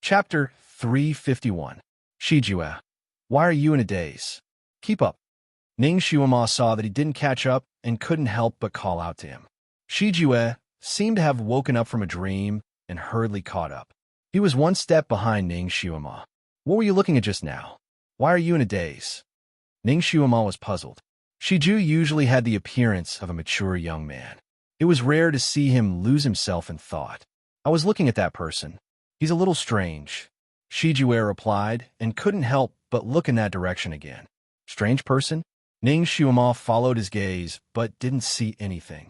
Chapter 351. Shijue. Why are you in a daze? Keep up. Ning Shuama saw that he didn't catch up and couldn't help but call out to him. Shijue seemed to have woken up from a dream and hurriedly caught up. He was one step behind Ning Shuama. What were you looking at just now? Why are you in a daze? Ning Shuama was puzzled. Shiju usually had the appearance of a mature young man. It was rare to see him lose himself in thought. I was looking at that person. He's a little strange, Shijue replied, and couldn't help but look in that direction again. Strange person? Ning Shuama followed his gaze, but didn't see anything.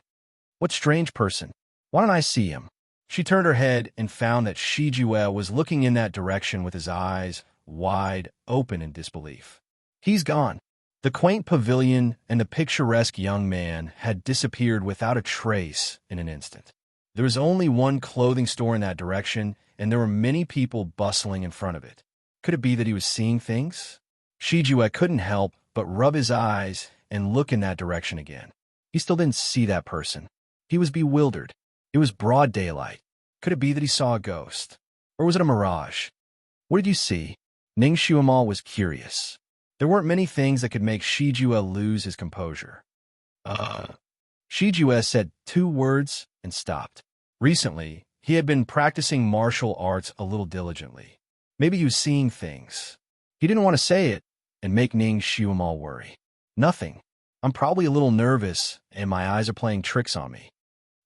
What strange person? Why don't I see him? She turned her head and found that Shijue was looking in that direction with his eyes wide open in disbelief. He's gone. The quaint pavilion and the picturesque young man had disappeared without a trace in an instant. There was only one clothing store in that direction, and there were many people bustling in front of it. Could it be that he was seeing things? Shijue couldn't help but rub his eyes and look in that direction again. He still didn't see that person. He was bewildered. It was broad daylight. Could it be that he saw a ghost? Or was it a mirage? What did you see? Ning Shuama was curious. There weren't many things that could make Shijue lose his composure. Shijue said 2 words and stopped. Recently, he had been practicing martial arts a little diligently. Maybe he was seeing things. He didn't want to say it and make Ning Shuama worry. Nothing. I'm probably a little nervous, and my eyes are playing tricks on me.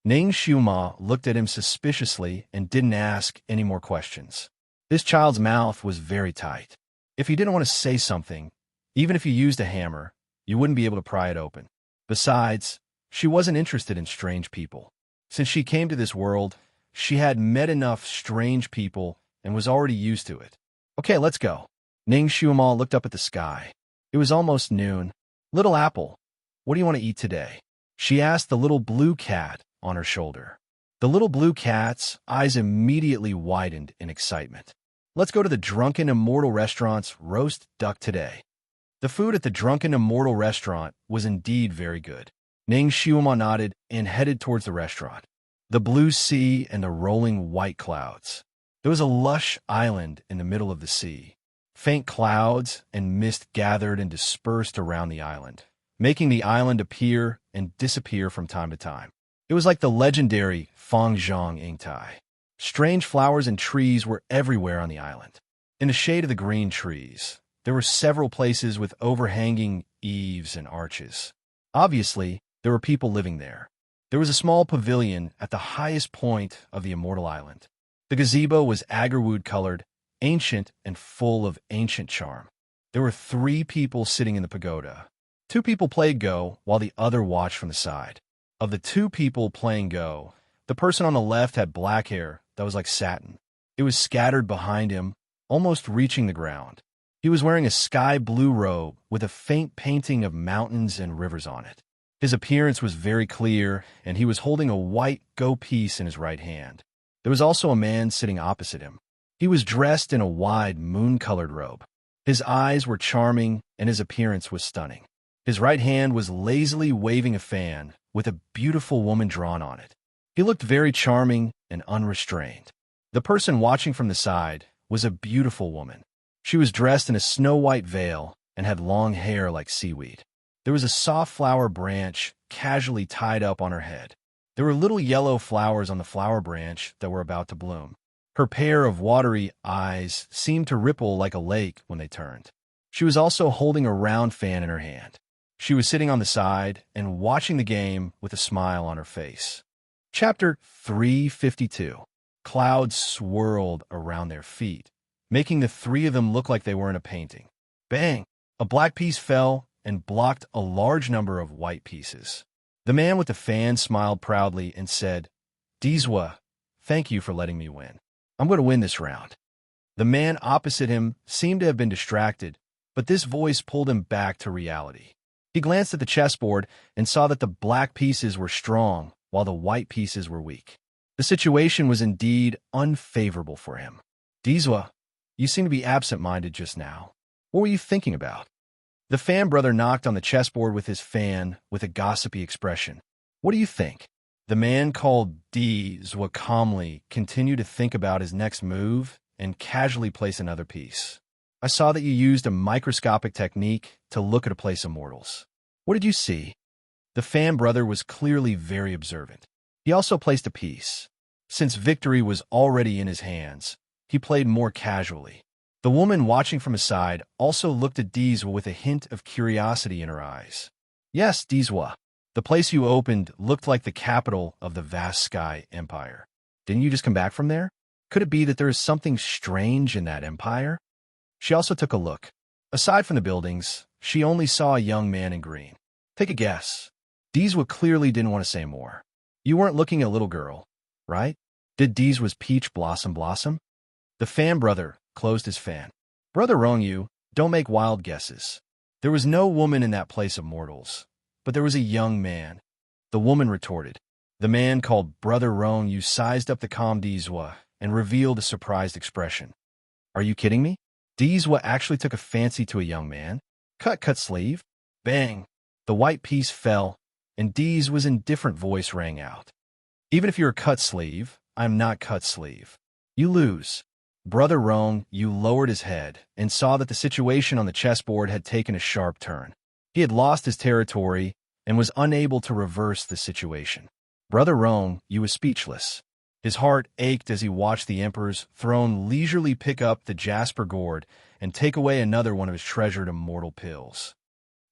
Ning Shuama looked at him suspiciously and didn't ask any more questions. This child's mouth was very tight. If he didn't want to say something, even if you used a hammer, you wouldn't be able to pry it open. Besides, she wasn't interested in strange people. Since she came to this world, she had met enough strange people and was already used to it. Okay, let's go. Ning Shuama looked up at the sky. It was almost noon. Little Apple, what do you want to eat today? She asked the little blue cat on her shoulder. The little blue cat's eyes immediately widened in excitement. Let's go to the Drunken Immortal Restaurant's roast duck today. The food at the Drunken Immortal Restaurant was indeed very good. Ning Shuama nodded and headed towards the restaurant. The blue sea and the rolling white clouds. There was a lush island in the middle of the sea. Faint clouds and mist gathered and dispersed around the island, making the island appear and disappear from time to time. It was like the legendary Fangzhong Ingtai. Strange flowers and trees were everywhere on the island. In the shade of the green trees, there were several places with overhanging eaves and arches. Obviously, there were people living there. There was a small pavilion at the highest point of the immortal island. The gazebo was agarwood-colored, ancient, and full of ancient charm. There were 3 people sitting in the pagoda. 2 people played Go, while the other watched from the side. Of the 2 people playing Go, the person on the left had black hair that was like satin. It was scattered behind him, almost reaching the ground. He was wearing a sky blue robe with a faint painting of mountains and rivers on it. His appearance was very clear, and he was holding a white Go piece in his right hand. There was also a man sitting opposite him. He was dressed in a wide moon-colored robe. His eyes were charming, and his appearance was stunning. His right hand was lazily waving a fan with a beautiful woman drawn on it. He looked very charming and unrestrained. The person watching from the side was a beautiful woman. She was dressed in a snow-white veil and had long hair like seaweed. There was a soft flower branch casually tied up on her head. There were little yellow flowers on the flower branch that were about to bloom. Her pair of watery eyes seemed to ripple like a lake when they turned. She was also holding a round fan in her hand. She was sitting on the side and watching the game with a smile on her face. Chapter 352. Clouds swirled around their feet, making the 3 of them look like they were in a painting. Bang! A black piece fell and blocked a large number of white pieces. The man with the fan smiled proudly and said, Dizwa, thank you for letting me win. I'm going to win this round. The man opposite him seemed to have been distracted, but this voice pulled him back to reality. He glanced at the chessboard and saw that the black pieces were strong while the white pieces were weak. The situation was indeed unfavorable for him. Dizwa, you seem to be absent-minded just now. What were you thinking about? The fan brother knocked on the chessboard with his fan with a gossipy expression. What do you think? The man called Dizwa calmly continued to think about his next move and casually place another piece. I saw that you used a microscopic technique to look at a place of mortals. What did you see? The fan brother was clearly very observant. He also placed a piece. Since victory was already in his hands, he played more casually. The woman watching from his side also looked at Dizwa with a hint of curiosity in her eyes. Yes, Dizwa. The place you opened looked like the capital of the vast sky empire. Didn't you just come back from there? Could it be that there is something strange in that empire? She also took a look. Aside from the buildings, she only saw a young man in green. Take a guess. Dizwa clearly didn't want to say more. You weren't looking at a little girl, right? Did Dizwa's peach blossom? The fan brother closed his fan. Brother Rongyu, don't make wild guesses. There was no woman in that place of mortals, but there was a young man. The woman retorted. The man called Brother Rongyu sized up the calm Dizwa and revealed a surprised expression. Are you kidding me? Dizwa actually took a fancy to a young man. Cut sleeve. Bang. The white piece fell, and Dizwa's indifferent voice rang out. Even if you're a cut sleeve, I'm not cut sleeve. You lose. Brother Rongyu lowered his head and saw that the situation on the chessboard had taken a sharp turn. He had lost his territory and was unable to reverse the situation. Brother Rongyu was speechless. His heart ached as he watched the Emperor's throne leisurely pick up the jasper gourd and take away another one of his treasured immortal pills.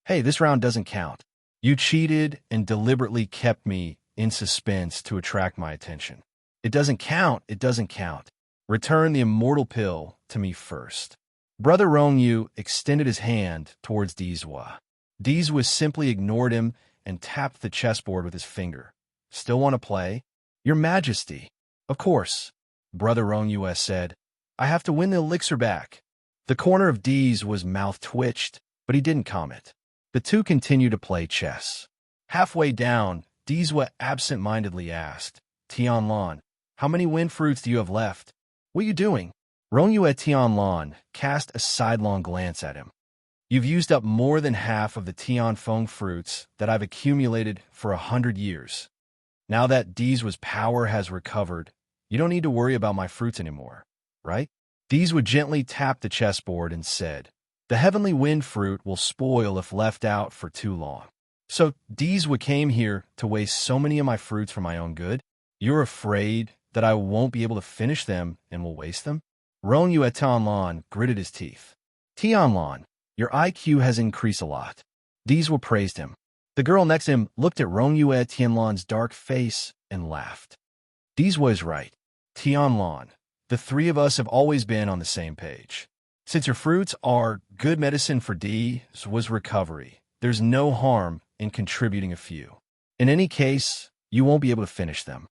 Hey, this round doesn't count. You cheated and deliberately kept me in suspense to attract my attention. It doesn't count. Return the immortal pill to me first. Brother Rongyu extended his hand towards Dizwa. Dizwa simply ignored him and tapped the chessboard with his finger. Still want to play? Your Majesty. Of course, Brother Rongyu said. I have to win the elixir back. The corner of Dizwa's mouth twitched, but he didn't comment. The two continued to play chess. Halfway down, Dizwa absent-mindedly asked, Tianlan, how many wind fruits do you have left? What are you doing? Rongyu Tianlan cast a sidelong glance at him. You've used up more than half of the Tianfeng fruits that I've accumulated for 100 years. Now that Dizwa's power has recovered, you don't need to worry about my fruits anymore, right? Dizwa gently tapped the chessboard and said, the heavenly wind fruit will spoil if left out for too long. So Dizwa came here to waste so many of my fruits for my own good? You're afraid that I won't be able to finish them and will waste them? Rongyu Tianlan gritted his teeth. Tianlan, your IQ has increased a lot. Dizwa praised him. The girl next to him looked at Rongyu Tianlan's dark face and laughed. Dizwa is right. Tianlan, the three of us have always been on the same page. Since your fruits are good medicine for Dizwa's recovery, there's no harm in contributing a few. In any case, you won't be able to finish them.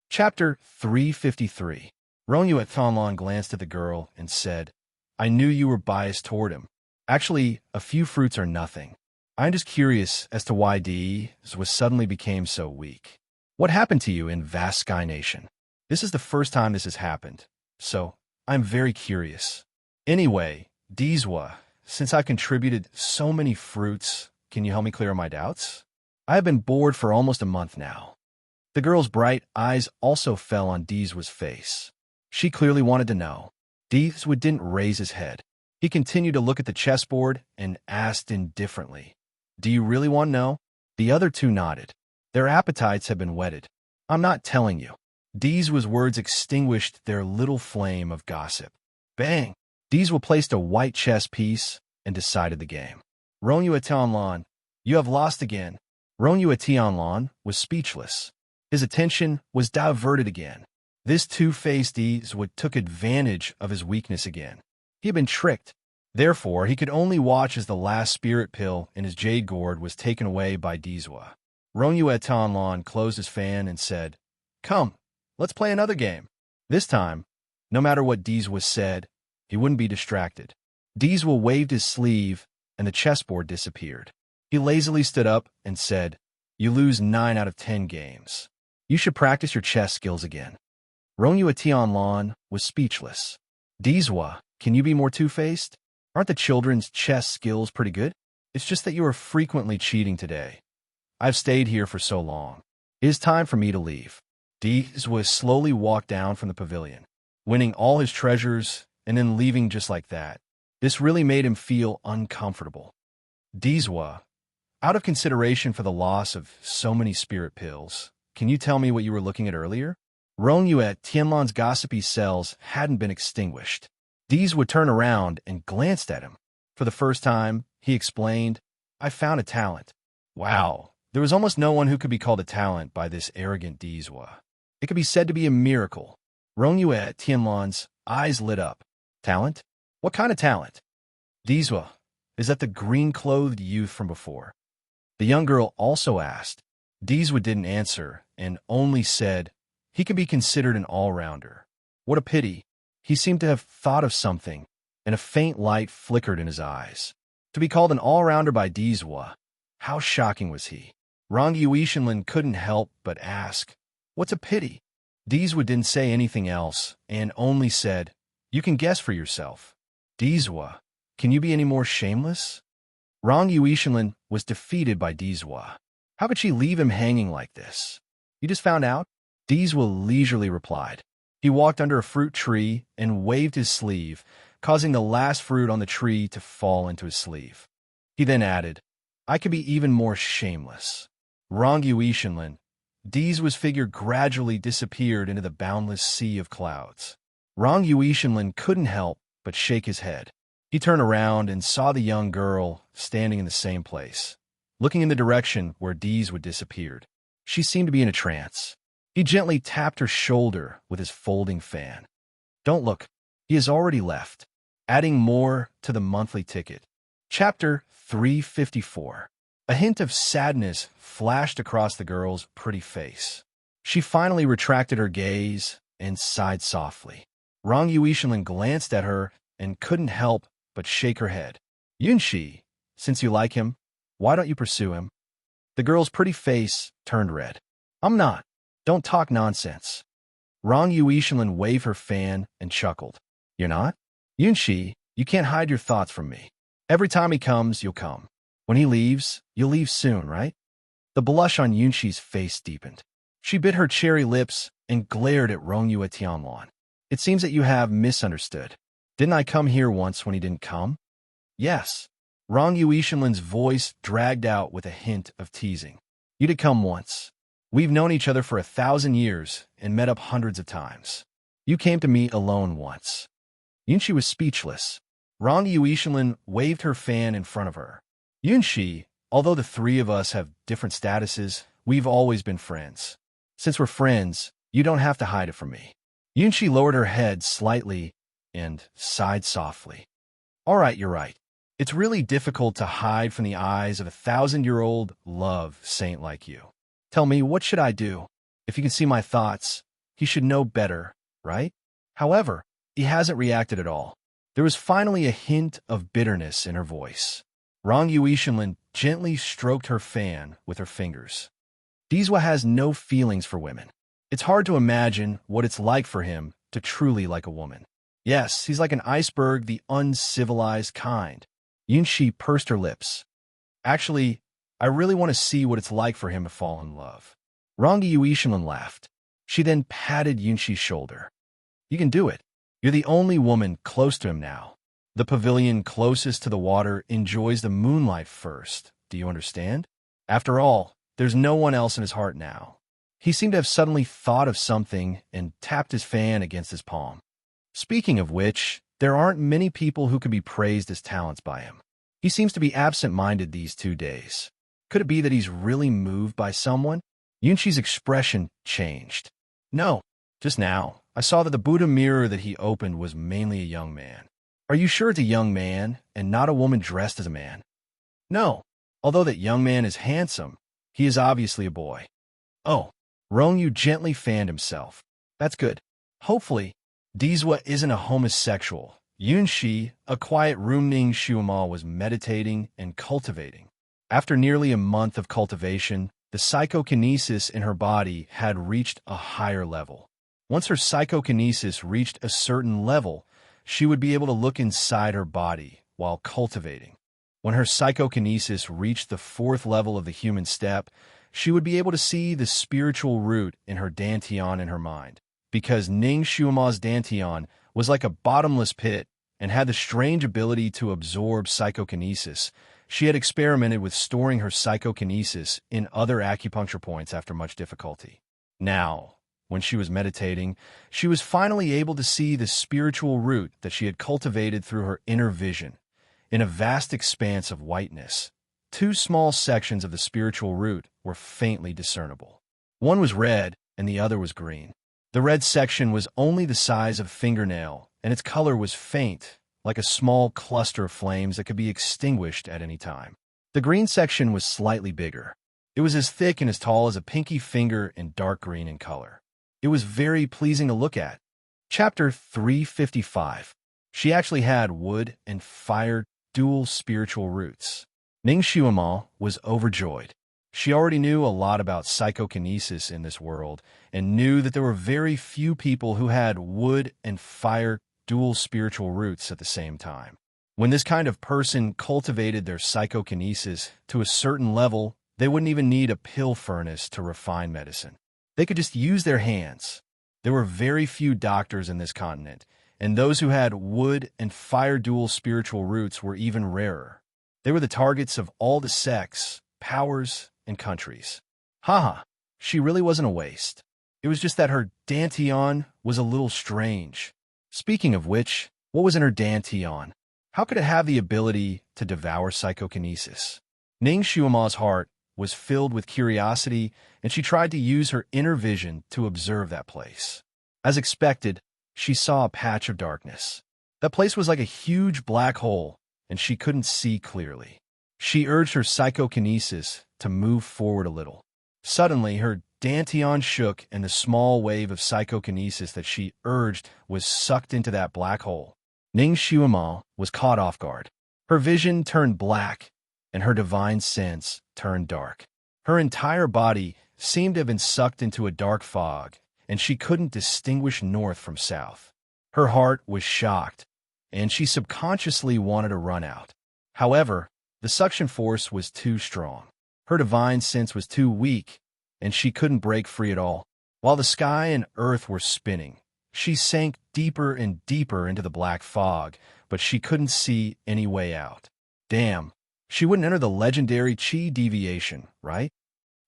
Chapter 353. Rongyu Tianlan glanced at the girl and said, I knew you were biased toward him. Actually, a few fruits are nothing. I'm just curious as to why Dizwa suddenly became so weak. What happened to you in Vast Sky Nation? This is the first time this has happened, so I'm very curious. Anyway, Dizwa, since I contributed so many fruits, can you help me clear my doubts? I have been bored for almost a month now. The girl's bright eyes also fell on Dizwa's face. She clearly wanted to know. Dizwa didn't raise his head. He continued to look at the chessboard and asked indifferently, Do you really want to know? The other two nodded. Their appetites have been whetted. I'm not telling you. Dizwa's words extinguished their little flame of gossip. Bang! Dizwa placed a white chess piece and decided the game. Rongyu Tianlan, you have lost again. Rongyu Tianlan was speechless. His attention was diverted again. This two-faced Dizwa took advantage of his weakness again. He had been tricked. Therefore, he could only watch as the last spirit pill in his jade gourd was taken away by Dizwa. Rongyu Tianlan closed his fan and said, Come, let's play another game. This time, no matter what Dizwa said, he wouldn't be distracted. Dizwa waved his sleeve, and the chessboard disappeared. He lazily stood up and said, You lose 9 out of 10 games. You should practice your chess skills again. Rongyu Tianlan was speechless. Dizwa, can you be more two-faced? Aren't the children's chess skills pretty good? It's just that you are frequently cheating today. I've stayed here for so long. It is time for me to leave. Dizwa slowly walked down from the pavilion. winning all his treasures and then leaving just like that. This really made him feel uncomfortable. Dizwa, out of consideration for the loss of so many spirit pills, can you tell me what you were looking at earlier? Rongyu at Tianlan's gossipy cells hadn't been extinguished. Dizwa would turn around and glanced at him. For the first time, he explained, I found a talent. Wow, there was almost no one who could be called a talent by this arrogant Dizwa. It could be said to be a miracle. Rongyu at Tianlan's eyes lit up. Talent? What kind of talent? Dizwa, is that the green-clothed youth from before? The young girl also asked. Dizwa didn't answer and only said, he could be considered an all-rounder. What a pity. He seemed to have thought of something, and a faint light flickered in his eyes. To be called an all-rounder by Dizwa, how shocking was he? Rongyu Ishinlin couldn't help but ask, what's a pity? Dizwa didn't say anything else and only said, you can guess for yourself. Dizwa, can you be any more shameless? Rongyu Ishinlin was defeated by Dizwa. How could she leave him hanging like this? You just found out? Dizwa leisurely replied. He walked under a fruit tree and waved his sleeve, causing the last fruit on the tree to fall into his sleeve. He then added, I could be even more shameless. Rongyu Ishinlin, Dizwa's figure gradually disappeared into the boundless sea of clouds. Rongyu Ishinlin couldn't help but shake his head. He turned around and saw the young girl standing in the same place, looking in the direction where Dizwa disappeared. She seemed to be in a trance. He gently tapped her shoulder with his folding fan. Don't look, he has already left, adding more to the monthly ticket. Chapter 354. A hint of sadness flashed across the girl's pretty face. She finally retracted her gaze and sighed softly. Rongyu Ishinlin glanced at her and couldn't help but shake her head. Yunshi, since you like him, why don't you pursue him? The girl's pretty face turned red. I'm not. Don't talk nonsense. Rongyu Ishinlin waved her fan and chuckled. You're not? Yunshi, you can't hide your thoughts from me. Every time he comes, you'll come. When he leaves, you'll leave soon, right? The blush on Yunshi's face deepened. She bit her cherry lips and glared at Rongyu Tianlan. It seems that you have misunderstood. Didn't I come here once when he didn't come? Yes. Rongyu Ishinlin's voice dragged out with a hint of teasing. You did come once. We've known each other for 1,000 years and met up hundreds of times. You came to me alone once. Yunshi was speechless. Rongyu Ishinlin waved her fan in front of her. Yunshi, although the three of us have different statuses, we've always been friends. Since we're friends, you don't have to hide it from me. Yunshi lowered her head slightly and sighed softly. All right, you're right. It's really difficult to hide from the eyes of a 1,000-year-old love saint like you. Tell me, what should I do? If he can see my thoughts, he should know better, right? However, he hasn't reacted at all. There was finally a hint of bitterness in her voice. Rongyu Ishinlin gently stroked her fan with her fingers. Dizwa has no feelings for women. It's hard to imagine what it's like for him to truly like a woman. Yes, he's like an iceberg, the uncivilized kind. Yunshi pursed her lips. Actually, I really want to see what it's like for him to fall in love. Rongyu Ishinlin laughed. She then patted Yunshi's shoulder. You can do it. You're the only woman close to him now. The pavilion closest to the water enjoys the moonlight first. Do you understand? After all, there's no one else in his heart now. He seemed to have suddenly thought of something and tapped his fan against his palm. Speaking of which, there aren't many people who can be praised as talents by him. He seems to be absent-minded these 2 days. Could it be that he's really moved by someone? Yunshi's expression changed. No, just now, I saw that the Buddha mirror that he opened was mainly a young man. Are you sure it's a young man and not a woman dressed as a man? No, although that young man is handsome, he is obviously a boy. Oh, Rongyu gently fanned himself. That's good. Hopefully, Dizwa isn't a homosexual. Yunshi, a quiet Rumning Shuamal, was meditating and cultivating. After nearly a month of cultivation, the psychokinesis in her body had reached a higher level. Once her psychokinesis reached a certain level, she would be able to look inside her body while cultivating. When her psychokinesis reached the 4th level of the human step, she would be able to see the spiritual root in her dantian in her mind. because Ning Xuema's dantian was like a bottomless pit and had the strange ability to absorb psychokinesis. She had experimented with storing her psychokinesis in other acupuncture points after much difficulty. Now, when she was meditating, she was finally able to see the spiritual root that she had cultivated through her inner vision. In a vast expanse of whiteness, two small sections of the spiritual root were faintly discernible. One was red and the other was green. The red section was only the size of a fingernail, and its color was faint, like a small cluster of flames that could be extinguished at any time. The green section was slightly bigger. It was as thick and as tall as a pinky finger and dark green in color. It was very pleasing to look at. Chapter 355. She actually had wood and fire dual spiritual roots. Ning Xuema was overjoyed. She already knew a lot about psychokinesis in this world and knew that there were very few people who had wood and fire dual spiritual roots at the same time. When this kind of person cultivated their psychokinesis to a certain level, they wouldn't even need a pill furnace to refine medicine. They could just use their hands. There were very few doctors in this continent, and those who had wood and fire dual spiritual roots were even rarer. They were the targets of all the sects, powers, and countries. Haha, she really wasn't a waste. It was just that her dantian was a little strange. Speaking of which, what was in her dantian? How could it have the ability to devour psychokinesis? Ning Xuema's heart was filled with curiosity, and she tried to use her inner vision to observe that place. As expected, she saw a patch of darkness. That place was like a huge black hole, and she couldn't see clearly. She urged her psychokinesis to move forward a little. Suddenly, her dantian shook, and the small wave of psychokinesis that she urged was sucked into that black hole. Ning Xuema was caught off guard. Her vision turned black, and her divine sense turned dark. Her entire body seemed to have been sucked into a dark fog, and she couldn't distinguish north from south. Her heart was shocked, and she subconsciously wanted to run out. However, the suction force was too strong. Her divine sense was too weak, and she couldn't break free at all. While the sky and earth were spinning, she sank deeper and deeper into the black fog, but she couldn't see any way out. Damn, she wouldn't enter the legendary Qi deviation, right?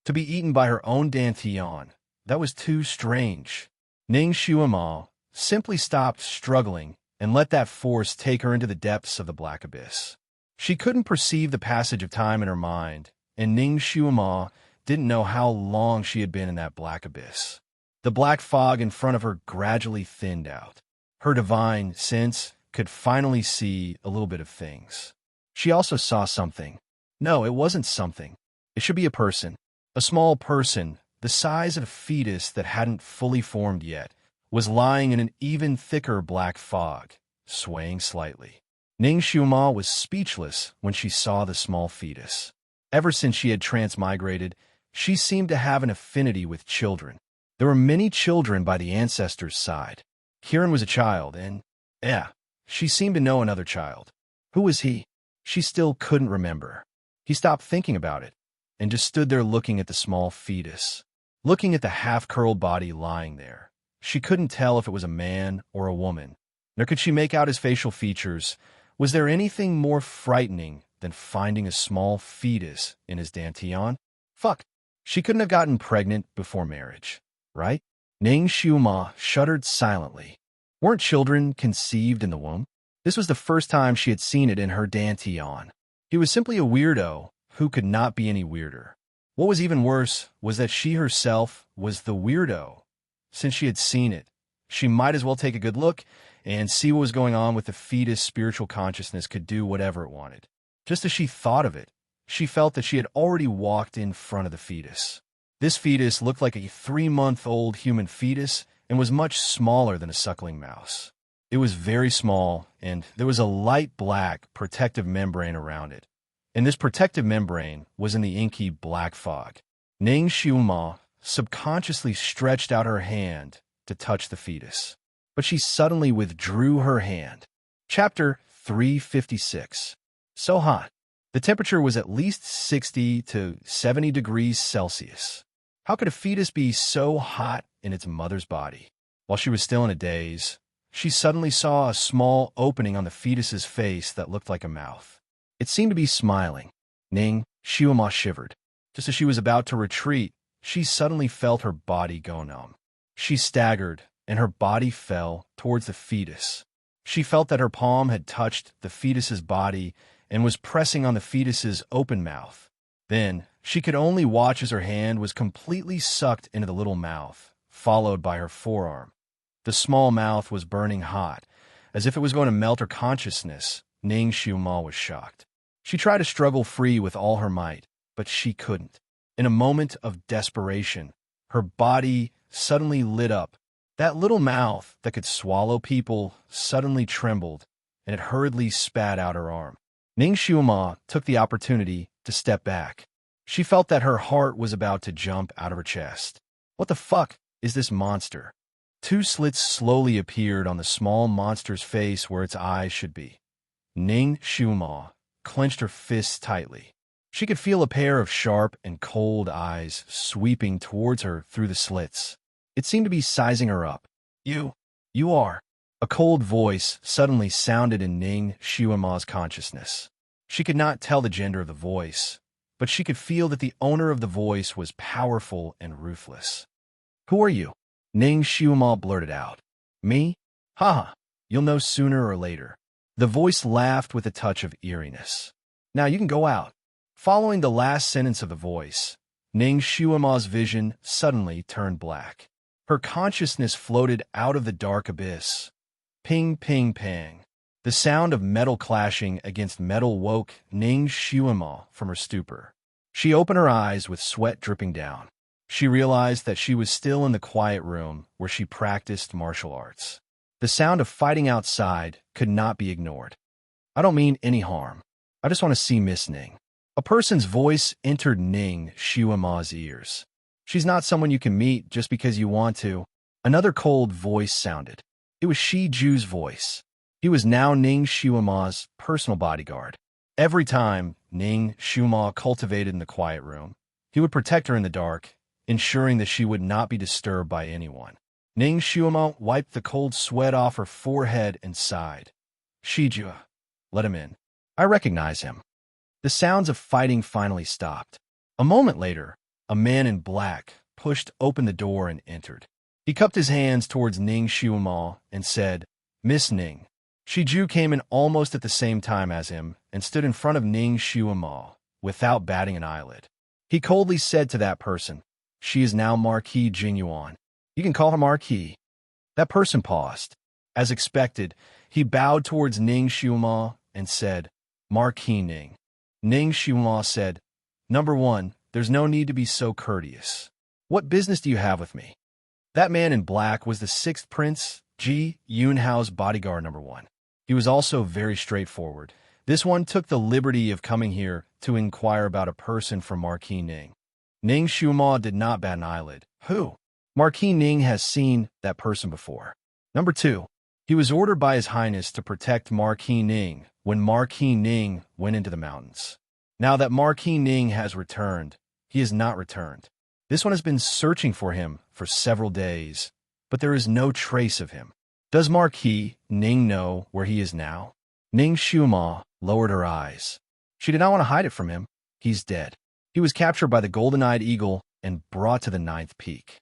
To be eaten by her own dantian, that was too strange. Ning Xuema simply stopped struggling and let that force take her into the depths of the black abyss. She couldn't perceive the passage of time in her mind, and Ning Xuema didn't know how long she had been in that black abyss. The black fog in front of her gradually thinned out. Her divine sense could finally see a little bit of things. She also saw something. No, it wasn't something. It should be a person. A small person, the size of a fetus that hadn't fully formed yet, was lying in an even thicker black fog, swaying slightly. Ning Xuema was speechless when she saw the small fetus. Ever since she had transmigrated, she seemed to have an affinity with children. There were many children by the ancestors' side. Kieran was a child, and, she seemed to know another child. Who was he? She still couldn't remember. He stopped thinking about it, and just stood there looking at the small fetus, looking at the half-curled body lying there. She couldn't tell if it was a man or a woman, nor could she make out his facial features. Was there anything more frightening than finding a small fetus in his dantian? Fuck. She couldn't have gotten pregnant before marriage, right? Ning Xuema shuddered silently. Weren't children conceived in the womb? This was the first time she had seen it in her dantian. He was simply a weirdo who could not be any weirder. What was even worse was that she herself was the weirdo. Since she had seen it, she might as well take a good look and see what was going on with the fetus. Spiritual consciousness could do whatever it wanted. Just as she thought of it, she felt that she had already walked in front of the fetus. This fetus looked like a 3-month-old human fetus and was much smaller than a suckling mouse. It was very small, and there was a light black protective membrane around it. And this protective membrane was in the inky black fog. Ning Xuema subconsciously stretched out her hand to touch the fetus, but she suddenly withdrew her hand. Chapter 356. So hot. The temperature was at least 60 to 70 degrees Celsius. How could a fetus be so hot in its mother's body? While she was still in a daze, she suddenly saw a small opening on the fetus's face that looked like a mouth. It seemed to be smiling. Ning Xiuma shivered. Just as she was about to retreat, she suddenly felt her body go numb. She staggered, and her body fell towards the fetus. She felt that her palm had touched the fetus's body and was pressing on the fetus's open mouth. Then, she could only watch as her hand was completely sucked into the little mouth, followed by her forearm. The small mouth was burning hot, as if it was going to melt her consciousness. Ning Xiuma was shocked. She tried to struggle free with all her might, but she couldn't. In a moment of desperation, her body suddenly lit up. That little mouth that could swallow people suddenly trembled, and it hurriedly spat out her arm. Ning Xiuma took the opportunity to step back. She felt that her heart was about to jump out of her chest. What the fuck is this monster? Two slits slowly appeared on the small monster's face where its eyes should be. Ning Xiuma clenched her fists tightly. She could feel a pair of sharp and cold eyes sweeping towards her through the slits. It seemed to be sizing her up. You are. A cold voice suddenly sounded in Ning Xiuma's consciousness. She could not tell the gender of the voice, but she could feel that the owner of the voice was powerful and ruthless. Who are you? Ning Xiuma blurted out. Me? Haha, you'll know sooner or later. The voice laughed with a touch of eeriness. Now you can go out. Following the last sentence of the voice, Ning Xiuma's vision suddenly turned black. Her consciousness floated out of the dark abyss. Ping, ping, pang. The sound of metal clashing against metal woke Ning Xiuma from her stupor. She opened her eyes with sweat dripping down. She realized that she was still in the quiet room where she practiced martial arts. The sound of fighting outside could not be ignored. I don't mean any harm. I just want to see Miss Ning. A person's voice entered Ning Xiuma's ears. She's not someone you can meet just because you want to. Another cold voice sounded. It was Shi Ju's voice. He was now Ning Xiuma's personal bodyguard. Every time Ning Xiuma cultivated in the quiet room, he would protect her in the dark, ensuring that she would not be disturbed by anyone. Ning Xiuma wiped the cold sweat off her forehead and sighed. Shiju, let him in. I recognize him. The sounds of fighting finally stopped. A moment later, a man in black pushed open the door and entered. He cupped his hands towards Ning Xiuma and said, Miss Ning. Shiju came in almost at the same time as him and stood in front of Ning Xiuma without batting an eyelid. He coldly said to that person, She is now Marquis Jinyuan. You can call her Marquis. That person paused. As expected, he bowed towards Ning Xiuma and said, Marquis Ning. Ning Xiuma said, Number 1, there's no need to be so courteous. What business do you have with me? That man in black was the 6th Prince, Ji Yunhao's bodyguard number 1. He was also very straightforward. This one took the liberty of coming here to inquire about a person from Marquis Ning. Ning Xiuma did not bat an eyelid. Who? Marquis Ning has seen that person before. Number 2, he was ordered by His Highness to protect Marquis Ning when Marquis Ning went into the mountains. Now that Marquis Ning has returned, he has not returned. This one has been searching for him for several days, but there is no trace of him. Does Marquis Ning know where he is now? Ning Xiuma lowered her eyes. She did not want to hide it from him. He's dead. He was captured by the golden-eyed eagle and brought to the 9th peak.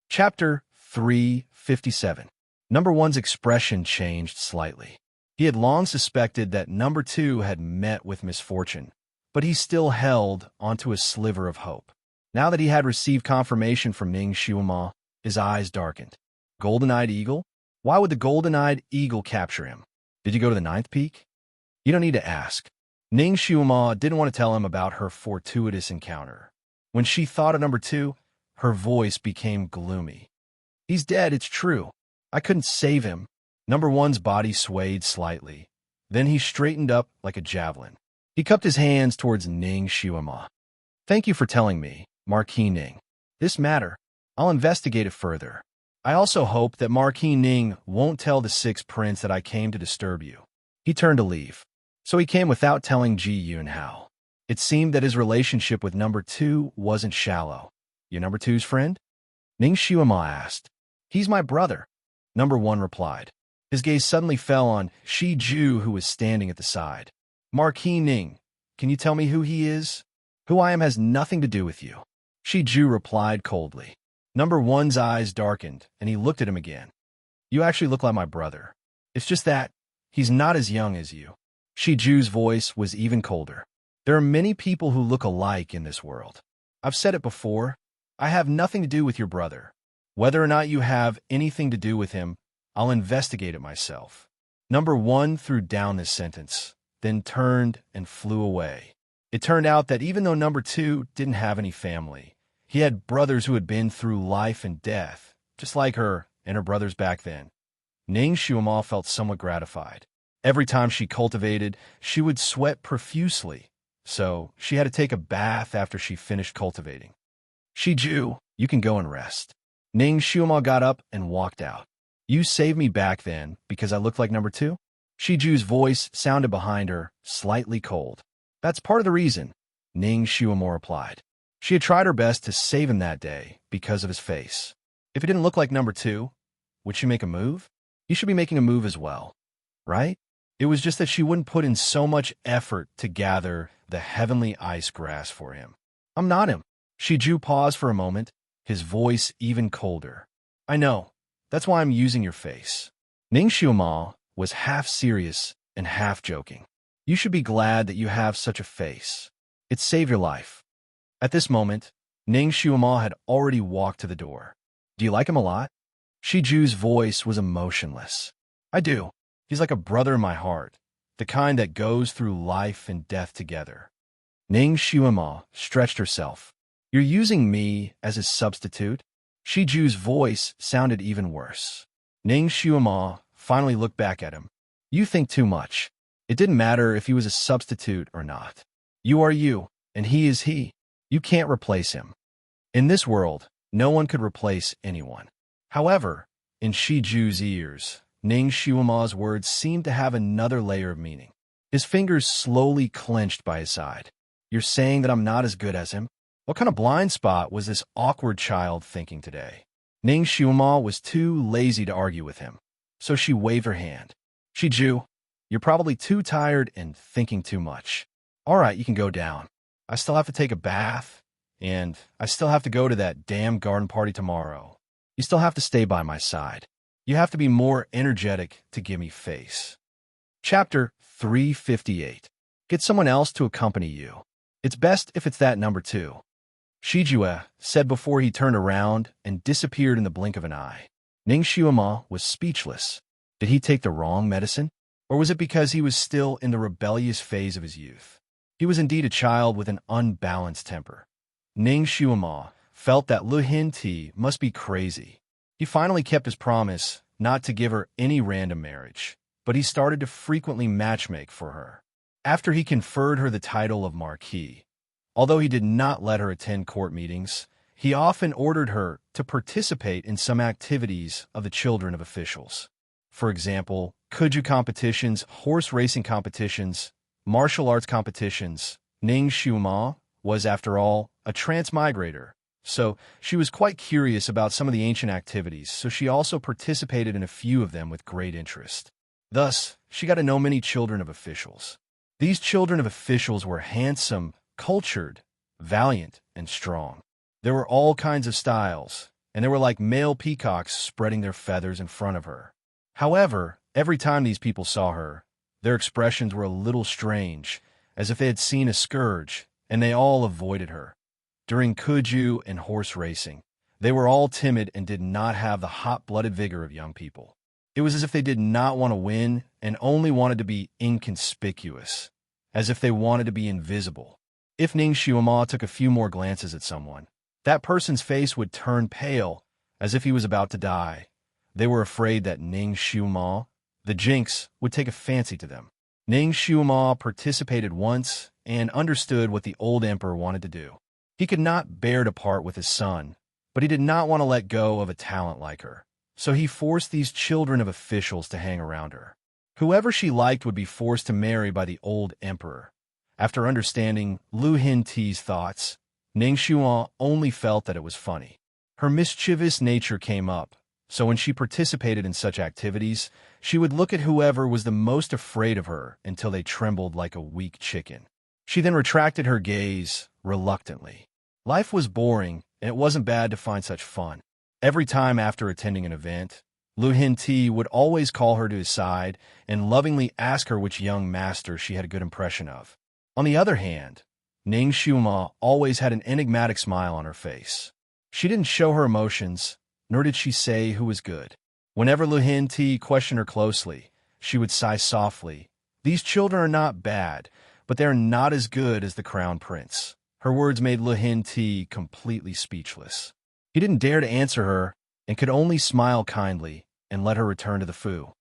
Chapter 357. Number 1's expression changed slightly. He had long suspected that Number 2 had met with misfortune, but he still held onto a sliver of hope. Now that he had received confirmation from Ning Xiuma, his eyes darkened. Golden-eyed eagle? Why would the golden-eyed eagle capture him? Did you go to the 9th peak? You don't need to ask. Ning Xiuma didn't want to tell him about her fortuitous encounter. When she thought of Number 2, her voice became gloomy. He's dead, it's true. I couldn't save him. Number 1's body swayed slightly. Then he straightened up like a javelin. He cupped his hands towards Ning Xiuma. Thank you for telling me, Marquis Ning. This matter, I'll investigate it further. I also hope that Marquis Ning won't tell the 6th Prince that I came to disturb you. He turned to leave. So he came without telling Ji Yunhao. It seemed that his relationship with Number 2 wasn't shallow. You Number 2's friend? Ning Xiuma asked. He's my brother. Number 1 replied. His gaze suddenly fell on Shi Ju, who was standing at the side. Marquis Ning, can you tell me who he is? Who I am has nothing to do with you. Shi Ju replied coldly. Number 1's eyes darkened, and he looked at him again. You actually look like my brother. It's just that he's not as young as you. Shi Ju's voice was even colder. There are many people who look alike in this world. I've said it before. I have nothing to do with your brother. Whether or not you have anything to do with him, I'll investigate it myself. Number 1 threw down this sentence, then turned and flew away. It turned out that even though number 2 didn't have any family, he had brothers who had been through life and death, just like her and her brothers back then. Ning Xuema felt somewhat gratified. Every time she cultivated, she would sweat profusely, so she had to take a bath after she finished cultivating. Shi Ju, you can go and rest. Ning Xuema got up and walked out. You saved me back then because I looked like number 2? Shi Ju's voice sounded behind her, slightly cold. That's part of the reason, Ning Xuema replied. She had tried her best to save him that day because of his face. If he didn't look like number 2, would she make a move? You should be making a move as well, right? It was just that she wouldn't put in so much effort to gather the heavenly ice grass for him. I'm not him. Shi Ju paused for a moment, his voice even colder. I know. That's why I'm using your face. Ning Xuema was half serious and half joking. You should be glad that you have such a face. It saved your life. At this moment, Ning Xuema had already walked to the door. Do you like him a lot? Shi Ju's voice was emotionless. I do. He's like a brother in my heart, the kind that goes through life and death together. Ning Xuema stretched herself. You're using me as his substitute? Shi Ju's voice sounded even worse. Ning Xuema finally looked back at him. You think too much. It didn't matter if he was a substitute or not. You are you, and he is he. You can't replace him. In this world, no one could replace anyone. However, in Shi Ju's ears, Ning Xuema's words seemed to have another layer of meaning. His fingers slowly clenched by his side. You're saying that I'm not as good as him? What kind of blind spot was this awkward child thinking today? Ning Xuema was too lazy to argue with him, so she waved her hand. Shi Ju, you're probably too tired and thinking too much. All right, you can go down. I still have to take a bath, and I still have to go to that damn garden party tomorrow. You still have to stay by my side. You have to be more energetic to give me face. Chapter 358. Get someone else to accompany you. It's best if it's that number 2. Shi Jue said before he turned around and disappeared in the blink of an eye. Ning Xuema was speechless. Did he take the wrong medicine? Or was it because he was still in the rebellious phase of his youth? He was indeed a child with an unbalanced temper. Ning Xuema felt that Lu Hinti must be crazy. He finally kept his promise not to give her any random marriage, but he started to frequently matchmake for her. After he conferred her the title of Marquis, although he did not let her attend court meetings, he often ordered her to participate in some activities of the children of officials. For example, Kuju competitions, horse racing competitions, martial arts competitions. Ning Xuema was, after all, a transmigrator, so she was quite curious about some of the ancient activities, so she also participated in a few of them with great interest. Thus, she got to know many children of officials. These children of officials were handsome, cultured, valiant, and strong. There were all kinds of styles, and they were like male peacocks spreading their feathers in front of her. However, every time these people saw her, their expressions were a little strange, as if they had seen a scourge, and they all avoided her. During Kuju and horse racing, they were all timid and did not have the hot-blooded vigor of young people. It was as if they did not want to win and only wanted to be inconspicuous, as if they wanted to be invisible. If Ning Xuema took a few more glances at someone, that person's face would turn pale, as if he was about to die. They were afraid that Ning Xuema, the jinx, would take a fancy to them. Ning Xuema participated once and understood what the old emperor wanted to do. He could not bear to part with his son, but he did not want to let go of a talent like her. So he forced these children of officials to hang around her. Whoever she liked would be forced to marry by the old emperor. After understanding Lu Hinti's thoughts, Ning Xuan only felt that it was funny. Her mischievous nature came up, So when she participated in such activities, she would look at whoever was the most afraid of her until they trembled like a weak chicken. She then retracted her gaze reluctantly. Life was boring, and it wasn't bad to find such fun. Every time after attending an event, Lu Hin-ti would always call her to his side and lovingly ask her which young master she had a good impression of. On the other hand, Ning Xiuma always had an enigmatic smile on her face. She didn't show her emotions, nor did she say who was good. Whenever Lu Hin-ti questioned her closely, she would sigh softly. These children are not bad, but they are not as good as the crown prince. Her words made Lu Hin-ti completely speechless. He didn't dare to answer her and could only smile kindly and let her return to the fu.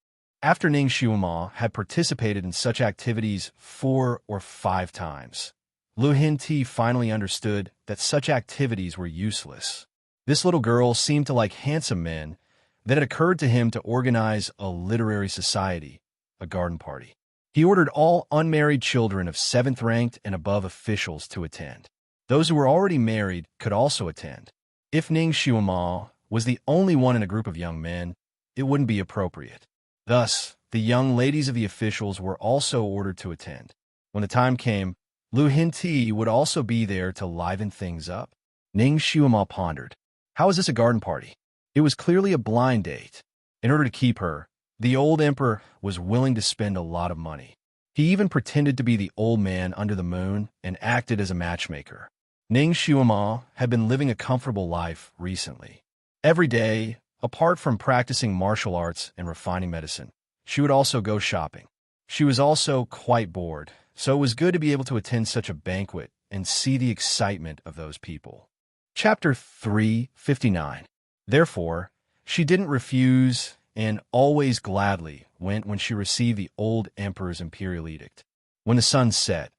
After Ning Xiuma had participated in such activities 4 or 5 times, Lu Hin-ti finally understood that such activities were useless. This little girl seemed to like handsome men, that it occurred to him to organize a literary society, a garden party. He ordered all unmarried children of 7th ranked and above officials to attend. Those who were already married could also attend. If Ning Xiuma was the only one in a group of young men, it wouldn't be appropriate. Thus, the young ladies of the officials were also ordered to attend. When the time came, Lu Hin-ti would also be there to liven things up. Ning Xiuma pondered. How is this a garden party? It was clearly a blind date. In order to keep her, the old emperor was willing to spend a lot of money. He even pretended to be the old man under the moon and acted as a matchmaker. Ning Xiuma had been living a comfortable life recently. Every day, apart from practicing martial arts and refining medicine, she would also go shopping. She was also quite bored, so it was good to be able to attend such a banquet and see the excitement of those people. Chapter 359. Therefore, she didn't refuse and always gladly went when she received the old emperor's imperial edict. When the sun set,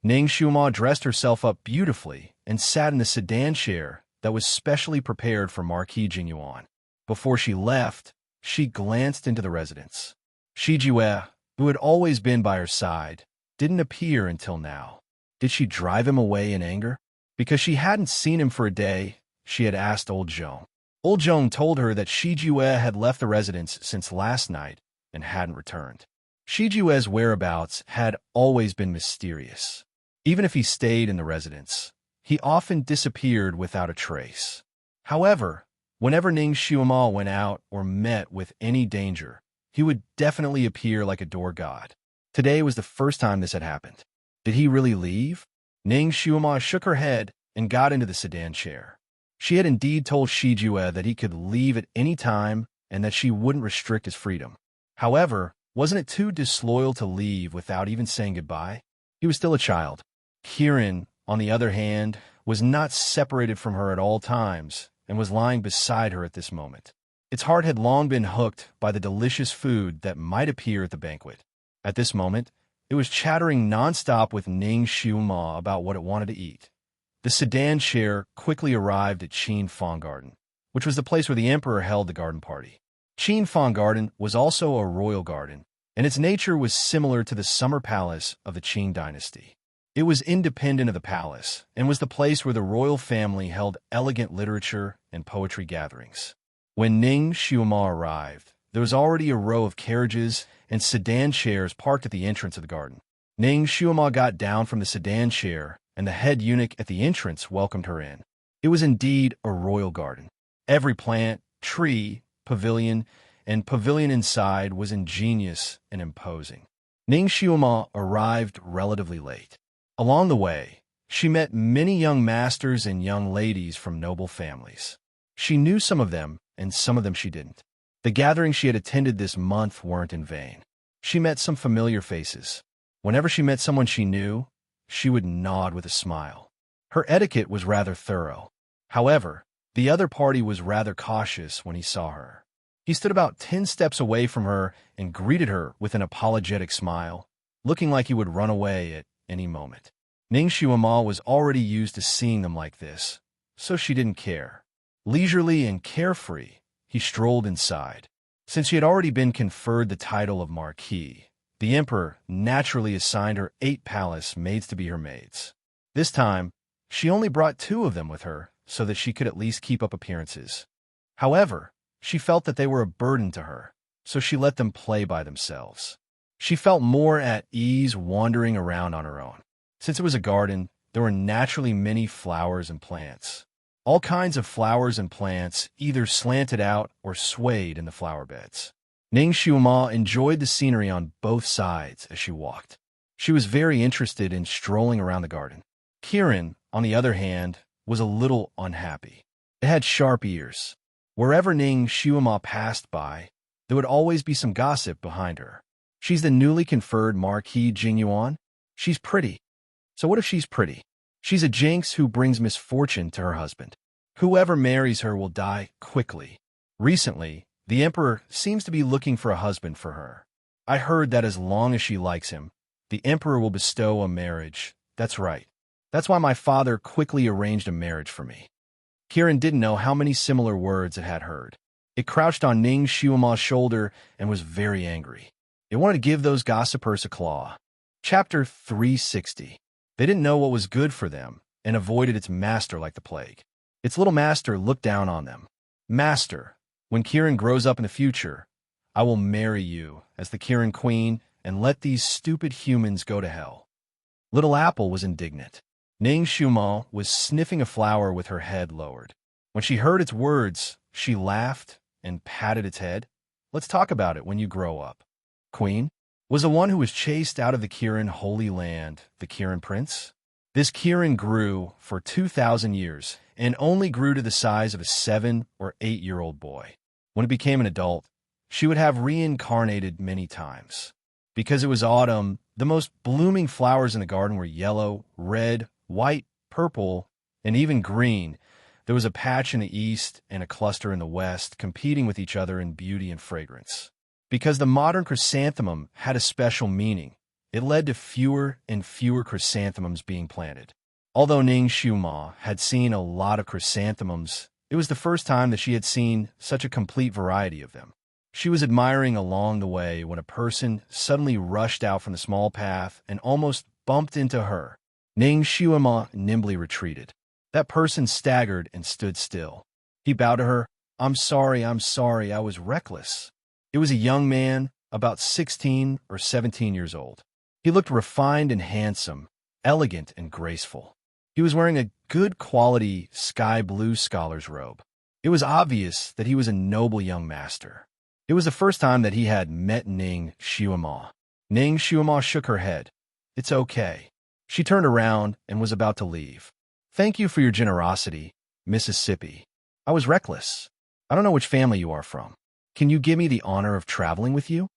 Ning Xiuma dressed herself up beautifully and sat in the sedan chair that was specially prepared for Marquis Jingyuan. Before she left, she glanced into the residence. Shi Jue, who had always been by her side, didn't appear until now. Did she drive him away in anger? Because she hadn't seen him for a day, she had asked Old Zhong. Old Zhong told her that Shi Jue had left the residence since last night and hadn't returned. Shi Jue's whereabouts had always been mysterious. Even if he stayed in the residence, he often disappeared without a trace. However, whenever Ning Xiuma went out or met with any danger, he would definitely appear like a door god. Today was the first time this had happened. Did he really leave? Ning Xiuma shook her head and got into the sedan chair. She had indeed told Shi Jue that he could leave at any time and that she wouldn't restrict his freedom. However, wasn't it too disloyal to leave without even saying goodbye? He was still a child. Kieran, on the other hand, was not separated from her at all times and was lying beside her at this moment. Its heart had long been hooked by the delicious food that might appear at the banquet. At this moment, it was chattering nonstop with Ning Xiuma about what it wanted to eat. The sedan chair quickly arrived at Qin Fong Garden, which was the place where the emperor held the garden party. Qin Fong Garden was also a royal garden, and its nature was similar to the summer palace of the Qin dynasty. It was independent of the palace and was the place where the royal family held elegant literature and poetry gatherings. When Ning Xiuma arrived, there was already a row of carriages and sedan chairs parked at the entrance of the garden. Ning Xiuma got down from the sedan chair, and the head eunuch at the entrance welcomed her in. It was indeed a royal garden. Every plant, tree, pavilion, and pavilion inside was ingenious and imposing. Ning Xiuma arrived relatively late. Along the way, she met many young masters and young ladies from noble families. She knew some of them, and some of them she didn't. The gatherings she had attended this month weren't in vain. She met some familiar faces. Whenever she met someone she knew, she would nod with a smile. Her etiquette was rather thorough. However, the other party was rather cautious when he saw her. He stood about 10 steps away from her and greeted her with an apologetic smile, looking like he would run away at any moment. Ning Xiuma was already used to seeing them like this, so she didn't care. Leisurely and carefree, he strolled inside. Since she had already been conferred the title of Marquis, the emperor naturally assigned her 8 palace maids to be her maids. This time, she only brought 2 of them with her so that she could at least keep up appearances. However, She felt that they were a burden to her, so she let them play by themselves. She felt more at ease wandering around on her own. Since it was a garden, there were naturally many flowers and plants. All kinds of flowers and plants either slanted out or swayed in the flower beds. Ning Xiuma enjoyed the scenery on both sides as she walked. She was very interested in strolling around the garden. Kiran, on the other hand, was a little unhappy. It had sharp ears. Wherever Ning Xiuma passed by, there would always be some gossip behind her. She's the newly conferred Marquis Jingyuan. She's pretty. So what if she's pretty? She's a jinx who brings misfortune to her husband. Whoever marries her will die quickly. Recently, the emperor seems to be looking for a husband for her. I heard that as long as she likes him, the emperor will bestow a marriage. That's right. That's why my father quickly arranged a marriage for me. Kiran didn't know how many similar words it had heard. It crouched on Ning Xiuma's shoulder and was very angry. It wanted to give those gossipers a claw. Chapter 360. They didn't know what was good for them and avoided its master like the plague. Its little master looked down on them. Master, when Kiran grows up in the future, I will marry you as the Kiran queen and let these stupid humans go to hell. Little Apple was indignant. Ning Xiuma was sniffing a flower with her head lowered. When she heard its words, she laughed and patted its head. Let's talk about it when you grow up. Queen was the one who was chased out of the Kiran Holy Land, the Kiran Prince. This Kiran grew for 2,000 years and only grew to the size of a 7 or 8-year-old boy. When it became an adult, she would have reincarnated many times. Because it was autumn, the most blooming flowers in the garden were yellow, red, white, purple, and even green. There was a patch in the east and a cluster in the west, competing with each other in beauty and fragrance. Because the modern chrysanthemum had a special meaning, it led to fewer and fewer chrysanthemums being planted. Although Ning Xiuma had seen a lot of chrysanthemums, it was the first time that she had seen such a complete variety of them. She was admiring along the way when a person suddenly rushed out from the small path and almost bumped into her. Ning Xiuma nimbly retreated. That person staggered and stood still. He bowed to her. I'm sorry, I was reckless. It was a young man, about 16 or 17 years old. He looked refined and handsome, elegant and graceful. He was wearing a good quality sky blue scholar's robe. It was obvious that he was a noble young master. It was the first time that he had met Ning Xiuma. Ning Xiuma shook her head. It's okay. She turned around and was about to leave. Thank you for your generosity, Mississippi. I was reckless. I don't know which family you are from. Can you give me the honor of traveling with you?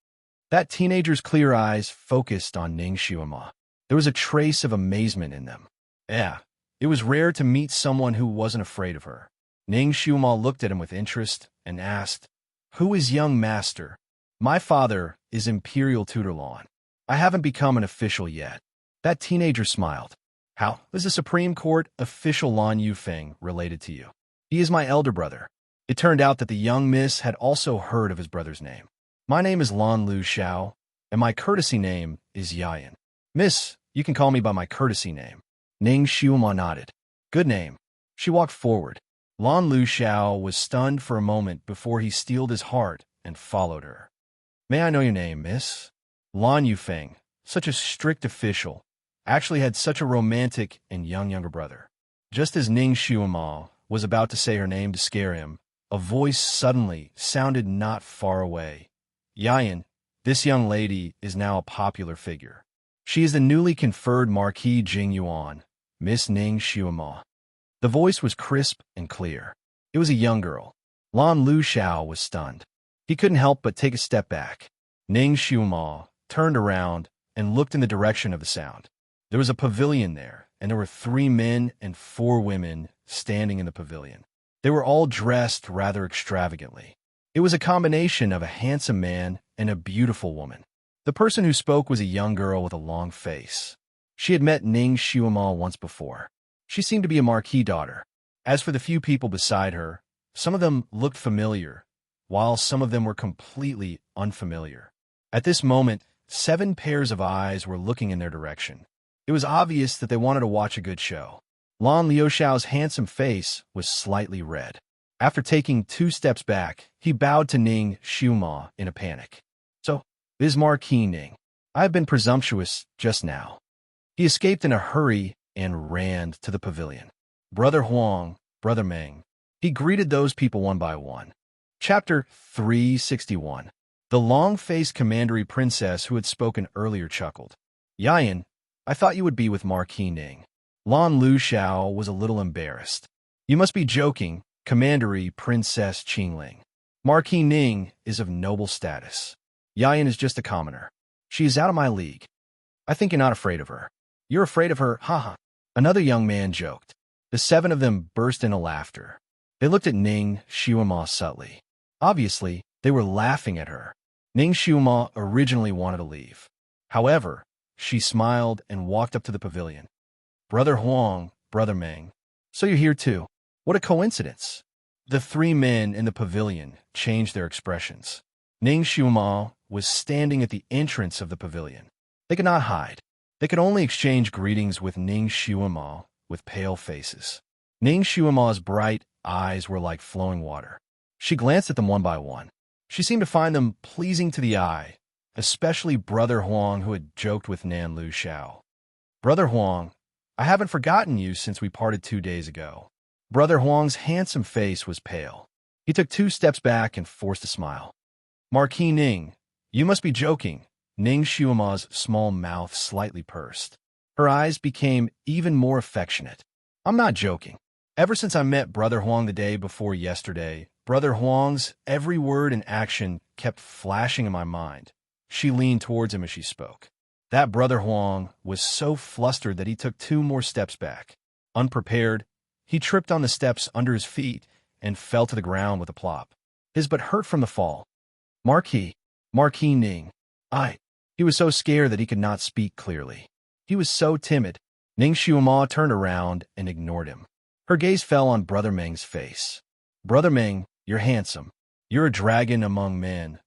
That teenager's clear eyes focused on Ning Xiuma. There was a trace of amazement in them. Yeah, it was rare to meet someone who wasn't afraid of her. Ning Xiuma looked at him with interest and asked, Who is young master? My father is Imperial Tutor Lan. I haven't become an official yet. That teenager smiled. How is the Supreme Court official Lan Yufeng related to you? He is my elder brother. It turned out that the young miss had also heard of his brother's name. My name is Lan Lu Xiao, and my courtesy name is Yayan. Miss, you can call me by my courtesy name. Ning Xiuma nodded. Good name. She walked forward. Lan Lu Xiao was stunned for a moment before he steeled his heart and followed her. May I know your name, miss? Lan Yufeng, such a strict official, actually had such a romantic and young younger brother. Just as Ning Xiuma was about to say her name to scare him, a voice suddenly sounded not far away. Yayan, this young lady is now a popular figure. She is the newly conferred Marquis Jingyuan, Miss Ning Xiuma. The voice was crisp and clear. It was a young girl. Lan Lu Xiao was stunned. He couldn't help but take a step back. Ning Xiuma turned around and looked in the direction of the sound. There was a pavilion there, and there were 3 men and 4 women standing in the pavilion. They were all dressed rather extravagantly. It was a combination of a handsome man and a beautiful woman. The person who spoke was a young girl with a long face. She had met Ning Xiuma once before. She seemed to be a marquis daughter. As for the few people beside her, some of them looked familiar, while some of them were completely unfamiliar. At this moment, 7 pairs of eyes were looking in their direction. It was obvious that they wanted to watch a good show. Lan Liu Xiao's handsome face was slightly red. After taking 2 steps back, he bowed to Ning Xiuma in a panic. So, is Marquis Ning. I have been presumptuous just now. He escaped in a hurry and ran to the pavilion. Brother Huang, Brother Meng. He greeted those people one by one. Chapter 361. The long-faced commandery princess who had spoken earlier chuckled. Yayan, I thought you would be with Marquis Ning. Lan Lu Xiao was a little embarrassed. You must be joking, commandery Princess Qingling. Marquis Ning is of noble status. Yayan is just a commoner. She is out of my league. I think you're not afraid of her. You're afraid of her, haha. Another young man joked. The 7 of them burst into laughter. They looked at Ning Xiuma subtly. Obviously, they were laughing at her. Ning Xiuma originally wanted to leave. However, she smiled and walked up to the pavilion. Brother Huang, Brother Meng. So you're here too. What a coincidence. The 3 men in the pavilion changed their expressions. Ning Xiuma was standing at the entrance of the pavilion. They could not hide. They could only exchange greetings with Ning Xiuma with pale faces. Ning Xiuma's bright eyes were like flowing water. She glanced at them one by one. She seemed to find them pleasing to the eye, especially Brother Huang, who had joked with Nan Lu Xiao. Brother Huang, I haven't forgotten you since we parted 2 days ago. Brother Huang's handsome face was pale. He took 2 steps back and forced a smile. Marquis Ning, you must be joking. Ning Xiuma's small mouth slightly pursed. Her eyes became even more affectionate. I'm not joking. Ever since I met Brother Huang the day before yesterday, Brother Huang's every word and action kept flashing in my mind. She leaned towards him as she spoke. That Brother Huang was so flustered that he took 2 more steps back. Unprepared, he tripped on the steps under his feet and fell to the ground with a plop. His butt hurt from the fall. Marquis Ning. He was so scared that he could not speak clearly. He was so timid. Ning Xiuma turned around and ignored him. Her gaze fell on Brother Meng's face. Brother Meng, you're handsome. You're a dragon among men.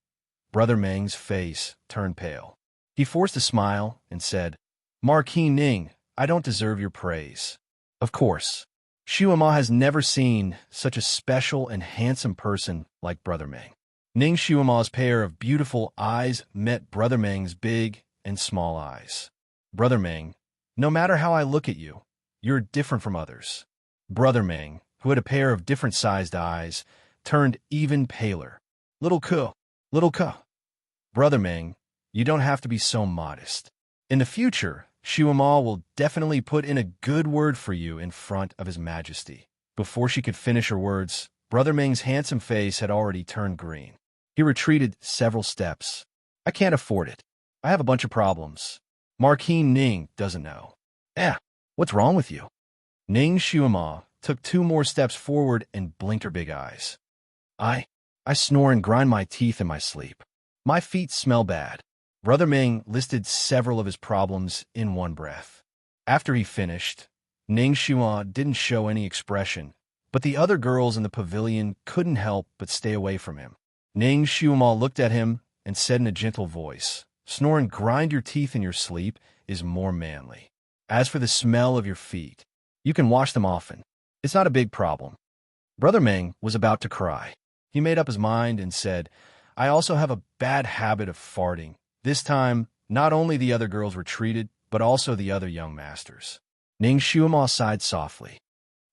Brother Meng's face turned pale. He forced a smile and said, Marquis Ning, I don't deserve your praise. Of course. Xiuma has never seen such a special and handsome person like Brother Meng. Ning Xiuma's pair of beautiful eyes met Brother Meng's big and small eyes. Brother Meng, no matter how I look at you, you're different from others. Brother Meng, who had a pair of different-sized eyes, turned even paler. Little Ku. Brother Meng, you don't have to be so modest. In the future, Xiuma will definitely put in a good word for you in front of His Majesty. Before she could finish her words, Brother Meng's handsome face had already turned green. He retreated several steps. I can't afford it. I have a bunch of problems. Marquis Ning doesn't know. What's wrong with you? Ning Xiuma took 2 more steps forward and blinked her big eyes. I snore and grind my teeth in my sleep. My feet smell bad. Brother Meng listed several of his problems in one breath. After he finished, Ning Xiuma didn't show any expression, but the other girls in the pavilion couldn't help but stay away from him. Ning Xiuma looked at him and said in a gentle voice, Snore and grind your teeth in your sleep is more manly. As for the smell of your feet, you can wash them often. It's not a big problem. Brother Meng was about to cry. He made up his mind and said, I also have a bad habit of farting. This time, not only the other girls were treated, but also the other young masters. Ning Xiuma sighed softly.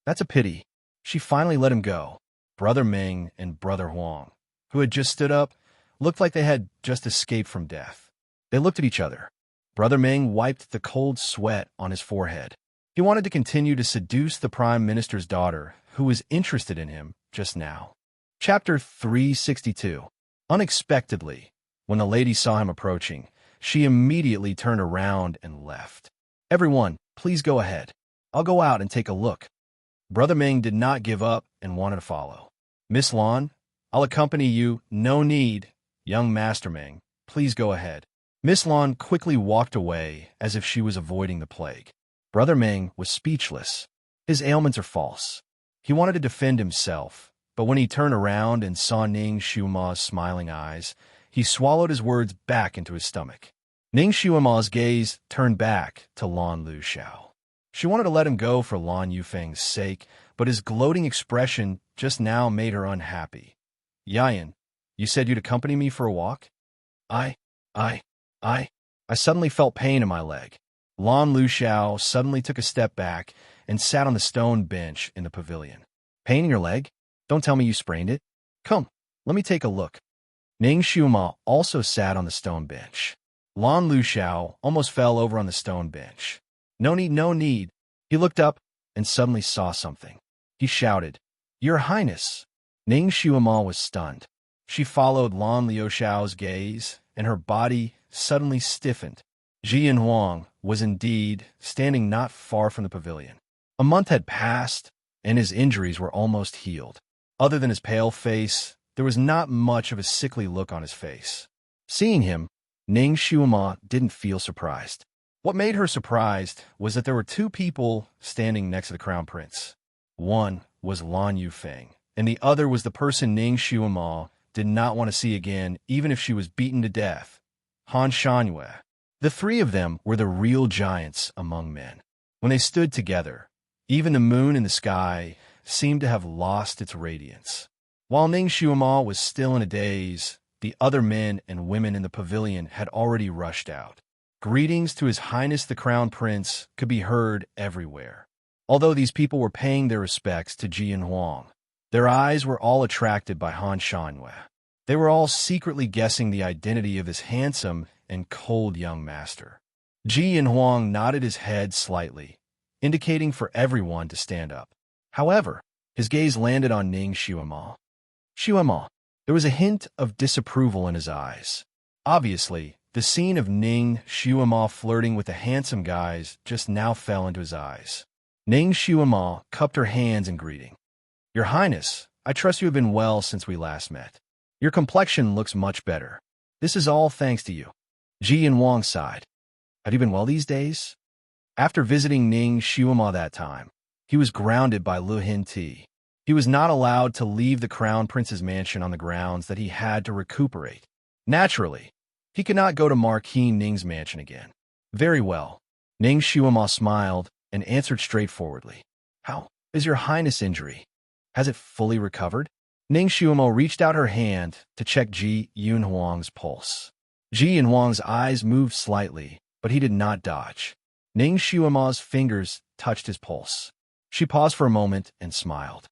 That's a pity. She finally let him go. Brother Meng and Brother Huang, who had just stood up, looked like they had just escaped from death. They looked at each other. Brother Meng wiped the cold sweat on his forehead. He wanted to continue to seduce the Prime Minister's daughter, who was interested in him just now. Chapter 362. Unexpectedly, when the lady saw him approaching, she immediately turned around and left. Everyone, please go ahead. I'll go out and take a look. Brother Meng did not give up and wanted to follow. Miss Lan, I'll accompany you. No need. Young Master Meng, please go ahead. Miss Lan quickly walked away as if she was avoiding the plague. Brother Meng was speechless. His ailments are false. He wanted to defend himself, but when he turned around and saw Ning Xiuma's smiling eyes, he swallowed his words back into his stomach. Ning Xiuma's gaze turned back to Lan Lu Xiao. She wanted to let him go for Lan Yufeng's sake, but his gloating expression just now made her unhappy. Yan, you said you'd accompany me for a walk? I, I, I suddenly felt pain in my leg. Lan Luxiao suddenly took a step back and sat on the stone bench in the pavilion. Pain in your leg? Don't tell me you sprained it. Come, let me take a look. Ning Xiuma also sat on the stone bench. Lan Luxiao almost fell over on the stone bench. No need, no need. He looked up and suddenly saw something. He shouted, Your Highness! Ning Xiuma was stunned. She followed Lan Luxiao's gaze, and her body suddenly stiffened. Ji Huang was indeed standing not far from the pavilion. A month had passed, and his injuries were almost healed. Other than his pale face, there was not much of a sickly look on his face. Seeing him, Ning Xiuma didn't feel surprised. What made her surprised was that there were two people standing next to the crown prince. One was Lan Yufeng, and the other was the person Ning Xiuma did not want to see again, even if she was beaten to death, Han Shangyue. The three of them were the real giants among men. When they stood together, even the moon in the sky seemed to have lost its radiance. While Ning Xiuma was still in a daze, the other men and women in the pavilion had already rushed out. Greetings to His Highness the Crown Prince could be heard everywhere. Although these people were paying their respects to Ji Huang, their eyes were all attracted by Han Shangyue. They were all secretly guessing the identity of this handsome and cold young master. Ji Huang nodded his head slightly, indicating for everyone to stand up. However, his gaze landed on Ning Xiuma. Xiuma. There was a hint of disapproval in his eyes. Obviously, the scene of Ning Xiuma flirting with the handsome guys just now fell into his eyes. Ning Xiuma cupped her hands in greeting. Your Highness, I trust you have been well since we last met. Your complexion looks much better. This is all thanks to you. Ji Huang sighed. Have you been well these days? After visiting Ning Xiuma that time, he was grounded by Lu Hinti. He was not allowed to leave the Crown Prince's mansion on the grounds that he had to recuperate. Naturally, he could not go to Marquis Ning's mansion again. Very well. Ning Xiuma smiled and answered straightforwardly. How is your Highness' injury? Has it fully recovered? Ning Xiuma reached out her hand to check Ji Huang's pulse. Ji Huang's eyes moved slightly, but he did not dodge. Ning Xiuma's fingers touched his pulse. She paused for a moment and smiled.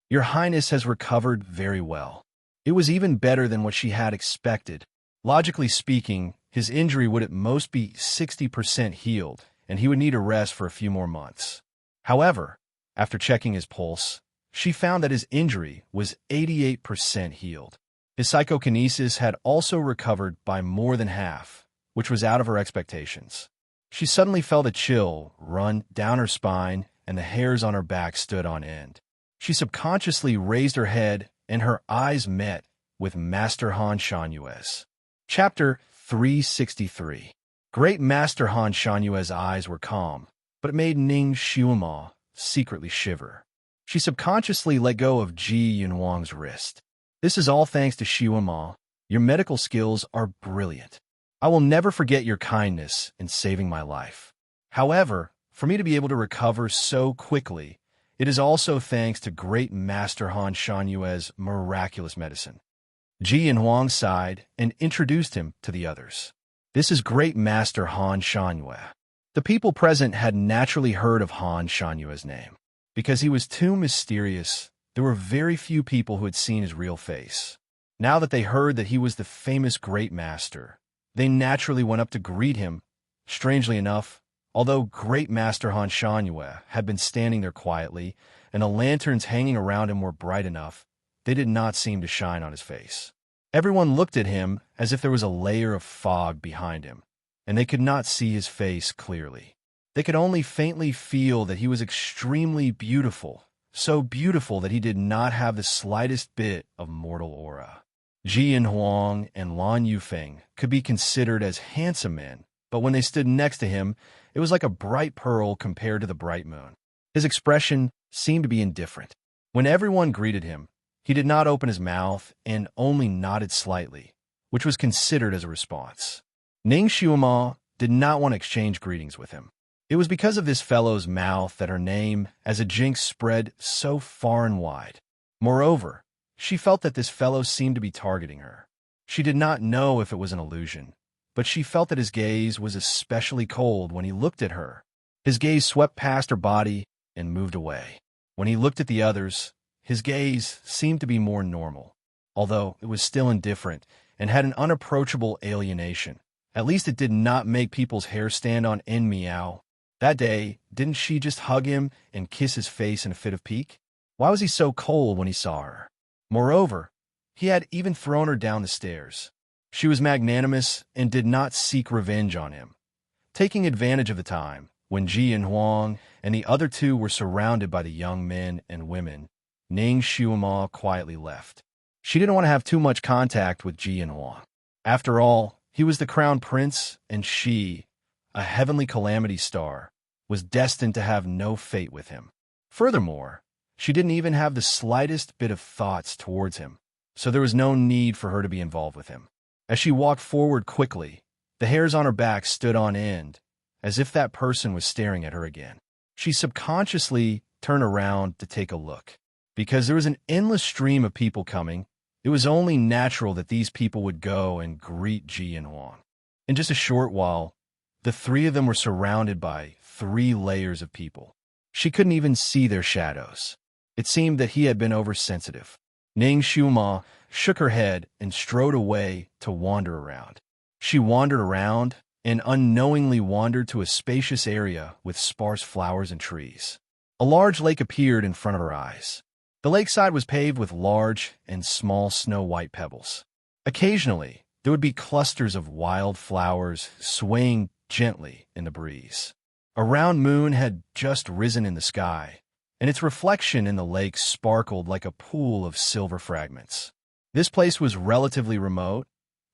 Your Highness has recovered very well. It was even better than what she had expected. Logically speaking, his injury would at most be 60% healed, and he would need a rest for a few more months. However, after checking his pulse, she found that his injury was 88% healed. His psychokinesis had also recovered by more than half, which was out of her expectations. She suddenly felt a chill run down her spine, and the hairs on her back stood on end. She subconsciously raised her head, and her eyes met with Master Han Shanyue's. Chapter 363. Great Master Han Shanyue's eyes were calm, but it made Ning Xiuma secretly shiver. She subconsciously let go of Ji Huang's wrist. This is all thanks to Xiuma. Your medical skills are brilliant. I will never forget your kindness in saving my life. However, for me to be able to recover so quickly, it is also thanks to great Master Han Shanyue's miraculous medicine. Ji Huang sighed and introduced him to the others. This is great Master Han Shanyue. The people present had naturally heard of Han Shanyue's name. Because he was too mysterious, there were very few people who had seen his real face. Now that they heard that he was the famous great master, they naturally went up to greet him. Strangely enough, although great Master Han Shanyue had been standing there quietly, and the lanterns hanging around him were bright enough, they did not seem to shine on his face. Everyone looked at him as if there was a layer of fog behind him, and they could not see his face clearly. They could only faintly feel that he was extremely beautiful, so beautiful that he did not have the slightest bit of mortal aura. Ji Huang and Lan Yufeng could be considered as handsome men, but when they stood next to him, it was like a bright pearl compared to the bright moon. His expression seemed to be indifferent. When everyone greeted him, he did not open his mouth and only nodded slightly, which was considered as a response. Ning Xiuma did not want to exchange greetings with him. It was because of this fellow's mouth that her name as a jinx spread so far and wide. Moreover, she felt that this fellow seemed to be targeting her. She did not know if it was an illusion, but she felt that his gaze was especially cold when he looked at her. His gaze swept past her body and moved away. When he looked at the others, his gaze seemed to be more normal, although it was still indifferent and had an unapproachable alienation. At least it did not make people's hair stand on end. Meow. That day, didn't she just hug him and kiss his face in a fit of pique? Why was he so cold when he saw her? Moreover, he had even thrown her down the stairs. She was magnanimous and did not seek revenge on him. Taking advantage of the time, when Ji and Huang and the other two were surrounded by the young men and women, Ning Xiaomo quietly left. She didn't want to have too much contact with Ji and Huang. After all, he was the crown prince, and she, a heavenly calamity star, was destined to have no fate with him. Furthermore, she didn't even have the slightest bit of thoughts towards him, so there was no need for her to be involved with him. As she walked forward quickly, the hairs on her back stood on end, as if that person was staring at her again. She subconsciously turned around to take a look. Because there was an endless stream of people coming, it was only natural that these people would go and greet Ji and Huang. In just a short while, the three of them were surrounded by 3 layers of people. She couldn't even see their shadows. It seemed that he had been oversensitive. Ning Xiaomo shook her head and strode away to wander around. She wandered around and unknowingly wandered to a spacious area with sparse flowers and trees. A large lake appeared in front of her eyes. The lakeside was paved with large and small snow-white pebbles. Occasionally, there would be clusters of wild flowers swaying gently in the breeze. A round moon had just risen in the sky, and its reflection in the lake sparkled like a pool of silver fragments. This place was relatively remote,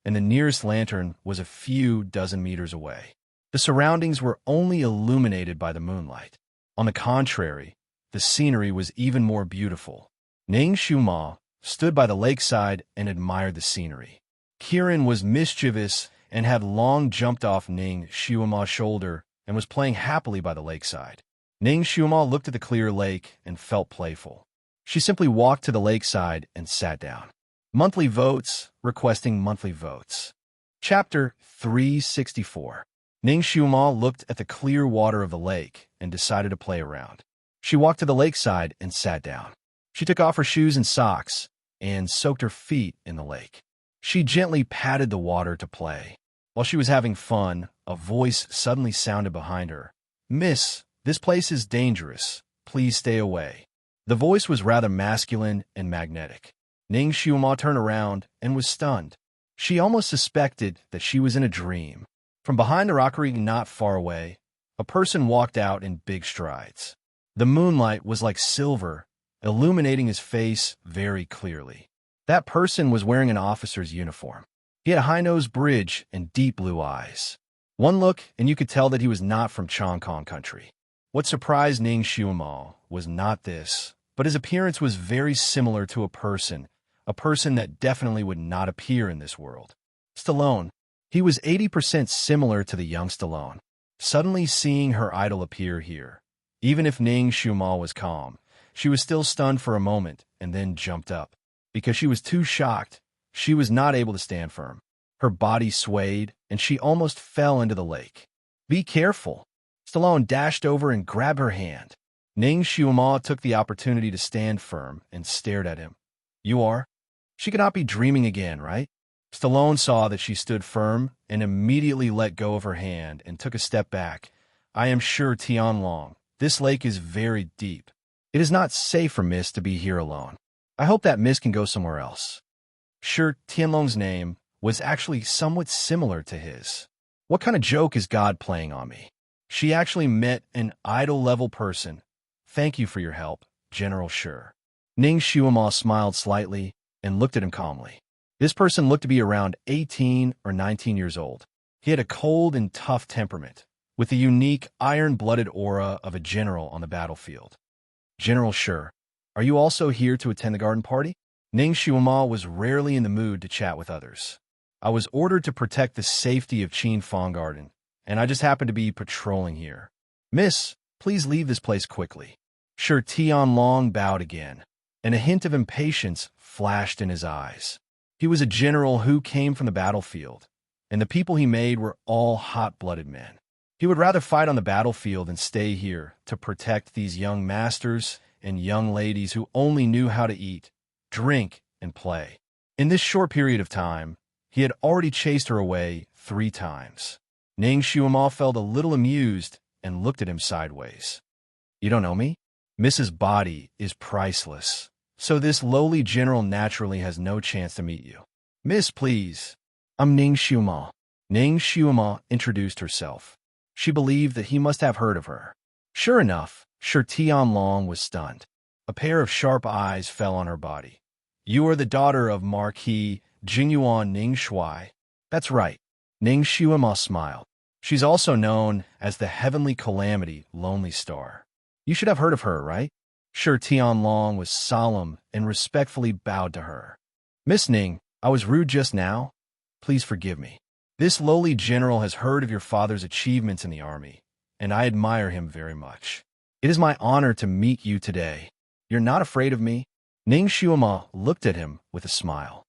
and the nearest lantern was a few dozen meters away. The surroundings were only illuminated by the moonlight. On the contrary, the scenery was even more beautiful. Ning Xiaomo stood by the lakeside and admired the scenery. Kiran was mischievous and had long jumped off Ning Xiaomo's shoulder and was playing happily by the lakeside. Ning Xiaomo looked at the clear lake and felt playful. She simply walked to the lakeside and sat down. Monthly votes, requesting monthly votes. Chapter 364. Ning Xiaomo looked at the clear water of the lake and decided to play around. She walked to the lakeside and sat down. She took off her shoes and socks and soaked her feet in the lake. She gently patted the water to play. While she was having fun, a voice suddenly sounded behind her. "Miss, this place is dangerous. Please stay away." The voice was rather masculine and magnetic. Ning Xiaomo turned around and was stunned. She almost suspected that she was in a dream. From behind the rockery not far away, a person walked out in big strides. The moonlight was like silver, illuminating his face very clearly. That person was wearing an officer's uniform. He had a high-nosed bridge and deep blue eyes. One look, and you could tell that he was not from Chong Kong country. What surprised Ning Xiaomo was not this, but his appearance was very similar to a person that definitely would not appear in this world. Stallone. He was 80% similar to the young Stallone. Suddenly seeing her idol appear here. Even if Ning Xiaomo was calm, she was still stunned for a moment and then jumped up. Because she was too shocked, she was not able to stand firm. Her body swayed, and she almost fell into the lake. "Be careful." Stallone dashed over and grabbed her hand. Ning Xiaomo took the opportunity to stand firm and stared at him. "You are?" She could not be dreaming again, right? Stallone saw that she stood firm and immediately let go of her hand and took a step back. "I am sure, Tianlong, this lake is very deep. It is not safe for Miss to be here alone. I hope that Miss can go somewhere else." Sure, Tianlong's name was actually somewhat similar to his. What kind of joke is God playing on me? She actually met an idol-level person. "Thank you for your help, General Sure." Ning Xiaomo smiled slightly and looked at him calmly. This person looked to be around 18 or 19 years old. He had a cold and tough temperament, with the unique iron-blooded aura of a general on the battlefield. "General Sure, are you also here to attend the garden party?" Ning Xiaomo was rarely in the mood to chat with others. "I was ordered to protect the safety of Qin Fong Garden, and I just happened to be patrolling here." Miss, please leave this place quickly. Sure Tianlong bowed again, and a hint of impatience flashed in his eyes. He was a general who came from the battlefield, and the people he made were all hot-blooded men. He would rather fight on the battlefield than stay here to protect these young masters and young ladies who only knew how to eat, drink, and play. In this short period of time, he had already chased her away 3 times. Ning Xuema felt a little amused and looked at him sideways. You don't know me? Mrs. Body is priceless, so this lowly general naturally has no chance to meet you. Miss, please. I'm Ning Xuema. Ning Xuema introduced herself. She believed that he must have heard of her. Sure enough, Shi Tianlong was stunned. A pair of sharp eyes fell on her body. You are the daughter of Marquis Jingyuan Ning Shui. That's right. Ning Xuema smiled. She's also known as the Heavenly Calamity Lonely Star. You should have heard of her, right? Shi Tianlong was solemn and respectfully bowed to her. Miss Ning, I was rude just now. Please forgive me. This lowly general has heard of your father's achievements in the army, and I admire him very much. It is my honor to meet you today. You're not afraid of me? Ning Xuema looked at him with a smile.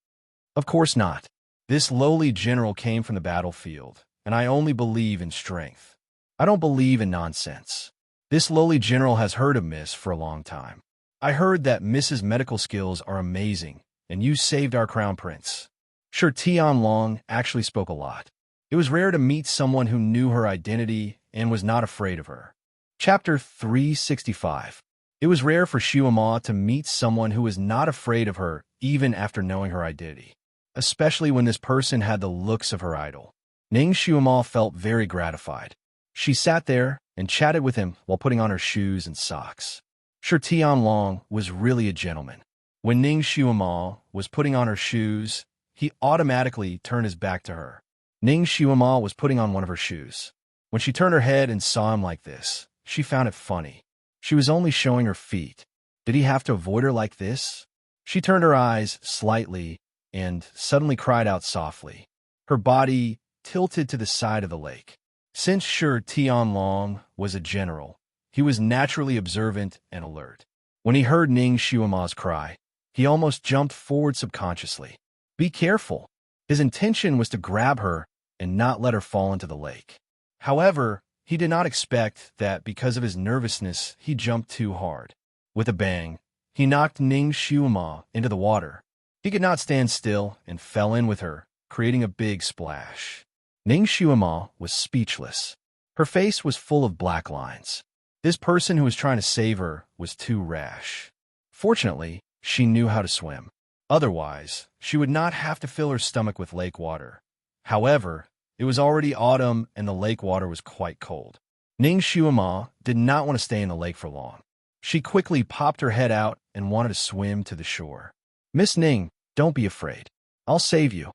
Of course not. This lowly general came from the battlefield, and I only believe in strength. I don't believe in nonsense. This lowly general has heard of Miss for a long time. I heard that Miss's medical skills are amazing, and you saved our crown prince. Shi Tianlong actually spoke a lot. It was rare to meet someone who knew her identity and was not afraid of her. Chapter 365. It was rare for Xuema to meet someone who was not afraid of her even after knowing her identity, especially when this person had the looks of her idol. Ning Xuema felt very gratified. She sat there and chatted with him while putting on her shoes and socks. Shi Tianlong was really a gentleman. When Ning Xuema was putting on her shoes, he automatically turned his back to her. Ning Xuema was putting on one of her shoes. When she turned her head and saw him like this, she found it funny. She was only showing her feet. Did he have to avoid her like this? She turned her eyes slightly and suddenly cried out softly. Her body tilted to the side of the lake. Since Shi Tianlong was a general, he was naturally observant and alert. When he heard Ning Xuema's cry, he almost jumped forward subconsciously. Be careful. His intention was to grab her and not let her fall into the lake. However, he did not expect that because of his nervousness, he jumped too hard. With a bang, he knocked Ning Xuema into the water. He could not stand still and fell in with her, creating a big splash. Ning Xuema was speechless. Her face was full of black lines. This person who was trying to save her was too rash. Fortunately, she knew how to swim. Otherwise, she would not have to fill her stomach with lake water. However, it was already autumn and the lake water was quite cold. Ning Xuema did not want to stay in the lake for long. She quickly popped her head out and wanted to swim to the shore. Miss Ning, don't be afraid. I'll save you.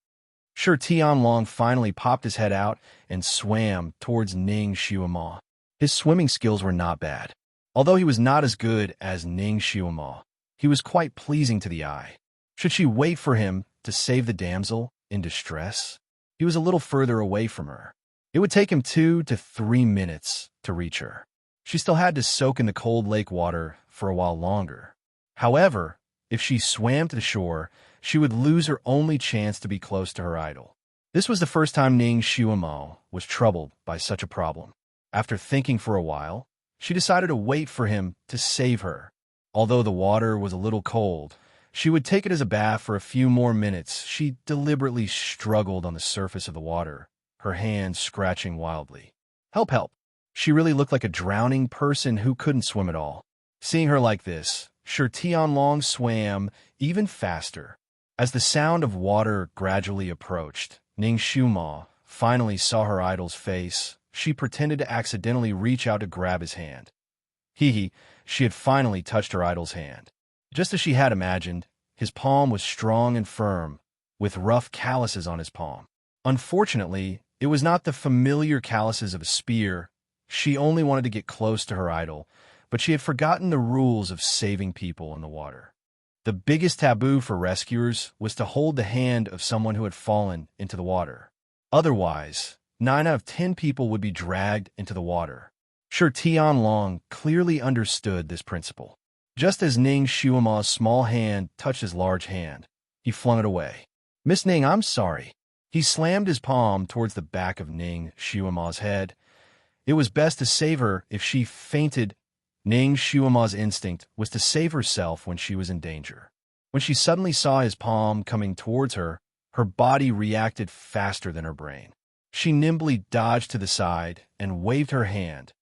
Shi Tianlong finally popped his head out and swam towards Ning Xuema. His swimming skills were not bad. Although he was not as good as Ning Xuema, he was quite pleasing to the eye. Should she wait for him to save the damsel in distress? He was a little further away from her. It would take him 2 to 3 minutes to reach her. She still had to soak in the cold lake water for a while longer. However, if she swam to the shore, she would lose her only chance to be close to her idol. This was the first time Ning Xuema was troubled by such a problem. After thinking for a while, she decided to wait for him to save her. Although the water was a little cold, she would take it as a bath for a few more minutes. She deliberately struggled on the surface of the water, her hands scratching wildly. Help, help. She really looked like a drowning person who couldn't swim at all. Seeing her like this, Shi Tianlong swam even faster. As the sound of water gradually approached, Ning Xuema finally saw her idol's face. She pretended to accidentally reach out to grab his hand. She had finally touched her idol's hand. Just as she had imagined, his palm was strong and firm, with rough calluses on his palm. Unfortunately, it was not the familiar calluses of a spear. She only wanted to get close to her idol, but she had forgotten the rules of saving people in the water. The biggest taboo for rescuers was to hold the hand of someone who had fallen into the water. Otherwise, 9 out of 10 people would be dragged into the water. Shi Tianlong clearly understood this principle. Just as Ning Xuema's small hand touched his large hand, he flung it away. "Miss Ning, I'm sorry." He slammed his palm towards the back of Ning Xuema's head. It was best to save her if she fainted. Ning Xuema's instinct was to save herself when she was in danger. When she suddenly saw his palm coming towards her, her body reacted faster than her brain. She nimbly dodged to the side and waved her hand,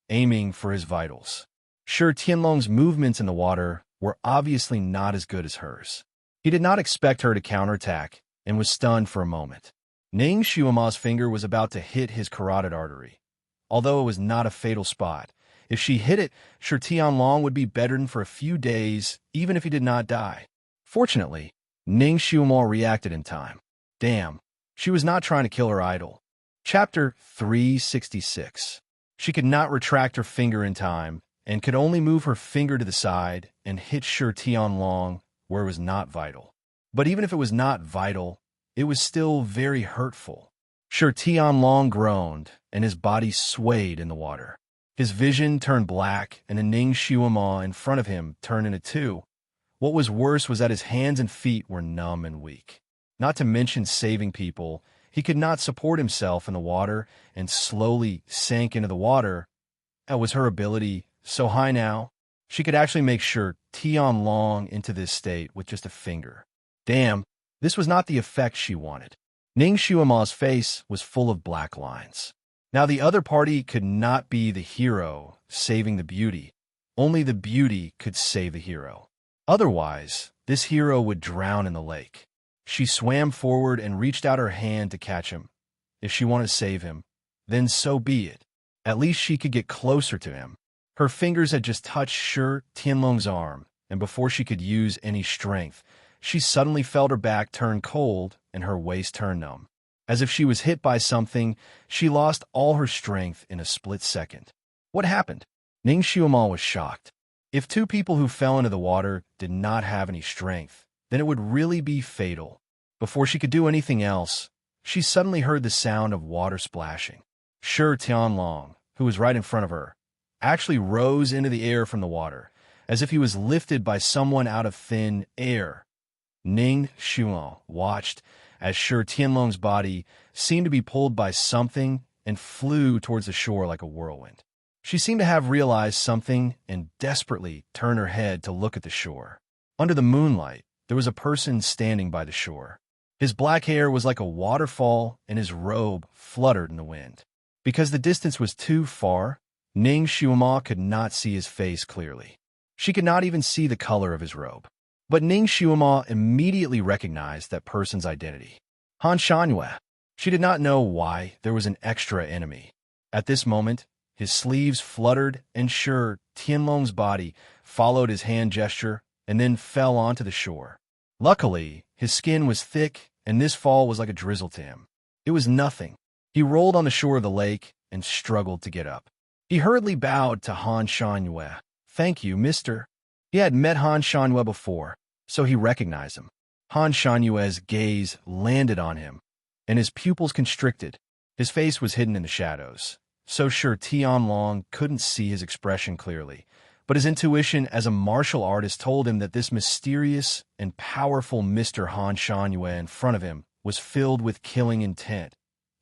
aiming for his vitals. Shi Tianlong's movements in the water were obviously not as good as hers. He did not expect her to counterattack and was stunned for a moment. Ning Xuema's finger was about to hit his carotid artery. Although it was not a fatal spot, if she hit it, Shi Tianlong would be bedridden for a few days, even if he did not die. Fortunately, Ning Xuema reacted in time. Damn, she was not trying to kill her idol. Chapter 366. She could not retract her finger in time, and could only move her finger to the side and hit Shi Tianlong where it was not vital. But even if it was not vital, it was still very hurtful. Shi Tianlong groaned, and his body swayed in the water. His vision turned black, and the Ning Xuema in front of him turned into two. What was worse was that his hands and feet were numb and weak. Not to mention saving people, he could not support himself in the water and slowly sank into the water. That was her ability, so high now. She could actually make Shi Tianlong into this state with just a finger. Damn, this was not the effect she wanted. Ning Xuema's face was full of black lines. Now the other party could not be the hero saving the beauty. Only the beauty could save the hero. Otherwise, this hero would drown in the lake. She swam forward and reached out her hand to catch him. If she wanted to save him, then so be it. At least she could get closer to him. Her fingers had just touched Shi Tianlong's arm, and before she could use any strength, she suddenly felt her back turn cold and her waist turn numb. As if she was hit by something, she lost all her strength in a split second. What happened? Ning Xuema was shocked. If two people who fell into the water did not have any strength, then it would really be fatal. Before she could do anything else, she suddenly heard the sound of water splashing. Shi Tianlong, who was right in front of her, actually rose into the air from the water, as if he was lifted by someone out of thin air. Ning Xuema watched as Shi Tianlong's body seemed to be pulled by something and flew towards the shore like a whirlwind. She seemed to have realized something and desperately turned her head to look at the shore. Under the moonlight, there was a person standing by the shore. His black hair was like a waterfall, and his robe fluttered in the wind. Because the distance was too far, Ning Xuema could not see his face clearly. She could not even see the color of his robe. But Ning Xuema immediately recognized that person's identity. Han Shangyue. She did not know why there was an extra enemy. At this moment, his sleeves fluttered, and Shi Tianlong's body followed his hand gesture and then fell onto the shore. Luckily, his skin was thick, and this fall was like a drizzle to him. It was nothing. He rolled on the shore of the lake and struggled to get up. He hurriedly bowed to Han Shangyue. "Thank you, mister." He had met Han Shangyue before, so he recognized him. Han Shanyue's gaze landed on him, and his pupils constricted. His face was hidden in the shadows, so Shi Tianlong couldn't see his expression clearly, but his intuition as a martial artist told him that this mysterious and powerful Mr. Han Shanyue in front of him was filled with killing intent.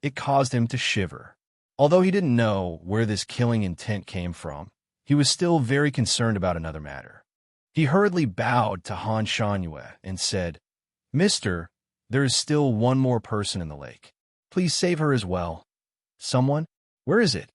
It caused him to shiver. Although he didn't know where this killing intent came from, he was still very concerned about another matter. He hurriedly bowed to Han Shangyue and said, "Mister, there is still one more person in the lake. Please save her as well." "Someone? Where is it?"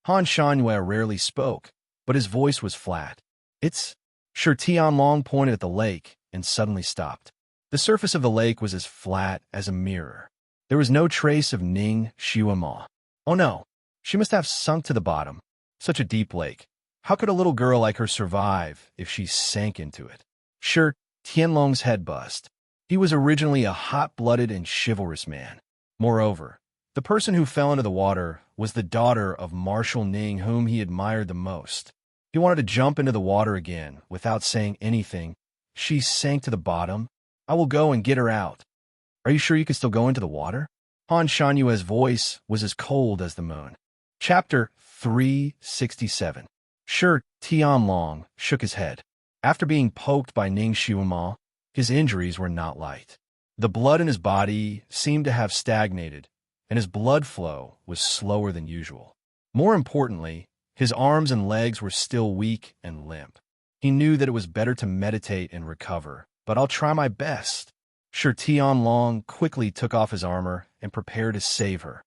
Han Shangyue rarely spoke, but his voice was flat. "It's..." Shi Tianlong pointed at the lake and suddenly stopped. The surface of the lake was as flat as a mirror. There was no trace of Ning Xuema. Oh no, she must have sunk to the bottom. Such a deep lake. How could a little girl like her survive if she sank into it? Shi Tianlong's head buzzed. He was originally a hot-blooded and chivalrous man. Moreover, the person who fell into the water was the daughter of Marshal Ning, whom he admired the most. He wanted to jump into the water again without saying anything. "She sank to the bottom. I will go and get her out." "Are you sure you can still go into the water?" Han Shanyue's voice was as cold as the moon. Chapter 367. Sure, Tianlong shook his head. After being poked by Ning Xiumo, his injuries were not light. The blood in his body seemed to have stagnated, and his blood flow was slower than usual. More importantly, his arms and legs were still weak and limp. He knew that it was better to meditate and recover, but I'll try my best. Sure, Tianlong quickly took off his armor and prepared to save her.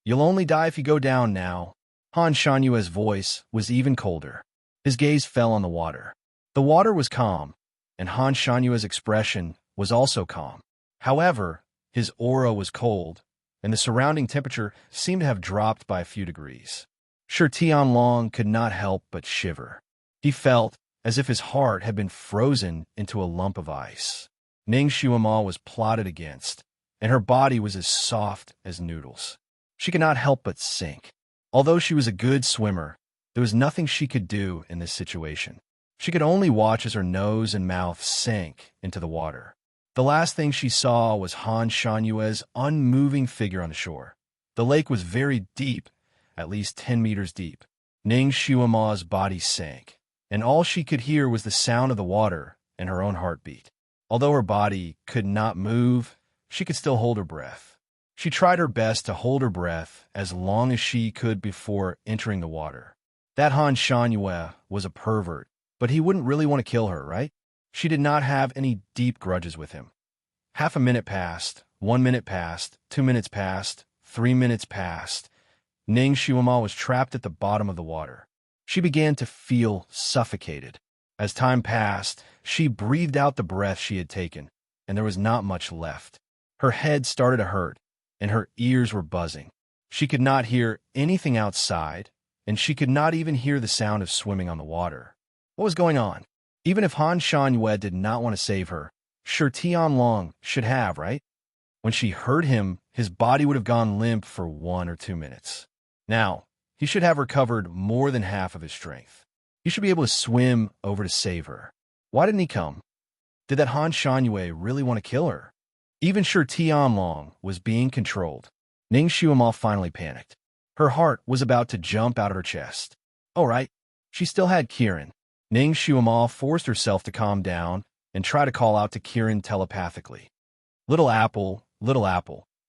You'll only die if you go down now. Han Shanyue's voice was even colder. His gaze fell on the water. The water was calm, and Han Shanyue's expression was also calm. However, his aura was cold, and the surrounding temperature seemed to have dropped by a few degrees. Sure, Tianlong could not help but shiver. He felt as if his heart had been frozen into a lump of ice. Ning Xiumo was plotted against, and her body was as soft as noodles. She could not help but sink. Although she was a good swimmer, there was nothing she could do in this situation. She could only watch as her nose and mouth sank into the water. The last thing she saw was Han Shanyue's unmoving figure on the shore. The lake was very deep, at least 10 meters deep. Ning Xiumo's body sank, and all she could hear was the sound of the water and her own heartbeat. Although her body could not move, she could still hold her breath. She tried her best to hold her breath as long as she could before entering the water. That Han Shanyue was a pervert, but he wouldn't really want to kill her, right? She did not have any deep grudges with him. Half a minute passed, 1 minute passed, 2 minutes passed, 3 minutes passed. Ning Xiumo was trapped at the bottom of the water. She began to feel suffocated. As time passed, she breathed out the breath she had taken, and there was not much left. Her head started to hurt, and her ears were buzzing. She could not hear anything outside, and she could not even hear the sound of swimming on the water. What was going on? Even if Han Shanyue did not want to save her, sure Tianlong should have, right? When she heard him, his body would have gone limp for 1 or 2 minutes. Now, he should have recovered more than half of his strength. He should be able to swim over to save her. Why didn't he come? Did that Han Shanyue really want to kill her? Even sure Tianlong was being controlled. Ning Xiumo finally panicked. Her heart was about to jump out of her chest. All right, she still had Kirin. Ning Xiumo forced herself to calm down and try to call out to Kirin telepathically. Little apple,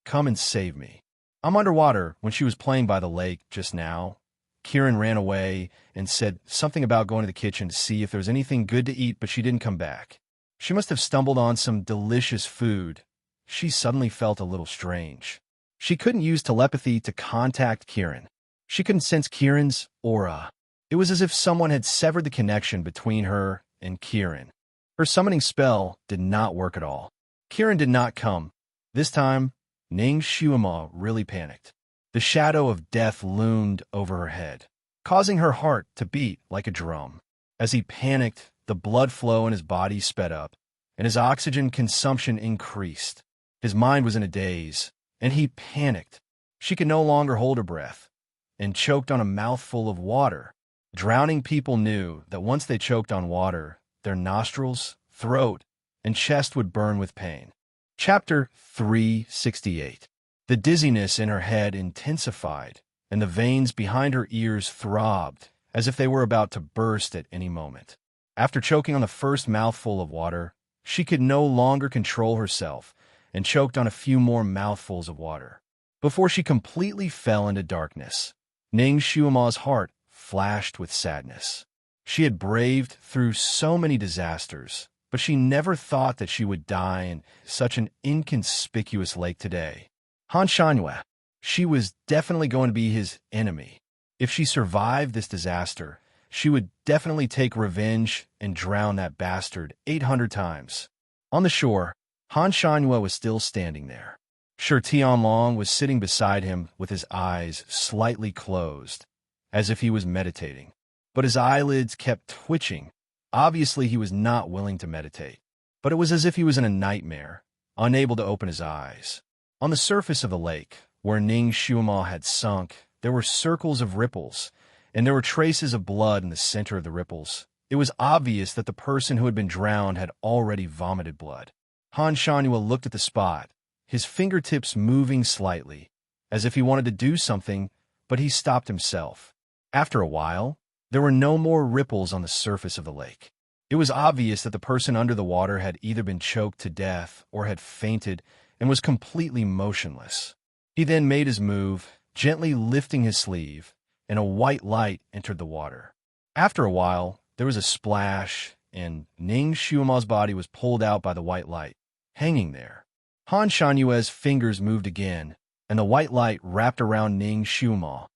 come and save me. I'm underwater. When she was playing by the lake just now, Kirin ran away and said something about going to the kitchen to see if there was anything good to eat, but she didn't come back. She must have stumbled on some delicious food. She suddenly felt a little strange. She couldn't use telepathy to contact Kirin. She couldn't sense Kirin's aura. It was as if someone had severed the connection between her and Kirin. Her summoning spell did not work at all. Kirin did not come. This time, Ning Xiumo really panicked. The shadow of death loomed over her head, causing her heart to beat like a drum. As he panicked, the blood flow in his body sped up, and his oxygen consumption increased. His mind was in a daze, and he panicked. She could no longer hold her breath, and choked on a mouthful of water. Drowning people knew that once they choked on water, their nostrils, throat, and chest would burn with pain. Chapter 368. The dizziness in her head intensified, and the veins behind her ears throbbed as if they were about to burst at any moment. After choking on the first mouthful of water, she could no longer control herself and choked on a few more mouthfuls of water. Before she completely fell into darkness, Ning Xiumo's heart flashed with sadness. She had braved through so many disasters, but she never thought that she would die in such an inconspicuous lake today. Han Shanyue, she was definitely going to be his enemy. If she survived this disaster, she would definitely take revenge and drown that bastard 800 times. On the shore, Han Shanyue was still standing there. Sure Tianlong was sitting beside him with his eyes slightly closed, as if he was meditating. But his eyelids kept twitching. Obviously, he was not willing to meditate. But it was as if he was in a nightmare, unable to open his eyes. On the surface of the lake, where Ning Xiumo had sunk, there were circles of ripples, and there were traces of blood in the center of the ripples. It was obvious that the person who had been drowned had already vomited blood. Han Shanyue looked at the spot, his fingertips moving slightly, as if he wanted to do something, but he stopped himself. After a while, there were no more ripples on the surface of the lake. It was obvious that the person under the water had either been choked to death or had fainted and was completely motionless. He then made his move, gently lifting his sleeve, and a white light entered the water. After a while, there was a splash, and Ning Xiuma's body was pulled out by the white light, hanging there. Han Shanyue's fingers moved again, and the white light wrapped around Ning Xiuma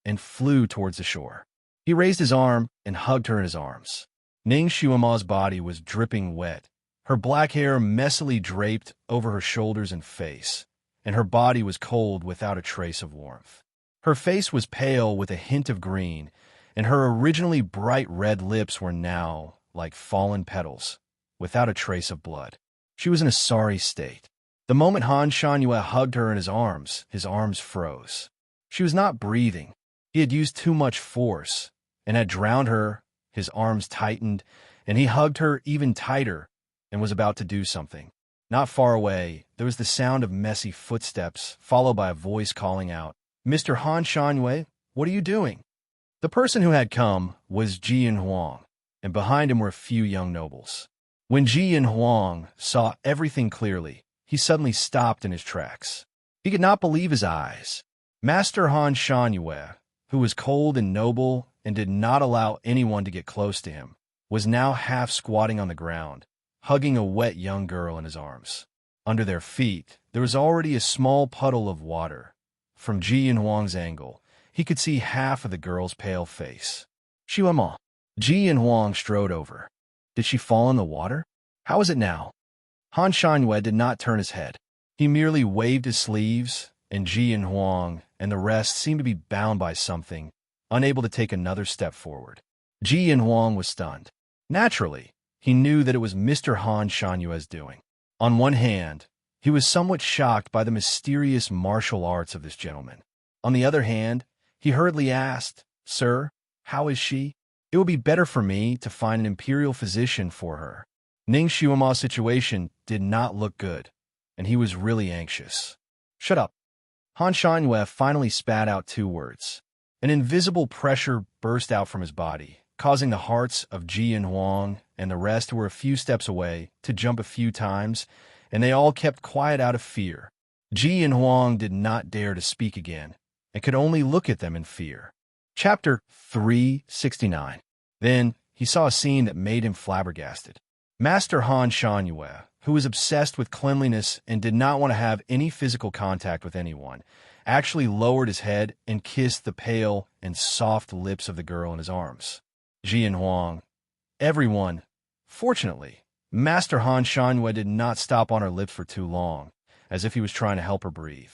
and flew towards the shore. He raised his arm and hugged her in his arms. Ning Xiuma's body was dripping wet, her black hair messily draped over her shoulders and face, and her body was cold without a trace of warmth. Her face was pale with a hint of green, and her originally bright red lips were now like fallen petals, without a trace of blood. She was in a sorry state. The moment Han Shanyue hugged her in his arms froze. She was not breathing. He had used too much force and had drowned her. His arms tightened, and he hugged her even tighter and was about to do something. Not far away, there was the sound of messy footsteps, followed by a voice calling out, "Mr. Han Shanyue, what are you doing?" The person who had come was Ji Yin Huang, and behind him were a few young nobles. When Ji Yin Huang saw everything clearly, he suddenly stopped in his tracks. He could not believe his eyes. Master Han Shanyue, who was cold and noble and did not allow anyone to get close to him, was now half squatting on the ground, hugging a wet young girl in his arms. Under their feet, there was already a small puddle of water. From Ji Yin Huang's angle, he could see half of the girl's pale face. "Xiuema." Ji Yin Huang strode over. Did she fall in the water? How is it now? Han Shanyue did not turn his head. He merely waved his sleeves, and Ji Yin Huang and the rest seemed to be bound by something, unable to take another step forward. Ji Yin Huang was stunned. Naturally, he knew that it was Mr. Han Shanyue's doing. On one hand, he was somewhat shocked by the mysterious martial arts of this gentleman. On the other hand, he hurriedly asked, "Sir, how is she? It would be better for me to find an imperial physician for her." Ning Xiuma's situation did not look good, and he was really anxious. "Shut up." Han Shanyue finally spat out two words. An invisible pressure burst out from his body, causing the hearts of Ji Yin Huang and the rest who were a few steps away to jump a few times, and they all kept quiet out of fear. Ji Yin Huang did not dare to speak again, and could only look at them in fear. Chapter 369. Then he saw a scene that made him flabbergasted. Master Han Shanyue, who was obsessed with cleanliness and did not want to have any physical contact with anyone, actually lowered his head and kissed the pale and soft lips of the girl in his arms. Ji Yin Huang. Everyone. Fortunately, Master Han Shanyue did not stop on her lips for too long, as if he was trying to help her breathe.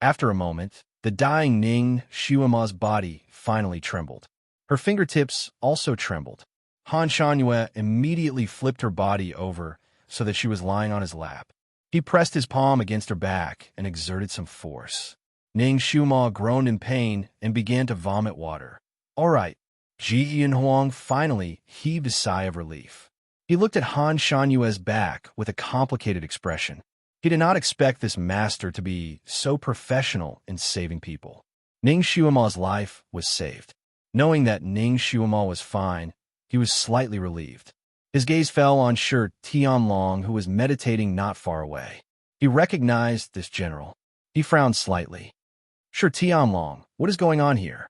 After a moment, the dying Ning Xiuma's body finally trembled. Her fingertips also trembled. Han Shanyue immediately flipped her body over so that she was lying on his lap. He pressed his palm against her back and exerted some force. Ning Xiuma groaned in pain and began to vomit water. "All right." Ji Yin Huang finally heaved a sigh of relief. He looked at Han Shanyue's back with a complicated expression. He did not expect this master to be so professional in saving people. Ning Xiuma's life was saved. Knowing that Ning Xiuma was fine, he was slightly relieved. His gaze fell on Shi Tianlong, who was meditating not far away. He recognized this general. He frowned slightly. "Shi Tianlong, what is going on here?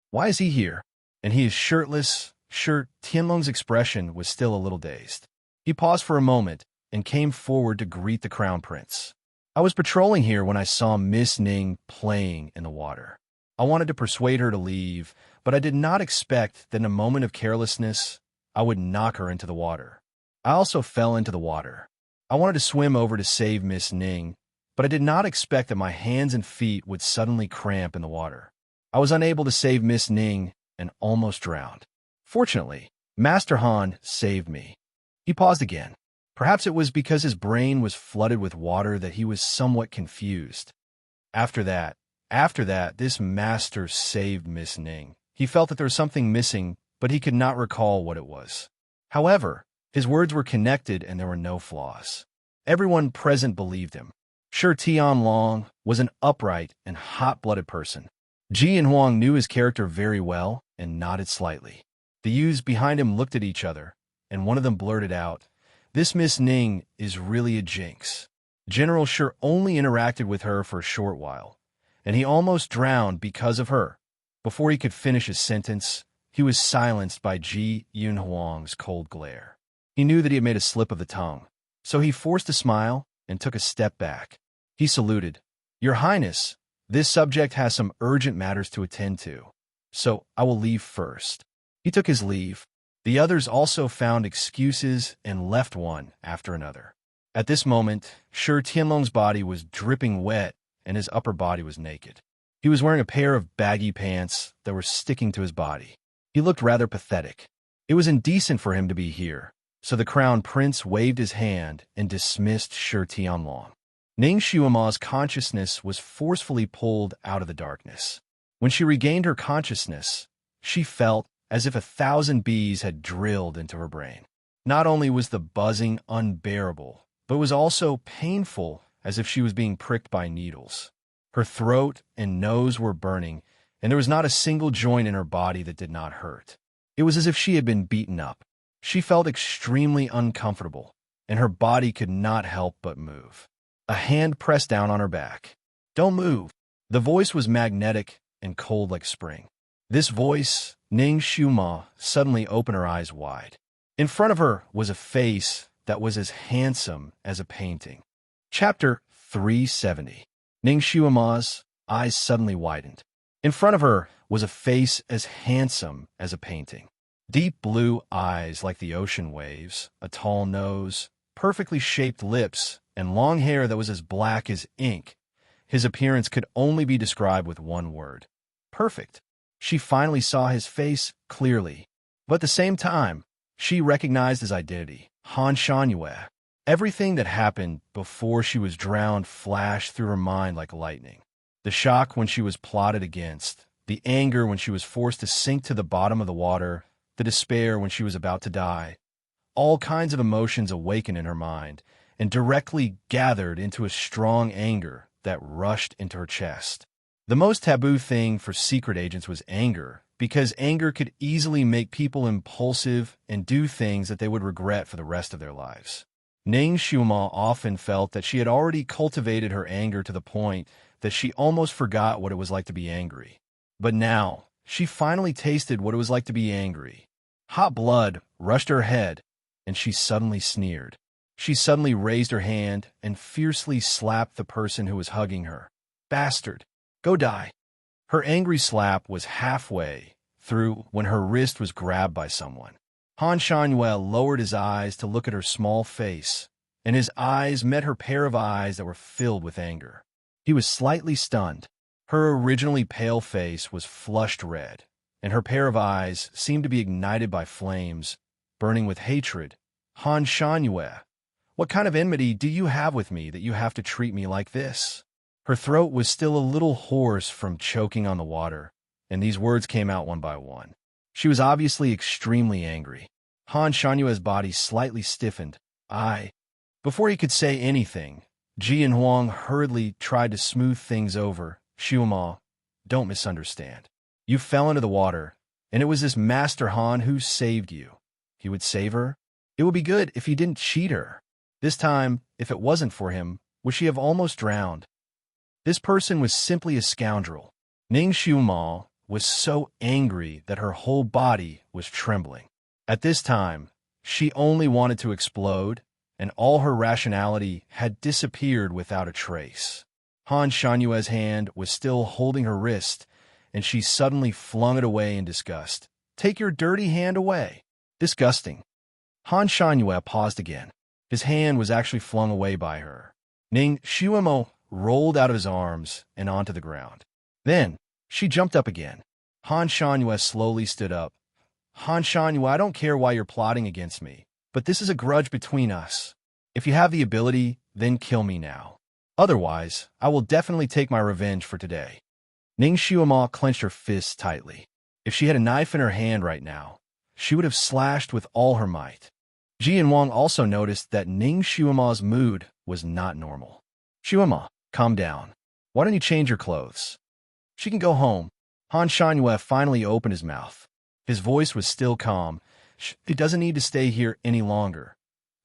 Why is he here? And he is shirtless." Shi Tianlong's expression was still a little dazed. He paused for a moment and came forward to greet the crown prince. "I was patrolling here when I saw Miss Ning playing in the water. I wanted to persuade her to leave, but I did not expect that in a moment of carelessness, I would knock her into the water. I also fell into the water. I wanted to swim over to save Miss Ning, but I did not expect that my hands and feet would suddenly cramp in the water. I was unable to save Miss Ning and almost drowned. Fortunately, Master Han saved me." He paused again. Perhaps it was because his brain was flooded with water that he was somewhat confused. After that, this master saved Miss Ning. He felt that there was something missing, but he could not recall what it was. However, his words were connected and there were no flaws. Everyone present believed him. Shi Tianlong was an upright and hot-blooded person. Ji Yin Huang knew his character very well and nodded slightly. The youths behind him looked at each other, and one of them blurted out, "This Miss Ning is really a jinx." General Shi only interacted with her for a short while, and he almost drowned because of her. Before he could finish his sentence, he was silenced by Ji Yunhuang's cold glare. He knew that he had made a slip of the tongue, so he forced a smile and took a step back. He saluted. "Your Highness, this subject has some urgent matters to attend to, so I will leave first." He took his leave. The others also found excuses and left one after another. At this moment, Shi Tianlong's body was dripping wet and his upper body was naked. He was wearing a pair of baggy pants that were sticking to his body. He looked rather pathetic. It was indecent for him to be here, so the crown prince waved his hand and dismissed Shi Tianlong. Ning Xiuma's consciousness was forcefully pulled out of the darkness. When she regained her consciousness, she felt as if 1,000 bees had drilled into her brain. Not only was the buzzing unbearable, but it was also painful, as if she was being pricked by needles. Her throat and nose were burning, and there was not a single joint in her body that did not hurt. It was as if she had been beaten up. She felt extremely uncomfortable, and her body could not help but move. A hand pressed down on her back. "Don't move." The voice was magnetic and cold like spring. This voice, Ning Xiuma suddenly opened her eyes wide. In front of her was a face that was as handsome as a painting. Chapter 370. Ning Xiuma's eyes suddenly widened. In front of her was a face as handsome as a painting. Deep blue eyes like the ocean waves, a tall nose, perfectly shaped lips, and long hair that was as black as ink. His appearance could only be described with one word: perfect. She finally saw his face clearly, but at the same time, she recognized his identity, Han Shangyue. Everything that happened before she was drowned flashed through her mind like lightning. The shock when she was plotted against, the anger when she was forced to sink to the bottom of the water, the despair when she was about to die. All kinds of emotions awakened in her mind and directly gathered into a strong anger that rushed into her chest. The most taboo thing for secret agents was anger, because anger could easily make people impulsive and do things that they would regret for the rest of their lives. Ning Xiuma often felt that she had already cultivated her anger to the point that she almost forgot what it was like to be angry. But now, she finally tasted what it was like to be angry. Hot blood rushed to her head, and she suddenly sneered. She suddenly raised her hand and fiercely slapped the person who was hugging her. "Bastard! Go die!" Her angry slap was halfway through when her wrist was grabbed by someone. Han Shangyue lowered his eyes to look at her small face, and his eyes met her pair of eyes that were filled with anger. He was slightly stunned. Her originally pale face was flushed red, and her pair of eyes seemed to be ignited by flames, burning with hatred. "Han Shangyue, what kind of enmity do you have with me that you have to treat me like this?" Her throat was still a little hoarse from choking on the water, and these words came out one by one. She was obviously extremely angry. Han Shanyue's body slightly stiffened. Before he could say anything, Ji and Huang hurriedly tried to smooth things over. "Xiuma, don't misunderstand. You fell into the water, and it was this Master Han who saved you. He would save her? It would be good if he didn't cheat her. This time, if it wasn't for him, would she have almost drowned? This person was simply a scoundrel." Ning Xiuma was so angry that her whole body was trembling. At this time, she only wanted to explode, and all her rationality had disappeared without a trace. Han Shanyue's hand was still holding her wrist, and she suddenly flung it away in disgust. "Take your dirty hand away." Disgusting. Han Shanyue paused again. His hand was actually flung away by her. Ning Xiumo rolled out of his arms and onto the ground. Then, she jumped up again. Han Shanyue slowly stood up. "Han Shanyue, I don't care why you're plotting against me, but this is a grudge between us. If you have the ability, then kill me now. Otherwise, I will definitely take my revenge for today." Ning Xiuma clenched her fists tightly. If she had a knife in her hand right now, she would have slashed with all her might. Ji and Wang also noticed that Ning Xiuma's mood was not normal. "Xiuma, calm down. Why don't you change your clothes?" "She can go home." Han Shanyue finally opened his mouth. His voice was still calm. It doesn't need to stay here any longer.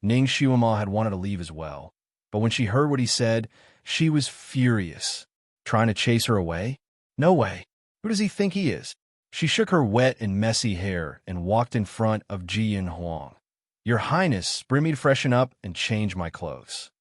Ning Xiaomo had wanted to leave as well, but when she heard what he said, she was furious. Trying to chase her away? No way. Who does he think he is? She shook her wet and messy hair and walked in front of Ji Yin Huang. Your Highness, bring me to freshen up and change my clothes.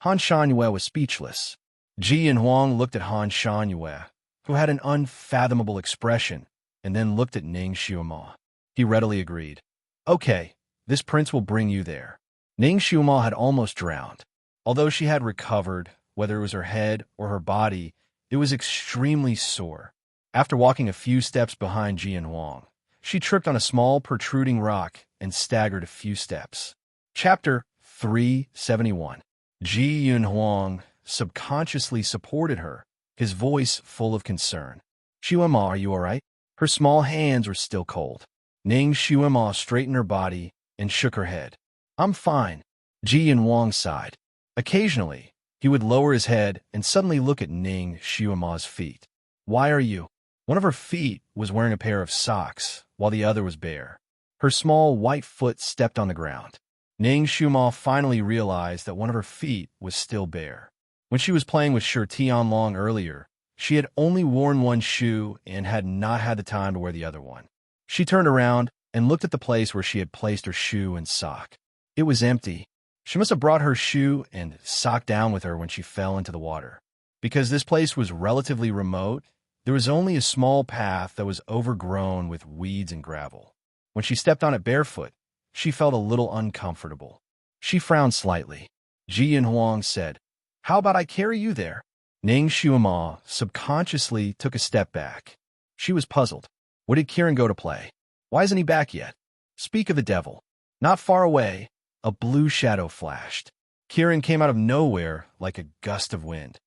Han Shanyue was speechless. Ji Yin Huang looked at Han Shanyue, who had an unfathomable expression, and then looked at Ning Xiaomo. He readily agreed. Okay, this prince will bring you there. Ning Xiaomo had almost drowned. Although she had recovered, whether it was her head or her body, it was extremely sore. After walking a few steps behind Ji Yin Huang, she tripped on a small protruding rock and staggered a few steps. Chapter 371. Ji Yin Huang subconsciously supported her, his voice full of concern. Xiaomo, are you all right? Her small hands were still cold. Ning Xiaomo straightened her body and shook her head. I'm fine. Ji Yin Huang sighed. Occasionally, he would lower his head and suddenly look at Ning Xiaomo's feet. Why are you? One of her feet was wearing a pair of socks, while the other was bare. Her small white foot stepped on the ground. Ning Xiaomo finally realized that one of her feet was still bare. When she was playing with Shi Tianlong earlier, she had only worn one shoe and had not had the time to wear the other one. She turned around and looked at the place where she had placed her shoe and sock. It was empty. She must have brought her shoe and sock down with her when she fell into the water. Because this place was relatively remote, there was only a small path that was overgrown with weeds and gravel. When she stepped on it barefoot, she felt a little uncomfortable. She frowned slightly. Ji Yin Huang said, How about I carry you there? Ning Xiaomo subconsciously took a step back. She was puzzled. What did Kieran go to play? Why isn't he back yet? Speak of the devil. Not far away, a blue shadow flashed. Kieran came out of nowhere like a gust of wind.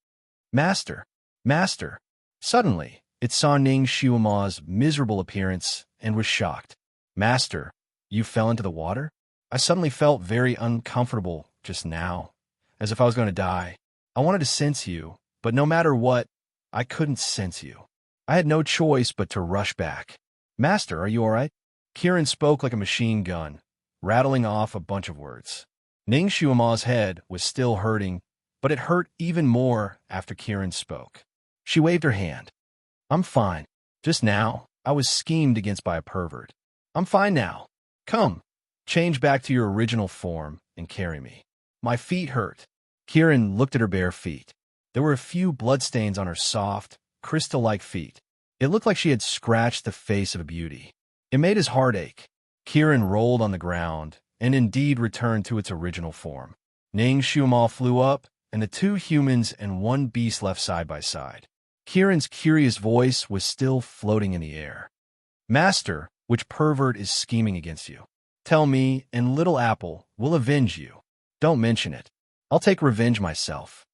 Master! Master! Suddenly, it saw Ning Xiaomo's miserable appearance and was shocked. Master, you fell into the water? I suddenly felt very uncomfortable just now, as if I was going to die. I wanted to sense you, but no matter what, I couldn't sense you. I had no choice but to rush back. Master, are you all right? Kieran spoke like a machine gun, rattling off a bunch of words. Ning Xiaomo's head was still hurting, but it hurt even more after Kieran spoke. She waved her hand. I'm fine. Just now, I was schemed against by a pervert. I'm fine now. Come, change back to your original form and carry me. My feet hurt. Kieran looked at her bare feet. There were a few bloodstains on her soft, crystal-like feet. It looked like she had scratched the face of a beauty. It made his heart ache. Kieran rolled on the ground and indeed returned to its original form. Ning Xiaomo flew up, and the two humans and one beast left side by side. Kieran's curious voice was still floating in the air. Master, which pervert is scheming against you? Tell me, and Little Apple will avenge you. Don't mention it. I'll take revenge myself.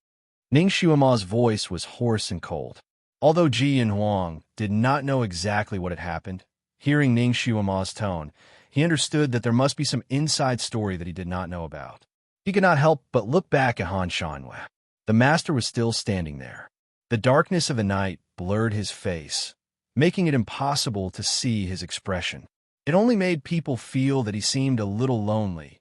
Ning Xiaomo's voice was hoarse and cold. Although Ji Yin Huang did not know exactly what had happened, hearing Ning Xiaomo's tone, he understood that there must be some inside story that he did not know about. He could not help but look back at Han Shanwei. The master was still standing there. The darkness of the night blurred his face, making it impossible to see his expression. It only made people feel that he seemed a little lonely.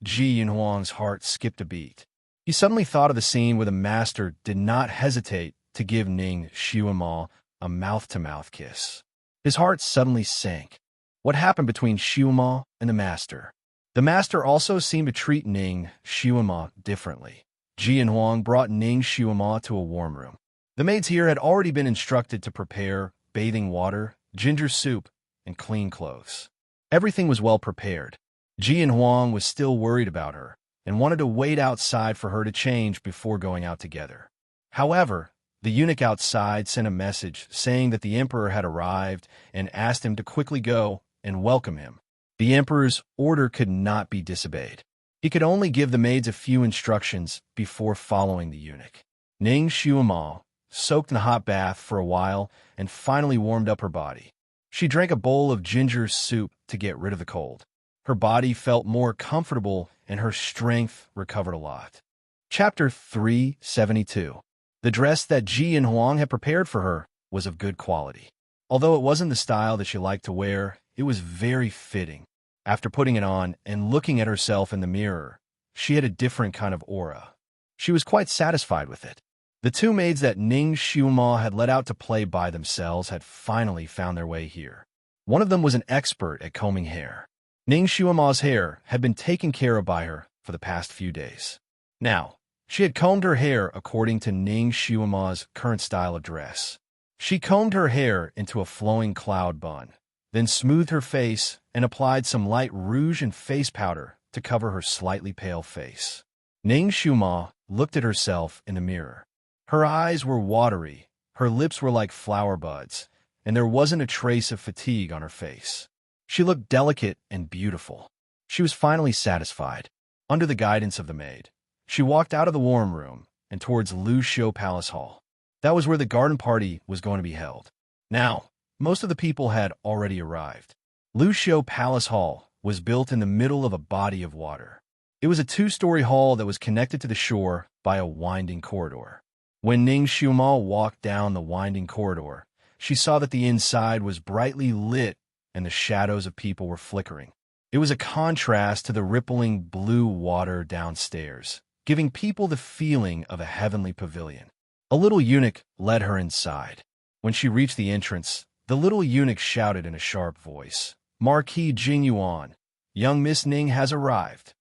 Ji Yin Huang's heart skipped a beat. He suddenly thought of the scene where the master did not hesitate to give Ning Xiaomo a mouth-to-mouth kiss. His heart suddenly sank. What happened between Xiaomo and the master? The master also seemed to treat Ning Xiaomo differently. Ji Yin Huang brought Ning Xiaomo to a warm room. The maids here had already been instructed to prepare bathing water, ginger soup, and clean clothes. Everything was well prepared. Ji Yin Huang was still worried about her and wanted to wait outside for her to change before going out together. However, the eunuch outside sent a message saying that the emperor had arrived and asked him to quickly go and welcome him. The emperor's order could not be disobeyed. He could only give the maids a few instructions before following the eunuch. Ning Xiaomo soaked in a hot bath for a while and finally warmed up her body. She drank a bowl of ginger soup to get rid of the cold. Her body felt more comfortable and her strength recovered a lot. Chapter 372. The dress that Ji Yin Huang had prepared for her was of good quality. Although it wasn't the style that she liked to wear, it was very fitting. After putting it on and looking at herself in the mirror, she had a different kind of aura. She was quite satisfied with it. The two maids that Ning Xiuma had let out to play by themselves had finally found their way here. One of them was an expert at combing hair. Ning Xiuma's hair had been taken care of by her for the past few days. Now, she had combed her hair according to Ning Xiuma's current style of dress. She combed her hair into a flowing cloud bun, then smoothed her face and applied some light rouge and face powder to cover her slightly pale face. Ning Xiuma looked at herself in the mirror. Her eyes were watery, her lips were like flower buds, and there wasn't a trace of fatigue on her face. She looked delicate and beautiful. She was finally satisfied. Under the guidance of the maid, she walked out of the warm room and towards Lu Xiu Palace Hall. That was where the garden party was going to be held. Now, most of the people had already arrived. Lu Xiu Palace Hall was built in the middle of a body of water. It was a two-story hall that was connected to the shore by a winding corridor. When Ning Xiuma walked down the winding corridor, she saw that the inside was brightly lit and the shadows of people were flickering. It was a contrast to the rippling blue water downstairs, giving people the feeling of a heavenly pavilion. A little eunuch led her inside. When she reached the entrance, the little eunuch shouted in a sharp voice, "Marquis Jingyuan, young Miss Ning has arrived."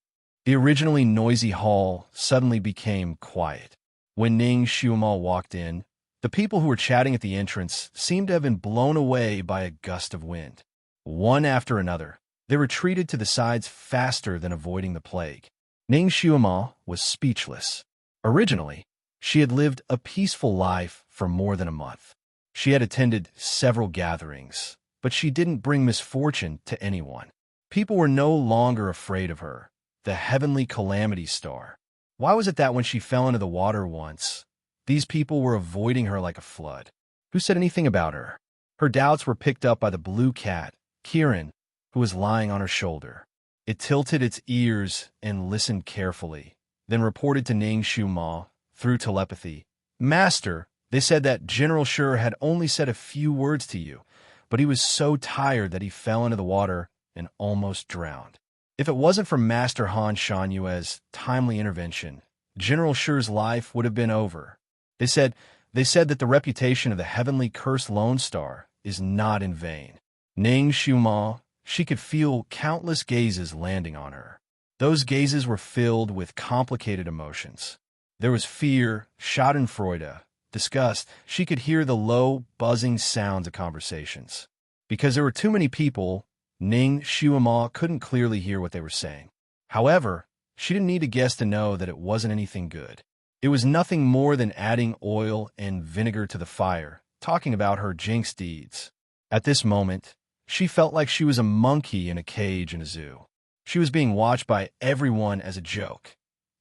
The originally noisy hall suddenly became quiet. When Ning Xiuma walked in, the people who were chatting at the entrance seemed to have been blown away by a gust of wind. One after another, they retreated to the sides faster than avoiding the plague. Ning Xiuma was speechless. Originally, she had lived a peaceful life for more than a month. She had attended several gatherings, but she didn't bring misfortune to anyone. People were no longer afraid of her, the heavenly calamity star. Why was it that when she fell into the water once, these people were avoiding her like a flood? Who said anything about her? Her doubts were picked up by the blue cat, Kiran, who was lying on her shoulder. It tilted its ears and listened carefully, then reported to Ning Xiuma through telepathy. "Master, they said that General Shi had only said a few words to you, but he was so tired that he fell into the water and almost drowned. If it wasn't for Master Han Shanyue's timely intervention, General Shi's life would have been over. They said that the reputation of the heavenly cursed Lone Star is not in vain." Ning Xiuma, she could feel countless gazes landing on her. Those gazes were filled with complicated emotions. There was fear, schadenfreude, disgust. She could hear the low, buzzing sounds of conversations. Because there were too many people, Ning Xiuma couldn't clearly hear what they were saying. However, she didn't need to guess to know that it wasn't anything good. It was nothing more than adding oil and vinegar to the fire, talking about her jinx deeds. At this moment, she felt like she was a monkey in a cage in a zoo. She was being watched by everyone as a joke.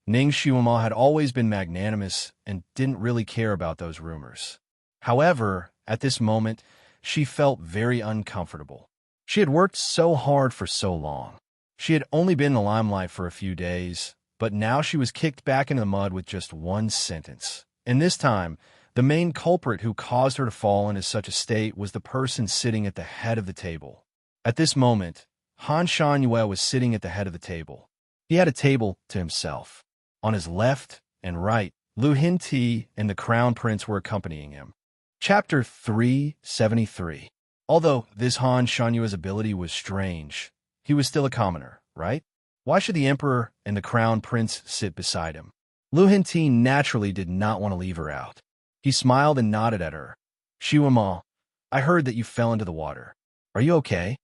Ning Xiuma had always been magnanimous and didn't really care about those rumors. However, at this moment, she felt very uncomfortable. She had worked so hard for so long. She had only been in the limelight for a few days, but now she was kicked back into the mud with just one sentence. And this time, the main culprit who caused her to fall into such a state was the person sitting at the head of the table. At this moment, Han Shanyue was sitting at the head of the table. He had a table to himself. On his left and right, Lu Hinti and the Crown Prince were accompanying him. Chapter 373. Although this Han Shanyue's ability was strange, he was still a commoner, right? Why should the Emperor and the Crown Prince sit beside him? Lu Hinti naturally did not want to leave her out. He smiled and nodded at her. "Xiuma, I heard that you fell into the water. Are you okay?"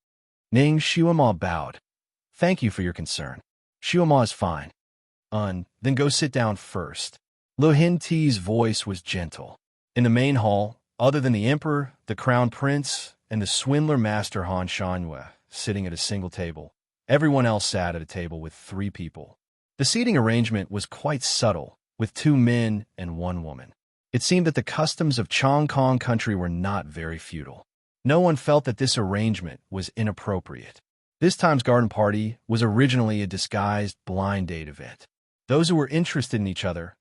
Ning Xiuma bowed. "Thank you for your concern. Xiuma is fine." Then go sit down first." Lu Hinti's voice was gentle. In the main hall, other than the Emperor, the Crown Prince, and the swindler Master Han Shanyue sitting at a single table, everyone else sat at a table with 3 people. The seating arrangement was quite subtle, with 2 men and 1 woman. It seemed that the customs of Chong Kong country were not very feudal. No one felt that this arrangement was inappropriate. This time's garden party was originally a disguised blind date event. Those who were interested in each other,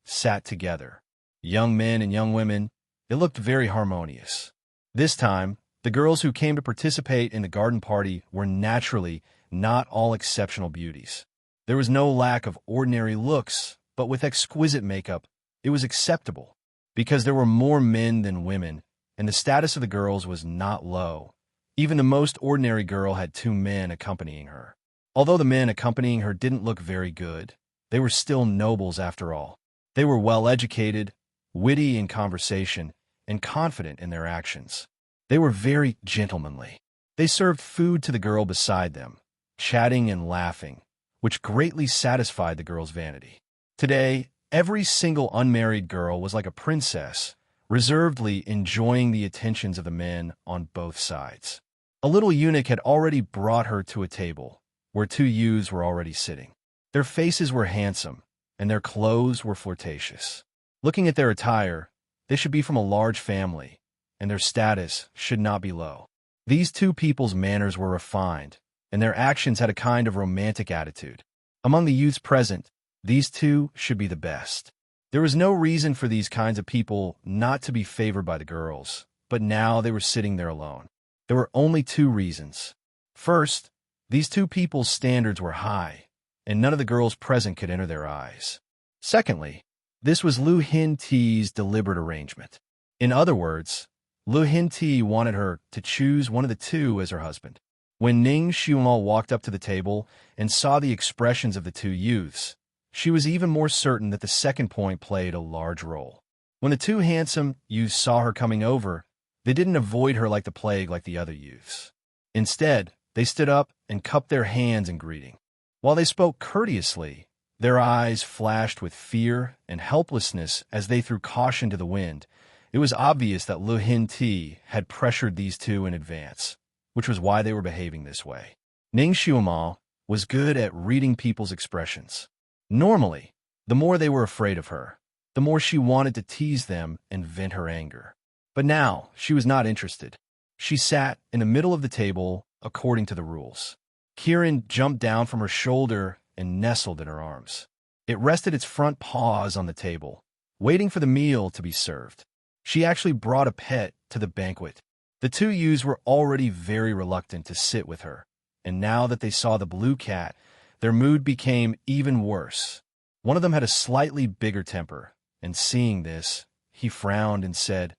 sat together. Young men and young women, it looked very harmonious. This time, The girls who came to participate in the garden party were naturally not all exceptional beauties. There was no lack of ordinary looks, but with exquisite makeup, it was acceptable. Because there were more men than women, and the status of the girls was not low. Even the most ordinary girl had 2 men accompanying her. Although the men accompanying her didn't look very good, they were still nobles after all. They were well-educated, witty in conversation, and confident in their actions. They were very gentlemanly. They served food to the girl beside them, chatting and laughing, which greatly satisfied the girl's vanity. Today, every single unmarried girl was like a princess, reservedly enjoying the attentions of the men on both sides. A little eunuch had already brought her to a table, where 2 youths were already sitting. Their faces were handsome, and their clothes were flirtatious. Looking at their attire, they should be from a large family, and their status should not be low. These 2 people's manners were refined, and their actions had a kind of romantic attitude. Among the youths present, these 2 should be the best. There was no reason for these kinds of people not to be favored by the girls, but now they were sitting there alone. There were only 2 reasons. First, these 2 people's standards were high, and none of the girls present could enter their eyes. Secondly, this was Lu Hin Ti's deliberate arrangement. In other words, Lu Hin Ti wanted her to choose one of the 2 as her husband. When Ning Xiumal walked up to the table and saw the expressions of the 2 youths, she was even more certain that the second point played a large role. When the 2 handsome youths saw her coming over, they didn't avoid her like the plague like the other youths. Instead, they stood up and cupped their hands in greeting. While they spoke courteously, their eyes flashed with fear and helplessness as they threw caution to the wind. It was obvious that Lu Hin Ti had pressured these 2 in advance, which was why they were behaving this way. Ning Xiumal was good at reading people's expressions. Normally, the more they were afraid of her, the more she wanted to tease them and vent her anger. But now, she was not interested. She sat in the middle of the table according to the rules. Kieran jumped down from her shoulder and nestled in her arms. It rested its front paws on the table, waiting for the meal to be served. She actually brought a pet to the banquet. The 2 youths were already very reluctant to sit with her, and now that they saw the blue cat, their mood became even worse. One of them had a slightly bigger temper, and seeing this, he frowned and said,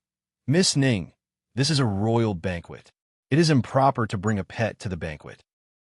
"Miss Ning, this is a royal banquet. It is improper to bring a pet to the banquet."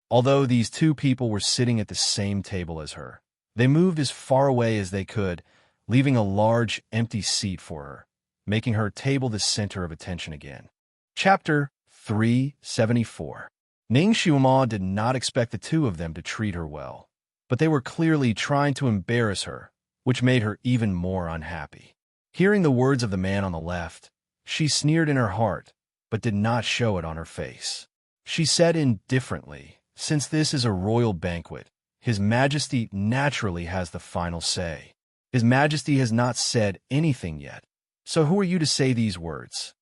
Although these 2 people were sitting at the same table as her, they moved as far away as they could, leaving a large, empty seat for her, making her table the center of attention again. Chapter 374. Ning Xiumal did not expect the 2 of them to treat her well, but they were clearly trying to embarrass her, which made her even more unhappy. Hearing the words of the man on the left, she sneered in her heart, but did not show it on her face. She said indifferently, "Since this is a royal banquet, His Majesty naturally has the final say. His Majesty has not said anything yet, so who are you to say these words?"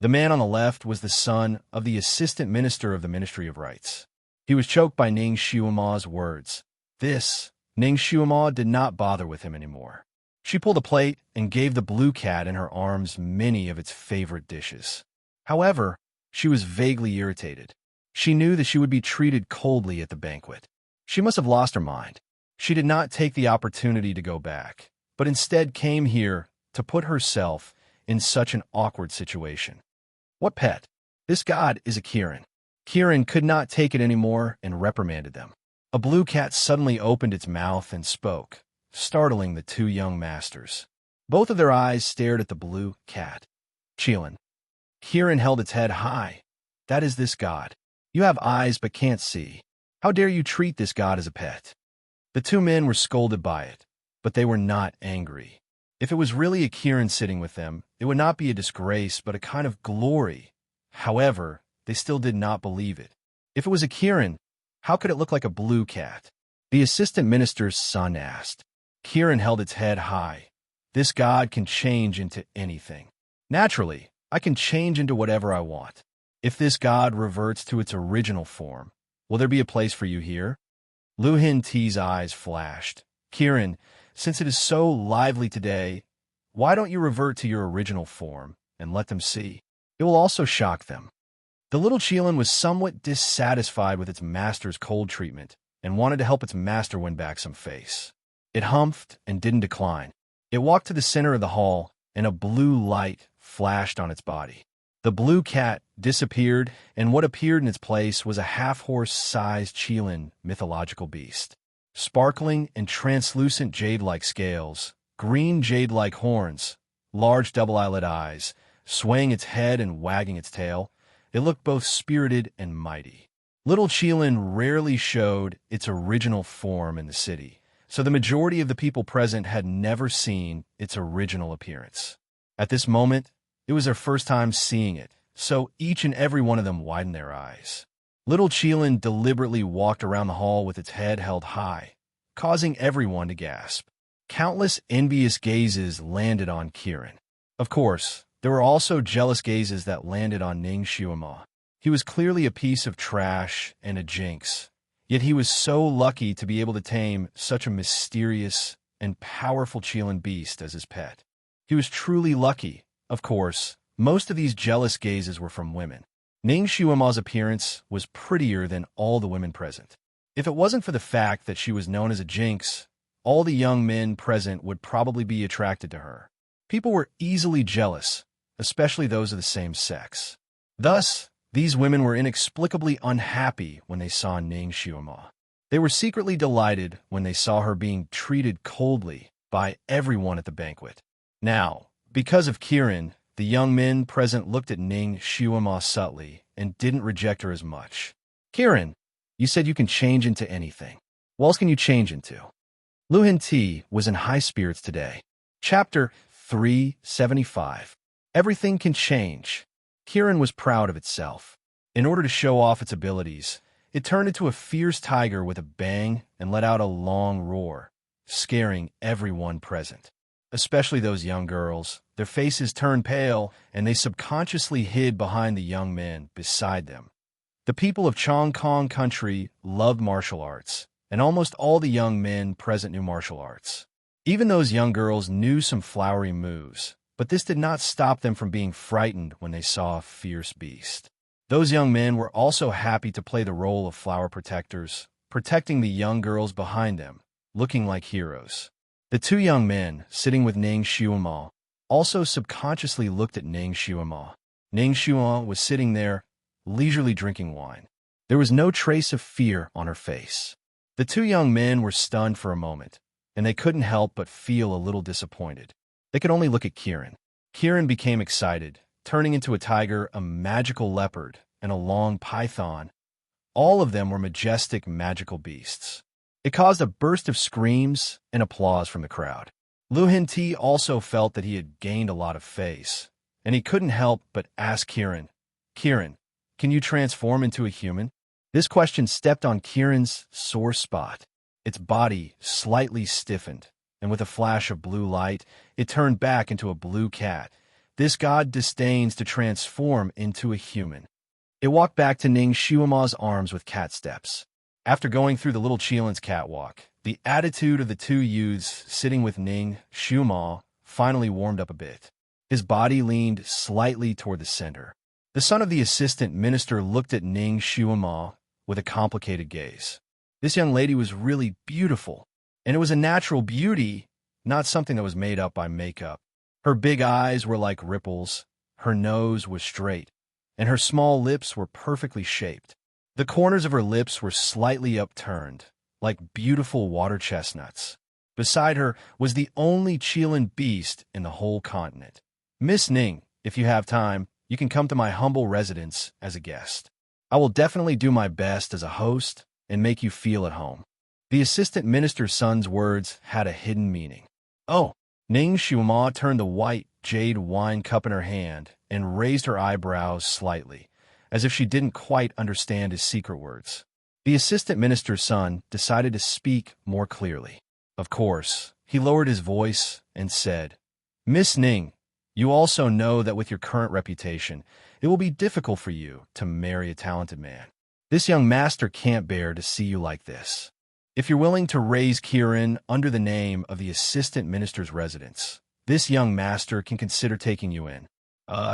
The man on the left was the son of the assistant minister of the Ministry of Rights. He was choked by Ning Xiumal's words. Ning Xiumal did not bother with him anymore. She pulled a plate and gave the blue cat in her arms many of its favorite dishes. However, she was vaguely irritated. She knew that she would be treated coldly at the banquet. She must have lost her mind. She did not take the opportunity to go back, but instead came here to put herself in such an awkward situation. What pet? This god is a Kieran. Kieran could not take it anymore and reprimanded them. A blue cat suddenly opened its mouth and spoke, startling the 2 young masters. Both of their eyes stared at the blue cat. "Chilin." Kieran held its head high. "That is this god. You have eyes but can't see. How dare you treat this god as a pet?" The 2 men were scolded by it, but they were not angry. If it was really a Kieran sitting with them, it would not be a disgrace but a kind of glory. However, they still did not believe it. If it was a Kieran, how could it look like a blue cat? The assistant minister's son asked. Kieran held its head high. "This god can change into anything. Naturally, I can change into whatever I want. If this god reverts to its original form, will there be a place for you here?" Lu Hin Ti's eyes flashed. "Kieran, since it is so lively today, why don't you revert to your original form and let them see? It will also shock them." The little Qilin was somewhat dissatisfied with its master's cold treatment and wanted to help its master win back some face. It humphed and didn't decline. It walked to the center of the hall, and a blue light flashed on its body. The blue cat disappeared, and what appeared in its place was a half-horse-sized Qilin mythological beast. Sparkling and translucent jade-like scales, green jade-like horns, large double-eyelid eyes, swaying its head and wagging its tail, it looked both spirited and mighty. Little Qilin rarely showed its original form in the city, so the majority of the people present had never seen its original appearance. At this moment, it was their first time seeing it, so each and every one of them widened their eyes. Little Qilin deliberately walked around the hall with its head held high, causing everyone to gasp. Countless envious gazes landed on Kirin. Of course, there were also jealous gazes that landed on Ning Xiaoma. He was clearly a piece of trash and a jinx, yet he was so lucky to be able to tame such a mysterious and powerful Qilin beast as his pet. He was truly lucky. Of course, most of these jealous gazes were from women. Ning Xiaoma's appearance was prettier than all the women present. If it wasn't for the fact that she was known as a jinx, all the young men present would probably be attracted to her. People were easily jealous, especially those of the same sex. Thus, these women were inexplicably unhappy when they saw Ning Xiaoma. They were secretly delighted when they saw her being treated coldly by everyone at the banquet. Now, because of Kirin, the young men present looked at Ning Xiaoma subtly and didn't reject her as much. Kirin, you said you can change into anything. What else can you change into? Lu Henti was in high spirits today. Chapter 375. Everything can change. Kirin was proud of itself. In order to show off its abilities, it turned into a fierce tiger with a bang and let out a long roar, scaring everyone present. Especially those young girls. Their faces turned pale, and they subconsciously hid behind the young men beside them. The people of Chong Kong country loved martial arts, and almost all the young men present knew martial arts. Even those young girls knew some flowery moves, but this did not stop them from being frightened when they saw a fierce beast. Those young men were also happy to play the role of flower protectors, protecting the young girls behind them, looking like heroes. The two young men, sitting with Ning Xiaoma, also subconsciously looked at Ning Xiaoma. Ning Xiaoma was sitting there, leisurely drinking wine. There was no trace of fear on her face. The two young men were stunned for a moment, and they couldn't help but feel a little disappointed. They could only look at Kirin. Kirin became excited, turning into a tiger, a magical leopard, and a long python. All of them were majestic magical beasts. It caused a burst of screams and applause from the crowd. Lu Henti also felt that he had gained a lot of face, and he couldn't help but ask Kirin, Kirin, can you transform into a human? This question stepped on Kirin's sore spot. Its body slightly stiffened, and with a flash of blue light, it turned back into a blue cat. This god disdains to transform into a human. It walked back to Ning Xiaoma's arms with cat steps. After going through the little Qilin's catwalk, the attitude of the two youths sitting with Ning Xiaoma finally warmed up a bit. His body leaned slightly toward the center. The son of the assistant minister looked at Ning Xiaoma with a complicated gaze. This young lady was really beautiful, and it was a natural beauty, not something that was made up by makeup. Her big eyes were like ripples, her nose was straight, and her small lips were perfectly shaped. The corners of her lips were slightly upturned, like beautiful water chestnuts. Beside her was the only Qilin beast in the whole continent. Miss Ning, if you have time, you can come to my humble residence as a guest. I will definitely do my best as a host and make you feel at home. The assistant minister's son's words had a hidden meaning. Oh, Ning Xiaoma turned the white jade wine cup in her hand and raised her eyebrows slightly, as if she didn't quite understand his secret words. The assistant minister's son decided to speak more clearly. Of course, he lowered his voice and said, Miss Ning, you also know that with your current reputation, it will be difficult for you to marry a talented man. This young master can't bear to see you like this. If you're willing to raise Kirin under the name of the assistant minister's residence, this young master can consider taking you in.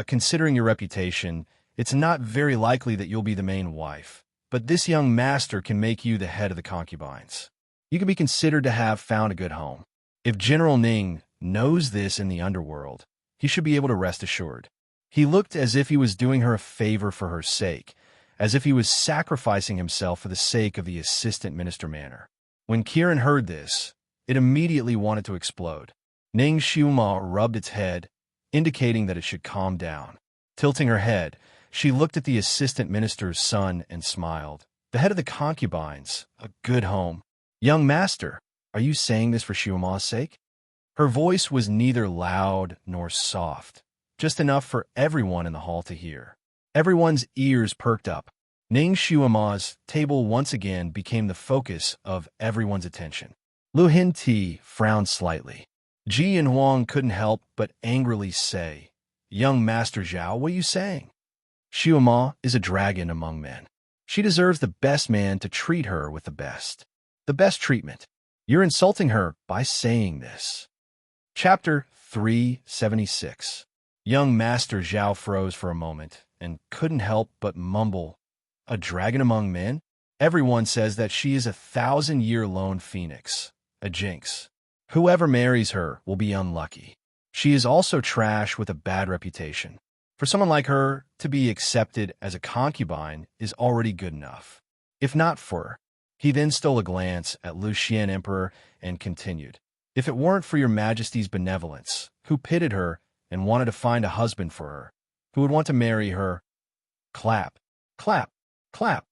Considering your reputation, It's not very likely that you'll be the main wife, but this young master can make you the head of the concubines. You can be considered to have found a good home. If General Ning knows this in the underworld, he should be able to rest assured. He looked as if he was doing her a favor for her sake, as if he was sacrificing himself for the sake of the assistant minister manor. When Kieran heard this, it immediately wanted to explode. Ning Xiuma rubbed its head, indicating that it should calm down. Tilting her head, she looked at the assistant minister's son and smiled. The head of the concubines, a good home. Young master, are you saying this for Xiuma's sake? Her voice was neither loud nor soft, just enough for everyone in the hall to hear. Everyone's ears perked up. Ning Xiuma's table once again became the focus of everyone's attention. Lu Hinti frowned slightly. Ji and Huang couldn't help but angrily say, "Young Master Zhao, what are you saying? Xiuma is a dragon among men. She deserves the best man to treat her with the best treatment. You're insulting her by saying this." Chapter 376. Young Master Zhao froze for a moment and couldn't help but mumble, "A dragon among men? Everyone says that she is a 1,000-year lone phoenix, a jinx. Whoever marries her will be unlucky. She is also trash with a bad reputation. For someone like her to be accepted as a concubine is already good enough. If not for..." He then stole a glance at Lu Xian Emperor and continued, "If it weren't for your majesty's benevolence, who pitied her and wanted to find a husband for her, who would want to marry her..." Clap, clap, clap.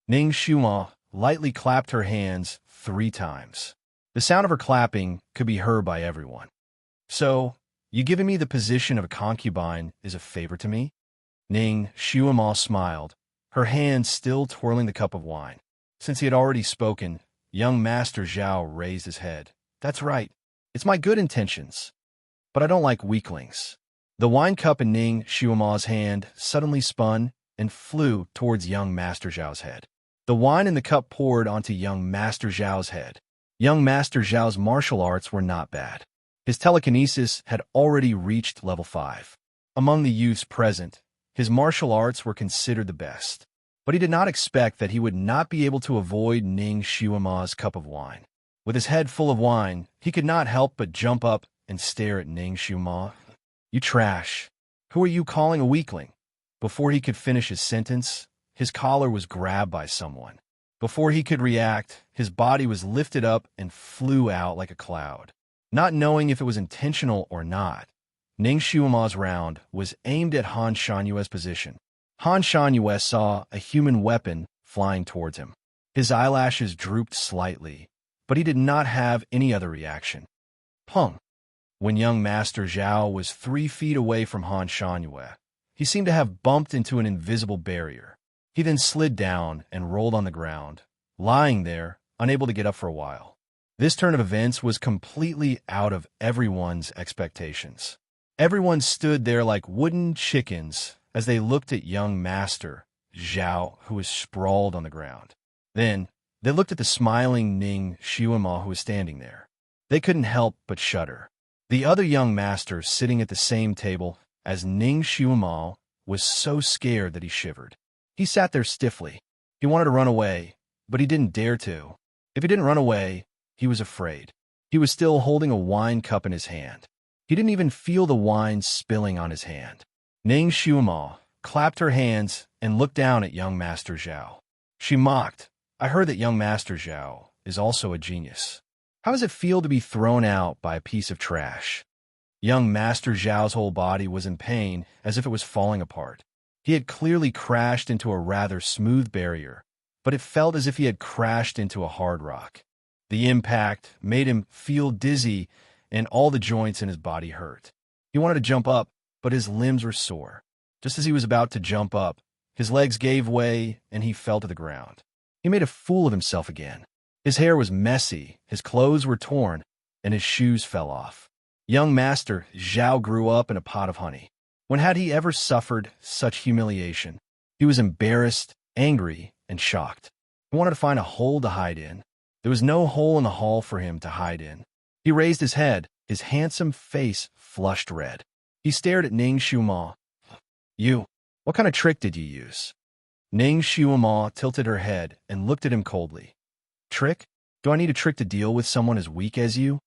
Ning Xiuma lightly clapped her hands 3 times. The sound of her clapping could be heard by everyone. "So, you giving me the position of a concubine is a favor to me?" Ning Xiuma smiled, her hand still twirling the cup of wine. Since he had already spoken, young Master Zhao raised his head. "That's right. It's my good intentions. But I don't like weaklings." The wine cup in Ning Xiuma's hand suddenly spun and flew towards young Master Zhao's head. The wine in the cup poured onto young Master Zhao's head. Young Master Zhao's martial arts were not bad. His telekinesis had already reached level 5. Among the youths present, his martial arts were considered the best. But he did not expect that he would not be able to avoid Ning Xiuma's cup of wine. With his head full of wine, he could not help but jump up and stare at Ning Xiuma. "You trash. Who are you calling a weakling?" Before he could finish his sentence, his collar was grabbed by someone. Before he could react, his body was lifted up and flew out like a cloud. Not knowing if it was intentional or not, Ning Xiuma's round was aimed at Han Shanyue's position. Han Shanyue saw a human weapon flying towards him. His eyelashes drooped slightly, but he did not have any other reaction. Pung! When young Master Zhao was 3 feet away from Han Shanyue, he seemed to have bumped into an invisible barrier. He then slid down and rolled on the ground, lying there, unable to get up for a while. This turn of events was completely out of everyone's expectations. Everyone stood there like wooden chickens as they looked at young Master Zhao, who was sprawled on the ground. Then, they looked at the smiling Ning Xiuma, who was standing there. They couldn't help but shudder. The other young master sitting at the same table as Ning Xiuma was so scared that he shivered. He sat there stiffly. He wanted to run away, but he didn't dare to. If he didn't run away, he was afraid. He was still holding a wine cup in his hand. He didn't even feel the wine spilling on his hand. Ning Xiuma clapped her hands and looked down at young Master Zhao. She mocked, "I heard that young Master Zhao is also a genius. How does it feel to be thrown out by a piece of trash?" Young Master Zhao's whole body was in pain as if it was falling apart. He had clearly crashed into a rather smooth barrier, but it felt as if he had crashed into a hard rock. The impact made him feel dizzy and all the joints in his body hurt. He wanted to jump up, but his limbs were sore. Just as he was about to jump up, his legs gave way and he fell to the ground. He made a fool of himself again. His hair was messy, his clothes were torn, and his shoes fell off. Young Master Zhao grew up in a pot of honey. When had he ever suffered such humiliation? He was embarrassed, angry, and shocked. He wanted to find a hole to hide in. There was no hole in the hall for him to hide in. He raised his head, his handsome face flushed red. He stared at Ning Xiuma. "You What kind of trick did you use? Ning Xiuama tilted her head and looked at him coldly. Trick? Do I need a trick to deal with someone as weak as you?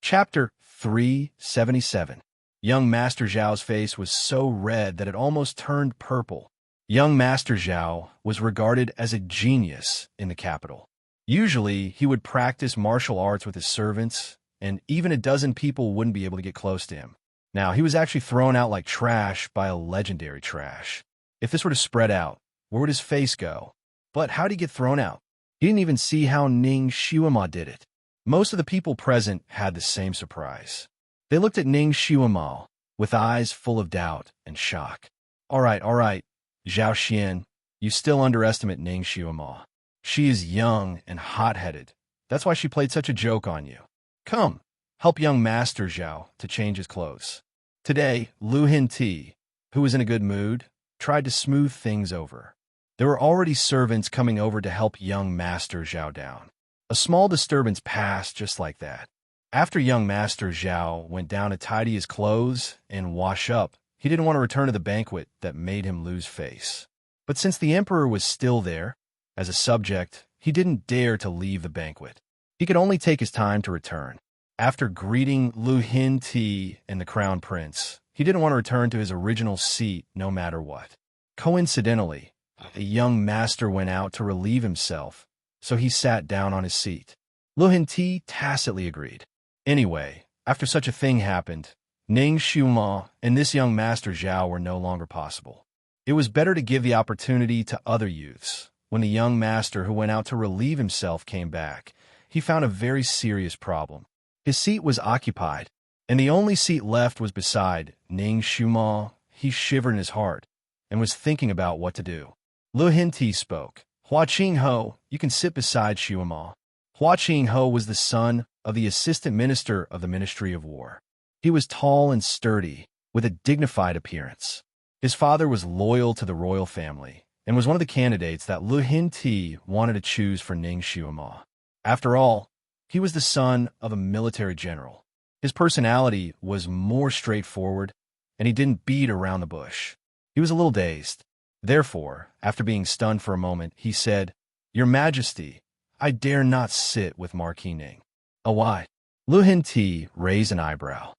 Chapter 377. Young Master Zhao's face was so red that it almost turned purple. Young Master Zhao was regarded as a genius in the capital. Usually, he would practice martial arts with his servants, and even a dozen people wouldn't be able to get close to him. Now, he was actually thrown out like trash by a legendary trash. If this were to spread out, where would his face go? But how did he get thrown out? He didn't even see how Ning Xiuama did it. Most of the people present had the same surprise. They looked at Ning Xiuama with eyes full of doubt and shock. All right, Zhao Xian, you still underestimate Ning Xiuama. She is young and hot-headed. That's why she played such a joke on you. Come, help young Master Zhao to change his clothes. Today, Lu Hinti, who was in a good mood, tried to smooth things over. There were already servants coming over to help young Master Zhao down. A small disturbance passed just like that. After young Master Zhao went down to tidy his clothes and wash up, he didn't want to return to the banquet that made him lose face. But since the emperor was still there, as a subject, he didn't dare to leave the banquet. He could only take his time to return. After greeting Lu Hinti and the crown prince, he didn't want to return to his original seat no matter what. Coincidentally, a young master went out to relieve himself, so he sat down on his seat. Lu Hinti tacitly agreed. Anyway, after such a thing happened, Ning Xiuama and this young Master Zhao were no longer possible. It was better to give the opportunity to other youths. When the young master who went out to relieve himself came back, he found a very serious problem. His seat was occupied, and the only seat left was beside Ning Xiuama. He shivered in his heart and was thinking about what to do. Lu Hinti spoke. Hua Qingho, you can sit beside Xiuama. Hua Qingho was the son of the assistant minister of the Ministry of War. He was tall and sturdy, with a dignified appearance. His father was loyal to the royal family and was one of the candidates that Lu Hinti wanted to choose for Ning Xiuama. After all, he was the son of a military general. His personality was more straightforward, and he didn't beat around the bush. He was a little dazed. Therefore, after being stunned for a moment, he said, Your Majesty, I dare not sit with Marquis Ning. Oh, why? Lu Hinti raised an eyebrow.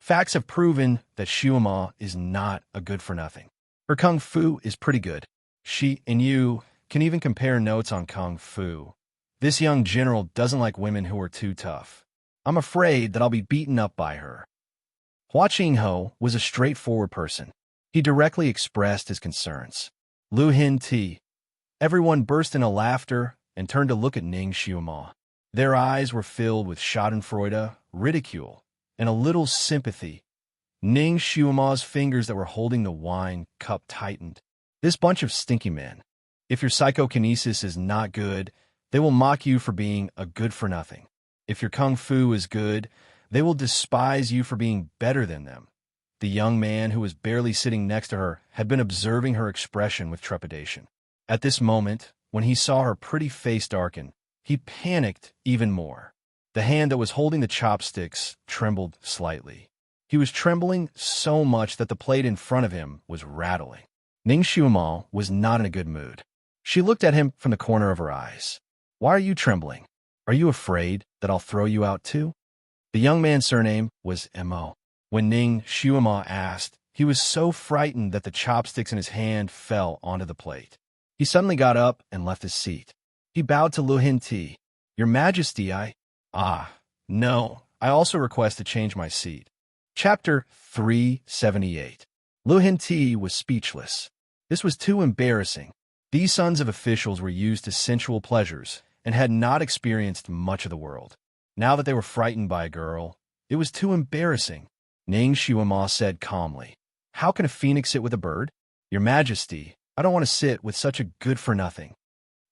Facts have proven that Xiuama is not a good-for-nothing. Her kung fu is pretty good. She and you can even compare notes on kung fu. This young general doesn't like women who are too tough. I'm afraid that I'll be beaten up by her. Hua Qingho was a straightforward person. He directly expressed his concerns. Lu Hinti. Everyone burst into laughter and turned to look at Ning Xiuama. Their eyes were filled with schadenfreude, ridicule, and a little sympathy. Ning Xiuama's fingers that were holding the wine cup tightened. This bunch of stinky men. If your psychokinesis is not good, they will mock you for being a good-for-nothing. If your kung fu is good, they will despise you for being better than them. The young man who was barely sitting next to her had been observing her expression with trepidation. At this moment, when he saw her pretty face darken, he panicked even more. The hand that was holding the chopsticks trembled slightly. He was trembling so much that the plate in front of him was rattling. Ning Xiuama was not in a good mood. She looked at him from the corner of her eyes. Why are you trembling? Are you afraid that I'll throw you out too? The young man's surname was Mo. When Ning Xiuama asked, he was so frightened that the chopsticks in his hand fell onto the plate. He suddenly got up and left his seat. He bowed to Lu Hinti. Your Majesty, no, I also request to change my seat. Chapter 378. Lu Hinti was speechless. This was too embarrassing. These sons of officials were used to sensual pleasures and had not experienced much of the world. Now that they were frightened by a girl, it was too embarrassing. Ning Xiuama said calmly, How can a phoenix sit with a bird? Your Majesty, I don't want to sit with such a good-for-nothing.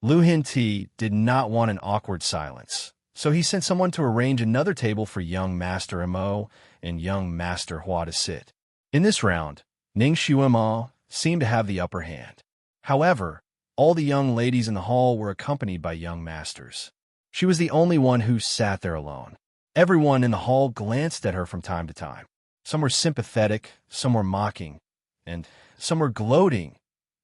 Lu Hinti did not want an awkward silence, so he sent someone to arrange another table for young Master Mo and young Master Hua to sit. In this round, Ning Xiuama seemed to have the upper hand. However, all the young ladies in the hall were accompanied by young masters. She was the only one who sat there alone. Everyone in the hall glanced at her from time to time. Some were sympathetic, some were mocking, and some were gloating.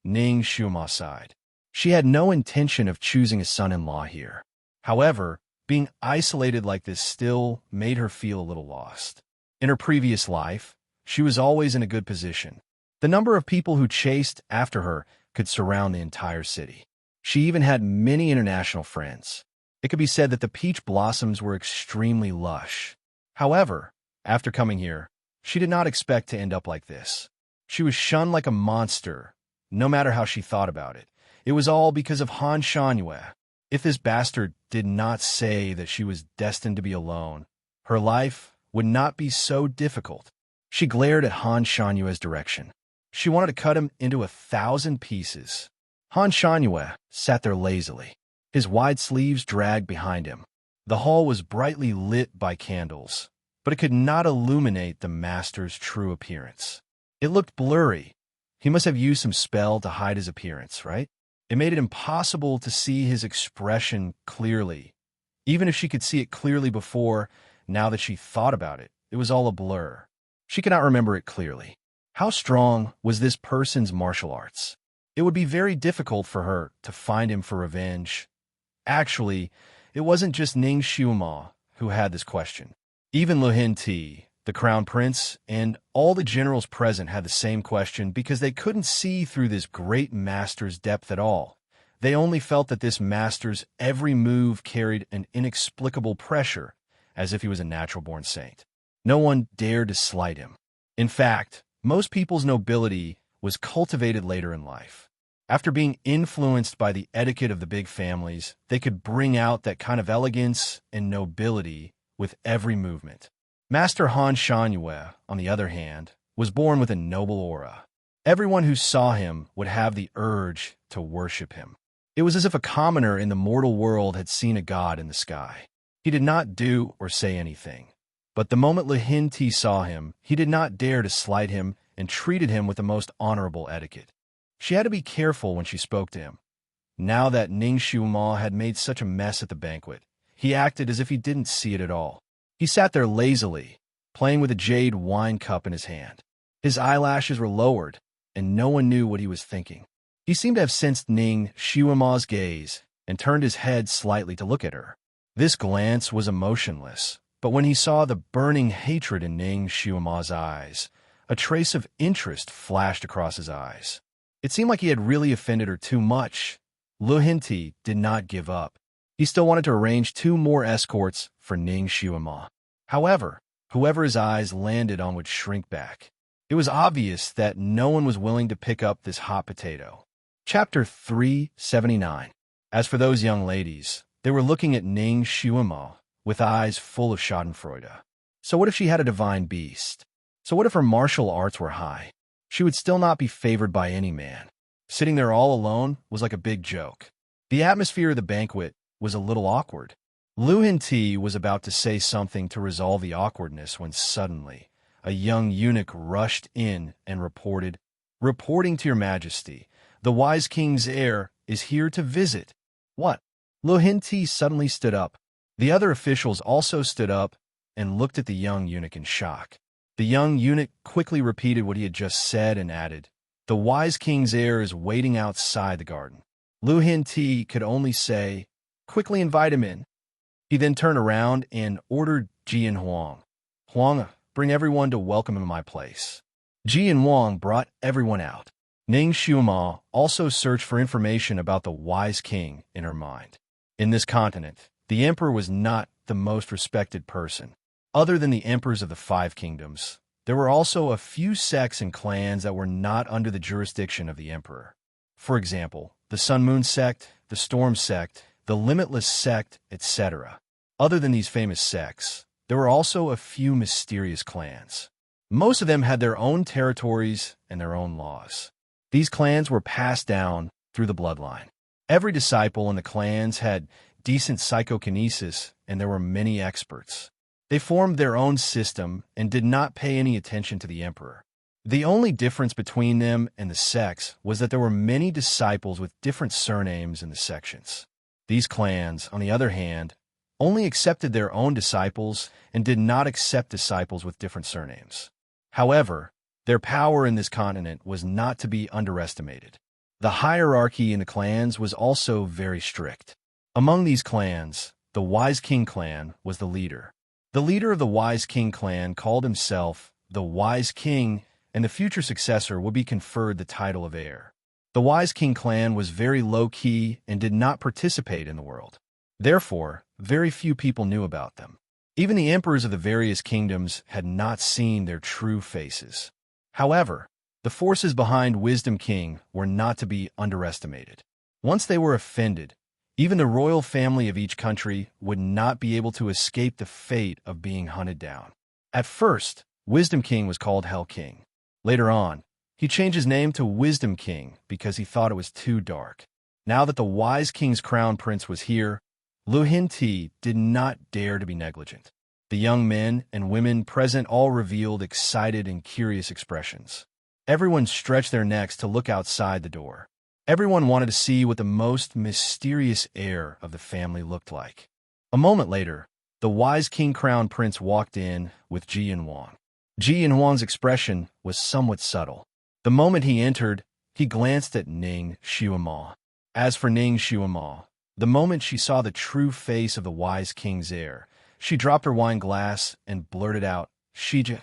Ning Xiuma sighed. She had no intention of choosing a son-in-law here. However, being isolated like this still made her feel a little lost. In her previous life, she was always in a good position. The number of people who chased after her could surround the entire city. She even had many international friends. It could be said that the peach blossoms were extremely lush. However, after coming here, she did not expect to end up like this. She was shunned like a monster, no matter how she thought about it. It was all because of Han Shangyue. If this bastard did not say that she was destined to be alone, her life would not be so difficult. She glared at Han Shanyue's direction. She wanted to cut him into 1,000 pieces. Han Shanyue sat there lazily. His wide sleeves dragged behind him. The hall was brightly lit by candles, but it could not illuminate the master's true appearance. It looked blurry. He must have used some spell to hide his appearance, right? It made it impossible to see his expression clearly. Even if she could see it clearly before, now that she thought about it, it was all a blur. She could not remember it clearly. How strong was this person's martial arts? It would be very difficult for her to find him for revenge. Actually, it wasn't just Ning Xiuma who had this question. Even Lu Hinti, the crown prince, and all the generals present had the same question because they couldn't see through this great master's depth at all. They only felt that this master's every move carried an inexplicable pressure, as if he was a natural-born saint. No one dared to slight him. In fact, most people's nobility was cultivated later in life. After being influenced by the etiquette of the big families, they could bring out that kind of elegance and nobility with every movement. Master Han Shangyue, on the other hand, was born with a noble aura. Everyone who saw him would have the urge to worship him. It was as if a commoner in the mortal world had seen a god in the sky. He did not do or say anything. But the moment Lu Hinti saw him, he did not dare to slight him and treated him with the most honorable etiquette. She had to be careful when she spoke to him. Now that Ning Xiuma had made such a mess at the banquet, he acted as if he didn't see it at all. He sat there lazily, playing with a jade wine cup in his hand. His eyelashes were lowered, and no one knew what he was thinking. He seemed to have sensed Ning Xiuma's gaze and turned his head slightly to look at her. This glance was emotionless, but when he saw the burning hatred in Ning Xiuma's eyes, a trace of interest flashed across his eyes. It seemed like he had really offended her too much. Lu Hinti did not give up. He still wanted to arrange 2 more escorts for Ning Xiuma. However, whoever his eyes landed on would shrink back. It was obvious that no one was willing to pick up this hot potato. Chapter 379. As for those young ladies, they were looking at Ning Xiuma with eyes full of schadenfreude. So what if she had a divine beast? So what if her martial arts were high? She would still not be favored by any man. Sitting there all alone was like a big joke. The atmosphere of the banquet was a little awkward. Lu Hinti was about to say something to resolve the awkwardness when suddenly a young eunuch rushed in and reported, "Reporting to your majesty, the wise king's heir is here to visit." What? Lu Hinti suddenly stood up. The other officials also stood up and looked at the young eunuch in shock. The young eunuch quickly repeated what he had just said and added, "The wise king's heir is waiting outside the garden." Lu Hinti could only say, "Quickly invite him in." He then turned around and ordered Ji and Huang. "Huang, bring everyone to welcome him in my place." Ji and Huang brought everyone out. Ning Xiuma also searched for information about the wise king in her mind. In this continent, the emperor was not the most respected person. Other than the emperors of the 5 kingdoms, there were also a few sects and clans that were not under the jurisdiction of the emperor. For example, the Sun Moon sect, the Storm sect, the Limitless sect, etc. Other than these famous sects, there were also a few mysterious clans. Most of them had their own territories and their own laws. These clans were passed down through the bloodline. Every disciple in the clans had decent psychokinesis, and there were many experts. They formed their own system and did not pay any attention to the emperor. The only difference between them and the sects was that there were many disciples with different surnames in the sections. These clans, on the other hand, only accepted their own disciples and did not accept disciples with different surnames. However, Their power in this continent was not to be underestimated. The hierarchy in the clans was also very strict. Among these clans, the Wise King clan was the leader. The leader of the Wise King clan called himself the Wise King, and the future successor would be conferred the title of heir. The Wise King clan was very low-key and did not participate in the world. Therefore, very few people knew about them. Even the emperors of the various kingdoms had not seen their true faces. However, the forces behind Wisdom King were not to be underestimated. Once they were offended, even the royal family of each country would not be able to escape the fate of being hunted down. At first, Wisdom King was called Hell King. Later on, he changed his name to Wisdom King because he thought it was too dark. Now that the Wise King's crown prince was here, Lu Hin-ti did not dare to be negligent. The young men and women present all revealed excited and curious expressions. Everyone stretched their necks to look outside the door. Everyone wanted to see what the most mysterious heir of the family looked like. A moment later, the Wise King crown prince walked in with Ji Yanhuang. Ji Yanhuang's expression was somewhat subtle. The moment he entered, he glanced at Ning Xuema. As for Ning Xuema, the moment she saw the true face of the Wise King's heir, she dropped her wine glass and blurted out, "Shiju."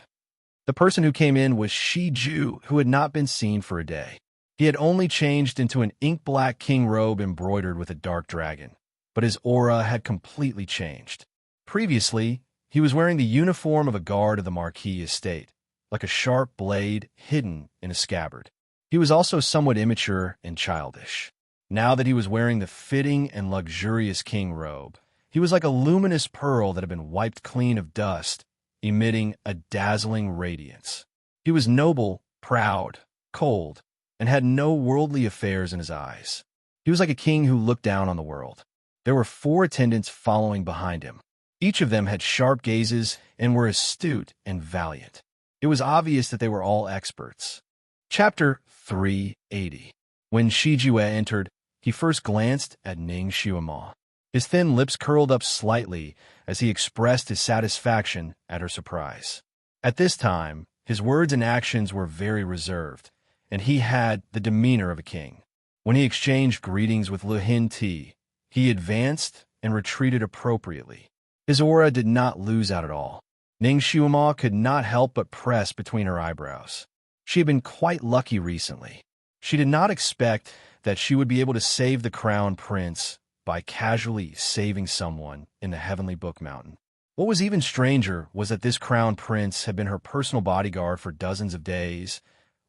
The person who came in was Shiju, who had not been seen for a day. He had only changed into an ink-black king robe embroidered with a dark dragon, but his aura had completely changed. Previously, he was wearing the uniform of a guard of the Marquis estate, like a sharp blade hidden in a scabbard. He was also somewhat immature and childish. Now that he was wearing the fitting and luxurious king robe, he was like a luminous pearl that had been wiped clean of dust, emitting a dazzling radiance. He was noble, proud, cold, and had no worldly affairs in his eyes. He was like a king who looked down on the world. There were 4 attendants following behind him. Each of them had sharp gazes and were astute and valiant. It was obvious that they were all experts. Chapter 380. When Shijue entered, he first glanced at Ning Xuema. His thin lips curled up slightly as he expressed his satisfaction at her surprise. At this time, his words and actions were very reserved, and he had the demeanor of a king. When he exchanged greetings with Lu Hin-ti, he advanced and retreated appropriately. His aura did not lose out at all. Ning Xuema could not help but press between her eyebrows. She had been quite lucky recently. She did not expect that she would be able to save the crown prince by casually saving someone in the Heavenly Book Mountain. What was even stranger was that this crown prince had been her personal bodyguard for dozens of days.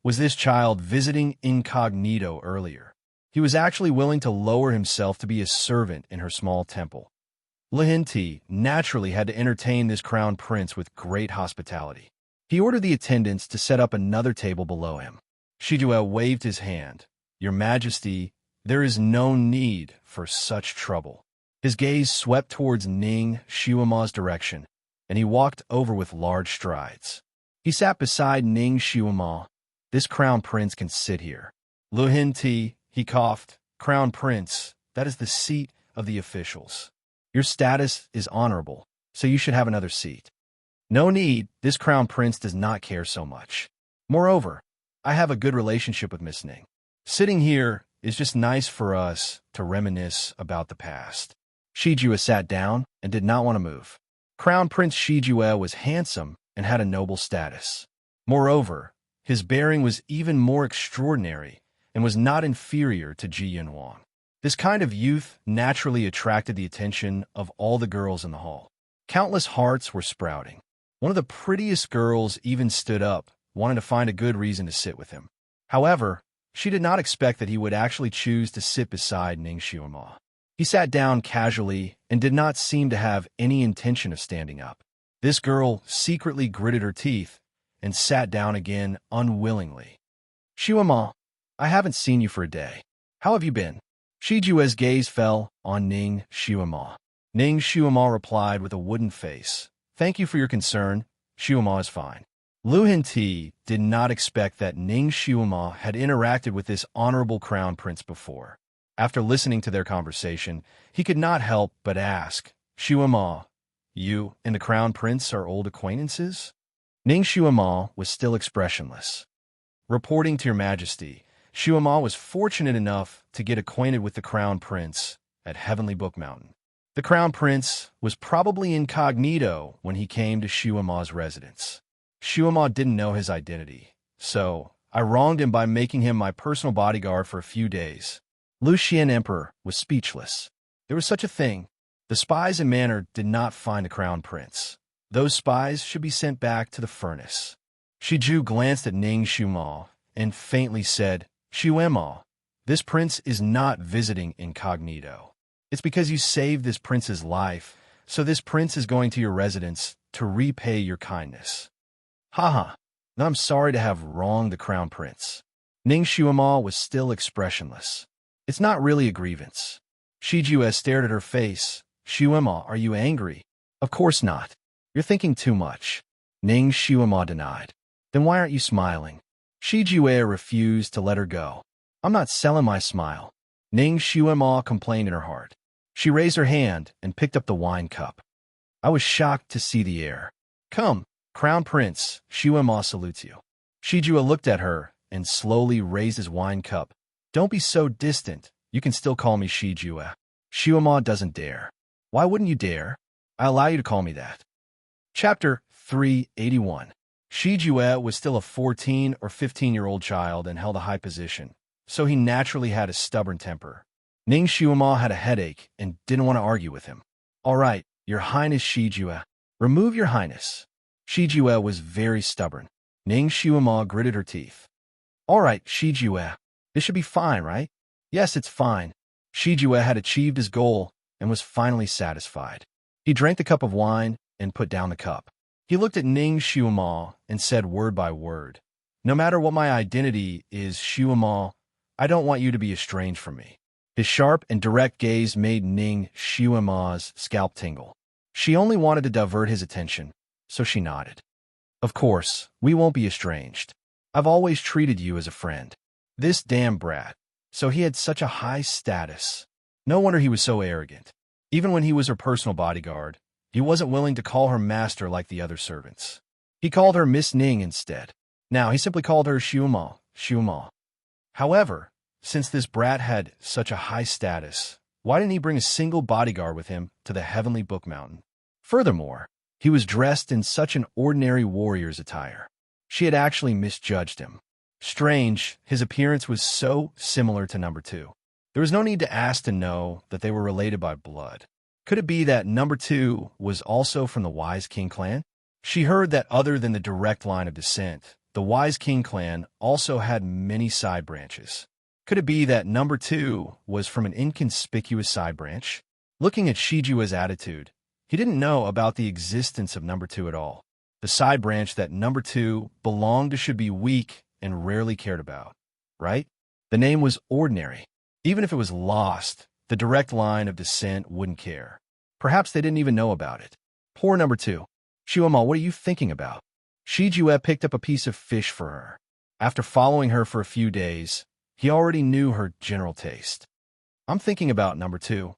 Was this child visiting incognito earlier? He was actually willing to lower himself to be a servant in her small temple. Lu Hin-ti naturally had to entertain this crown prince with great hospitality. He ordered the attendants to set up another table below him. Shijue waved his hand. "Your Majesty, there is no need for such trouble." His gaze swept towards Ning Xuema's direction, and he walked over with large strides. He sat beside Ning Xuema. "This crown prince can sit here." Lu Hin-ti, he coughed. "Crown prince, that is the seat of the officials. Your status is honorable, so you should have another seat." "No need, this crown prince does not care so much. Moreover, I have a good relationship with Miss Ning. Sitting here is just nice for us to reminisce about the past." Shijue sat down and did not want to move. Crown Prince Shijue was handsome and had a noble status. Moreover, his bearing was even more extraordinary and was not inferior to Ji Yanhuang. This kind of youth naturally attracted the attention of all the girls in the hall. Countless hearts were sprouting. One of the prettiest girls even stood up, wanting to find a good reason to sit with him. However, she did not expect that he would actually choose to sit beside Ning Xuema. He sat down casually and did not seem to have any intention of standing up. This girl secretly gritted her teeth and sat down again unwillingly. "Xuema, I haven't seen you for a day. How have you been?" Shijue's gaze fell on Ning Xuema. Ning Xuema replied with a wooden face. "Thank you for your concern. Xuema is fine." Lu Hin-ti did not expect that Ning Xuema had interacted with this honorable crown prince before. After listening to their conversation, he could not help but ask, "Xuema, you and the crown prince are old acquaintances?" Ning Shuama was still expressionless. Reporting to your majesty, Shuama was fortunate enough to get acquainted with the Crown Prince at Heavenly Book Mountain. The Crown Prince was probably incognito when he came to Shuama's residence. Shuama didn't know his identity, so I wronged him by making him my personal bodyguard for a few days. Lucian Emperor was speechless. There was such a thing. The spies in Manor did not find the Crown Prince. Those spies should be sent back to the furnace. Shiju glanced at Ning Shuama and faintly said, Shuema, this prince is not visiting incognito. It's because you saved this prince's life, so this prince is going to your residence to repay your kindness. Haha, I'm sorry to have wronged the Crown Prince. Ning Shuama was still expressionless. It's not really a grievance. Shiju stared at her face. Shuema, are you angry? Of course not. You're thinking too much. Ning Shuama denied. Then why aren't you smiling? Shiju refused to let her go. I'm not selling my smile. Ning Shuama complained in her heart. She raised her hand and picked up the wine cup. I was shocked to see the air. Come, Crown Prince, Shuama salutes you. Shiju looked at her and slowly raised his wine cup. Don't be so distant. You can still call me Shiju. Shuama doesn't dare. Why wouldn't you dare? I allow you to call me that. Chapter 381. Shiju was still a 14 or 15-year-old child and held a high position, so he naturally had a stubborn temper. Ning Shuama had a headache and didn't want to argue with him. All right, Your Highness Shiju, remove your highness. Shiju was very stubborn. Ning Shuama gritted her teeth. All right, Shiju, this should be fine, right? Yes, it's fine. Shiju had achieved his goal and was finally satisfied. He drank the cup of wine and put down the cup. He looked at Ning Shuama and said word by word, no matter what my identity is, Shuama, I don't want you to be estranged from me. His sharp and direct gaze made Ning Shuama's scalp tingle. She only wanted to divert his attention, so she nodded. Of course, we won't be estranged. I've always treated you as a friend. This damn brat. So he had such a high status. No wonder he was so arrogant. Even when he was her personal bodyguard, he wasn't willing to call her master like the other servants. He called her Miss Ning instead. Now he simply called her Shuama, Shuama. However, since this brat had such a high status, why didn't he bring a single bodyguard with him to the Heavenly Book Mountain? Furthermore, he was dressed in such an ordinary warrior's attire. She had actually misjudged him. Strange, his appearance was so similar to number 2. There was no need to ask to know that they were related by blood. Could it be that number 2 was also from the Wise King clan? She heard that other than the direct line of descent, the Wise King clan also had many side branches. Could it be that number 2 was from an inconspicuous side branch? Looking at Shiju's attitude, he didn't know about the existence of number 2 at all. The side branch that number 2 belonged to should be weak and rarely cared about, right? The name was ordinary. Even if it was lost, the direct line of descent wouldn't care. Perhaps they didn't even know about it. Poor number 2. Shuama, what are you thinking about? Shiju picked up a piece of fish for her. After following her for a few days, he already knew her general taste. I'm thinking about number 2.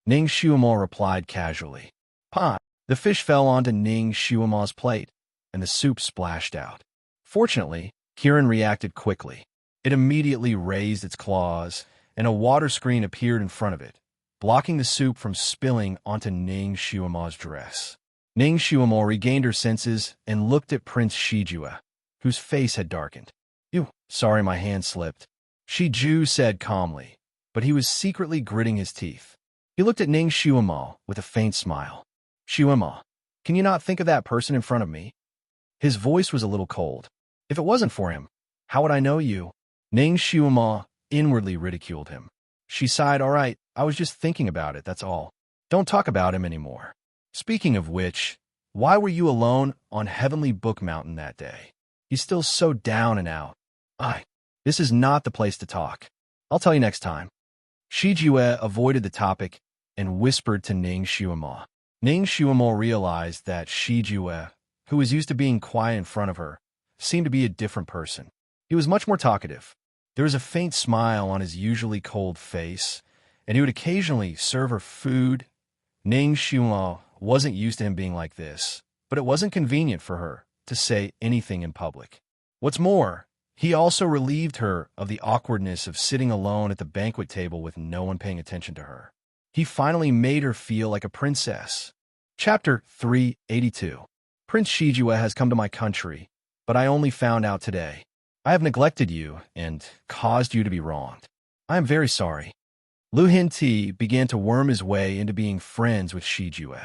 Ning Shuama replied casually. Pa. The fish fell onto Ning Shuama's plate, and the soup splashed out. Fortunately, Kirin reacted quickly. It immediately raised its claws, and a water screen appeared in front of it, blocking the soup from spilling onto Ning Shuama's dress. Ning Shuama regained her senses and looked at Prince Shiju, whose face had darkened. Ew, sorry my hand slipped. Shiju said calmly, but he was secretly gritting his teeth. He looked at Ning Shuama with a faint smile. Shuama, can you not think of that person in front of me? His voice was a little cold. If it wasn't for him, how would I know you? Ning Shuama inwardly ridiculed him. She sighed, all right, I was just thinking about it, that's all. Don't talk about him anymore. Speaking of which, why were you alone on Heavenly Book Mountain that day? He's still so down and out. This is not the place to talk. I'll tell you next time. Shiju avoided the topic and whispered to Ning Shuama. Ning Shuama realized that Shiju, who was used to being quiet in front of her, seemed to be a different person. He was much more talkative. There was a faint smile on his usually cold face, and he would occasionally serve her food. Ning Shuama wasn't used to him being like this, but it wasn't convenient for her, to say anything in public. What's more, he also relieved her of the awkwardness of sitting alone at the banquet table with no one paying attention to her. He finally made her feel like a princess. Chapter 382. Prince Shijue has come to my country, but I only found out today. I have neglected you and caused you to be wronged. I am very sorry. Lu Hinti began to worm his way into being friends with Shijue.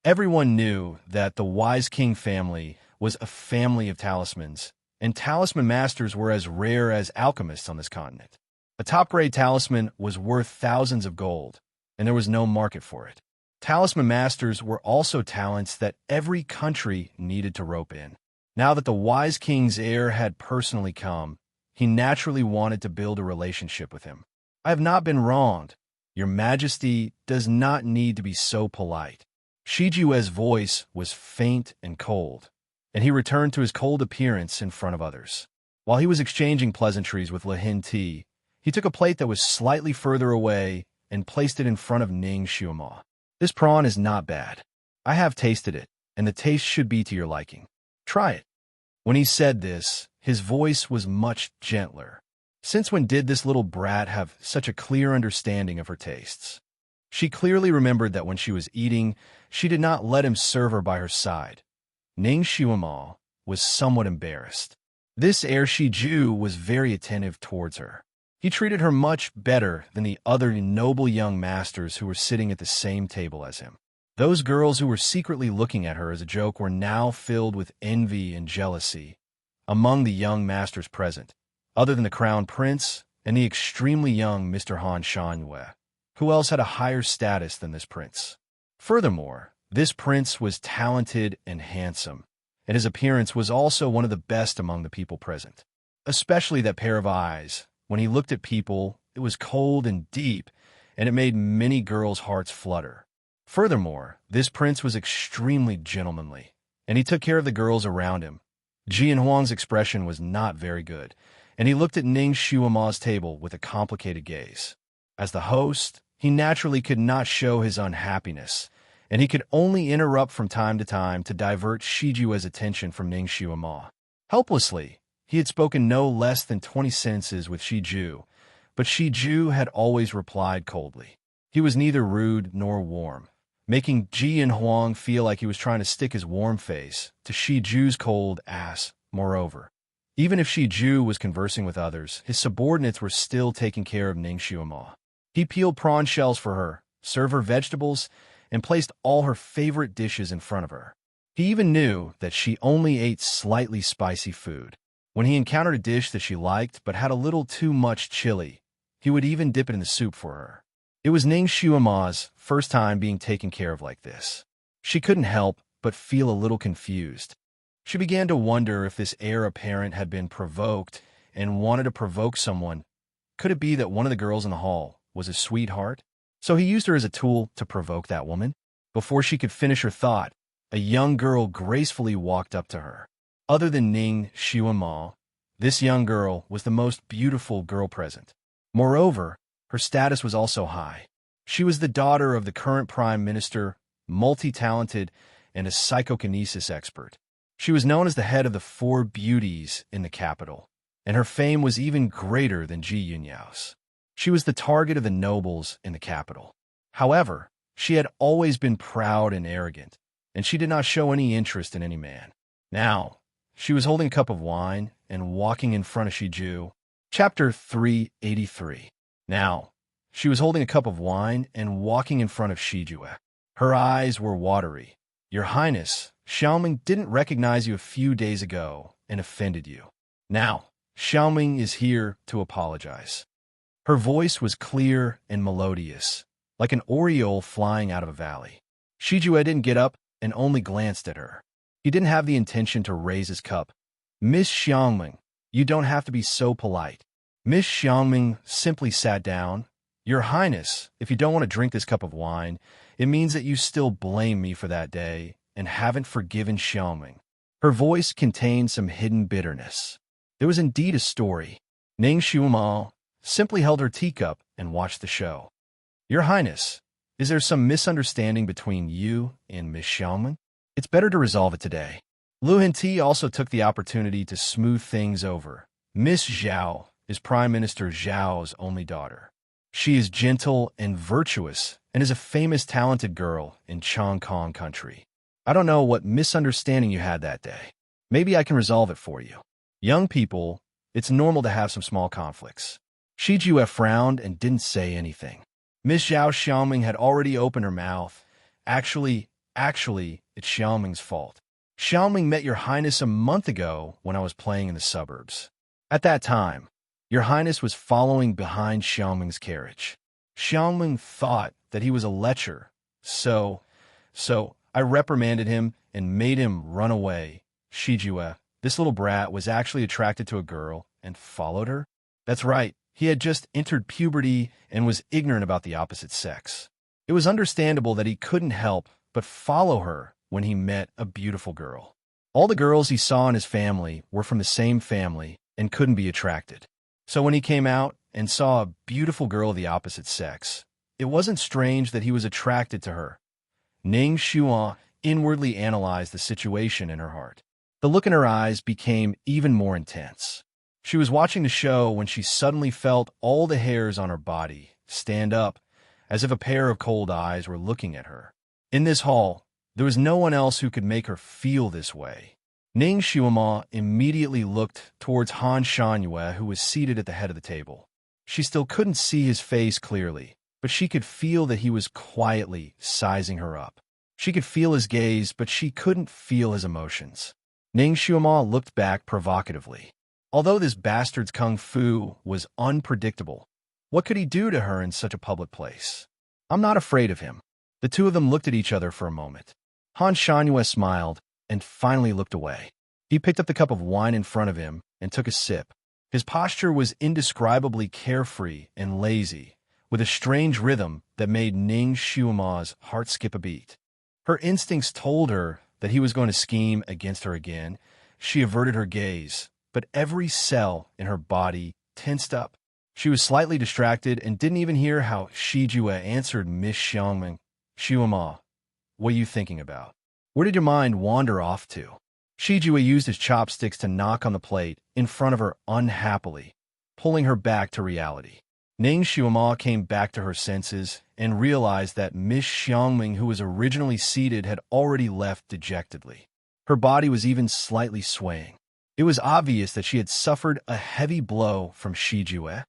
Everyone knew that the Wise King family was a family of talismans, and talisman masters were as rare as alchemists on this continent. A top-grade talisman was worth thousands of gold, and there was no market for it. Talisman masters were also talents that every country needed to rope in. Now that the Wise King's heir had personally come, he naturally wanted to build a relationship with him. I have not been wronged. Your Majesty does not need to be so polite. Shijue's voice was faint and cold, and he returned to his cold appearance in front of others. While he was exchanging pleasantries with Lihin Ti, he took a plate that was slightly further away and placed it in front of Ning Xiuma. This prawn is not bad. I have tasted it, and the taste should be to your liking. Try it. When he said this, his voice was much gentler. Since when did this little brat have such a clear understanding of her tastes? She clearly remembered that when she was eating, she did not let him serve her by her side. Ning Xiuma was somewhat embarrassed. This heir Shiju was very attentive towards her. He treated her much better than the other noble young masters who were sitting at the same table as him. Those girls who were secretly looking at her as a joke were now filled with envy and jealousy among the young masters present, other than the crown prince and the extremely young Mr. Han Shanyue. Who else had a higher status than this prince? Furthermore, this prince was talented and handsome, and his appearance was also one of the best among the people present. Especially that pair of eyes. When he looked at people, it was cold and deep, and it made many girls' hearts flutter. Furthermore, this prince was extremely gentlemanly, and he took care of the girls around him. Jian Huang's expression was not very good, and he looked at Ning Xiuma's table with a complicated gaze. As the host, he naturally could not show his unhappiness, and he could only interrupt from time to time to divert Shijue's attention from Ning Xiuma. Helplessly, he had spoken no less than 20 sentences with Shiju, but Shiju had always replied coldly. He was neither rude nor warm, making Jian Huang feel like he was trying to stick his warm face to Shiju's cold ass. Moreover, even if Shiju was conversing with others, his subordinates were still taking care of Ning Xiuma. He peeled prawn shells for her, served her vegetables, and placed all her favorite dishes in front of her. He even knew that she only ate slightly spicy food. When he encountered a dish that she liked but had a little too much chili, he would even dip it in the soup for her. It was Ning Xiuma's first time being taken care of like this. She couldn't help but feel a little confused. She began to wonder if this heir apparent had been provoked and wanted to provoke someone. Could it be that one of the girls in the hall was a sweetheart? So he used her as a tool to provoke that woman? Before she could finish her thought, a young girl gracefully walked up to her. Other than Ning Xiuma, this young girl was the most beautiful girl present. Moreover, her status was also high. She was the daughter of the current prime minister, multi-talented, and a psychokinesis expert. She was known as the head of the 4 beauties in the capital, and her fame was even greater than Ji Yunyao's. She was the target of the nobles in the capital. However, she had always been proud and arrogant, and she did not show any interest in any man. Now, she was holding a cup of wine and walking in front of Shiju. Chapter 383. Now, she was holding a cup of wine and walking in front of Shijue. Her eyes were watery. Your Highness, Xiaoming didn't recognize you a few days ago and offended you. Now, Xiaoming is here to apologize. Her voice was clear and melodious, like an oriole flying out of a valley. Shijue didn't get up and only glanced at her. He didn't have the intention to raise his cup. Miss Xiaoming, you don't have to be so polite. Miss Xiaoming simply sat down. Your Highness, if you don't want to drink this cup of wine, it means that you still blame me for that day and haven't forgiven Xiaoming. Her voice contained some hidden bitterness. There was indeed a story. Ning Xiuma simply held her teacup and watched the show. Your Highness, is there some misunderstanding between you and Miss Xiaoming? It's better to resolve it today. Lu Henti also took the opportunity to smooth things over. Miss Zhao is Prime Minister Zhao's only daughter. She is gentle and virtuous and is a famous talented girl in Kong country. I don't know what misunderstanding you had that day. Maybe I can resolve it for you. Young people, it's normal to have some small conflicts. Shi Jue frowned and didn't say anything. Miss Zhao Xiaoming had already opened her mouth. Actually, it's Xiaoming's fault. Xiaoming met Your Highness a month ago when I was playing in the suburbs. At that time, Your Highness was following behind Xiaoming's carriage. Xiaoming thought that he was a lecher, so I reprimanded him and made him run away. Shi Jue, this little brat, was actually attracted to a girl and followed her? That's right, he had just entered puberty and was ignorant about the opposite sex. It was understandable that he couldn't help but follow her when he met a beautiful girl. All the girls he saw in his family were from the same family and couldn't be attracted. So when he came out and saw a beautiful girl of the opposite sex, it wasn't strange that he was attracted to her. Ning Xuan inwardly analyzed the situation in her heart. The look in her eyes became even more intense. She was watching the show when she suddenly felt all the hairs on her body stand up, as if a pair of cold eyes were looking at her. In this hall, there was no one else who could make her feel this way. Ning Xuema immediately looked towards Han Shanyue, who was seated at the head of the table. She still couldn't see his face clearly, but she could feel that he was quietly sizing her up. She could feel his gaze, but she couldn't feel his emotions. Ning Xuema looked back provocatively. Although this bastard's kung fu was unpredictable, what could he do to her in such a public place? I'm not afraid of him. The two of them looked at each other for a moment. Han Shanyue smiled and finally looked away. He picked up the cup of wine in front of him and took a sip. His posture was indescribably carefree and lazy, with a strange rhythm that made Ning Xuema's heart skip a beat. Her instincts told her that he was going to scheme against her again. She averted her gaze, but every cell in her body tensed up. She was slightly distracted and didn't even hear how Shi Jue answered Miss Xiaoming. Xuema, what are you thinking about? Where did your mind wander off to? Shi Jue used his chopsticks to knock on the plate in front of her unhappily, pulling her back to reality. Ning Xuema came back to her senses and realized that Miss Xiaoming, who was originally seated, had already left dejectedly. Her body was even slightly swaying. It was obvious that she had suffered a heavy blow from Shi Jue.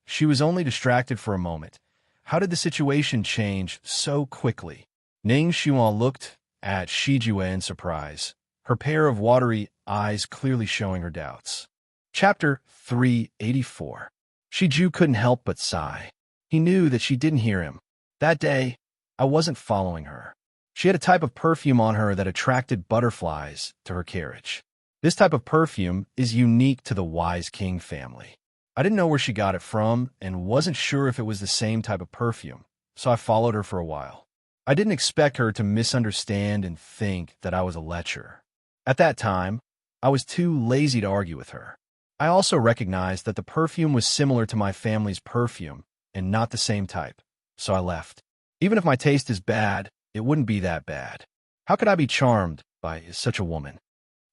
She was only distracted for a moment. How did the situation change so quickly? Ning Xuan looked at Shi Jue in surprise, her pair of watery eyes clearly showing her doubts. Chapter 384. Shi Jue couldn't help but sigh. He knew that she didn't hear him. That day, I wasn't following her. She had a type of perfume on her that attracted butterflies to her carriage. This type of perfume is unique to the Wise King family. I didn't know where she got it from and wasn't sure if it was the same type of perfume, so I followed her for a while. I didn't expect her to misunderstand and think that I was a lecher. At that time, I was too lazy to argue with her. I also recognized that the perfume was similar to my family's perfume and not the same type, so I left. Even if my taste is bad, it wouldn't be that bad. How could I be charmed by such a woman?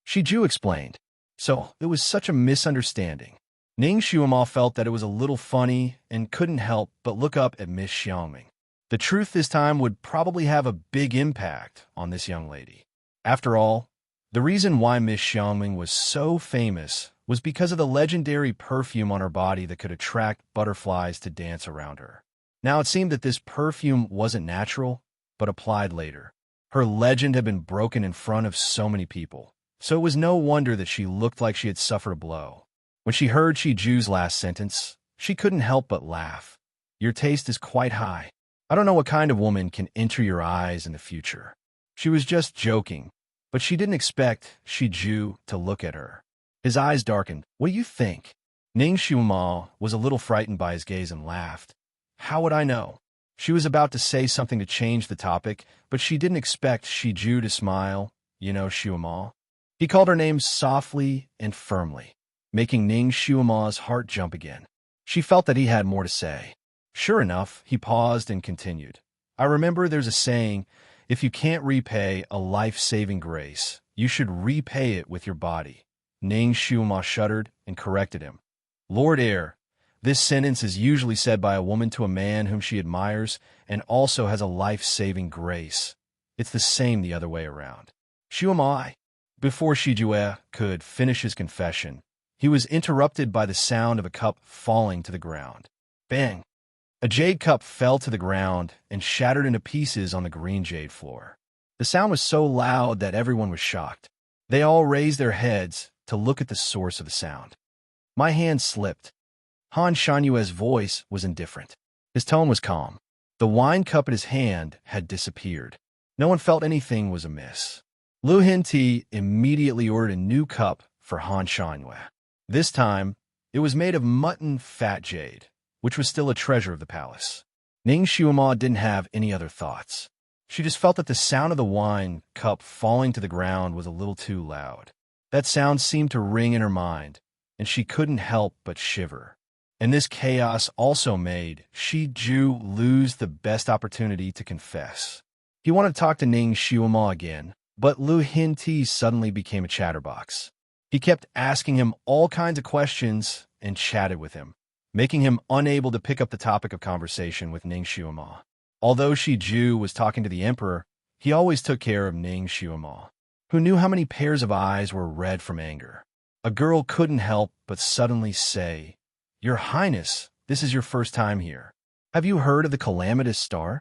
Shi Jue explained. So it was such a misunderstanding. Ning Xuema felt that it was a little funny and couldn't help but look up at Miss Xiaoming. The truth this time would probably have a big impact on this young lady. After all, the reason why Miss Xiaoming was so famous was because of the legendary perfume on her body that could attract butterflies to dance around her. Now it seemed that this perfume wasn't natural, but applied later. Her legend had been broken in front of so many people, so it was no wonder that she looked like she had suffered a blow. When she heard Shi Jue's last sentence, she couldn't help but laugh. Your taste is quite high. I don't know what kind of woman can enter your eyes in the future. She was just joking, but she didn't expect Shi Jue to look at her. His eyes darkened. What do you think? Ning Xuema was a little frightened by his gaze and laughed. How would I know? She was about to say something to change the topic, but she didn't expect Shi Jue to smile. You know, Xuema. He called her name softly and firmly, making Ning Xuema's heart jump again. She felt that he had more to say. Sure enough, he paused and continued. I remember there's a saying, If you can't repay a life-saving grace, you should repay it with your body. Ning Xiuma shuddered and corrected him. Lord Heir, this sentence is usually said by a woman to a man whom she admires and also has a life-saving grace. It's the same the other way around. Xiuma. Before Shijue could finish his confession, he was interrupted by the sound of a cup falling to the ground. Bang! A jade cup fell to the ground and shattered into pieces on the green jade floor. The sound was so loud that everyone was shocked. They all raised their heads to look at the source of the sound. My hand slipped. Han Shanyue's voice was indifferent. His tone was calm. The wine cup in his hand had disappeared. No one felt anything was amiss. Lu Hinti immediately ordered a new cup for Han Shanyue. This time, it was made of mutton fat jade, which was still a treasure of the palace. Ning Xiuma didn't have any other thoughts. She just felt that the sound of the wine cup falling to the ground was a little too loud. That sound seemed to ring in her mind, and she couldn't help but shiver. And this chaos also made Shiju lose the best opportunity to confess. He wanted to talk to Ning Xiuma again, but Lu Hinti suddenly became a chatterbox. He kept asking him all kinds of questions and chatted with him, making him unable to pick up the topic of conversation with Ning Xiuma. Although Shiju was talking to the emperor, he always took care of Ning Xiuma, who knew how many pairs of eyes were red from anger. A girl couldn't help but suddenly say, "Your Highness, this is your first time here. Have you heard of the calamitous star?"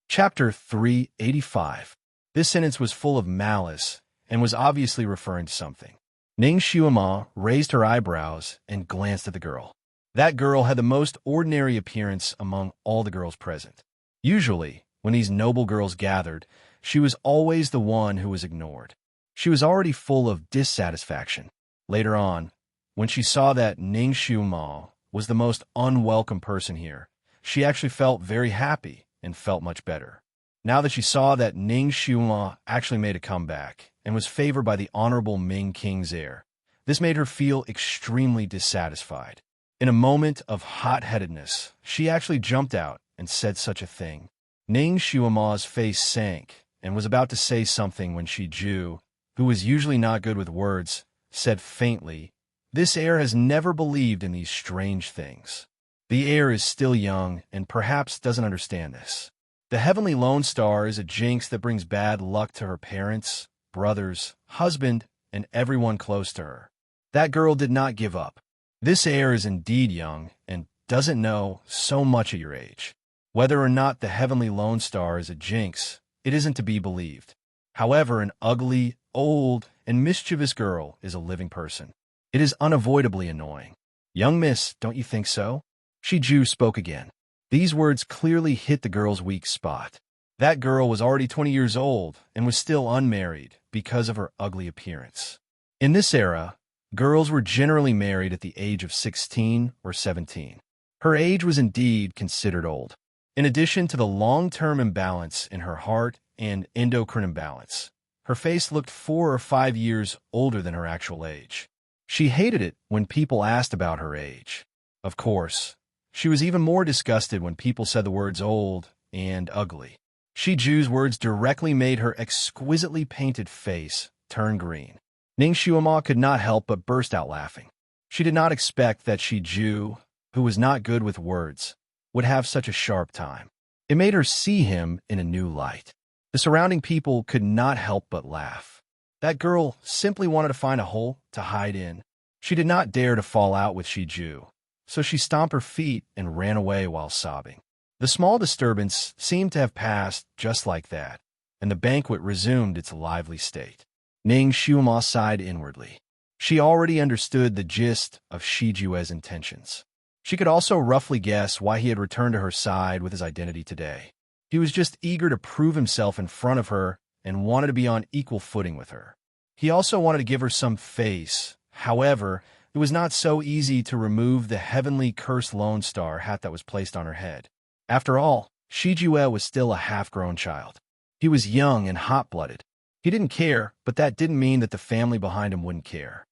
Chapter 385. This sentence was full of malice and was obviously referring to something. Ning Xiuma raised her eyebrows and glanced at the girl. That girl had the most ordinary appearance among all the girls present. Usually, when these noble girls gathered, she was always the one who was ignored. She was already full of dissatisfaction. Later on, when she saw that Ning Xiuma was the most unwelcome person here, she actually felt very happy and felt much better. Now that she saw that Ning Xiuma actually made a comeback and was favored by the honorable Ming King's heir, this made her feel extremely dissatisfied. In a moment of hot-headedness, she actually jumped out and said such a thing. Ning Xiuma's face sank and was about to say something when Shiju, who was usually not good with words, said faintly, "This heir has never believed in these strange things. The heir is still young and perhaps doesn't understand this. The heavenly lone star is a jinx that brings bad luck to her parents, brothers, husband, and everyone close to her." That girl did not give up. This heir is indeed young and doesn't know so much at your age. Whether or not the heavenly lone star is a jinx, it isn't to be believed. However, an ugly, old, and mischievous girl is a living person. It is unavoidably annoying. "Young miss, don't you think so?" Shiju spoke again. These words clearly hit the girl's weak spot. That girl was already 20 years old and was still unmarried because of her ugly appearance. In this era, girls were generally married at the age of 16 or 17. Her age was indeed considered old. In addition to the long-term imbalance in her heart and endocrine imbalance, her face looked 4 or 5 years older than her actual age. She hated it when people asked about her age. Of course, she was even more disgusted when people said the words old and ugly. Shiju's words directly made her exquisitely painted face turn green. Ning Xiuma could not help but burst out laughing. She did not expect that Shiju, who was not good with words, would have such a sharp time. It made her see him in a new light. The surrounding people could not help but laugh. That girl simply wanted to find a hole to hide in. She did not dare to fall out with Shiju, so she stomped her feet and ran away while sobbing. The small disturbance seemed to have passed just like that, and the banquet resumed its lively state. Ning Xiuma sighed inwardly. She already understood the gist of Shijue's intentions. She could also roughly guess why he had returned to her side with his identity today. He was just eager to prove himself in front of her and wanted to be on equal footing with her. He also wanted to give her some face. However, it was not so easy to remove the heavenly cursed Lone Star hat that was placed on her head. After all, Shijue was still a half-grown child. He was young and hot-blooded. He didn't care, but that didn't mean that the family behind him wouldn't care.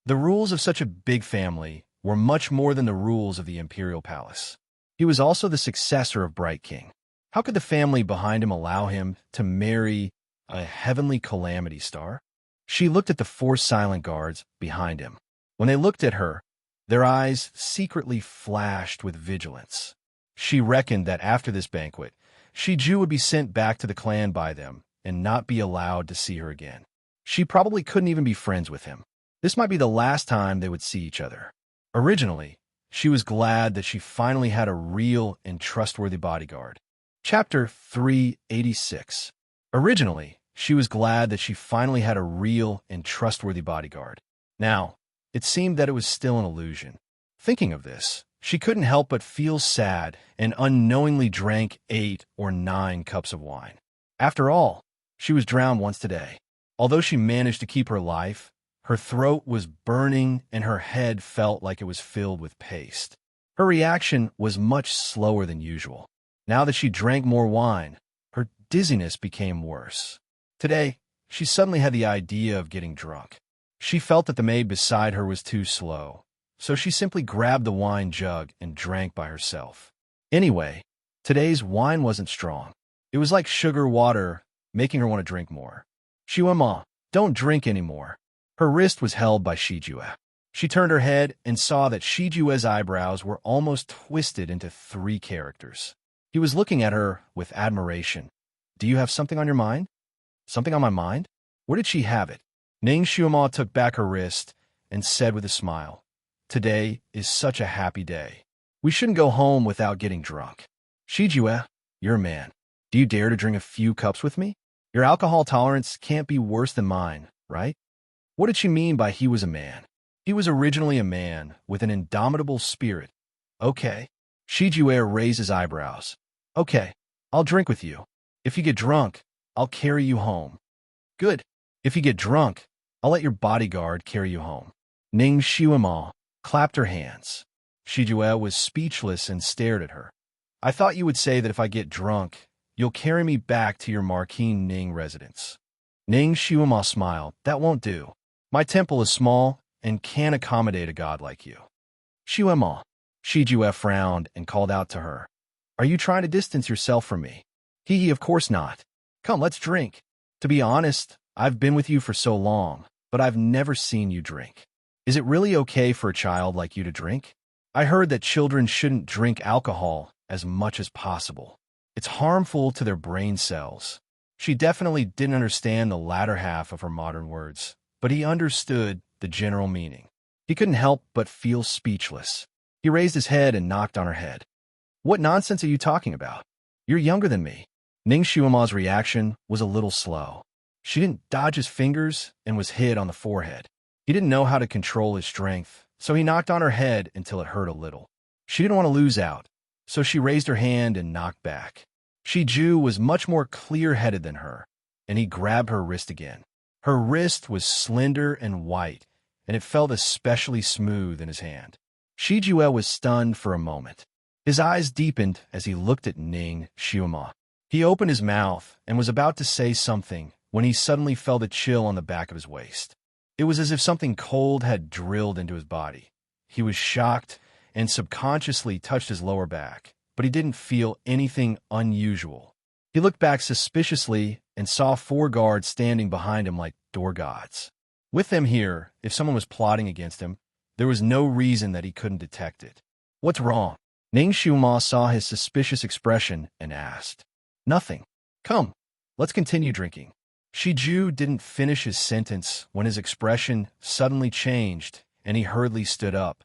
The rules of such a big family were much more than the rules of the imperial palace. He was also the successor of Bright King. How could the family behind him allow him to marry a heavenly calamity star? She looked at the four silent guards behind him. When they looked at her, their eyes secretly flashed with vigilance. She reckoned that after this banquet, Shiju would be sent back to the clan by them and not be allowed to see her again. She probably couldn't even be friends with him. This might be the last time they would see each other. Originally, she was glad that she finally had a real and trustworthy bodyguard. Chapter 386. Originally, she was glad that she finally had a real and trustworthy bodyguard. Now, it seemed that it was still an illusion. Thinking of this, she couldn't help but feel sad and unknowingly drank 8 or 9 cups of wine. After all, she was drowned once today. Although she managed to keep her life, her throat was burning and her head felt like it was filled with paste. Her reaction was much slower than usual. Now that she drank more wine, her dizziness became worse. Today, she suddenly had the idea of getting drunk. She felt that the maid beside her was too slow, so she simply grabbed the wine jug and drank by herself. Anyway, today's wine wasn't strong. It was like sugar water, making her want to drink more. Shiwama, don't drink anymore. Her wrist was held by Shijue. She turned her head and saw that Shijue's eyebrows were almost twisted into 3 characters. He was looking at her with admiration. Do you have something on your mind? Something on my mind? Where did she have it? Ning Shiwama took back her wrist and said with a smile, Today is such a happy day. We shouldn't go home without getting drunk. Shijue, you're a man. Do you dare to drink a few cups with me? Your alcohol tolerance can't be worse than mine, right? What did she mean by he was a man? He was originally a man with an indomitable spirit. Okay. Shijue raised his eyebrows. Okay, I'll drink with you. If you get drunk, I'll carry you home. Good. If you get drunk, I'll let your bodyguard carry you home. Ning Shiwama clapped her hands. Shijue was speechless and stared at her. I thought you would say that if I get drunk, you'll carry me back to your Marquine Ning residence. Ning Shiwama smiled. That won't do. My temple is small and can't accommodate a god like you. Shiwama. Shijue frowned and called out to her. Are you trying to distance yourself from me? Of course not. Come, let's drink. To be honest, I've been with you for so long, but I've never seen you drink. Is it really okay for a child like you to drink? I heard that children shouldn't drink alcohol as much as possible. It's harmful to their brain cells. She definitely didn't understand the latter half of her modern words, but he understood the general meaning. He couldn't help but feel speechless. He raised his head and knocked on her head. What nonsense are you talking about? You're younger than me. Ning Shiwama's reaction was a little slow. She didn't dodge his fingers and was hit on the forehead. He didn't know how to control his strength, so he knocked on her head until it hurt a little. She didn't want to lose out, so she raised her hand and knocked back. Shiju was much more clear-headed than her, and he grabbed her wrist again. Her wrist was slender and white, and it felt especially smooth in his hand. Shijue was stunned for a moment. His eyes deepened as he looked at Ning Shiwama. He opened his mouth and was about to say something when he suddenly felt a chill on the back of his waist. It was as if something cold had drilled into his body. He was shocked and subconsciously touched his lower back, but he didn't feel anything unusual. He looked back suspiciously and saw 4 guards standing behind him like door gods. With them here, if someone was plotting against him, there was no reason that he couldn't detect it. What's wrong? Ning Shiwama saw his suspicious expression and asked. Nothing. Come, let's continue drinking. Shiju didn't finish his sentence when his expression suddenly changed and he hurriedly stood up.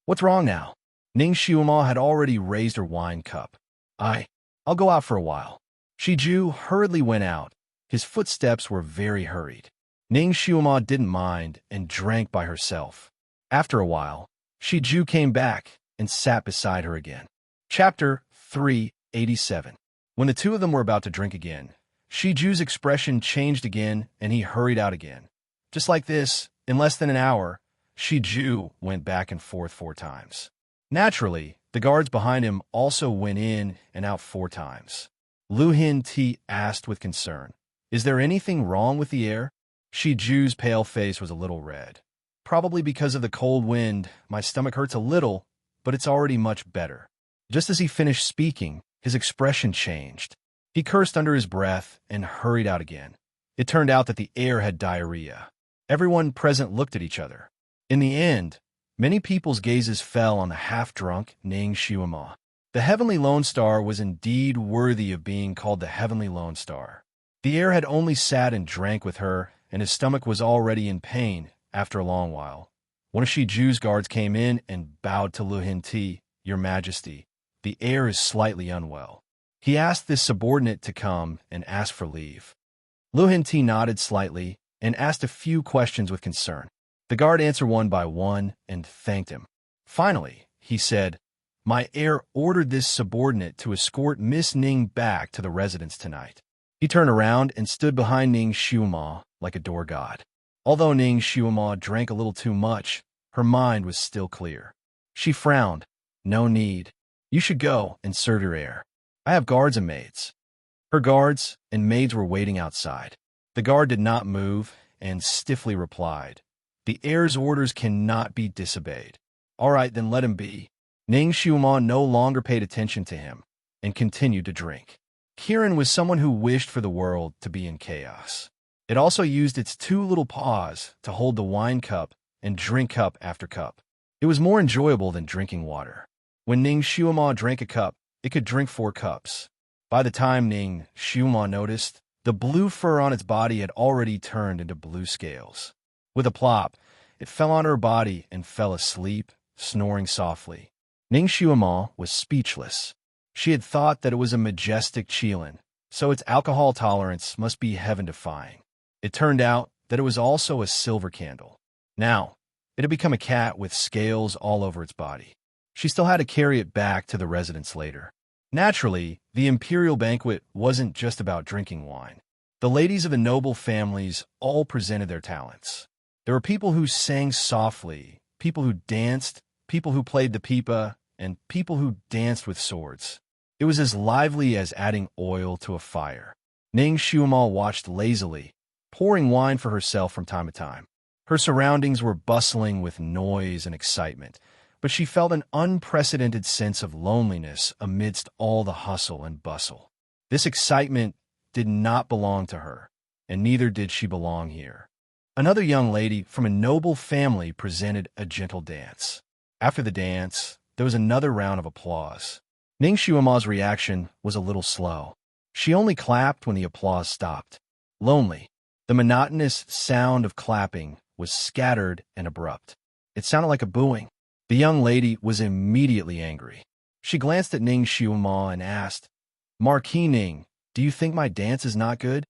What's wrong now? Ning Shiwama had already raised her wine cup. I'll go out for a while. Shiju hurriedly went out. His footsteps were very hurried. Ning Shiwama didn't mind and drank by herself. After a while, Shiju came back and sat beside her again. Chapter 387. When the two of them were about to drink again, Shiju's expression changed again and he hurried out again. Just like this, in less than an hour, Shiju went back and forth 4 times. Naturally, the guards behind him also went in and out 4 times. Lu Hin Ti asked with concern, Is there anything wrong with the air? Shiju's pale face was a little red. Probably because of the cold wind, my stomach hurts a little, but it's already much better. Just as he finished speaking, his expression changed. He cursed under his breath and hurried out again. It turned out that the heir had diarrhea. Everyone present looked at each other. In the end, many people's gazes fell on the half-drunk Ning Xiuama. The Heavenly Lone Star was indeed worthy of being called the Heavenly Lone Star. The heir had only sat and drank with her, and his stomach was already in pain after a long while. One of Shi Ju's guards came in and bowed to Lu Hinti. "Your Majesty, the heir is slightly unwell." He asked this subordinate to come and ask for leave. Lu Hinti nodded slightly and asked a few questions with concern. The guard answered one by one and thanked him. Finally, he said, "My heir ordered this subordinate to escort Miss Ning back to the residence tonight." He turned around and stood behind Ning Xiuama like a door god. Although Ning Xiuama drank a little too much, her mind was still clear. She frowned. "No need. You should go and serve your heir. I have guards and maids." Her guards and maids were waiting outside. The guard did not move and stiffly replied, "The heir's orders cannot be disobeyed." "All right, then let him be." Ning Xiuama no longer paid attention to him and continued to drink. Kirin was someone who wished for the world to be in chaos. It also used its two little paws to hold the wine cup and drink cup after cup. It was more enjoyable than drinking water. When Ning Xiuama drank a cup, it could drink 4 cups. By the time Ning Xiuama noticed, the blue fur on its body had already turned into blue scales. With a plop, it fell on her body and fell asleep, snoring softly. Ning Xiuama was speechless. She had thought that it was a majestic qilin, so its alcohol tolerance must be heaven-defying. It turned out that it was also a silver candle. Now, it had become a cat with scales all over its body. She still had to carry it back to the residence later. Naturally, the imperial banquet wasn't just about drinking wine. The ladies of the noble families all presented their talents. There were people who sang softly, people who danced, people who played the pipa, and people who danced with swords. It was as lively as adding oil to a fire. Ning Xiuama watched lazily, pouring wine for herself from time to time. Her surroundings were bustling with noise and excitement, but she felt an unprecedented sense of loneliness amidst all the hustle and bustle. This excitement did not belong to her, and neither did she belong here. Another young lady from a noble family presented a gentle dance. After the dance, there was another round of applause. Ning Xiuama's reaction was a little slow. She only clapped when the applause stopped. Lonely, the monotonous sound of clapping was scattered and abrupt. It sounded like a booing. The young lady was immediately angry. She glanced at Ning Xiuama and asked, "Marquis Ning, do you think my dance is not good?"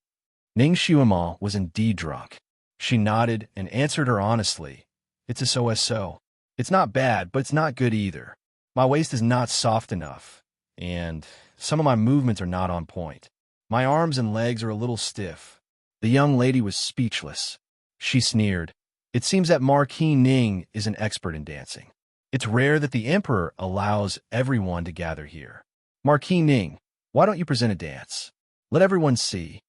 Ning Xiuama was indeed drunk. She nodded and answered her honestly, "It's a so-so. It's not bad, but it's not good either. My waist is not soft enough, and some of my movements are not on point. My arms and legs are a little stiff." The young lady was speechless. She sneered. "It seems that Marquis Ning is an expert in dancing. It's rare that the Emperor allows everyone to gather here. Marquis Ning, why don't you present a dance? Let everyone see."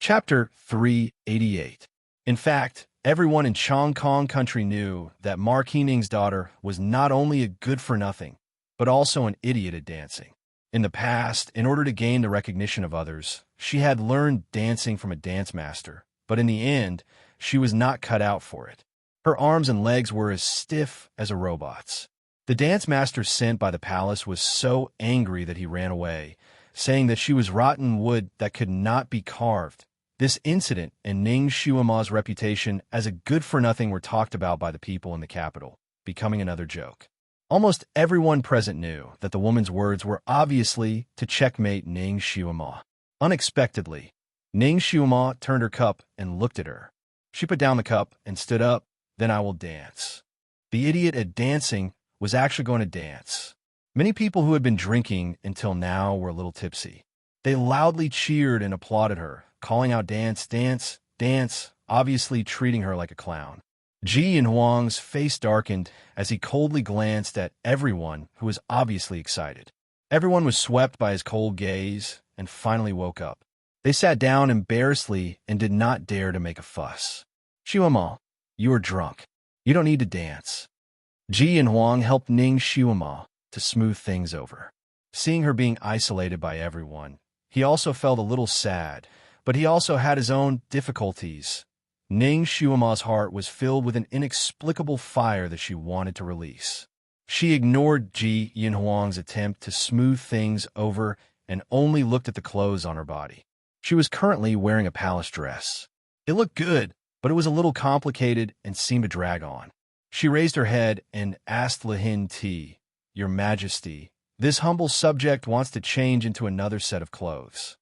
Chapter 388. In fact, everyone in Chong Kong country knew that Marquis Ning's daughter was not only a good-for-nothing, but also an idiot at dancing. In the past, in order to gain the recognition of others, she had learned dancing from a dance master, but in the end, she was not cut out for it. Her arms and legs were as stiff as a robot's. The dance master sent by the palace was so angry that he ran away, saying that she was rotten wood that could not be carved. This incident and Ning Xiuama's reputation as a good-for-nothing were talked about by the people in the capital, becoming another joke. Almost everyone present knew that the woman's words were obviously to checkmate Ning Xiuama. Unexpectedly, Ning Xiuama turned her cup and looked at her. She put down the cup and stood up. "Then I will dance." The idiot at dancing was actually going to dance. Many people who had been drinking until now were a little tipsy. They loudly cheered and applauded her, calling out "Dance, dance, dance," obviously treating her like a clown. Ji and Huang's face darkened as he coldly glanced at everyone who was obviously excited. Everyone was swept by his cold gaze and finally woke up. They sat down embarrassedly and did not dare to make a fuss. "Xiuama, you are drunk. You don't need to dance." Ji and Huang helped Ning Xiuama to smooth things over. Seeing her being isolated by everyone, he also felt a little sad, but he also had his own difficulties. Ning Xiuma's heart was filled with an inexplicable fire that she wanted to release. She ignored Ji Yinhuang's attempt to smooth things over and only looked at the clothes on her body. She was currently wearing a palace dress. It looked good, but it was a little complicated and seemed to drag on. She raised her head and asked Lihin Ti, "Your Majesty, this humble subject wants to change into another set of clothes."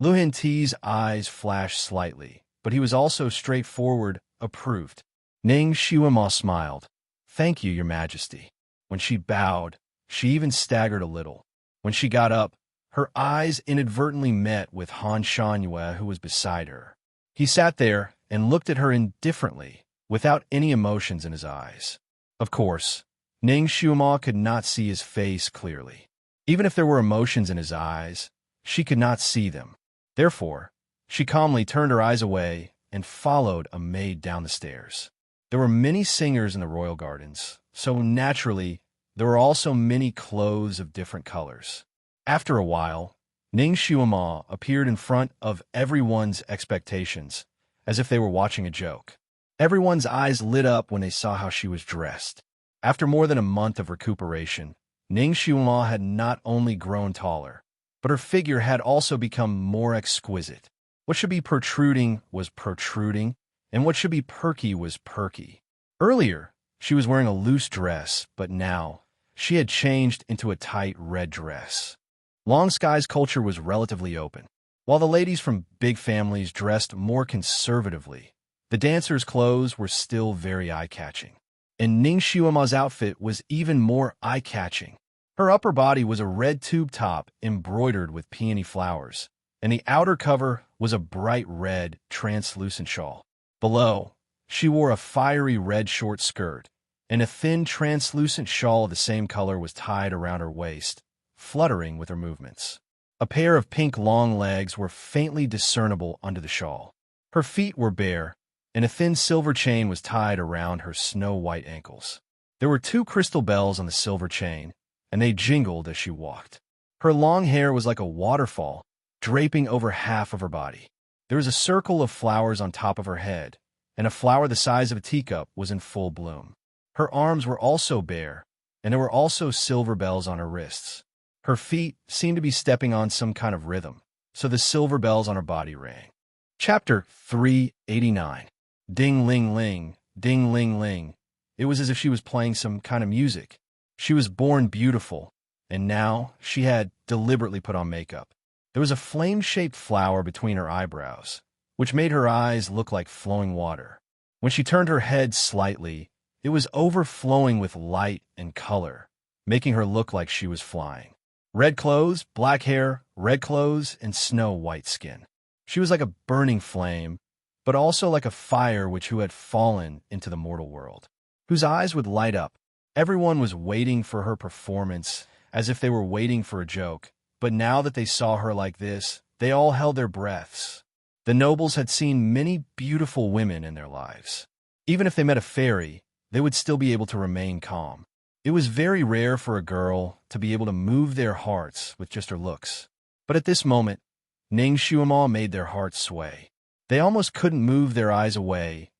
Lihin Ti's eyes flashed slightly, but he was also straightforward, approved. Ning Xiuma smiled. "Thank you, Your Majesty." When she bowed, she even staggered a little. When she got up, her eyes inadvertently met with Han Shangyue, who was beside her. He sat there and looked at her indifferently, without any emotions in his eyes. Of course, Ning Xiuma could not see his face clearly. Even if there were emotions in his eyes, she could not see them. Therefore, she calmly turned her eyes away and followed a maid down the stairs. There were many singers in the royal gardens, so naturally, there were also many clothes of different colors. After a while, Ning Xiuma appeared in front of everyone's expectations, as if they were watching a joke. Everyone's eyes lit up when they saw how she was dressed. After more than a month of recuperation, Ning Xiuma had not only grown taller, but her figure had also become more exquisite. What should be protruding was protruding, and what should be perky was perky. Earlier, she was wearing a loose dress, but now, she had changed into a tight red dress. Long Sky's culture was relatively open. While the ladies from big families dressed more conservatively, the dancers' clothes were still very eye-catching. And Ning Xiuma's outfit was even more eye-catching. Her upper body was a red tube top embroidered with peony flowers, and the outer cover was a bright red, translucent shawl. Below, she wore a fiery red short skirt, and a thin, translucent shawl of the same color was tied around her waist, fluttering with her movements. A pair of pink long legs were faintly discernible under the shawl. Her feet were bare, and a thin silver chain was tied around her snow-white ankles. There were 2 crystal bells on the silver chain, and they jingled as she walked. Her long hair was like a waterfall, draping over half of her body. There was a circle of flowers on top of her head, and a flower the size of a teacup was in full bloom. Her arms were also bare, and there were also silver bells on her wrists. Her feet seemed to be stepping on some kind of rhythm, so the silver bells on her body rang. Chapter 389. Ding ling ling, ding ling ling. It was as if she was playing some kind of music. She was born beautiful, and now she had deliberately put on makeup. There was a flame-shaped flower between her eyebrows, which made her eyes look like flowing water. When she turned her head slightly, it was overflowing with light and color, making her look like she was flying. Red clothes, black hair, red clothes, and snow-white skin. She was like a burning flame, but also like a fire who had fallen into the mortal world, whose eyes would light up. Everyone was waiting for her performance, as if they were waiting for a joke, but now that they saw her like this, they all held their breaths. The nobles had seen many beautiful women in their lives. Even if they met a fairy, they would still be able to remain calm. It was very rare for a girl to be able to move their hearts with just her looks. But at this moment, Ning Xiuma made their hearts sway. They almost couldn't move their eyes away,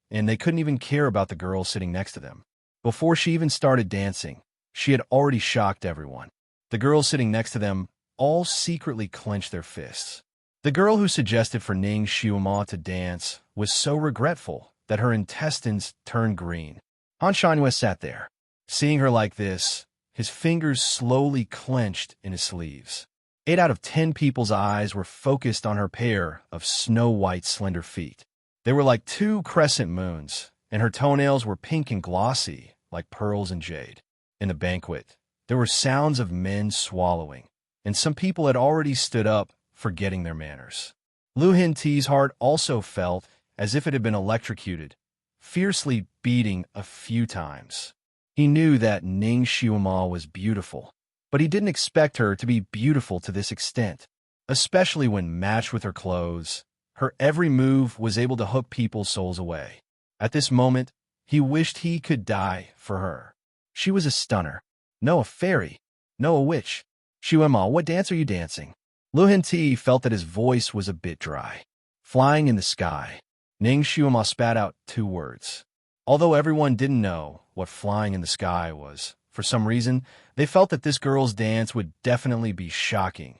and they couldn't even care about the girl sitting next to them. Before she even started dancing, she had already shocked everyone. The girls sitting next to them all secretly clenched their fists. The girl who suggested for Ning Xiuma to dance was so regretful that her intestines turned green. Han Shangyue sat there. Seeing her like this, his fingers slowly clenched in his sleeves. 8 out of 10 people's eyes were focused on her pair of snow-white slender feet. They were like 2 crescent moons, and her toenails were pink and glossy, like pearls and jade. In the banquet, there were sounds of men swallowing, and some people had already stood up, forgetting their manners. Lihin Ti's heart also felt as if it had been electrocuted, fiercely beating a few times. He knew that Ning Xiuma was beautiful, but he didn't expect her to be beautiful to this extent, especially when matched with her clothes. Her every move was able to hook people's souls away. At this moment, he wished he could die for her. She was a stunner. No, a fairy. No, a witch. Shuema, what dance are you dancing? Lu Henti felt that his voice was a bit dry. Flying in the sky. Ning Shuema spat out 2 words. Although everyone didn't know what flying in the sky was, for some reason, they felt that this girl's dance would definitely be shocking.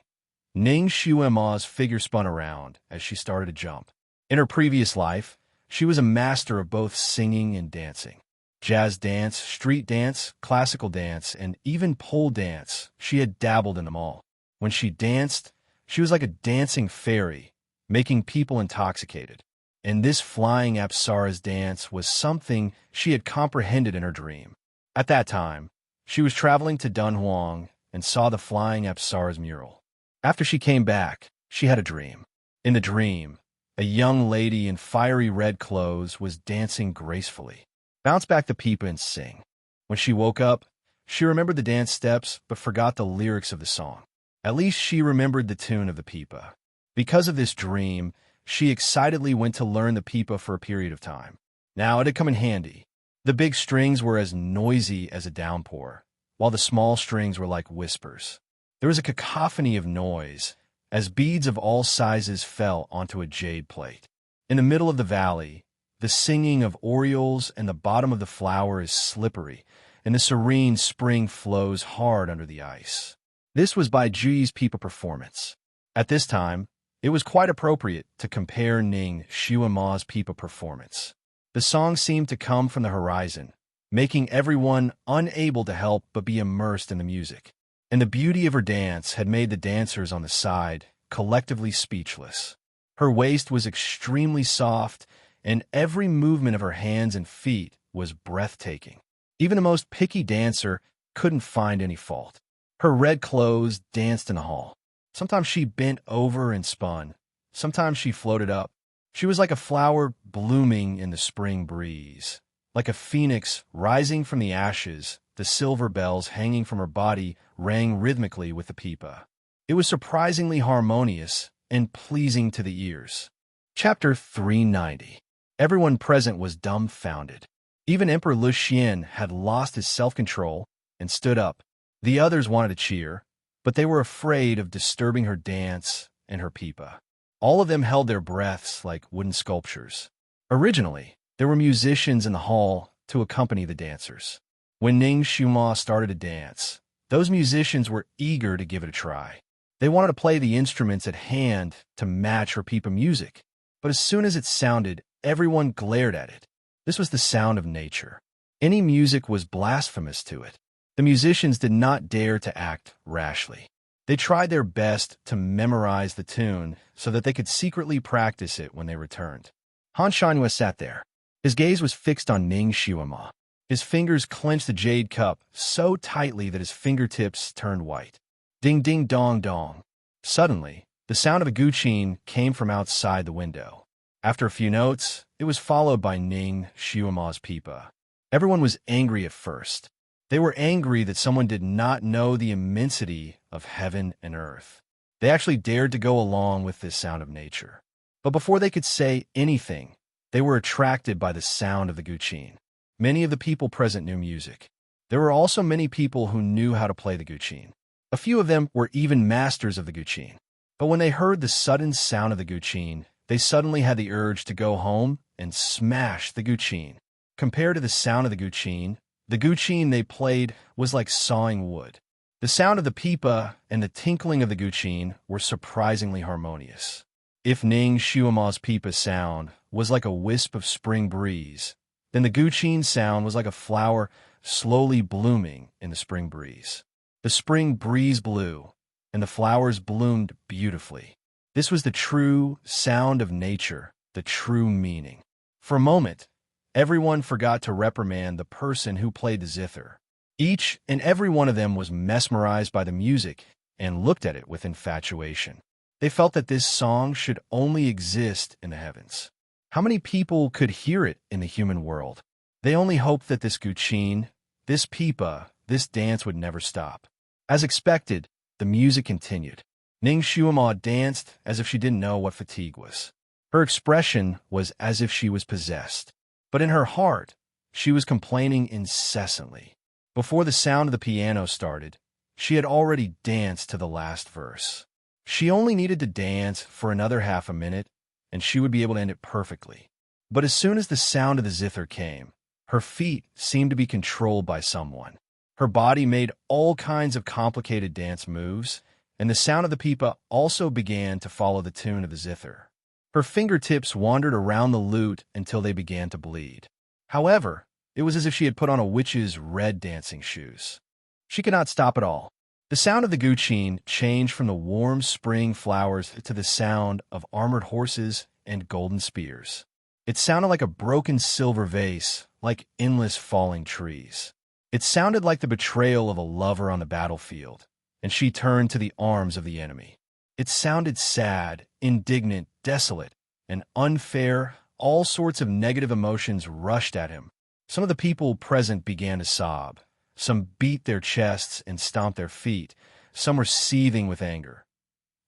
Ning Shuema's figure spun around as she started to jump. In her previous life, she was a master of both singing and dancing. Jazz dance, street dance, classical dance, and even pole dance, she had dabbled in them all. When she danced, she was like a dancing fairy, making people intoxicated. And this flying Apsara's dance was something she had comprehended in her dream. At that time, she was traveling to Dunhuang and saw the flying Apsara's mural. After she came back, she had a dream. In the dream, a young lady in fiery red clothes was dancing gracefully. Bounce back the pipa and sing. When she woke up, she remembered the dance steps but forgot the lyrics of the song. At least she remembered the tune of the pipa. Because of this dream, she excitedly went to learn the pipa for a period of time. Now it had come in handy. The big strings were as noisy as a downpour, while the small strings were like whispers. There was a cacophony of noise as beads of all sizes fell onto a jade plate. In the middle of the valley, the singing of orioles and the bottom of the flower is slippery, and the serene spring flows hard under the ice. This was by Juyi's pipa performance. At this time, it was quite appropriate to compare Ning Shuema's pipa performance. The song seemed to come from the horizon, making everyone unable to help but be immersed in the music. And the beauty of her dance had made the dancers on the side collectively speechless. Her waist was extremely soft, and every movement of her hands and feet was breathtaking. Even the most picky dancer couldn't find any fault. Her red clothes danced in the hall. Sometimes she bent over and spun. Sometimes she floated up. She was like a flower blooming in the spring breeze. Like a phoenix rising from the ashes, the silver bells hanging from her body rang rhythmically with the pipa. It was surprisingly harmonious and pleasing to the ears. Chapter 390. Everyone present was dumbfounded. Even Emperor Lu Xian had lost his self-control and stood up. The others wanted to cheer, but they were afraid of disturbing her dance and her pipa. All of them held their breaths like wooden sculptures. Originally, there were musicians in the hall to accompany the dancers. When Ning Shuema started to dance, those musicians were eager to give it a try. They wanted to play the instruments at hand to match her pipa music, but as soon as it sounded, everyone glared at it. This was the sound of nature. Any music was blasphemous to it. The musicians did not dare to act rashly. They tried their best to memorize the tune so that they could secretly practice it when they returned. Han Shanhua sat there. His gaze was fixed on Ning Shuema. His fingers clenched the jade cup so tightly that his fingertips turned white. Ding ding dong dong. Suddenly, the sound of a guqin came from outside the window. After a few notes, it was followed by Ning Shuema's pipa. Everyone was angry at first. They were angry that someone did not know the immensity of heaven and earth. They actually dared to go along with this sound of nature. But before they could say anything, they were attracted by the sound of the guqin. Many of the people present knew music. There were also many people who knew how to play the guqin. A few of them were even masters of the guqin. But when they heard the sudden sound of the guqin, they suddenly had the urge to go home and smash the guqin. Compared to the sound of the guqin they played was like sawing wood. The sound of the pipa and the tinkling of the guqin were surprisingly harmonious. If Ning Shuema's pipa sound was like a wisp of spring breeze, then the guqin sound was like a flower slowly blooming in the spring breeze. The spring breeze blew, and the flowers bloomed beautifully. This was the true sound of nature, the true meaning. For a moment, everyone forgot to reprimand the person who played the zither. Each and every one of them was mesmerized by the music and looked at it with infatuation. They felt that this song should only exist in the heavens. How many people could hear it in the human world? They only hoped that this guqin, this pipa, this dance would never stop. As expected, the music continued. Ning Shuema danced as if she didn't know what fatigue was. Her expression was as if she was possessed. But in her heart, she was complaining incessantly. Before the sound of the piano started, She had already danced to the last verse. She only needed to dance for another half a minute, and she would be able to end it perfectly. But as soon as the sound of the zither came, her feet seemed to be controlled by someone. Her body made all kinds of complicated dance moves, and the sound of the pipa also began to follow the tune of the zither. Her fingertips wandered around the lute until they began to bleed. However, it was as if she had put on a witch's red dancing shoes. She could not stop at all. The sound of the guqin changed from the warm spring flowers to the sound of armored horses and golden spears. It sounded like a broken silver vase, like endless falling trees. It sounded like the betrayal of a lover on the battlefield, and she turned to the arms of the enemy. It sounded sad, indignant, desolate, and unfair. All sorts of negative emotions rushed at him. Some of the people present began to sob. Some beat their chests and stomped their feet. Some were seething with anger.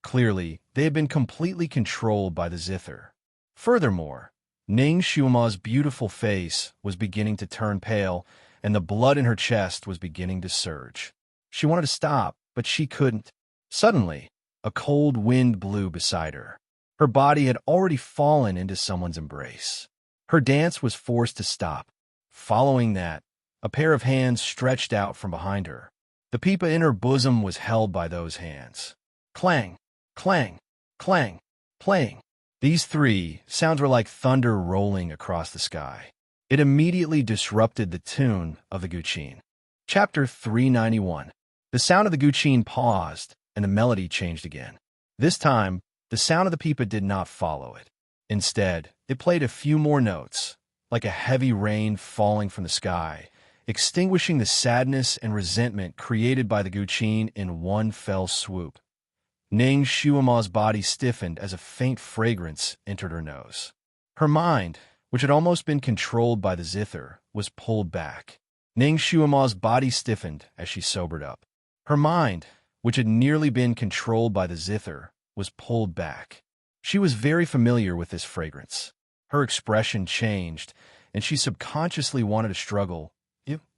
Clearly, they had been completely controlled by the zither. Furthermore, Ning Xiuma's beautiful face was beginning to turn pale, and the blood in her chest was beginning to surge. She wanted to stop, but she couldn't. Suddenly, a cold wind blew beside her. Her body had already fallen into someone's embrace. Her dance was forced to stop. Following that, a pair of hands stretched out from behind her. The pipa in her bosom was held by those hands. Clang, clang, clang, playing. These three sounds were like thunder rolling across the sky. It immediately disrupted the tune of the guqin. Chapter 391. The sound of the guqin paused, and the melody changed again. This time, the sound of the pipa did not follow it. Instead, it played a few more notes, like a heavy rain falling from the sky, extinguishing the sadness and resentment created by the guqin in one fell swoop. Ning Xiuma's body stiffened as a faint fragrance entered her nose. Her mind, which had almost been controlled by the zither, was pulled back. Ning Xiuma's body stiffened as she sobered up. Her mind, which had nearly been controlled by the zither, was pulled back. She was very familiar with this fragrance. Her expression changed, and she subconsciously wanted to struggle.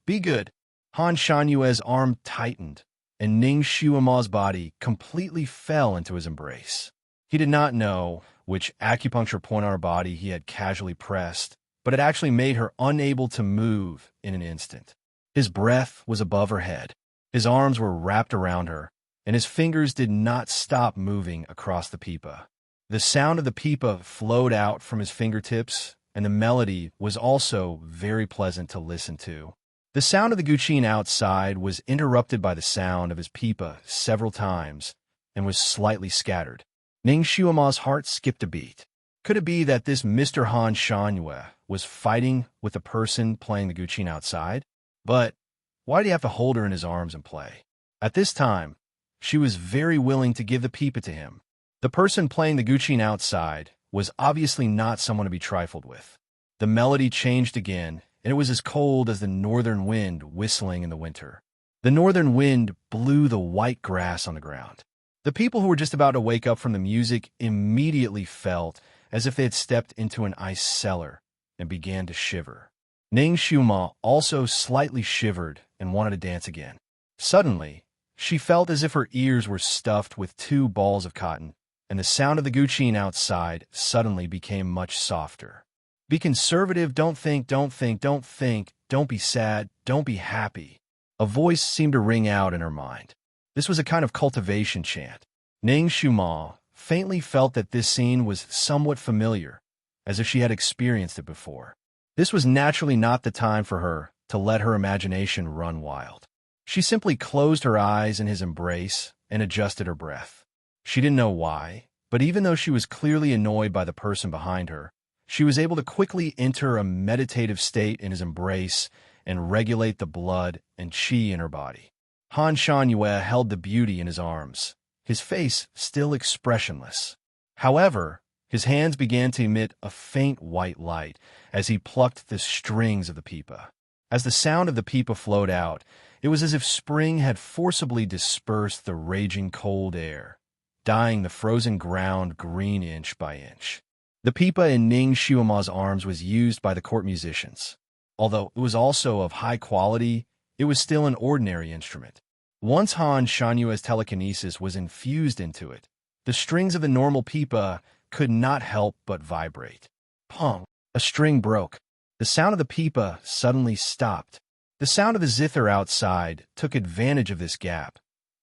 Be good. Han Shanyue's arm tightened, and Ning Xiuma's body completely fell into his embrace. He did not know which acupuncture point on her body he had casually pressed, but it actually made her unable to move in an instant. His breath was above her head. His arms were wrapped around her, and his fingers did not stop moving across the pipa. The sound of the pipa flowed out from his fingertips, and the melody was also very pleasant to listen to. The sound of the guqin outside was interrupted by the sound of his pipa several times and was slightly scattered. Ning Xiuma's heart skipped a beat. Could it be that this Mr. Han Shanyue was fighting with the person playing the guqin outside? But why did he have to hold her in his arms and play? At this time, she was very willing to give the pipa to him. The person playing the guqin outside was obviously not someone to be trifled with. The melody changed again, and it was as cold as the northern wind whistling in the winter. The northern wind blew the white grass on the ground. The people who were just about to wake up from the music immediately felt as if they had stepped into an ice cellar and began to shiver. Ning Xiuma also slightly shivered and wanted to dance again. Suddenly, she felt as if her ears were stuffed with 2 balls of cotton, and the sound of the guqin outside suddenly became much softer. Be conservative, don't think, don't be sad, don't be happy. A voice seemed to ring out in her mind. This was a kind of cultivation chant. Ning Xiuma faintly felt that this scene was somewhat familiar, as if she had experienced it before. This was naturally not the time for her to let her imagination run wild. She simply closed her eyes in his embrace and adjusted her breath. She didn't know why, but even though she was clearly annoyed by the person behind her, she was able to quickly enter a meditative state in his embrace and regulate the blood and qi in her body. Han Shanyue held the beauty in his arms, his face still expressionless. However, his hands began to emit a faint white light as he plucked the strings of the pipa. As the sound of the pipa flowed out, it was as if spring had forcibly dispersed the raging cold air, dyeing the frozen ground green inch by inch. The pipa in Ning Xiuma's arms was used by the court musicians. Although it was also of high quality, it was still an ordinary instrument. Once Han Shanyue's telekinesis was infused into it, the strings of the normal pipa could not help but vibrate. Pong! A string broke. The sound of the pipa suddenly stopped. The sound of the zither outside took advantage of this gap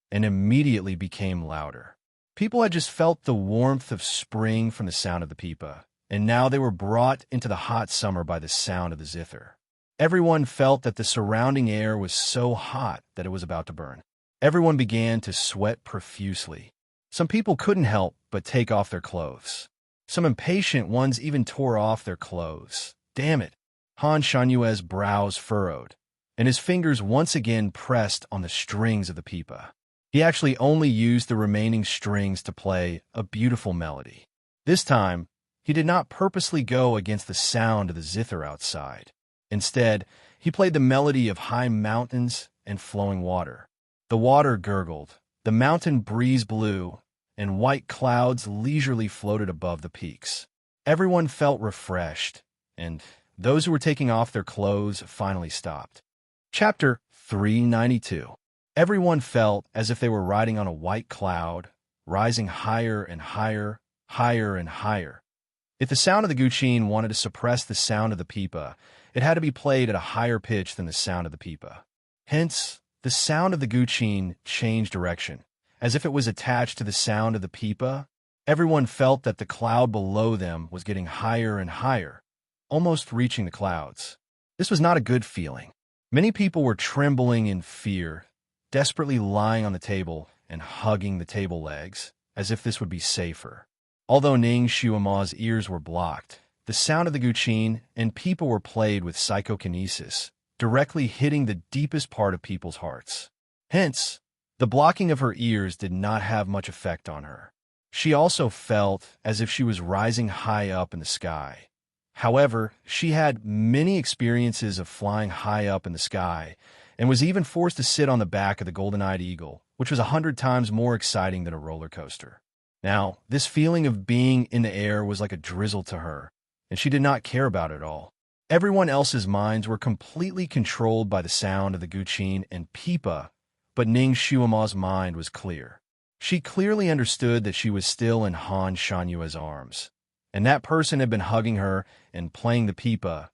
and immediately became louder. People had just felt the warmth of spring from the sound of the pipa, and now they were brought into the hot summer by the sound of the zither. Everyone felt that the surrounding air was so hot that it was about to burn. Everyone began to sweat profusely. Some people couldn't help but take off their clothes. Some impatient ones even tore off their clothes. Damn it! Han Shanyue's brows furrowed, and his fingers once again pressed on the strings of the pipa. He actually only used the remaining strings to play a beautiful melody. This time, he did not purposely go against the sound of the zither outside. Instead, he played the melody of high mountains and flowing water. The water gurgled, the mountain breeze blew, and white clouds leisurely floated above the peaks. Everyone felt refreshed, and those who were taking off their clothes finally stopped. Chapter 392. Everyone felt as if they were riding on a white cloud, rising higher and higher, higher and higher. If the sound of the guqin wanted to suppress the sound of the pipa, it had to be played at a higher pitch than the sound of the pipa. Hence, the sound of the guqin changed direction. As if it was attached to the sound of the pipa, everyone felt that the cloud below them was getting higher and higher, almost reaching the clouds. This was not a good feeling. Many people were trembling in fear, desperately lying on the table and hugging the table legs, as if this would be safer. Although Ning Xiuma's ears were blocked, the sound of the guqin and pipa were played with psychokinesis, directly hitting the deepest part of people's hearts. Hence, the blocking of her ears did not have much effect on her. She also felt as if she was rising high up in the sky. However, she had many experiences of flying high up in the sky, and was even forced to sit on the back of the golden-eyed eagle, which was 100 times more exciting than a roller coaster. Now, this feeling of being in the air was like a drizzle to her, and she did not care about it at all. Everyone else's minds were completely controlled by the sound of the guqin and pipa, but Ning Xiuma's mind was clear. She clearly understood that she was still in Han Shanyue's arms, and that person had been hugging her and playing the pipa.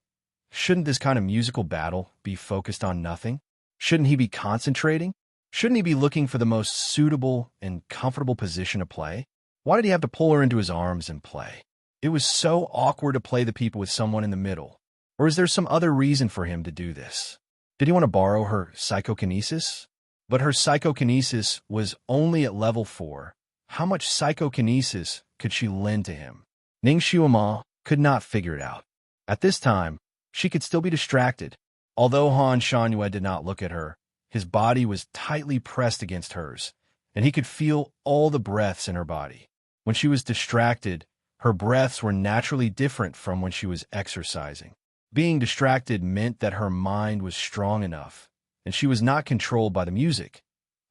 Shouldn't this kind of musical battle be focused on nothing? Shouldn't he be concentrating? Shouldn't he be looking for the most suitable and comfortable position to play? Why did he have to pull her into his arms and play? It was so awkward to play the pipa with someone in the middle. Or is there some other reason for him to do this? Did he want to borrow her psychokinesis? But her psychokinesis was only at level 4. How much psychokinesis could she lend to him? Ning Xiuma could not figure it out. At this time, she could still be distracted. Although Han Shanyue did not look at her, his body was tightly pressed against hers, and he could feel all the breaths in her body. When she was distracted, her breaths were naturally different from when she was exercising. Being distracted meant that her mind was strong enough, and she was not controlled by the music.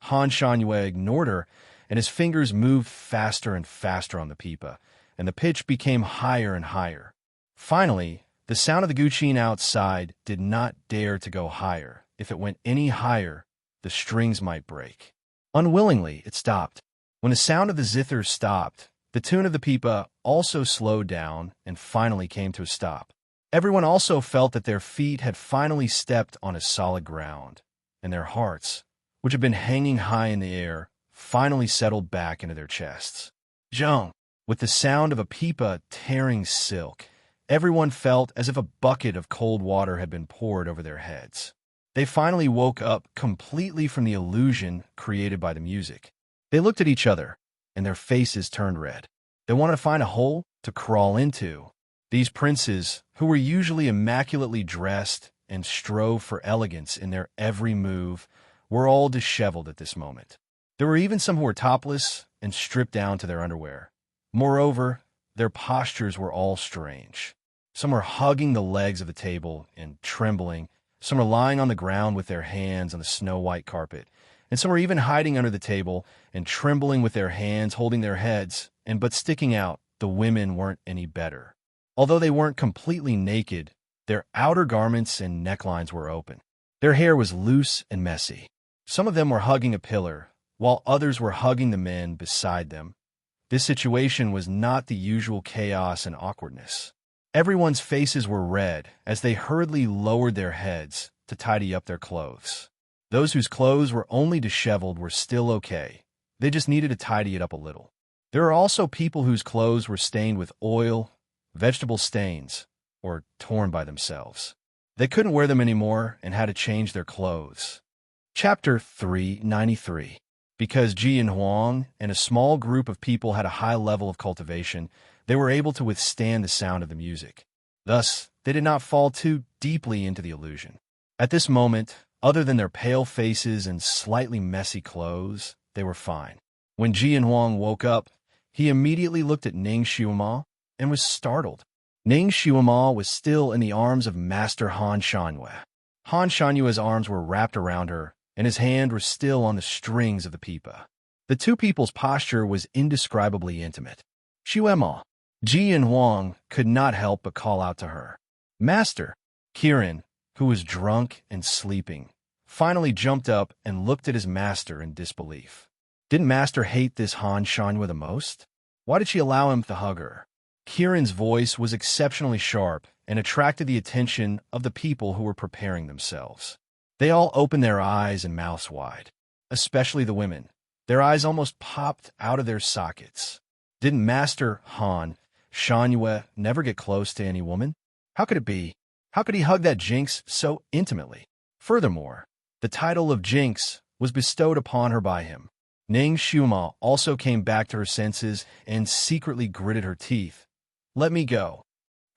Han Shanyue ignored her, and his fingers moved faster and faster on the pipa, and the pitch became higher and higher. Finally, the sound of the guqin outside did not dare to go higher. If it went any higher, the strings might break. Unwillingly, it stopped. When the sound of the zither stopped, the tune of the pipa also slowed down and finally came to a stop. Everyone also felt that their feet had finally stepped on a solid ground, and their hearts, which had been hanging high in the air, finally settled back into their chests. Zheng! With the sound of a pipa tearing silk, everyone felt as if a bucket of cold water had been poured over their heads. They finally woke up completely from the illusion created by the music. They looked at each other, and their faces turned red. They wanted to find a hole to crawl into. These princes, who were usually immaculately dressed and strove for elegance in their every move, were all disheveled at this moment. There were even some who were topless and stripped down to their underwear. Moreover, their postures were all strange. Some were hugging the legs of the table and trembling. Some were lying on the ground with their hands on the snow-white carpet. And some were even hiding under the table and trembling with their hands holding their heads. But sticking out, the women weren't any better. Although they weren't completely naked, their outer garments and necklines were open. Their hair was loose and messy. Some of them were hugging a pillar, while others were hugging the men beside them. This situation was not the usual chaos and awkwardness. Everyone's faces were red as they hurriedly lowered their heads to tidy up their clothes. Those whose clothes were only disheveled were still okay. They just needed to tidy it up a little. There are also people whose clothes were stained with oil, vegetable stains, or torn by themselves. They couldn't wear them anymore and had to change their clothes. Chapter 393. Because Ji and Huang and a small group of people had a high level of cultivation, they were able to withstand the sound of the music. Thus, they did not fall too deeply into the illusion. At this moment, other than their pale faces and slightly messy clothes, they were fine. When Ji and Huang woke up, he immediately looked at Ning Xiaoma and was startled. Ning Xiaoma was still in the arms of Master Han Shanyue. Han Shanyue's arms were wrapped around her, and his hand was still on the strings of the pipa. The two people's posture was indescribably intimate. Xiaoma. Ji and Huang could not help but call out to her. Master. Kiran, who was drunk and sleeping, finally jumped up and looked at his master in disbelief. Didn't Master hate this Han Shanyue the most? Why did she allow him to hug her? Kiran's voice was exceptionally sharp and attracted the attention of the people who were preparing themselves. They all opened their eyes and mouths wide, especially the women. Their eyes almost popped out of their sockets. Didn't Master Han Shanyue never get close to any woman? How could it be? How could he hug that Jinx so intimately? Furthermore, the title of Jinx was bestowed upon her by him. Ning Xiaoma also came back to her senses and secretly gritted her teeth. Let me go.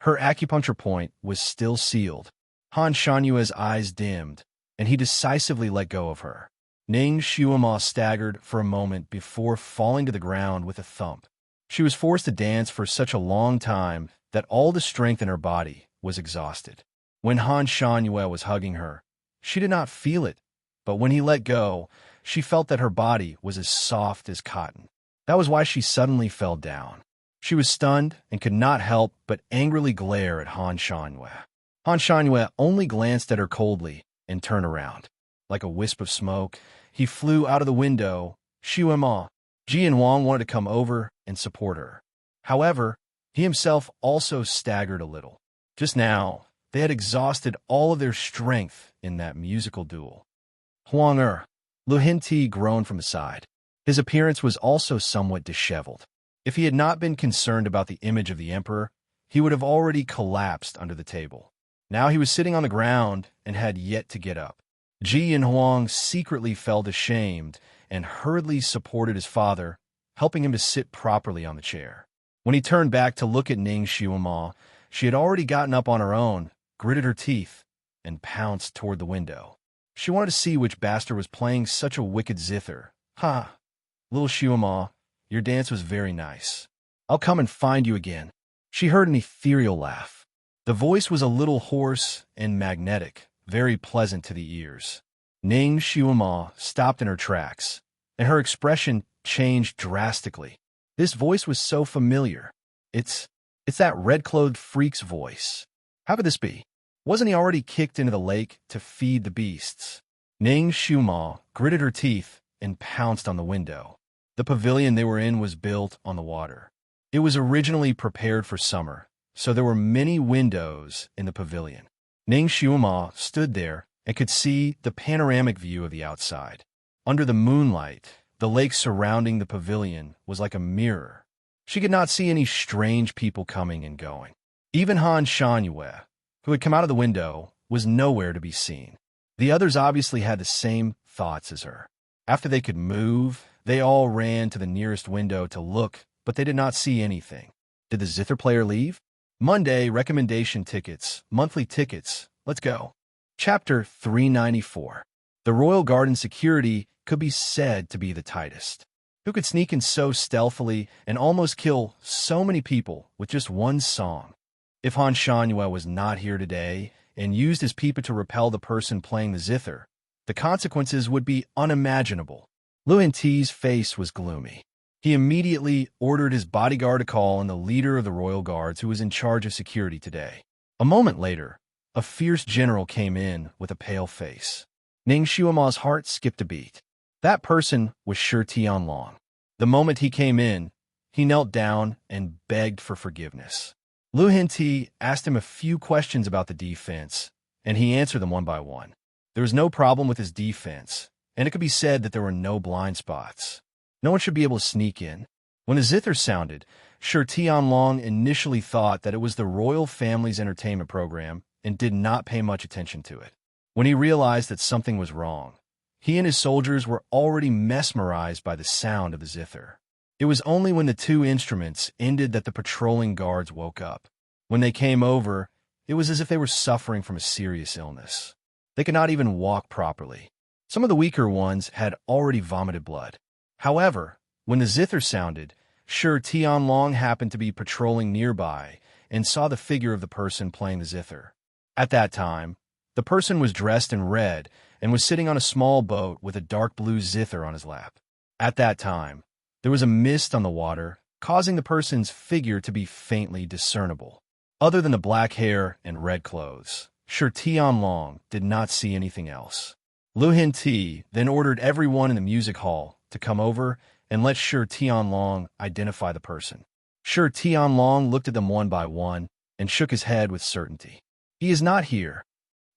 Her acupuncture point was still sealed. Han Shanyue's eyes dimmed, and he decisively let go of her. Ning Xiaoma staggered for a moment before falling to the ground with a thump. She was forced to dance for such a long time that all the strength in her body was exhausted. When Han Shanyue was hugging her, she did not feel it, but when he let go, she felt that her body was as soft as cotton. That was why she suddenly fell down. She was stunned and could not help but angrily glare at Han Shanyue. Han Shanyue only glanced at her coldly and turned around. Like a wisp of smoke, he flew out of the window. Xiaoma. Ji and Huang wanted to come over and support her. However, he himself also staggered a little. Just now, they had exhausted all of their strength in that musical duel. Huang Lu Hinti groaned from aside. His appearance was also somewhat disheveled. If he had not been concerned about the image of the emperor, he would have already collapsed under the table. Now he was sitting on the ground and had yet to get up. Ji and Huang secretly felt ashamed and hurriedly supported his father, helping him to sit properly on the chair. When he turned back to look at Ning Xiaoma, she had already gotten up on her own, gritted her teeth, and pounced toward the window. She wanted to see which bastard was playing such a wicked zither. Ha! Little Xiaoma, your dance was very nice. I'll come and find you again. She heard an ethereal laugh. The voice was a little hoarse and magnetic, very pleasant to the ears. Ning Xiaoma stopped in her tracks, and her expression changed drastically. This voice was so familiar. It's that red-clothed freak's voice. How could this be? Wasn't he already kicked into the lake to feed the beasts? Ning Xiaoma gritted her teeth and pounced on the window. The pavilion they were in was built on the water. It was originally prepared for summer, so there were many windows in the pavilion. Ning Xiaoma stood there and could see the panoramic view of the outside. Under the moonlight, the lake surrounding the pavilion was like a mirror. She could not see any strange people coming and going. Even Han Shanyue, who had come out of the window, was nowhere to be seen. The others obviously had the same thoughts as her. After they could move, they all ran to the nearest window to look, but they did not see anything. Did the zither player leave? Monday, recommendation tickets, monthly tickets, let's go. Chapter 394. The Royal Garden security could be said to be the tightest. Who could sneak in so stealthily and almost kill so many people with just one song? If Han Shanyue was not here today and used his pipa to repel the person playing the zither, the consequences would be unimaginable. Lu Hinti's face was gloomy. He immediately ordered his bodyguard to call on the leader of the royal guards who was in charge of security today. A moment later, a fierce general came in with a pale face. Ning Xuema's heart skipped a beat. That person was Shi Tianlong. The moment he came in, he knelt down and begged for forgiveness. Lu Hinti asked him a few questions about the defense, and he answered them one by one. There was no problem with his defense, and it could be said that there were no blind spots. No one should be able to sneak in. When the zither sounded, Shi Tianlong initially thought that it was the royal family's entertainment program and did not pay much attention to it. When he realized that something was wrong, he and his soldiers were already mesmerized by the sound of the zither. It was only when the two instruments ended that the patrolling guards woke up. When they came over, it was as if they were suffering from a serious illness. They could not even walk properly. Some of the weaker ones had already vomited blood. However, when the zither sounded, Shi Tianlong happened to be patrolling nearby and saw the figure of the person playing the zither. At that time, the person was dressed in red and was sitting on a small boat with a dark blue zither on his lap. At that time, there was a mist on the water, causing the person's figure to be faintly discernible. Other than the black hair and red clothes, Shi Tianlong did not see anything else. Lu Hinti then ordered everyone in the music hall to come over and let Shi Tianlong identify the person. Shi Tianlong looked at them one by one and shook his head with certainty. He is not here.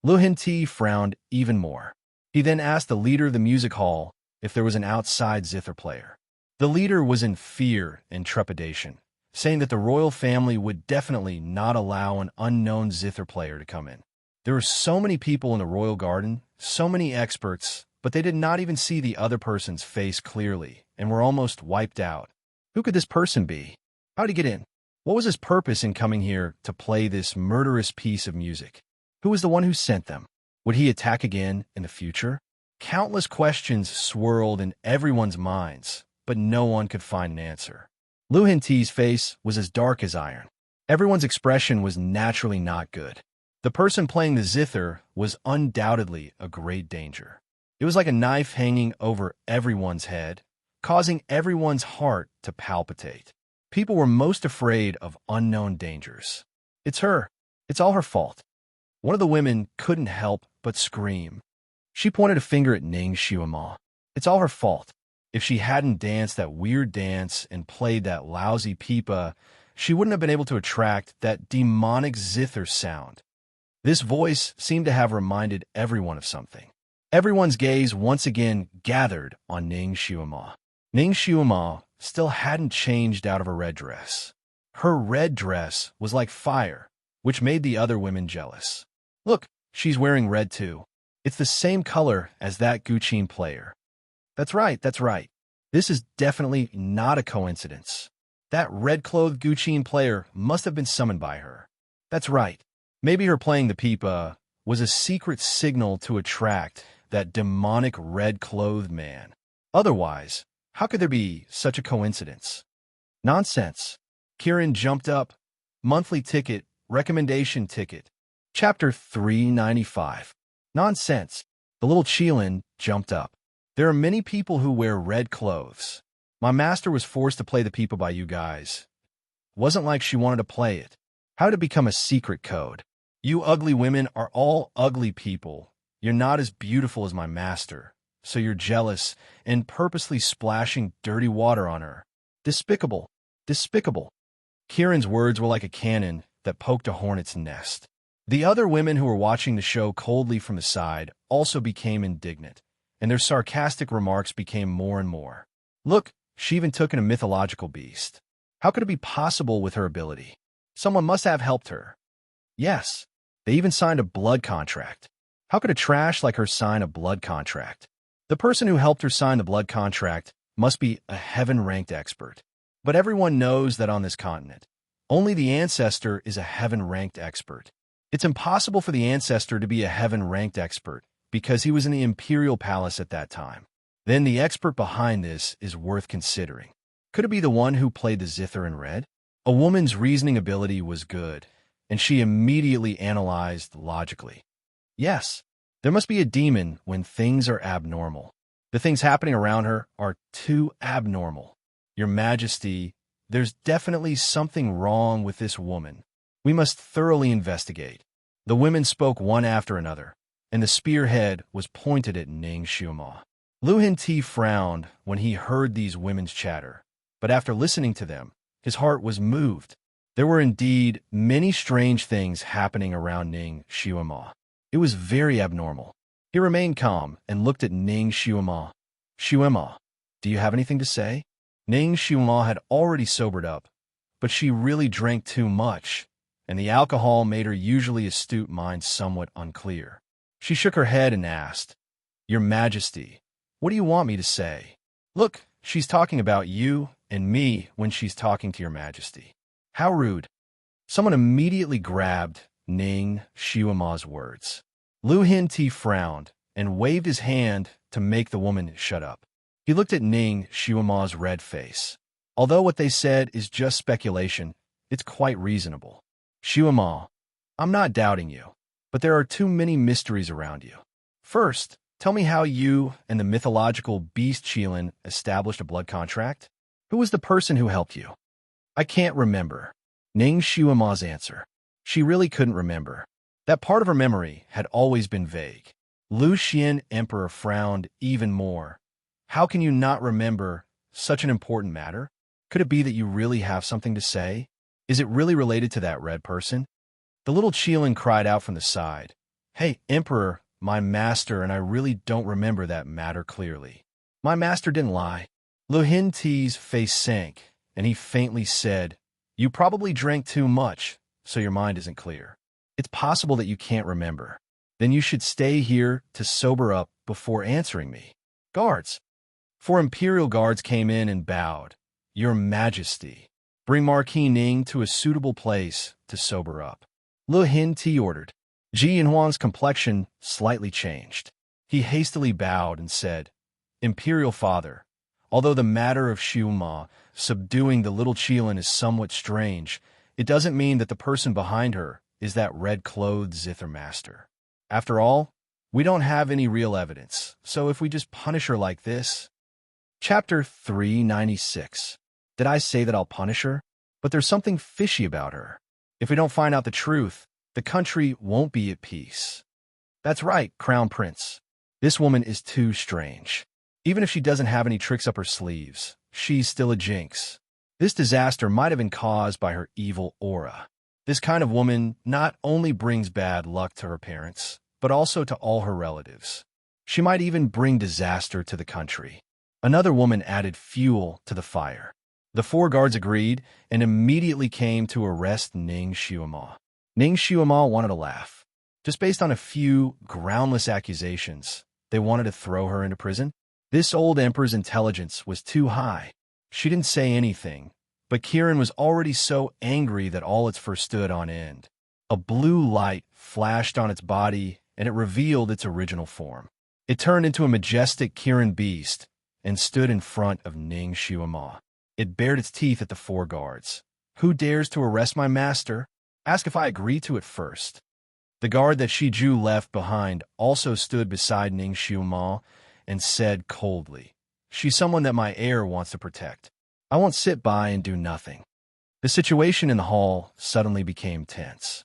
Lu Hinti frowned even more. He then asked the leader of the music hall if there was an outside zither player. The leader was in fear and trepidation, saying that the royal family would definitely not allow an unknown zither player to come in. There were so many people in the royal garden, so many experts, but they did not even see the other person's face clearly and were almost wiped out. Who could this person be? How did he get in? What was his purpose in coming here to play this murderous piece of music? Who was the one who sent them? Would he attack again in the future? Countless questions swirled in everyone's minds, but no one could find an answer. Lu Hinti's face was as dark as iron. Everyone's expression was naturally not good. The person playing the zither was undoubtedly a great danger. It was like a knife hanging over everyone's head, causing everyone's heart to palpitate. People were most afraid of unknown dangers. It's her. It's all her fault. One of the women couldn't help but scream. She pointed a finger at Ning Xuema. It's all her fault. If she hadn't danced that weird dance and played that lousy pipa, she wouldn't have been able to attract that demonic zither sound. This voice seemed to have reminded everyone of something. Everyone's gaze once again gathered on Ning Xuema. Ning Xuema still hadn't changed out of her red dress. Her red dress was like fire, which made the other women jealous. Look, she's wearing red too. It's the same color as that Guqin player. That's right. This is definitely not a coincidence. That red-clothed Guqin player must have been summoned by her. That's right. Maybe her playing the pipa was a secret signal to attract that demonic red-clothed man. Otherwise, how could there be such a coincidence? Nonsense. Kirin jumped up. Monthly ticket, recommendation ticket. Chapter 395. Nonsense. The little Qilin jumped up. There are many people who wear red clothes. My master was forced to play the pipa by you guys. It wasn't like she wanted to play it. How did it become a secret code? You ugly women are all ugly people. You're not as beautiful as my master, so you're jealous and purposely splashing dirty water on her. Despicable. Despicable. Kirin's words were like a cannon that poked a hornet's nest. The other women who were watching the show coldly from the side also became indignant, and their sarcastic remarks became more and more. Look, she even took in a mythological beast. How could it be possible with her ability? Someone must have helped her. Yes, they even signed a blood contract. How could a trash like her sign a blood contract? The person who helped her sign the blood contract must be a heaven-ranked expert. But everyone knows that on this continent, only the ancestor is a heaven-ranked expert. It's impossible for the ancestor to be a heaven-ranked expert because he was in the imperial palace at that time. Then the expert behind this is worth considering. Could it be the one who played the zither in red? A woman's reasoning ability was good, and she immediately analyzed logically. Yes, there must be a demon when things are abnormal. The things happening around her are too abnormal. Your Majesty, there's definitely something wrong with this woman. We must thoroughly investigate. The women spoke one after another, and the spearhead was pointed at Ning Xiuma. Lu Hinti frowned when he heard these women's chatter, but after listening to them, his heart was moved. There were indeed many strange things happening around Ning Xiuma. It was very abnormal. He remained calm and looked at Ning Xiuma. Xiuma, do you have anything to say? Ning Xiuma had already sobered up, but she really drank too much, and the alcohol made her usually astute mind somewhat unclear. She shook her head and asked, Your Majesty, what do you want me to say? Look, she's talking about you and me when she's talking to Your Majesty. How rude. Someone immediately grabbed Ning Xiuma's words. Lu Hinti frowned and waved his hand to make the woman shut up. He looked at Ning Xiuma's red face. Although what they said is just speculation, it's quite reasonable. Xiuma, I'm not doubting you, but there are too many mysteries around you. First, tell me how you and the mythological beast Qilin established a blood contract? Who was the person who helped you? I can't remember. Ning Xiuma's answer. She really couldn't remember. That part of her memory had always been vague. Lu Xian Emperor frowned even more. How can you not remember such an important matter? Could it be that you really have something to say? Is it really related to that red person? The little Qilin cried out from the side. Hey, Emperor, my master, and I really don't remember that matter clearly. My master didn't lie. Lu Hinti's face sank, and he faintly said, You probably drank too much, so your mind isn't clear. It's possible that you can't remember. Then you should stay here to sober up before answering me. Guards. 4 imperial guards came in and bowed. Your Majesty, bring Marquis Ning to a suitable place to sober up. Lu Hinti ordered. Ji Yanhuang's complexion slightly changed. He hastily bowed and said, Imperial Father, although the matter of Xiuma subduing the little Qilin is somewhat strange, it doesn't mean that the person behind her is that red-clothed Zither master. After all, we don't have any real evidence, so if we just punish her like this... Chapter 396. Did I say that I'll punish her? But there's something fishy about her. If we don't find out the truth, the country won't be at peace. That's right, Crown Prince. This woman is too strange. Even if she doesn't have any tricks up her sleeves, she's still a jinx. This disaster might have been caused by her evil aura. This kind of woman not only brings bad luck to her parents, but also to all her relatives. She might even bring disaster to the country. Another woman added fuel to the fire. The 4 guards agreed and immediately came to arrest Ning Xiuma. Ning Xiuma wanted to laugh. Just based on a few groundless accusations, they wanted to throw her into prison? This old emperor's intelligence was too high. She didn't say anything, but Kirin was already so angry that all its fur stood on end. A blue light flashed on its body, and it revealed its original form. It turned into a majestic Kirin beast and stood in front of Ning Xiuma. It bared its teeth at the 4 guards. Who dares to arrest my master? Ask if I agree to it first. The guard that Shiju left behind also stood beside Ning Xiuma and said coldly, She's someone that my heir wants to protect. I won't sit by and do nothing. The situation in the hall suddenly became tense.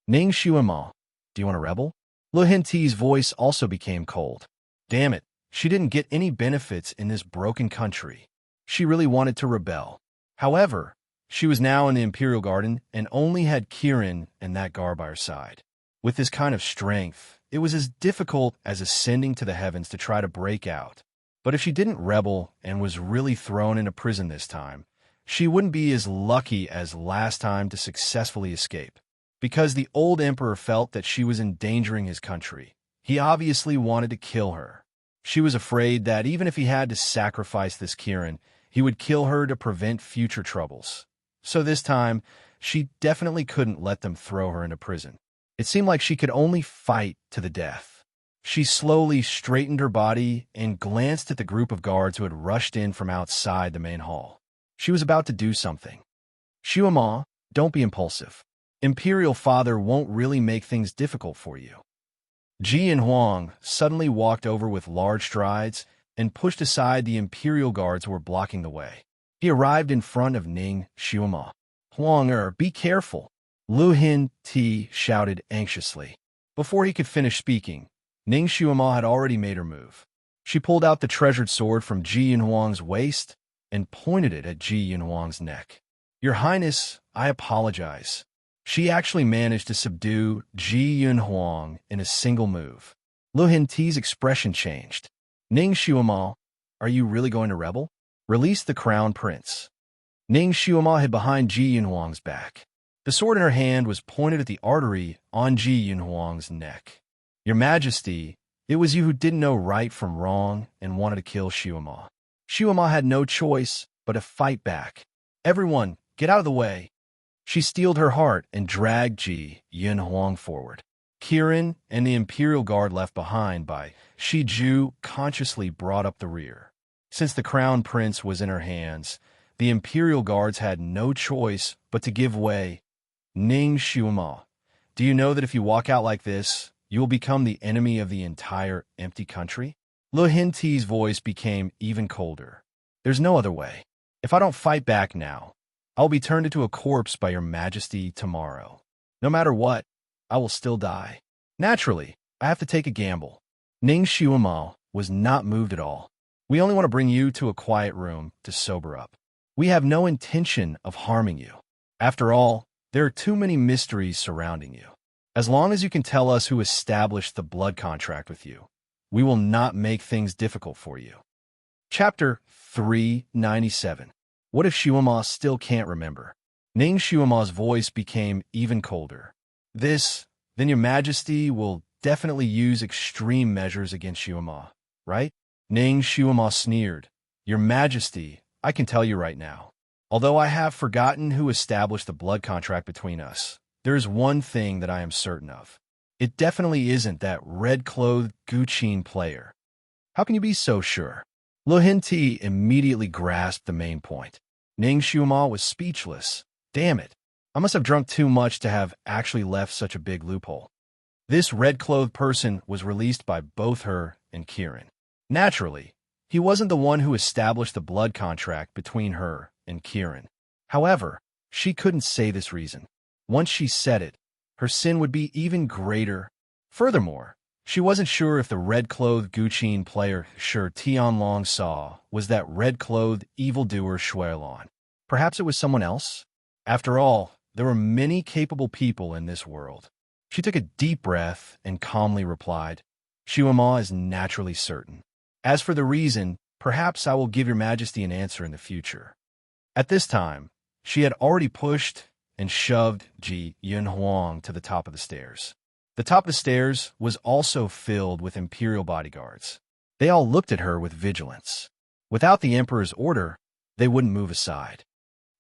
Ning Xiuma, do you want to rebel? Lu Hinti's voice also became cold. Damn it, she didn't get any benefits in this broken country. She really wanted to rebel. However, she was now in the Imperial Garden and only had Kirin and that guard by her side. With this kind of strength, it was as difficult as ascending to the heavens to try to break out. But if she didn't rebel and was really thrown into prison this time, she wouldn't be as lucky as last time to successfully escape. Because the old emperor felt that she was endangering his country, he obviously wanted to kill her. She was afraid that even if he had to sacrifice this Kirin, he would kill her to prevent future troubles. So this time, she definitely couldn't let them throw her into prison. It seemed like she could only fight to the death. She slowly straightened her body and glanced at the group of guards who had rushed in from outside the main hall. She was about to do something. Xiuma, don't be impulsive. Imperial Father won't really make things difficult for you. Ji Yanhuang suddenly walked over with large strides and pushed aside the Imperial guards who were blocking the way. He arrived in front of Ning Xiuma. Huang be careful, Lu Hinti shouted anxiously. Before he could finish speaking, Ning Xuema had already made her move. She pulled out the treasured sword from Ji Yunhuang's waist and pointed it at Ji Yunhuang's neck. Your Highness, I apologize. She actually managed to subdue Ji Yunhuang in a single move. Lu Hinti's expression changed. Ning Xuema, are you really going to rebel? Release the crown prince. Ning Xuema hid behind Ji Yunhuang's back. The sword in her hand was pointed at the artery on Ji Yunhuang's neck. Your Majesty, it was you who didn't know right from wrong and wanted to kill Xuema. Xuema had no choice but to fight back. Everyone, get out of the way. She steeled her heart and dragged Ji Yunhuang forward. Kirin and the Imperial Guard left behind by Shi Ju consciously brought up the rear. Since the crown prince was in her hands, the Imperial Guards had no choice but to give way. Ning Xuema, do you know that if you walk out like this, you will become the enemy of the entire empty country? Lu Hinti's voice became even colder. There's no other way. If I don't fight back now, I will be turned into a corpse by your Majesty tomorrow. No matter what, I will still die. Naturally, I have to take a gamble. Ning Xuema was not moved at all. We only want to bring you to a quiet room to sober up. We have no intention of harming you. After all, there are too many mysteries surrounding you. As long as you can tell us who established the blood contract with you, we will not make things difficult for you. Chapter 397. What if Xuema still can't remember? Ning Xuema's voice became even colder. Then your Majesty will definitely use extreme measures against Xuema, right? Ning Xuema sneered. Your Majesty, I can tell you right now. Although I have forgotten who established the blood contract between us, there is one thing that I am certain of. It definitely isn't that red-clothed Guqin player. How can you be so sure? Lu Hinti immediately grasped the main point. Ning Xuema was speechless. Damn it. I must have drunk too much to have actually left such a big loophole. This red-clothed person was released by both her and Kirin. Naturally, he wasn't the one who established the blood contract between her and Kirin. However, she couldn't say this reason. Once she said it, her sin would be even greater. Furthermore, she wasn't sure if the red-clothed Guqin player Shi Tianlong saw was that red-clothed evildoer Shuilon. Perhaps it was someone else? After all, there were many capable people in this world. She took a deep breath and calmly replied, Xuema is naturally certain. As for the reason, perhaps I will give your Majesty an answer in the future. At this time, she had already pushed and shoved Ji Yunhuang to the top of the stairs. The top of the stairs was also filled with Imperial bodyguards. They all looked at her with vigilance. Without the Emperor's order, they wouldn't move aside.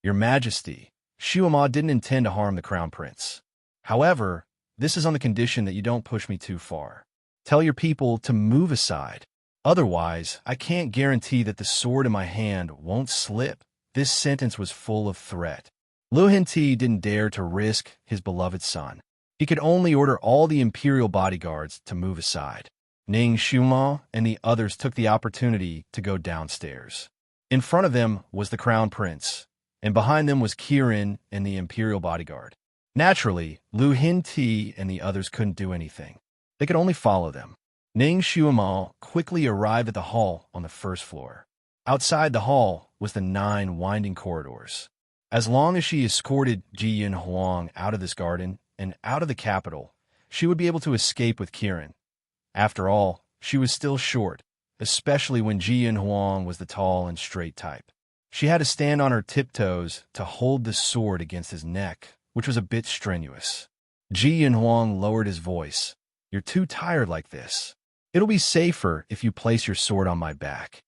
Your Majesty, Xuema didn't intend to harm the Crown Prince. However, this is on the condition that you don't push me too far. Tell your people to move aside. Otherwise, I can't guarantee that the sword in my hand won't slip. This sentence was full of threat. Lu Hinti didn't dare to risk his beloved son. He could only order all the Imperial bodyguards to move aside. Ning Xuema and the others took the opportunity to go downstairs. In front of them was the Crown Prince, and behind them was Kirin and the Imperial bodyguard. Naturally, Lu Hinti and the others couldn't do anything. They could only follow them. Ning Xuema quickly arrived at the hall on the first floor. Outside the hall was the 9 winding corridors. As long as she escorted Ji Yunhuang out of this garden and out of the capital, she would be able to escape with Kirin. After all, she was still short, especially when Ji Yunhuang was the tall and straight type. She had to stand on her tiptoes to hold the sword against his neck, which was a bit strenuous. Ji Yunhuang lowered his voice. You're too tired like this. It'll be safer if you place your sword on my back.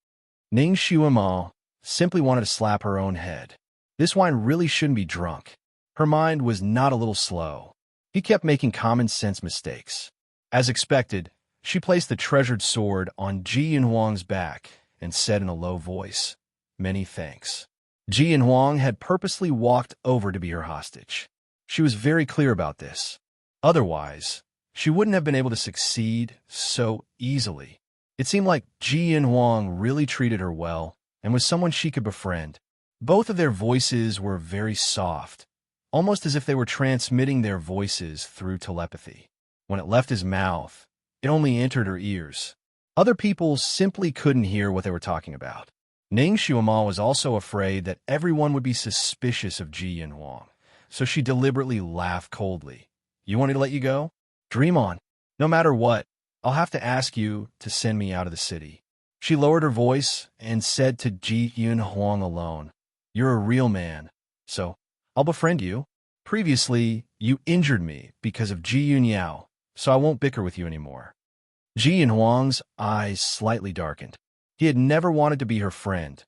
Ning Xuema simply wanted to slap her own head. This wine really shouldn't be drunk. Her mind was not a little slow. He kept making common-sense mistakes. As expected, she placed the treasured sword on Ji Yunhuang's back and said in a low voice, Many thanks. Ji Yunhuang had purposely walked over to be her hostage. She was very clear about this. Otherwise, she wouldn't have been able to succeed so easily. It seemed like Ji Yunhuang really treated her well and was someone she could befriend. Both of their voices were very soft, almost as if they were transmitting their voices through telepathy. When it left his mouth, It only entered her ears. Other people simply couldn't hear what they were talking about. Ning Xiaoma was also afraid that everyone would be suspicious of Ji Yinhuang, so she deliberately laughed coldly. You want me to let you go? Dream on. No matter what, I'll have to ask you to send me out of the city. She lowered her voice and said to Ji Yinhuang alone, You're a real man, so I'll befriend you. Previously, you injured me because of Ji Yunyao, so I won't bicker with you anymore. Ji Yinhuang's eyes slightly darkened. He had never wanted to be her friend.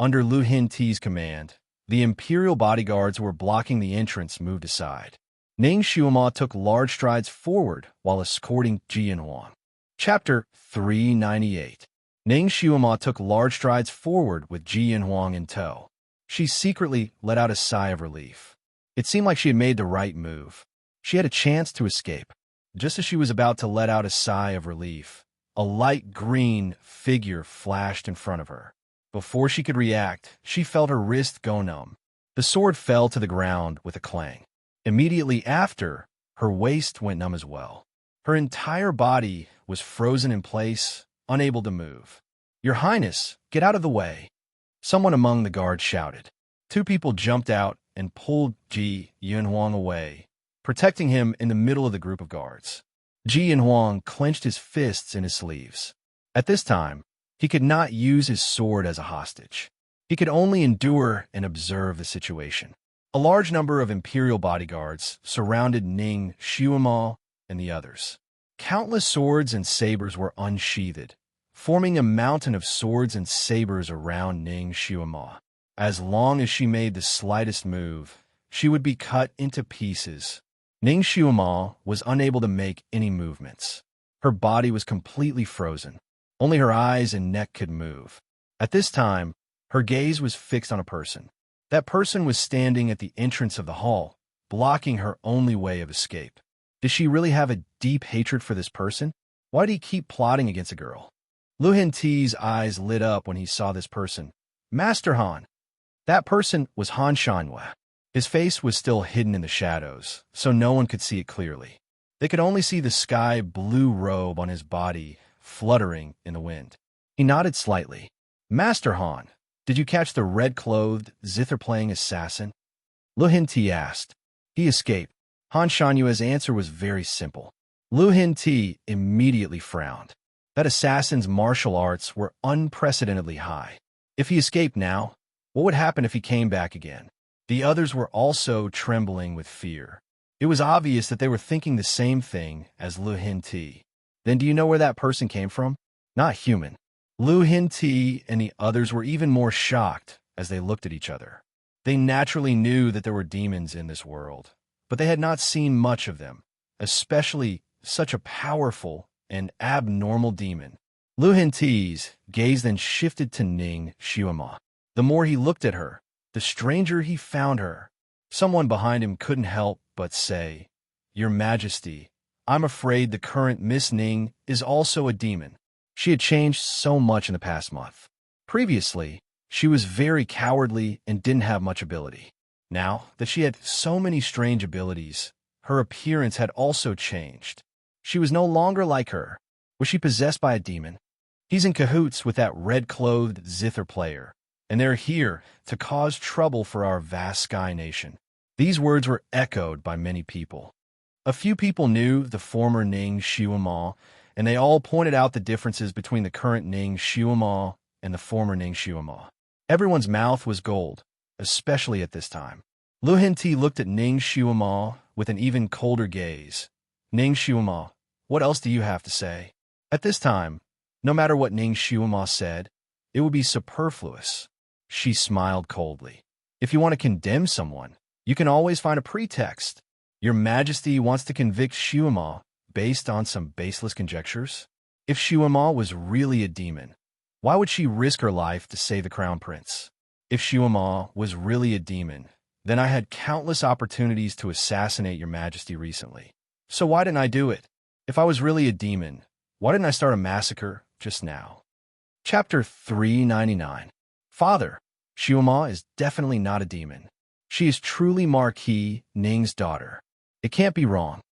Under Lu Hinti's command, the imperial bodyguards who were blocking the entrance moved aside. Ning Xiaoma took large strides forward while escorting Ji Yinhuang. Chapter 398. Ning Xiaoma took large strides forward with Ji Yinhuang in tow. She secretly let out a sigh of relief. It seemed like she had made the right move. She had a chance to escape. Just as she was about to let out a sigh of relief, a light green figure flashed in front of her. Before she could react, she felt her wrist go numb. The sword fell to the ground with a clang. Immediately after, her waist went numb as well. Her entire body was frozen in place, unable to move. Your Highness, get out of the way. Someone among the guards shouted. Two people jumped out and pulled Ji Yinhuang away, protecting him in the middle of the group of guards. Ji Yinhuang clenched his fists in his sleeves. At this time, he could not use his sword as a hostage. He could only endure and observe the situation. A large number of imperial bodyguards surrounded Ning Xiaoma and the others. Countless swords and sabers were unsheathed, forming a mountain of swords and sabers around Ning Xiaoma. As long as she made the slightest move, she would be cut into pieces. Ning Xiaoma was unable to make any movements. Her body was completely frozen. Only her eyes and neck could move. At this time, her gaze was fixed on a person. That person was standing at the entrance of the hall, blocking her only way of escape. Did she really have a deep hatred for this person? Why did he keep plotting against a girl? Lu Hinti's eyes lit up when he saw this person. Master Han. That person was Han Shanhua. His face was still hidden in the shadows, so no one could see it clearly. They could only see the sky blue robe on his body fluttering in the wind. He nodded slightly. Master Han, did you catch the red-clothed, zither-playing assassin? Lu Hinti asked. He escaped. Han Shanhua's answer was very simple. Lu Hinti immediately frowned. That assassin's martial arts were unprecedentedly high. If he escaped now, what would happen if he came back again? The others were also trembling with fear. It was obvious that they were thinking the same thing as Lu Hinti. Then do you know where that person came from? Not human. Lu Hinti and the others were even more shocked as they looked at each other. They naturally knew that there were demons in this world, but they had not seen much of them, especially such a powerful and abnormal demon. Lu Hinti's gaze then shifted to Ning Xiaoma. The more he looked at her, the stranger he found her. Someone behind him couldn't help but say, Your Majesty, I'm afraid the current Miss Ning is also a demon. She had changed so much in the past month. Previously, she was very cowardly and didn't have much ability. Now that she had so many strange abilities, her appearance had also changed. She was no longer like her. Was she possessed by a demon? He's in cahoots with that red-clothed zither player, and they're here to cause trouble for our vast sky nation. These words were echoed by many people. A few people knew the former Ning Xiaoma, and they all pointed out the differences between the current Ning Xiaoma and the former Ning Xiaoma. Everyone's mouth was gold, especially at this time. Lu Hinti looked at Ning Xiaoma with an even colder gaze. Ning Xiaoma, what else do you have to say? At this time, no matter what Ning Xiaoma said, it would be superfluous. She smiled coldly. If you want to condemn someone, you can always find a pretext. Your Majesty wants to convict Xiaoma based on some baseless conjectures? If Xiaoma was really a demon, why would she risk her life to save the crown prince? If Xiaoma was really a demon, then I had countless opportunities to assassinate your Majesty recently. So why didn't I do it? If I was really a demon, why didn't I start a massacre just now? Chapter 399. Father, Xiaoma is definitely not a demon. She is truly Marquis Ning's daughter. It can't be wrong.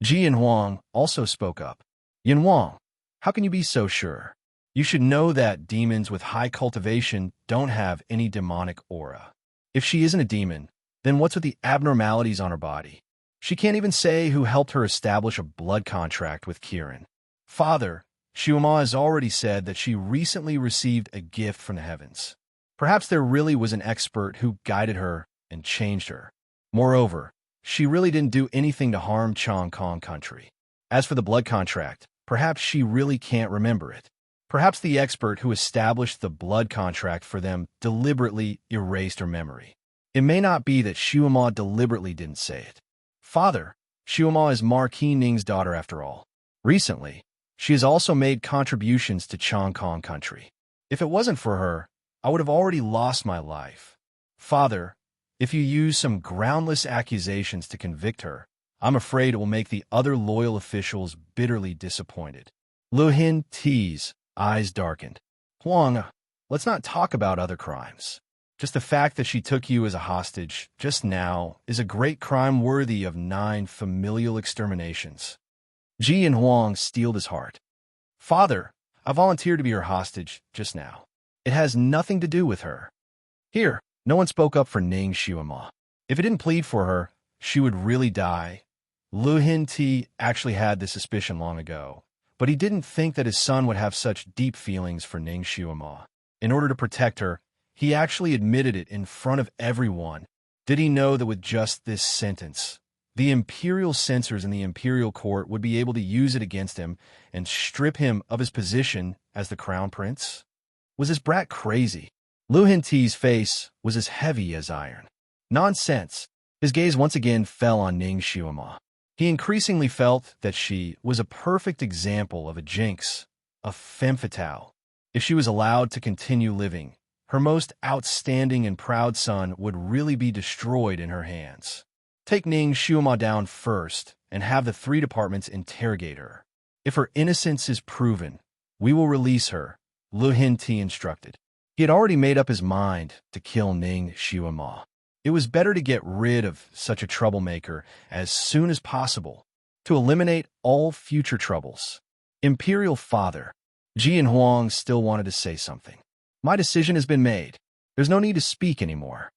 Ji Yinhuang also spoke up. Yin Wang, how can you be so sure? You should know that demons with high cultivation don't have any demonic aura. If she isn't a demon, then what's with the abnormalities on her body? She can't even say who helped her establish a blood contract with Kirin. Father, Xiuma has already said that she recently received a gift from the heavens. Perhaps there really was an expert who guided her and changed her. Moreover, she really didn't do anything to harm Chong Kong country. As for the blood contract, perhaps she really can't remember it. Perhaps the expert who established the blood contract for them deliberately erased her memory. It may not be that Xiuma deliberately didn't say it. Father, Xiuma is Marquis Ning's daughter after all. Recently, she has also made contributions to Chong Kong country. If it wasn't for her, I would have already lost my life. Father, if you use some groundless accusations to convict her, I'm afraid it will make the other loyal officials bitterly disappointed. Lu Hin Ti's eyes darkened. Huang, let's not talk about other crimes. Just the fact that she took you as a hostage just now is a great crime worthy of 9 familial exterminations. Ji and Huang steeled his heart. Father, I volunteered to be her hostage just now. It has nothing to do with her. Here, no one spoke up for Ning Xiuma. If it didn't plead for her, she would really die. Lu Hin Ti actually had this suspicion long ago, but he didn't think that his son would have such deep feelings for Ning Xiuma. In order to protect her, he actually admitted it in front of everyone. Did he know that with just this sentence, the imperial censors in the imperial court would be able to use it against him and strip him of his position as the crown prince? Was this brat crazy? Lu Hin Ti's face was as heavy as iron. Nonsense. His gaze once again fell on Ning Xiuma. He increasingly felt that she was a perfect example of a jinx, a femme fatale. If she was allowed to continue living, her most outstanding and proud son would really be destroyed in her hands. Take Ning Xiuma down first and have the 3 departments interrogate her. If her innocence is proven, we will release her, Lu Hin Ti instructed. He had already made up his mind to kill Ning Xiuma. It was better to get rid of such a troublemaker as soon as possible, to eliminate all future troubles. Imperial Father, Ji and Huang still wanted to say something. My decision has been made. There's no need to speak anymore.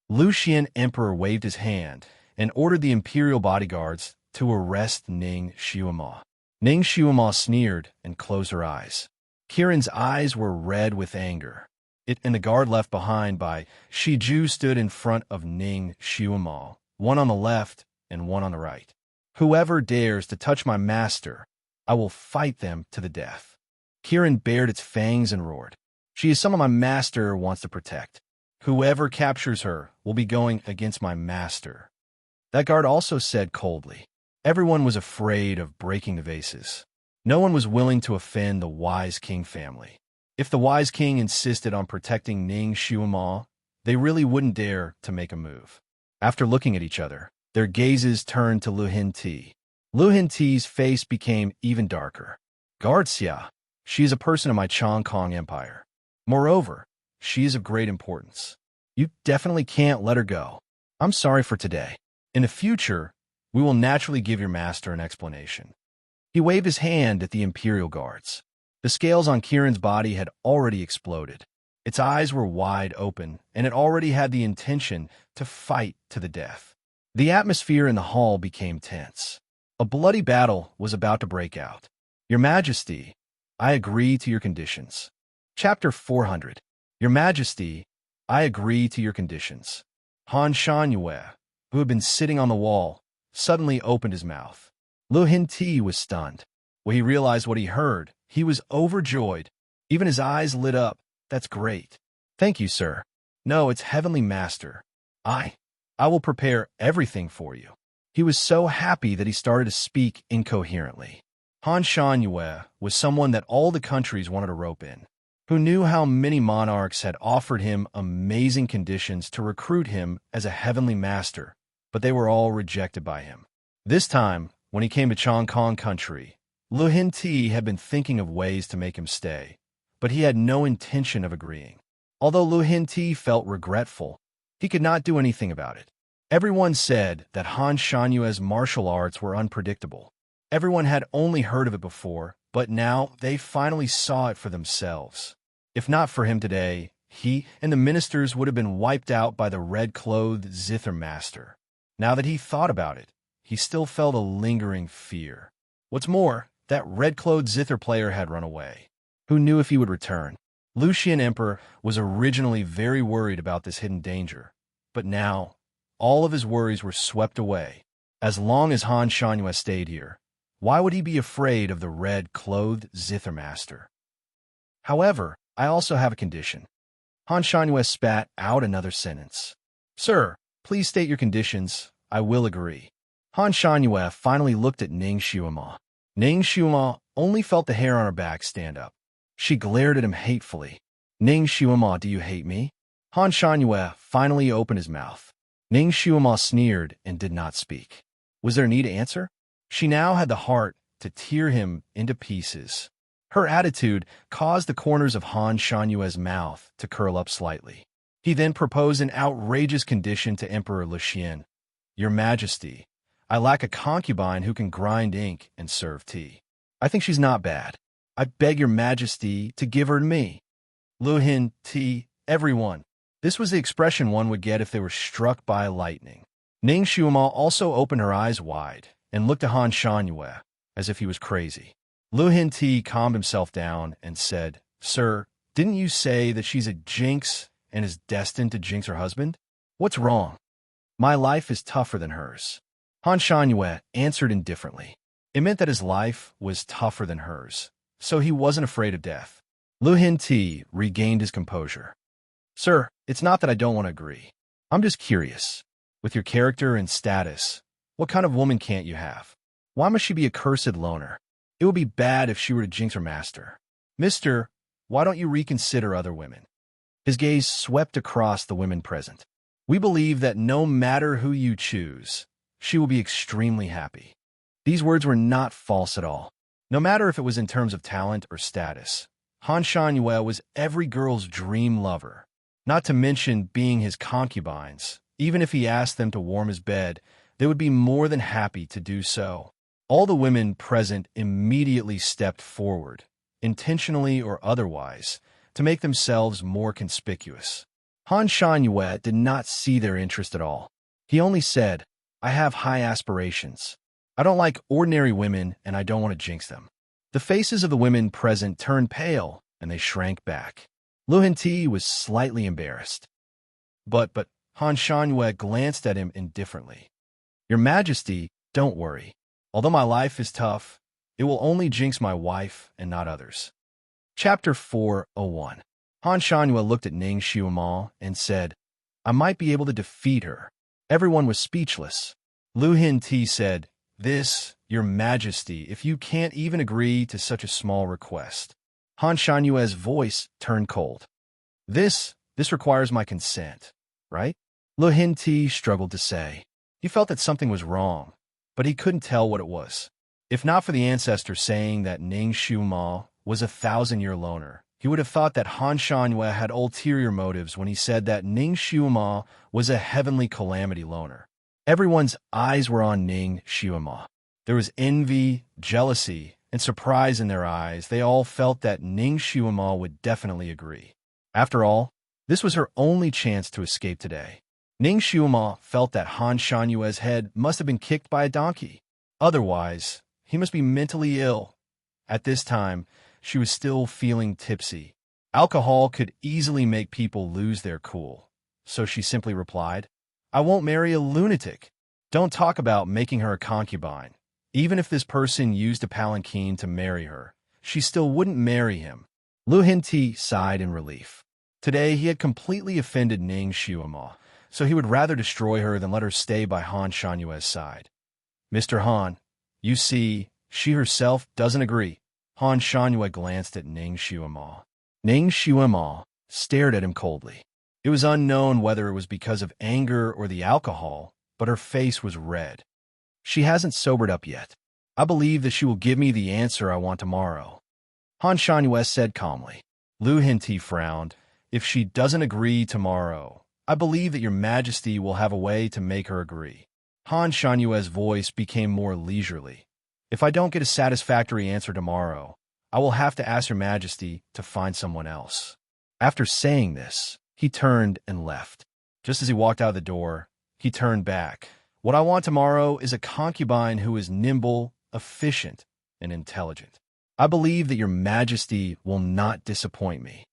Lu Xian Emperor waved his hand and ordered the imperial bodyguards to arrest Ning Xiuma. Ning Xiuma sneered and closed her eyes. Kirin's eyes were red with anger. It and the guard left behind by Shiju stood in front of Ning Xiuma, one on the left and one on the right. Whoever dares to touch my master, I will fight them to the death. Kirin bared its fangs and roared. She is someone my master wants to protect. Whoever captures her will be going against my master. That guard also said coldly. Everyone was afraid of breaking the vases. No one was willing to offend the wise king family. If the wise king insisted on protecting Ning Xiuma, they really wouldn't dare to make a move. After looking at each other, their gazes turned to Lu Hin Ti. Lu Hin Ti's face became even darker. Guard Xia, she is a person of my Chong Kong Empire. Moreover, she is of great importance. You definitely can't let her go. I'm sorry for today. In the future, we will naturally give your master an explanation. He waved his hand at the imperial guards. The scales on Kirin's body had already exploded. Its eyes were wide open, and it already had the intention to fight to the death. The atmosphere in the hall became tense. A bloody battle was about to break out. Your Majesty, I agree to your conditions. Chapter 400. Your Majesty, I agree to your conditions. Han Shanyue, who had been sitting on the wall, suddenly opened his mouth. Lu Hin Ti was stunned. When he realized what he heard, he was overjoyed. Even his eyes lit up. That's great. Thank you, sir. No, it's Heavenly Master. I will prepare everything for you. He was so happy that he started to speak incoherently. Han Shanyue was someone that all the countries wanted to rope in, who knew how many monarchs had offered him amazing conditions to recruit him as a heavenly master, but they were all rejected by him. This time, when he came to Chong Kong country, Lu Hin Ti had been thinking of ways to make him stay, but he had no intention of agreeing. Although Lu Hin Ti felt regretful, he could not do anything about it. Everyone said that Han Shanyue's martial arts were unpredictable. Everyone had only heard of it before, but now they finally saw it for themselves. If not for him today, he and the ministers would have been wiped out by the red-clothed zither master. Now that he thought about it, he still felt a lingering fear. What's more, that red-clothed zither player had run away. Who knew if he would return? Lucien Emperor was originally very worried about this hidden danger, but now all of his worries were swept away. As long as Han Shangyue stayed here, why would he be afraid of the red-clothed zither master? However, I also have a condition. Han Shangyue spat out another sentence. Sir, please state your conditions. I will agree. Han Shangyue finally looked at Ning Xiuma. Ning Xiuma only felt the hair on her back stand up. She glared at him hatefully. Ning Xiuma, do you hate me? Han Shangyue finally opened his mouth. Ning Xiuma sneered and did not speak. Was there need to answer? She now had the heart to tear him into pieces. Her attitude caused the corners of Han Shanyue's mouth to curl up slightly. He then proposed an outrageous condition to Emperor Lucien. Your Majesty, I lack a concubine who can grind ink and serve tea. I think she's not bad. I beg your Majesty to give her to me. Luhin, tea, everyone. This was the expression one would get if they were struck by lightning. Ning Xiuma also opened her eyes wide and looked at Han Shanyue as if he was crazy. Luhin Ti calmed himself down and said, Sir, didn't you say that she's a jinx and is destined to jinx her husband? What's wrong? My life is tougher than hers. Han Shanyue answered indifferently. It meant that his life was tougher than hers, so he wasn't afraid of death. Luhin Ti regained his composure. Sir, it's not that I don't want to agree. I'm just curious. With your character and status, what kind of woman can't you have? Why must she be a cursed loner? It would be bad if she were to jinx her master. Mister, why don't you reconsider other women? His gaze swept across the women present. We believe that no matter who you choose, she will be extremely happy. These words were not false at all. No matter if it was in terms of talent or status, Han Shanyue was every girl's dream lover. Not to mention being his concubines. Even if he asked them to warm his bed, they would be more than happy to do so. All the women present immediately stepped forward, intentionally or otherwise, to make themselves more conspicuous. Han Shanyue did not see their interest at all. He only said, I have high aspirations. I don't like ordinary women and I don't want to jinx them. The faces of the women present turned pale and they shrank back. Luhin Ti was slightly embarrassed. But Han Shanyue glanced at him indifferently. Your Majesty, don't worry. Although my life is tough, it will only jinx my wife and not others. Chapter 401. Han Shanyue looked at Ning Xiuma and said, I might be able to defeat her. Everyone was speechless. Luhin Ti said, This, your Majesty, if you can't even agree to such a small request. Han Shanyue's voice turned cold. This requires my consent, right? Luhin Ti struggled to say. He felt that something was wrong, but he couldn't tell what it was. If not for the ancestor saying that Ning Xiuma was a 1,000-year loner, he would have thought that Han Shanyue had ulterior motives when he said that Ning Xiuma was a heavenly calamity loner. Everyone's eyes were on Ning Xiuma. There was envy, jealousy, and surprise in their eyes. They all felt that Ning Xiuma would definitely agree. After all, this was her only chance to escape today. Ning Xiuma felt that Han Shanyue's head must have been kicked by a donkey. Otherwise, he must be mentally ill. At this time, she was still feeling tipsy. Alcohol could easily make people lose their cool. So she simply replied, I won't marry a lunatic. Don't talk about making her a concubine. Even if this person used a palanquin to marry her, she still wouldn't marry him. Luhin Ti sighed in relief. Today, he had completely offended Ning Xiuma, so he would rather destroy her than let her stay by Han Shanyue's side. Mr. Han, you see, she herself doesn't agree. Han Shanyue glanced at Ning Xiuma. Ning Xiuma stared at him coldly. It was unknown whether it was because of anger or the alcohol, but her face was red. She hasn't sobered up yet. I believe that she will give me the answer I want tomorrow. Han Shanyue said calmly. Luhin Ti frowned. If she doesn't agree tomorrow, I believe that your Majesty will have a way to make her agree. Han Shanyue's voice became more leisurely. If I don't get a satisfactory answer tomorrow, I will have to ask your majesty to find someone else." After saying this, he turned and left. Just as he walked out the door, he turned back. "What I want tomorrow is a concubine who is nimble, efficient, and intelligent. I believe that your majesty will not disappoint me."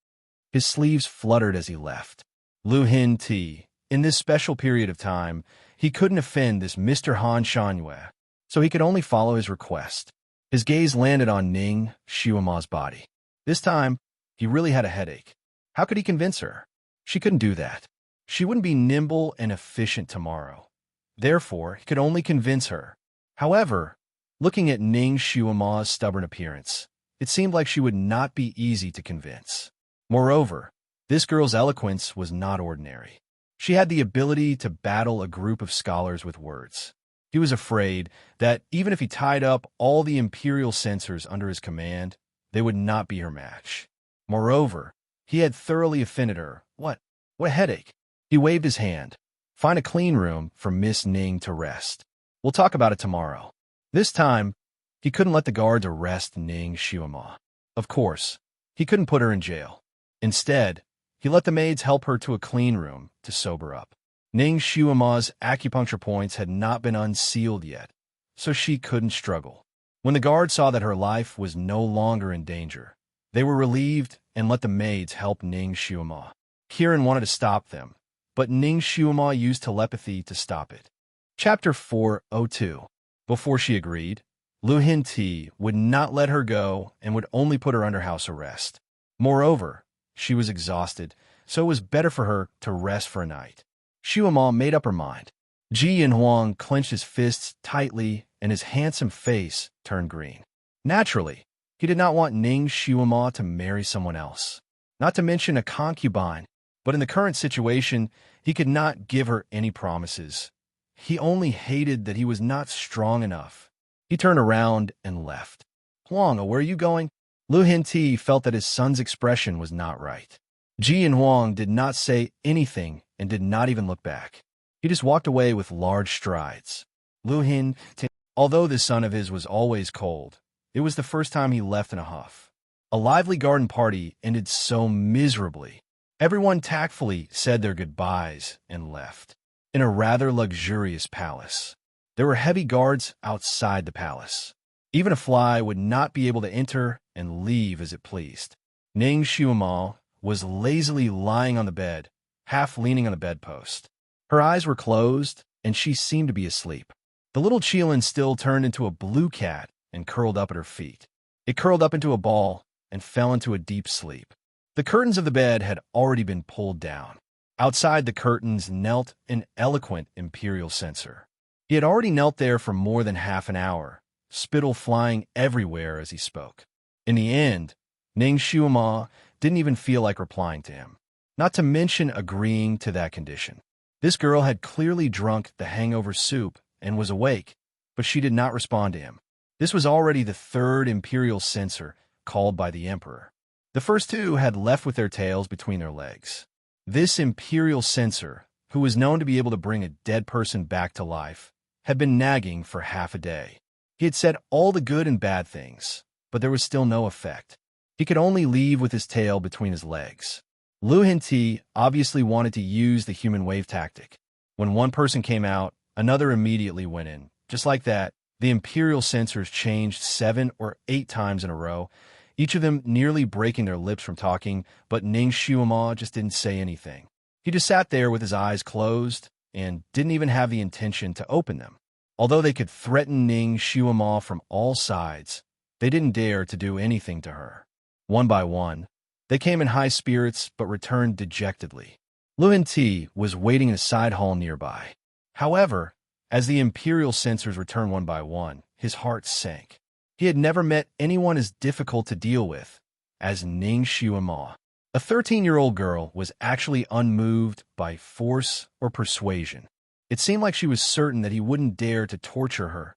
His sleeves fluttered as he left. Lu Hin Ti, in this special period of time, he couldn't offend this Mr. Han Shangyue, so he could only follow his request. His gaze landed on Ning Xiuma's body. This time, he really had a headache. How could he convince her? She couldn't do that. She wouldn't be nimble and efficient tomorrow. Therefore, he could only convince her. However, looking at Ning Xiuma's stubborn appearance, it seemed like she would not be easy to convince. Moreover, this girl's eloquence was not ordinary. She had the ability to battle a group of scholars with words. He was afraid that even if he tied up all the imperial censors under his command, they would not be her match. Moreover, he had thoroughly offended her. What headache? He waved his hand. "Find a clean room for Miss Ning to rest. We'll talk about it tomorrow." This time, he couldn't let the guards arrest Ning Xiuma. Of course, he couldn't put her in jail. Instead, he let the maids help her to a clean room to sober up. Ning Xiuma's acupuncture points had not been unsealed yet, so she couldn't struggle. When the guards saw that her life was no longer in danger, they were relieved and let the maids help Ning Xiuma. Kieran wanted to stop them, but Ning Xiuma used telepathy to stop it. Chapter 402. Before she agreed, Lu Hin Ti would not let her go and would only put her under house arrest. Moreover, she was exhausted, so it was better for her to rest for a night. Xiuma made up her mind. Ji Yanhuang clenched his fists tightly and his handsome face turned green. Naturally, he did not want Ning Xiuma to marry someone else, not to mention a concubine, but in the current situation, he could not give her any promises. He only hated that he was not strong enough. He turned around and left. "Huang, where are you going?" Lu Hin Ti felt that his son's expression was not right. Ji Yanhuang did not say anything and did not even look back. He just walked away with large strides. Lu Hin Ti, although this son of his was always cold, it was the first time he left in a huff. A lively garden party ended so miserably. Everyone tactfully said their goodbyes and left. In a rather luxurious palace, there were heavy guards outside the palace. Even a fly would not be able to enter and leave as it pleased. Ning Xiuma was lazily lying on the bed, half leaning on the bedpost. Her eyes were closed, and she seemed to be asleep. The little Qilin still turned into a blue cat and curled up at her feet. It curled up into a ball and fell into a deep sleep. The curtains of the bed had already been pulled down. Outside the curtains knelt an eloquent imperial censor. He had already knelt there for more than half an hour, spittle flying everywhere as he spoke. In the end, Ning Xiuma didn't even feel like replying to him, not to mention agreeing to that condition. This girl had clearly drunk the hangover soup and was awake, but she did not respond to him. This was already the third imperial censor called by the emperor. The first two had left with their tails between their legs. This imperial censor, who was known to be able to bring a dead person back to life, had been nagging for half a day. He had said all the good and bad things, but there was still no effect. He could only leave with his tail between his legs. Lu Hin Ti obviously wanted to use the human wave tactic. When one person came out, another immediately went in. Just like that, the imperial censors changed 7 or 8 times in a row, each of them nearly breaking their lips from talking, but Ning Xiuma just didn't say anything. He just sat there with his eyes closed and didn't even have the intention to open them. Although they could threaten Ning Xiuma from all sides, they didn't dare to do anything to her. One by one, they came in high spirits but returned dejectedly. Lu Hin Ti was waiting in a side hall nearby. However, as the imperial censors returned one by one, his heart sank. He had never met anyone as difficult to deal with as Ning Xiuma. A 13-year-old girl was actually unmoved by force or persuasion. It seemed like she was certain that he wouldn't dare to torture her.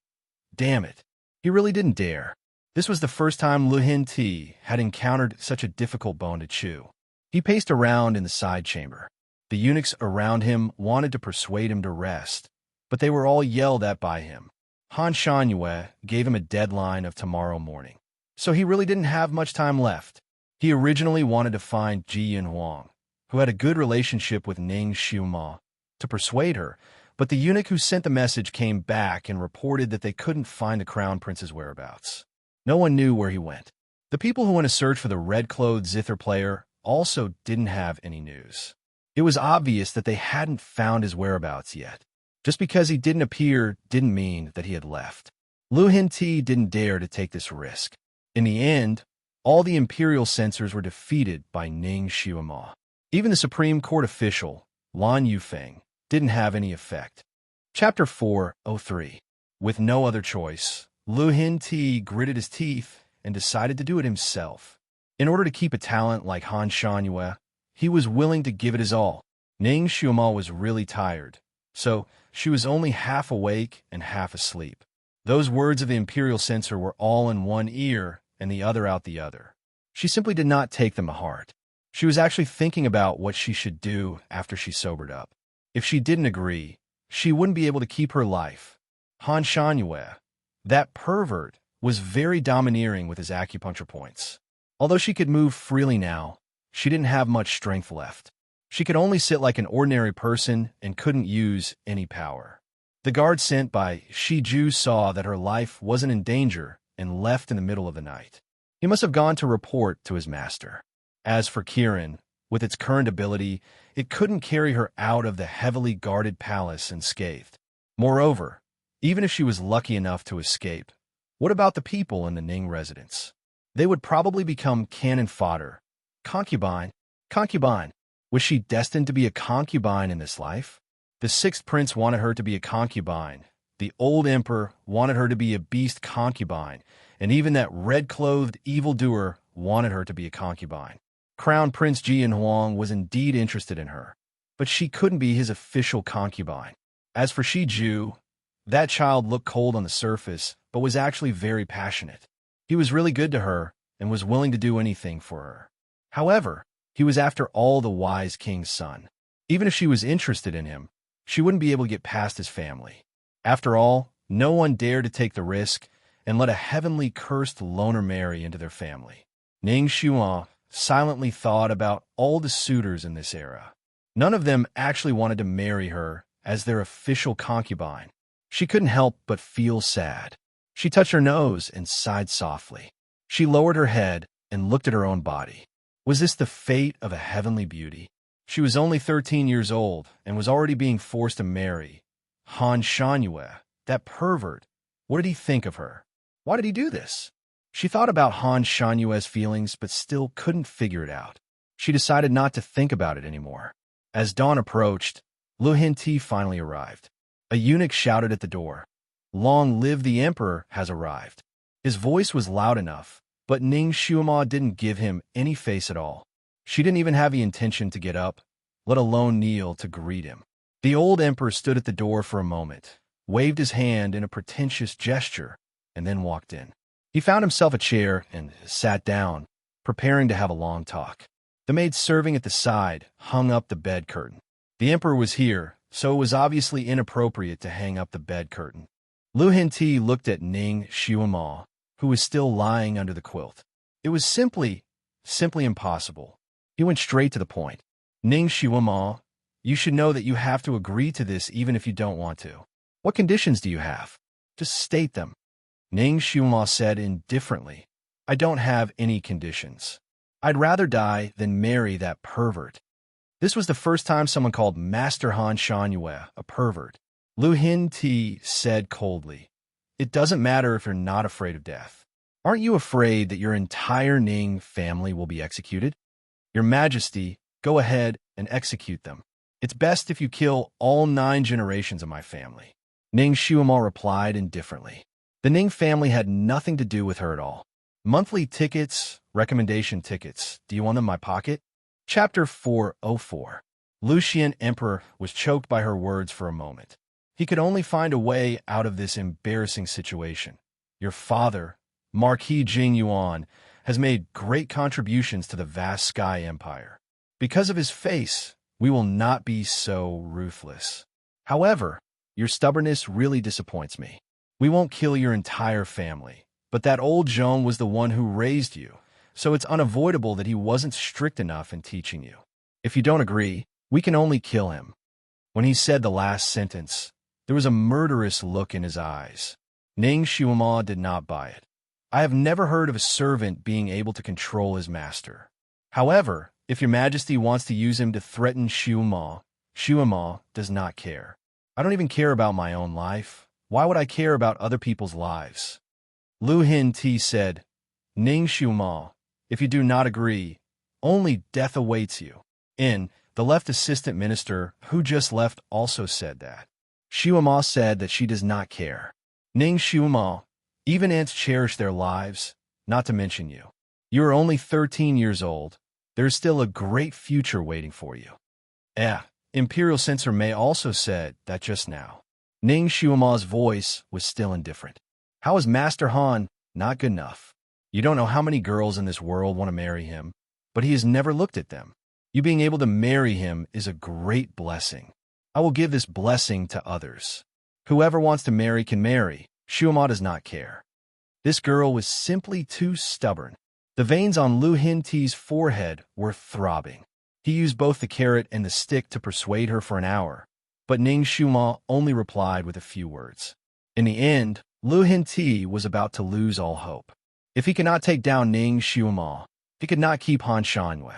Damn it, he really didn't dare. This was the first time Lu Hin Ti had encountered such a difficult bone to chew. He paced around in the side chamber. The eunuchs around him wanted to persuade him to rest, but they were all yelled at by him. Han Shangyue gave him a deadline of tomorrow morning, so he really didn't have much time left. He originally wanted to find Ji Yinhuang, who had a good relationship with Ning Xiuma, to persuade her, but the eunuch who sent the message came back and reported that they couldn't find the crown prince's whereabouts. No one knew where he went. The people who went to search for the red-clothed zither player also didn't have any news. It was obvious that they hadn't found his whereabouts yet. Just because he didn't appear didn't mean that he had left. Lu Hinti didn't dare to take this risk. In the end, all the imperial censors were defeated by Ning Xiuma. Even the Supreme Court official, Lan Yufeng, didn't have any effect. Chapter 403. With no other choice, Lu Hinti gritted his teeth and decided to do it himself. In order to keep a talent like Han Shangyue, he was willing to give it his all. Ning Xiuma was really tired, so she was only half awake and half asleep. Those words of the imperial censor were all in one ear and the other out the other. She simply did not take them to heart. She was actually thinking about what she should do after she sobered up. If she didn't agree, she wouldn't be able to keep her life. Han Shangyue, that pervert, was very domineering with his acupuncture points. Although she could move freely now, she didn't have much strength left. She could only sit like an ordinary person and couldn't use any power. The guard sent by Shi Ju saw that her life wasn't in danger and left in the middle of the night. He must have gone to report to his master. As for Kirin, with its current ability, it couldn't carry her out of the heavily guarded palace unscathed. Moreover, even if she was lucky enough to escape, what about the people in the Ning residence? They would probably become cannon fodder. Concubine? Was she destined to be a concubine in this life? The sixth prince wanted her to be a concubine. The old emperor wanted her to be a beast concubine, and even that red-clothed evildoer wanted her to be a concubine. Crown Prince Ji Yinhuang was indeed interested in her, but she couldn't be his official concubine. As for Shi Ju, that child looked cold on the surface, but was actually very passionate. He was really good to her and was willing to do anything for her. However, he was after all the wise king's son. Even if she was interested in him, she wouldn't be able to get past his family. After all, no one dared to take the risk and let a heavenly cursed loner marry into their family. Ning Xiuma silently thought about all the suitors in this era. None of them actually wanted to marry her as their official concubine. She couldn't help but feel sad. She touched her nose and sighed softly. She lowered her head and looked at her own body. Was this the fate of a heavenly beauty? She was only 13 years old and was already being forced to marry. Han Shangyue, that pervert, what did he think of her? Why did he do this? She thought about Han Shanyue's feelings but still couldn't figure it out. She decided not to think about it anymore. As dawn approached, Lu Hinti finally arrived. A eunuch shouted at the door. "Long live the emperor has arrived." His voice was loud enough, but Ning Xiuma didn't give him any face at all. She didn't even have the intention to get up, let alone kneel to greet him. The old emperor stood at the door for a moment, waved his hand in a pretentious gesture, and then walked in. He found himself a chair and sat down, preparing to have a long talk. The maid serving at the side hung up the bed curtain. The emperor was here, so it was obviously inappropriate to hang up the bed curtain. Lu Hinti looked at Ning Xiuma, who was still lying under the quilt. It was simply impossible. He went straight to the point. "Ning Xiuma, you should know that you have to agree to this even if you don't want to. What conditions do you have? Just state them." Ning Xiuma said indifferently, "I don't have any conditions. I'd rather die than marry that pervert." This was the first time someone called Master Han Shangyue a pervert. Lu Hinti said coldly, "It doesn't matter if you're not afraid of death. Aren't you afraid that your entire Ning family will be executed? Your Majesty, go ahead and execute them. It's best if you kill all 9 generations of my family." Ning Xiuma replied indifferently. The Ning family had nothing to do with her at all. Monthly tickets, recommendation tickets. Do you want them in my pocket? Chapter 404. Lucian Emperor was choked by her words for a moment. He could only find a way out of this embarrassing situation. Your father, Marquis Jing Yuan, has made great contributions to the vast Sky Empire. Because of his face, we will not be so ruthless. However, your stubbornness really disappoints me. We won't kill your entire family, but that old Joan was the one who raised you, so it's unavoidable that he wasn't strict enough in teaching you. If you don't agree, we can only kill him." When he said the last sentence, there was a murderous look in his eyes. Ning Xiaoma did not buy it. "I have never heard of a servant being able to control his master. However, if your majesty wants to use him to threaten Xiaoma, Xiaoma does not care. I don't even care about my own life. Why would I care about other people's lives?" Lu Hin Ti said, "Ning Xiaoma, if you do not agree, only death awaits you." The left assistant minister, who just left, also said that. Xiaoma said that she does not care. "Ning Xiaoma, even ants cherish their lives, not to mention you. You are only 13 years old. There is still a great future waiting for you." Imperial Censor Mei also said that just now. Ning Xiaoma's voice was still indifferent. "How is Master Han not good enough? You don't know how many girls in this world want to marry him, but he has never looked at them. You being able to marry him is a great blessing. I will give this blessing to others. Whoever wants to marry can marry. Xiaoma does not care." This girl was simply too stubborn. The veins on Lu Hin Ti's forehead were throbbing. He used both the carrot and the stick to persuade her for an hour, but Ning Xiaoma only replied with a few words. In the end, Lu Hin Ti was about to lose all hope. If he could not take down Ning Xiaoma, he could not keep Han Shanyue.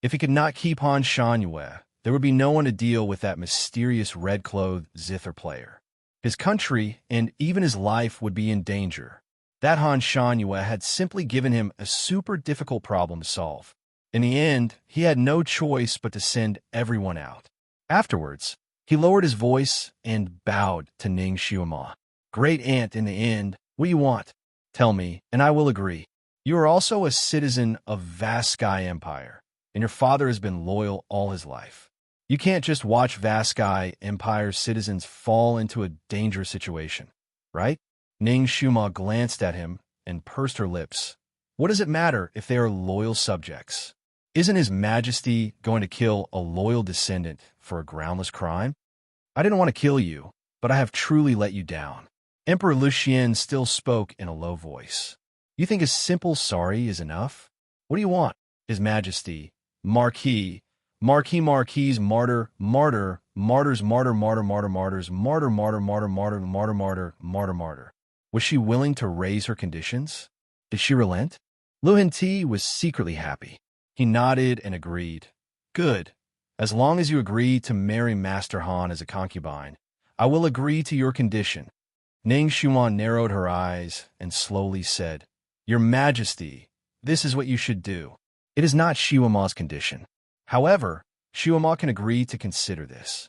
If he could not keep Han Shanyue, there would be no one to deal with that mysterious red-clothed zither player. His country and even his life would be in danger. That Han Shanyue had simply given him a super difficult problem to solve. In the end, he had no choice but to send everyone out. Afterwards, he lowered his voice and bowed to Ning Xiaoma. "Great aunt, in the end, what do you want? Tell me, and I will agree. You are also a citizen of Vast Sky Empire, and your father has been loyal all his life. You can't just watch Vast Sky Empire's citizens fall into a dangerous situation, right?" Ning Xiaoma glanced at him and pursed her lips. "What does it matter if they are loyal subjects? Isn't His Majesty going to kill a loyal descendant for a groundless crime? I didn't want to kill you, but I have truly let you down." Emperor Lucian still spoke in a low voice. "You think a simple sorry is enough? What do you want? His Majesty, Marquis, Marquis, Marquis, martyr, martyr, martyrs, martyr, martyr, martyr, martyrs, martyr, martyr, martyr, martyr, martyr, martyr, martyr, martyr." Was she willing to raise her conditions? Did she relent? Lu Hin Ti was secretly happy. He nodded and agreed. "Good. As long as you agree to marry Master Han as a concubine, I will agree to your condition." Ning Xiaoma narrowed her eyes and slowly said, "Your Majesty, this is what you should do." It is not Xiaoma's condition. However, Xiaoma can agree to consider this.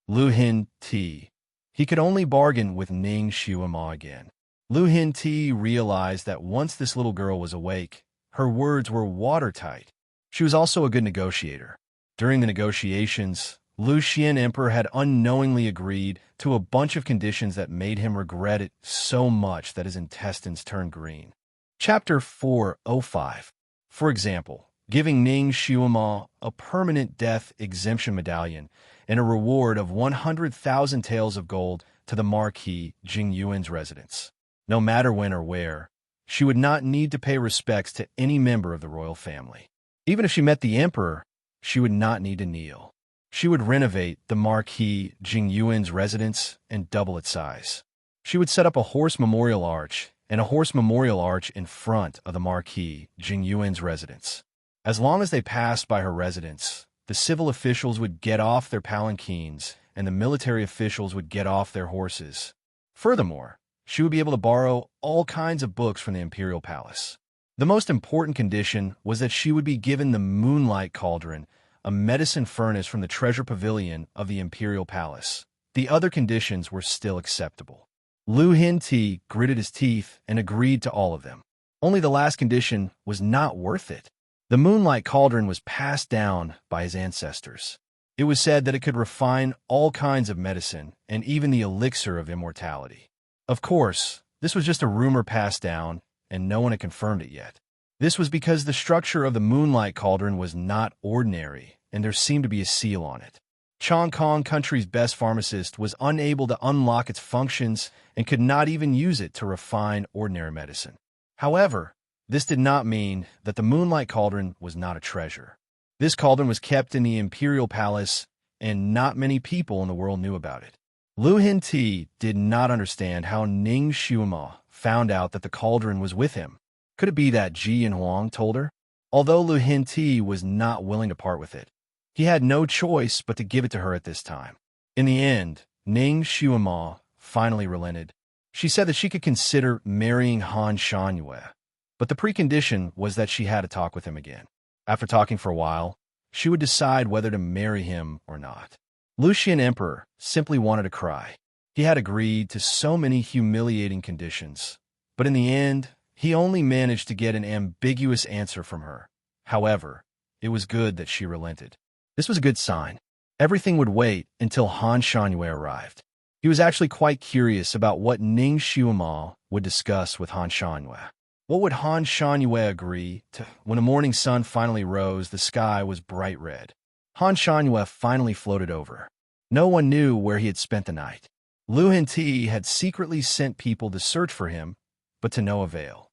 Lu Hin Ti. He could only bargain with Ning Xiaoma again. Lu Hin Ti realized that once this little girl was awake, her words were watertight. She was also a good negotiator. During the negotiations, Lucian Emperor had unknowingly agreed to a bunch of conditions that made him regret it so much that his intestines turned green. Chapter 405. For example, giving Ning Xiaoma a permanent death exemption medallion and a reward of 100,000 taels of gold to the Marquis Jing Yuan's residence. No matter when or where, she would not need to pay respects to any member of the royal family. Even if she met the emperor, she would not need to kneel. She would renovate the Marquis Jing Yuan's residence and double its size. She would set up a horse memorial arch and a horse memorial arch in front of the Marquis Jing Yuan's residence. As long as they passed by her residence, the civil officials would get off their palanquins and the military officials would get off their horses. Furthermore, she would be able to borrow all kinds of books from the imperial palace. The most important condition was that she would be given the Moonlight Cauldron, a medicine furnace from the treasure pavilion of the imperial palace. The other conditions were still acceptable. Lu Hin Ti gritted his teeth and agreed to all of them. Only the last condition was not worth it. The Moonlight Cauldron was passed down by his ancestors. It was said that it could refine all kinds of medicine and even the elixir of immortality. Of course, this was just a rumor passed down, and no one had confirmed it yet. This was because the structure of the Moonlight Cauldron was not ordinary, and there seemed to be a seal on it. Kong country's best pharmacist was unable to unlock its functions and could not even use it to refine ordinary medicine. However, this did not mean that the Moonlight Cauldron was not a treasure. This cauldron was kept in the Imperial Palace, and not many people in the world knew about it. Lu Hinti did not understand how Ning Xuema found out that the cauldron was with him. Could it be that Ji Yanhuang told her? Although Lu Hinti was not willing to part with it, he had no choice but to give it to her at this time. In the end, Ning Xuema finally relented. She said that she could consider marrying Han Shanyue, but the precondition was that she had to talk with him again. After talking for a while, she would decide whether to marry him or not. Lucian Emperor simply wanted to cry. He had agreed to so many humiliating conditions, but in the end, he only managed to get an ambiguous answer from her. However, it was good that she relented. This was a good sign. Everything would wait until Han Shanyue arrived. He was actually quite curious about what Ning Xuema would discuss with Han Shanyue. What would Han Shanyue agree to? When the morning sun finally rose, the sky was bright red. Han Shanyue finally floated over. No one knew where he had spent the night. Lu Hinti had secretly sent people to search for him, but to no avail.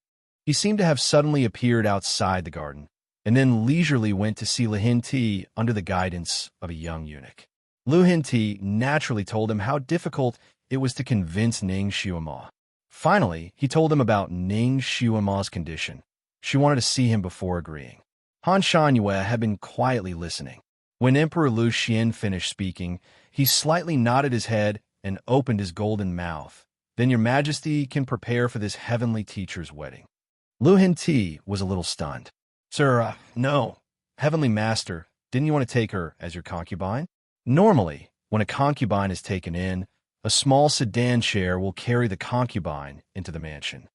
He seemed to have suddenly appeared outside the garden, and then leisurely went to see Lu Hinti under the guidance of a young eunuch. Lu Hinti naturally told him how difficult it was to convince Ning Xuema. Finally, he told him about Ning Xuema's condition. She wanted to see him before agreeing. Han Shanyue had been quietly listening. When Emperor Lu Xian finished speaking, he slightly nodded his head and opened his golden mouth. Then your majesty can prepare for this heavenly teacher's wedding. Lu Hinti was a little stunned. Sir, no. Heavenly Master, didn't you want to take her as your concubine? Normally, when a concubine is taken in, a small sedan chair will carry the concubine into the mansion.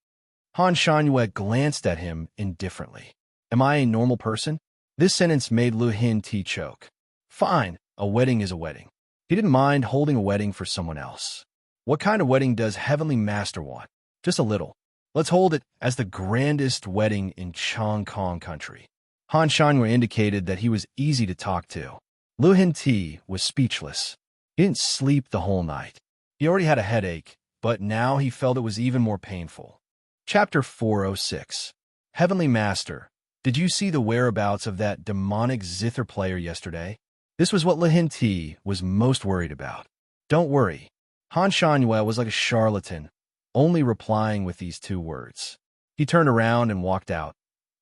Han Shanyue glanced at him indifferently. Am I a normal person? This sentence made Lu Hinti choke. Fine, a wedding is a wedding. He didn't mind holding a wedding for someone else. What kind of wedding does Heavenly Master want? Just a little. Let's hold it as the grandest wedding in Kong country. Han Shanyue indicated that he was easy to talk to. Lu Hinti was speechless. He didn't sleep the whole night. He already had a headache, but now he felt it was even more painful. Chapter 406. Heavenly Master, did you see the whereabouts of that demonic zither player yesterday? This was what Lu Hinti was most worried about. Don't worry. Han Shanyue was like a charlatan, only replying with these two words. He turned around and walked out.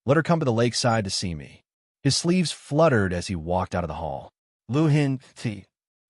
Let her come to the lakeside to see me. His sleeves fluttered as he walked out of the hall. Lu Hinti.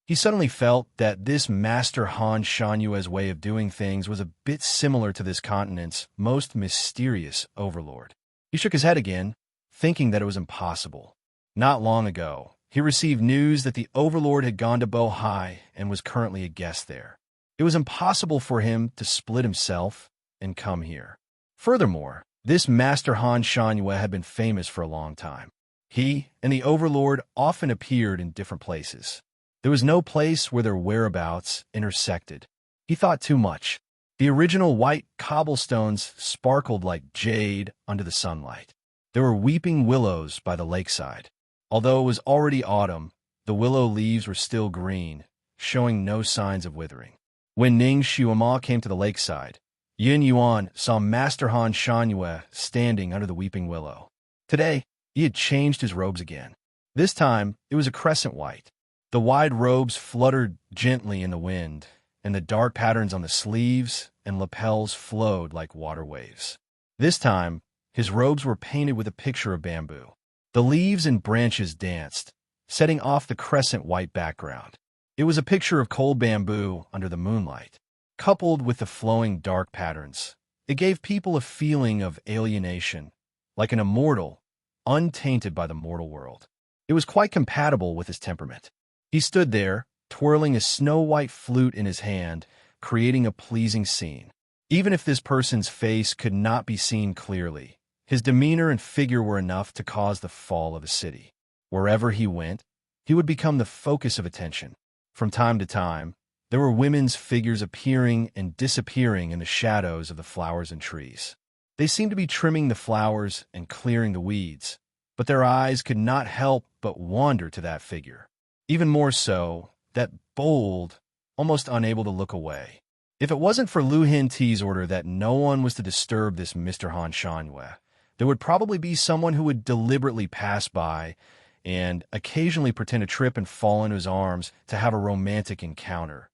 He suddenly felt that this Master Han Shanyue's way of doing things was a bit similar to this continent's most mysterious overlord. He shook his head again, thinking that it was impossible. Not long ago, he received news that the overlord had gone to Bohai and was currently a guest there. It was impossible for him to split himself and come here. Furthermore, this Master Han Shanyue had been famous for a long time. He and the overlord often appeared in different places. There was no place where their whereabouts intersected. He thought too much. The original white cobblestones sparkled like jade under the sunlight. There were weeping willows by the lakeside. Although it was already autumn, the willow leaves were still green, showing no signs of withering. When Ning Xuema came to the lakeside, Yin Yuan saw Master Han Shanyue standing under the weeping willow. Today, he had changed his robes again. This time, it was a crescent white. The wide robes fluttered gently in the wind, and the dark patterns on the sleeves and lapels flowed like water waves. This time, his robes were painted with a picture of bamboo. The leaves and branches danced, setting off the crescent white background. It was a picture of cold bamboo under the moonlight, coupled with the flowing dark patterns. It gave people a feeling of alienation, like an immortal, untainted by the mortal world. It was quite compatible with his temperament. He stood there, twirling a snow-white flute in his hand, creating a pleasing scene. Even if this person's face could not be seen clearly, his demeanor and figure were enough to cause the fall of a city. Wherever he went, he would become the focus of attention. From time to time, there were women's figures appearing and disappearing in the shadows of the flowers and trees. They seemed to be trimming the flowers and clearing the weeds, but their eyes could not help but wander to that figure. Even more so, that bold, almost unable to look away. If it wasn't for Lu Hin Ti's order that no one was to disturb this Mr. Han Shangyue, there would probably be someone who would deliberately pass by and occasionally pretend to trip and fall into his arms to have a romantic encounter.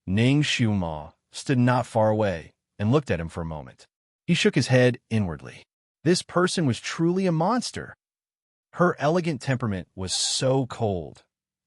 Ning Xiuma stood not far away and looked at him for a moment. He shook his head inwardly. This person was truly a monster. Her elegant temperament was so cold.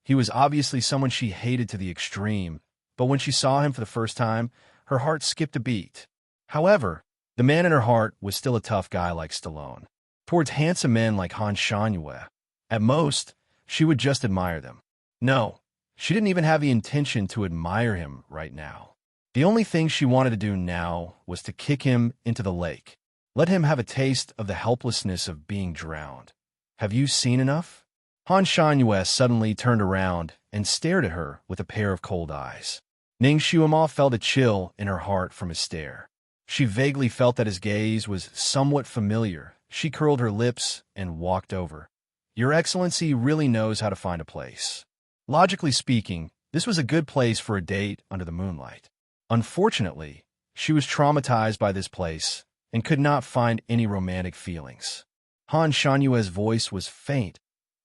He was obviously someone she hated to the extreme, but when she saw him for the first time, her heart skipped a beat. However, the man in her heart was still a tough guy like Stallone. Towards handsome men like Han Shangyue, at most, she would just admire them. No, she didn't even have the intention to admire him right now. The only thing she wanted to do now was to kick him into the lake. Let him have a taste of the helplessness of being drowned. Have you seen enough? Han Shangyue suddenly turned around and stared at her with a pair of cold eyes. Ning Xiuma felt a chill in her heart from his stare. She vaguely felt that his gaze was somewhat familiar. She curled her lips and walked over. Your Excellency really knows how to find a place. Logically speaking, this was a good place for a date under the moonlight. Unfortunately, she was traumatized by this place and could not find any romantic feelings. Han Shanyue's voice was faint.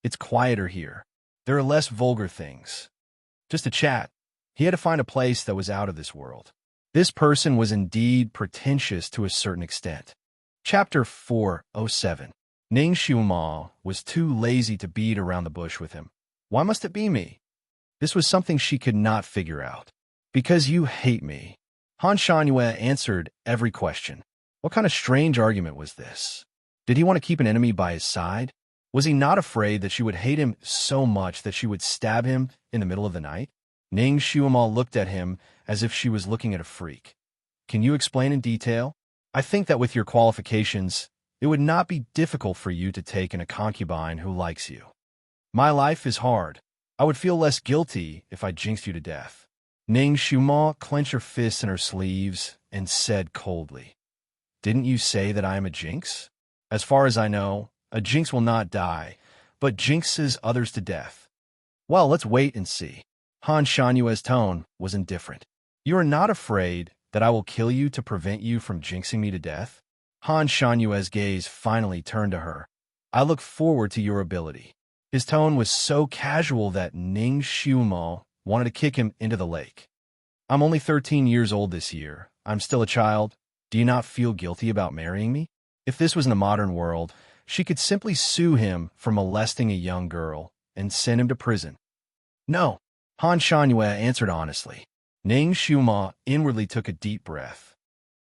It's quieter here. There are less vulgar things. Just a chat. He had to find a place that was out of this world. This person was indeed pretentious to a certain extent. Chapter 407. Ning Xiuma was too lazy to beat around the bush with him. Why must it be me? This was something she could not figure out. Because you hate me. Han Shangyue answered every question. What kind of strange argument was this? Did he want to keep an enemy by his side? Was he not afraid that she would hate him so much that she would stab him in the middle of the night? Ning Xiuma looked at him as if she was looking at a freak. Can you explain in detail? I think that with your qualifications, it would not be difficult for you to take in a concubine who likes you. My life is hard. I would feel less guilty if I jinxed you to death. Ning Xiuma clenched her fists in her sleeves and said coldly, Didn't you say that I am a jinx? As far as I know, a jinx will not die, but jinxes others to death. Well, let's wait and see. Han Shanyue's tone was indifferent. You are not afraid that I will kill you to prevent you from jinxing me to death? Han Shanyue's gaze finally turned to her. I look forward to your ability. His tone was so casual that Ning Xiuma wanted to kick him into the lake. I'm only 13 years old this year. I'm still a child. Do you not feel guilty about marrying me? If this was in the modern world, she could simply sue him for molesting a young girl and send him to prison. No, Han Shanyue answered honestly. Ning Xiuma inwardly took a deep breath.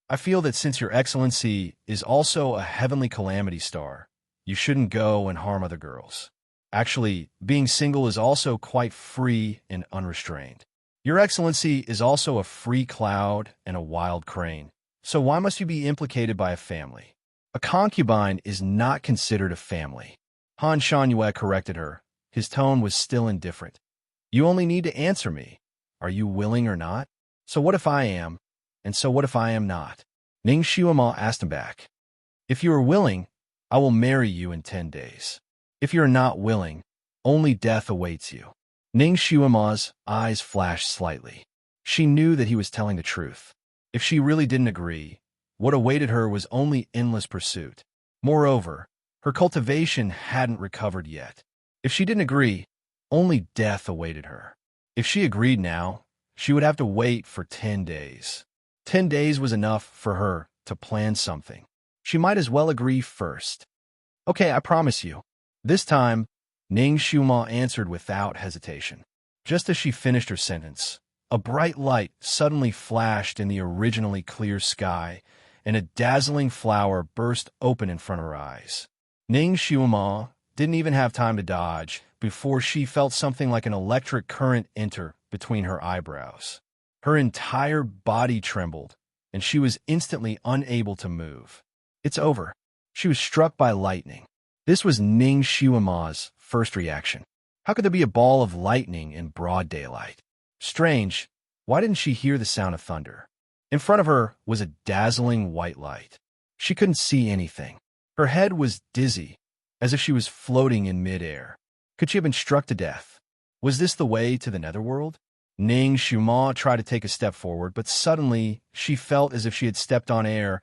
I feel that since your excellency is also a heavenly calamity star, you shouldn't go and harm other girls. Actually, being single is also quite free and unrestrained. Your excellency is also a free cloud and a wild crane. So why must you be implicated by a family? A concubine is not considered a family. Han Shanyue corrected her. His tone was still indifferent. You only need to answer me. Are you willing or not? So what if I am? And so what if I am not? Ning Xiuma asked him back. If you are willing, I will marry you in 10 days. If you are not willing, only death awaits you. Ning Xiuma's eyes flashed slightly. She knew that he was telling the truth. If she really didn't agree, what awaited her was only endless pursuit. Moreover, her cultivation hadn't recovered yet. If she didn't agree, only death awaited her. If she agreed now, she would have to wait for 10 days. 10 days was enough for her to plan something. She might as well agree first. Okay, I promise you. This time, Ning Xiuma answered without hesitation. Just as she finished her sentence, a bright light suddenly flashed in the originally clear sky, and a dazzling flower burst open in front of her eyes. Ning Xiuma didn't even have time to dodge before she felt something like an electric current enter between her eyebrows. Her entire body trembled, and she was instantly unable to move. It's over. She was struck by lightning. This was Ning Xiuma's first reaction. How could there be a ball of lightning in broad daylight? Strange. Why didn't she hear the sound of thunder? In front of her was a dazzling white light. She couldn't see anything. Her head was dizzy, as if she was floating in midair. Could she have been struck to death? Was this the way to the netherworld? Ning Xiuma tried to take a step forward, but suddenly she felt as if she had stepped on air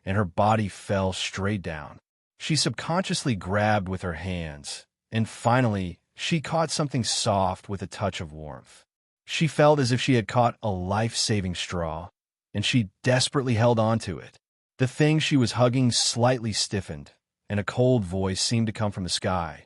and her body fell straight down. She subconsciously grabbed with her hands, and finally she caught something soft with a touch of warmth. She felt as if she had caught a life-saving straw, and she desperately held on to it. The thing she was hugging slightly stiffened, and a cold voice seemed to come from the sky.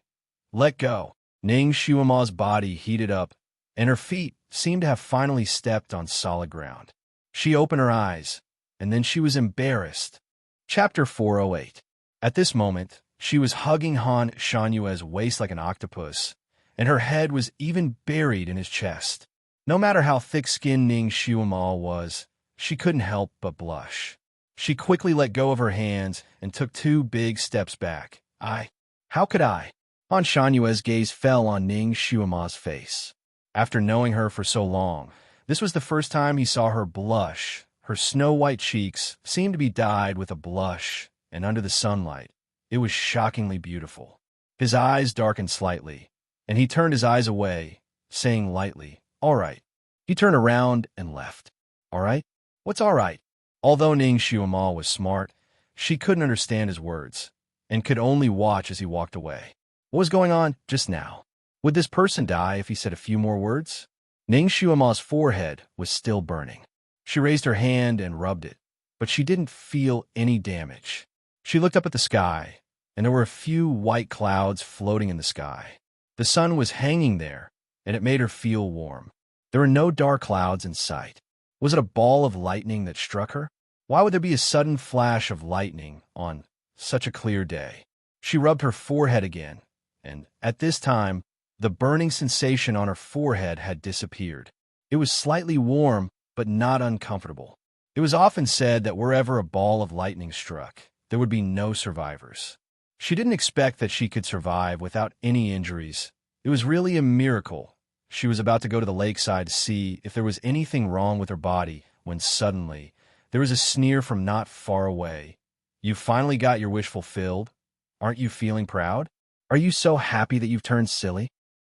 Let go. Ning Xiuma's body heated up, and her feet seemed to have finally stepped on solid ground. She opened her eyes, and then she was embarrassed. Chapter 408. At this moment, she was hugging Han Shanyue's waist like an octopus, and her head was even buried in his chest. No matter how thick-skinned Ning Xiuma was, she couldn't help but blush. She quickly let go of her hands and took 2 big steps back. How could I? Han Shanyue's gaze fell on Ning Xiuma's face. After knowing her for so long, this was the first time he saw her blush. Her snow-white cheeks seemed to be dyed with a blush, and under the sunlight, it was shockingly beautiful. His eyes darkened slightly, and he turned his eyes away, saying lightly, "All right." He turned around and left. All right? What's all right? Although Ning Xiuma was smart, she couldn't understand his words, and could only watch as he walked away. What was going on just now? Would this person die if he said a few more words? Ning Xiuma's forehead was still burning. She raised her hand and rubbed it, but she didn't feel any damage. She looked up at the sky, and there were a few white clouds floating in the sky. The sun was hanging there, and it made her feel warm. There were no dark clouds in sight. Was it a ball of lightning that struck her? Why would there be a sudden flash of lightning on such a clear day? She rubbed her forehead again, and at this time, the burning sensation on her forehead had disappeared. It was slightly warm, but not uncomfortable. It was often said that wherever a ball of lightning struck, there would be no survivors. She didn't expect that she could survive without any injuries. It was really a miracle. She was about to go to the lakeside to see if there was anything wrong with her body when suddenly there was a sneer from not far away. You finally got your wish fulfilled. Aren't you feeling proud? Are you so happy that you've turned silly?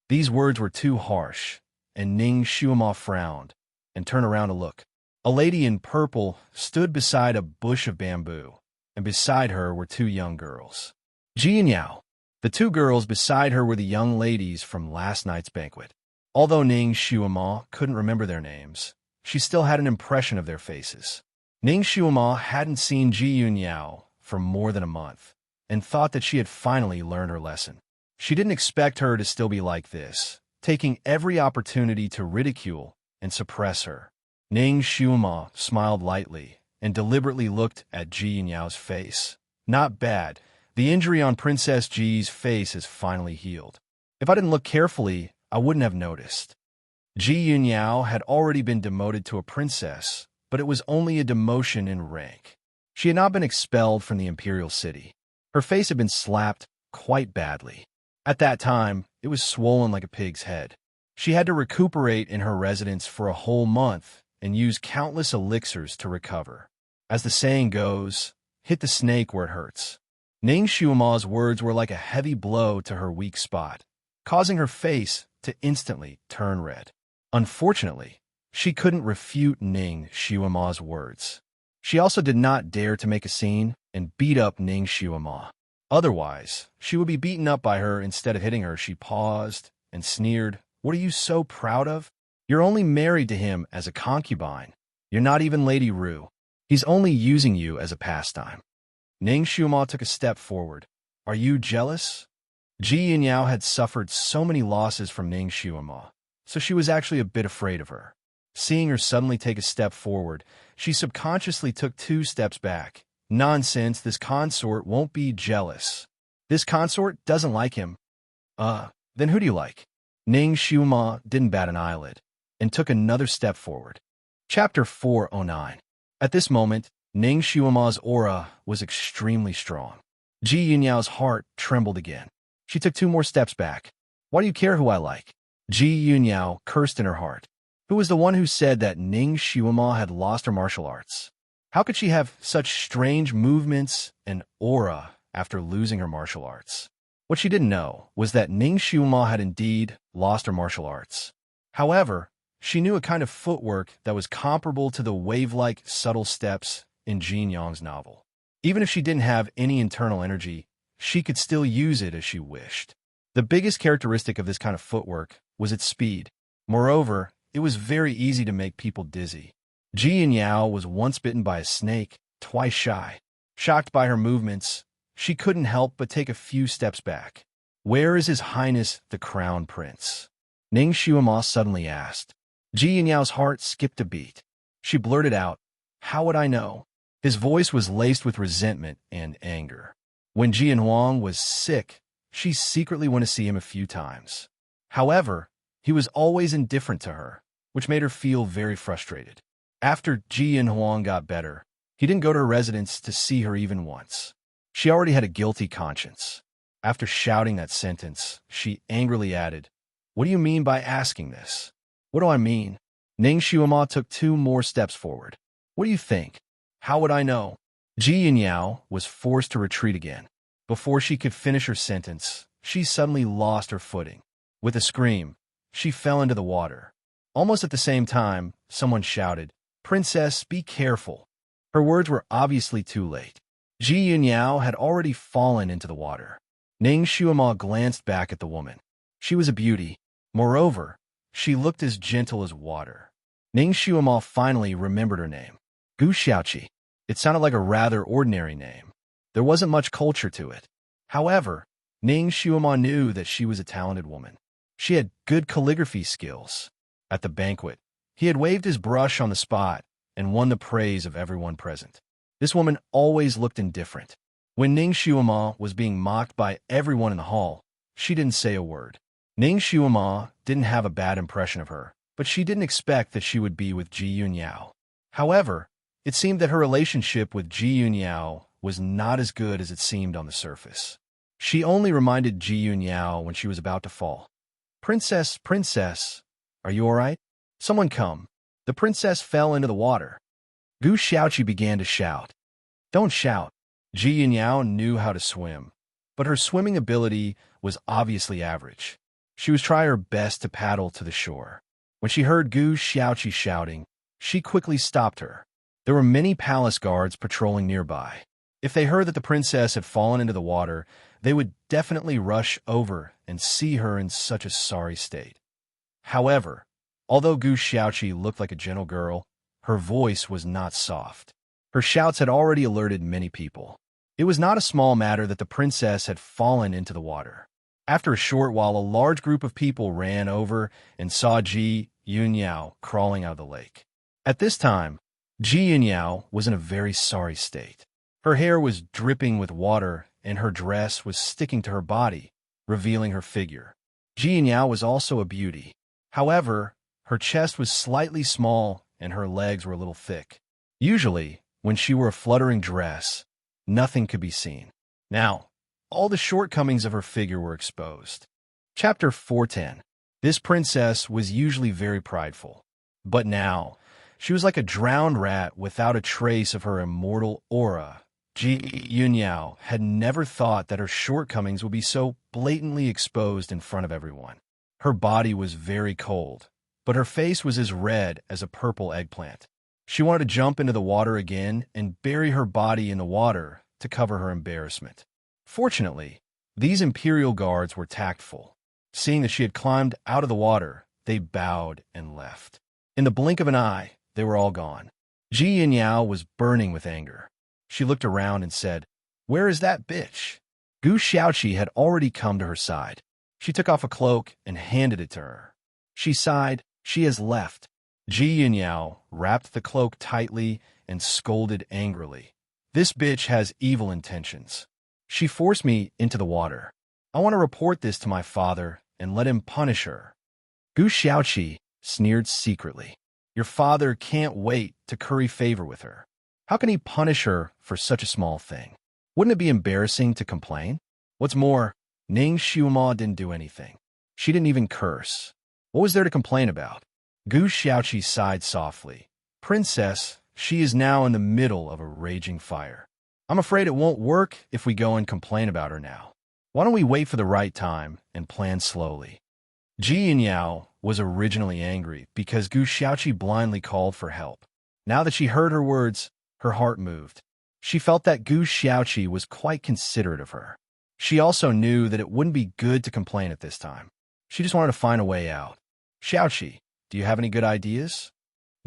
These words were too harsh, and Ning Xiuma frowned and turned around to look. A lady in purple stood beside a bush of bamboo, and beside her were 2 young girls. Ji and Yao. The 2 girls beside her were the young ladies from last night's banquet. Although Ning Xiuma couldn't remember their names, she still had an impression of their faces. Ning Xiuma hadn't seen Ji Yao for more than a month, and thought that she had finally learned her lesson. She didn't expect her to still be like this, taking every opportunity to ridicule and suppress her. Ning Xiuma smiled lightly and deliberately looked at Ji Yao's face. Not bad. The injury on Princess Ji's face has finally healed. If I didn't look carefully, I wouldn't have noticed. Ji Yao had already been demoted to a princess, but it was only a demotion in rank. She had not been expelled from the imperial city. Her face had been slapped quite badly. At that time, it was swollen like a pig's head. She had to recuperate in her residence for a whole month and use countless elixirs to recover. As the saying goes, hit the snake where it hurts. Ning Xiuma's words were like a heavy blow to her weak spot, causing her face to instantly turn red. Unfortunately, she couldn't refute Ning Xiuma's words. She also did not dare to make a scene and beat up Ning Xiuma. Otherwise, she would be beaten up by her instead of hitting her. She paused and sneered. What are you so proud of? You're only married to him as a concubine. You're not even Lady Ru. He's only using you as a pastime. Ning Xiuma took a step forward. Are you jealous? Ji Yao had suffered so many losses from Ning Xiuma, so she was actually a bit afraid of her. Seeing her suddenly take a step forward, she subconsciously took 2 steps back. Nonsense, this consort won't be jealous. This consort doesn't like him. Then who do you like? Ning Xiuma didn't bat an eyelid, and took another step forward. Chapter 409. At this moment, Ning Xiuma's aura was extremely strong. Ji Yao's heart trembled again. She took 2 more steps back. Why do you care who I like? Ji Yao cursed in her heart. Who was the one who said that Ning Xiuma had lost her martial arts? How could she have such strange movements and aura after losing her martial arts? What she didn't know was that Ning Xiuma had indeed lost her martial arts. However, she knew a kind of footwork that was comparable to the wave-like subtle steps in Jin Yang's novel. Even if she didn't have any internal energy, she could still use it as she wished. The biggest characteristic of this kind of footwork was its speed. Moreover, it was very easy to make people dizzy. Ji Yao was once bitten by a snake, twice shy. Shocked by her movements, she couldn't help but take a few steps back. "Where is His Highness the Crown Prince?" Ning Xiuma suddenly asked. Ji Yao's heart skipped a beat. She blurted out, "How would I know?" His voice was laced with resentment and anger. When Ji Huang was sick, she secretly went to see him a few times. However, he was always indifferent to her, which made her feel very frustrated. After Ji Huang got better, he didn't go to her residence to see her even once. She already had a guilty conscience. After shouting that sentence, she angrily added, "What do you mean by asking this?" "What do I mean?" Ning Xiuma took 2 more steps forward. "What do you think? How would I know?" Ji Yao was forced to retreat again. Before she could finish her sentence, she suddenly lost her footing. With a scream, she fell into the water. Almost at the same time, someone shouted, "Princess, be careful." Her words were obviously too late. Ji Yao had already fallen into the water. Ning Xiuma glanced back at the woman. She was a beauty. Moreover, she looked as gentle as water. Ning Xiuma finally remembered her name. Gu Xiaoqi. It sounded like a rather ordinary name. There wasn't much culture to it. However, Ning Xiuma knew that she was a talented woman. She had good calligraphy skills. At the banquet, he had waved his brush on the spot and won the praise of everyone present. This woman always looked indifferent. When Ning Xiuma was being mocked by everyone in the hall, she didn't say a word. Ning Xiuma didn't have a bad impression of her, but she didn't expect that she would be with Ji Yao. However, it seemed that her relationship with Ji Yao was not as good as it seemed on the surface. She only reminded Ji Yao when she was about to fall. "Princess, princess, are you all right? Someone come." The princess fell into the water. Gu Xiaoqi began to shout. "Don't shout." Ji Yao knew how to swim, but her swimming ability was obviously average. She was trying her best to paddle to the shore. When she heard Gu Xiaoqi shouting, she quickly stopped her. There were many palace guards patrolling nearby. If they heard that the princess had fallen into the water, they would definitely rush over and see her in such a sorry state. However, although Gu Xiaoqi looked like a gentle girl, her voice was not soft. Her shouts had already alerted many people. It was not a small matter that the princess had fallen into the water. After a short while, a large group of people ran over and saw Ji Yao crawling out of the lake. At this time, Ji Yao was in a very sorry state. Her hair was dripping with water, and her dress was sticking to her body, revealing her figure. Ji Yao was also a beauty. However, her chest was slightly small, and her legs were a little thick. Usually, when she wore a fluttering dress, nothing could be seen. Now, all the shortcomings of her figure were exposed. Chapter 410. This princess was usually very prideful, but now she was like a drowned rat without a trace of her immortal aura. Ji Yao had never thought that her shortcomings would be so blatantly exposed in front of everyone. Her body was very cold, but her face was as red as a purple eggplant. She wanted to jump into the water again and bury her body in the water to cover her embarrassment. Fortunately, these imperial guards were tactful. Seeing that she had climbed out of the water, they bowed and left. In the blink of an eye, they were all gone. Ji Yao was burning with anger. She looked around and said, "Where is that bitch?" Gu Xiaoqi had already come to her side. She took off a cloak and handed it to her. She sighed. "She has left." Ji Yao wrapped the cloak tightly and scolded angrily. "This bitch has evil intentions. She forced me into the water. I want to report this to my father and let him punish her." Gu Xiaoqi sneered secretly. "Your father can't wait to curry favor with her. How can he punish her for such a small thing? Wouldn't it be embarrassing to complain? What's more, Ning Xiuma didn't do anything. She didn't even curse. What was there to complain about?" Gu Xiaoqi sighed softly. "Princess, she is now in the middle of a raging fire. I'm afraid it won't work if we go and complain about her now. Why don't we wait for the right time and plan slowly? Ji Yao was originally angry because Gu Xiaoqi blindly called for help. Now that she heard her words, her heart moved. She felt that Gu Xiaoqi was quite considerate of her. She also knew that it wouldn't be good to complain at this time. She just wanted to find a way out. Xiaoqi, do you have any good ideas?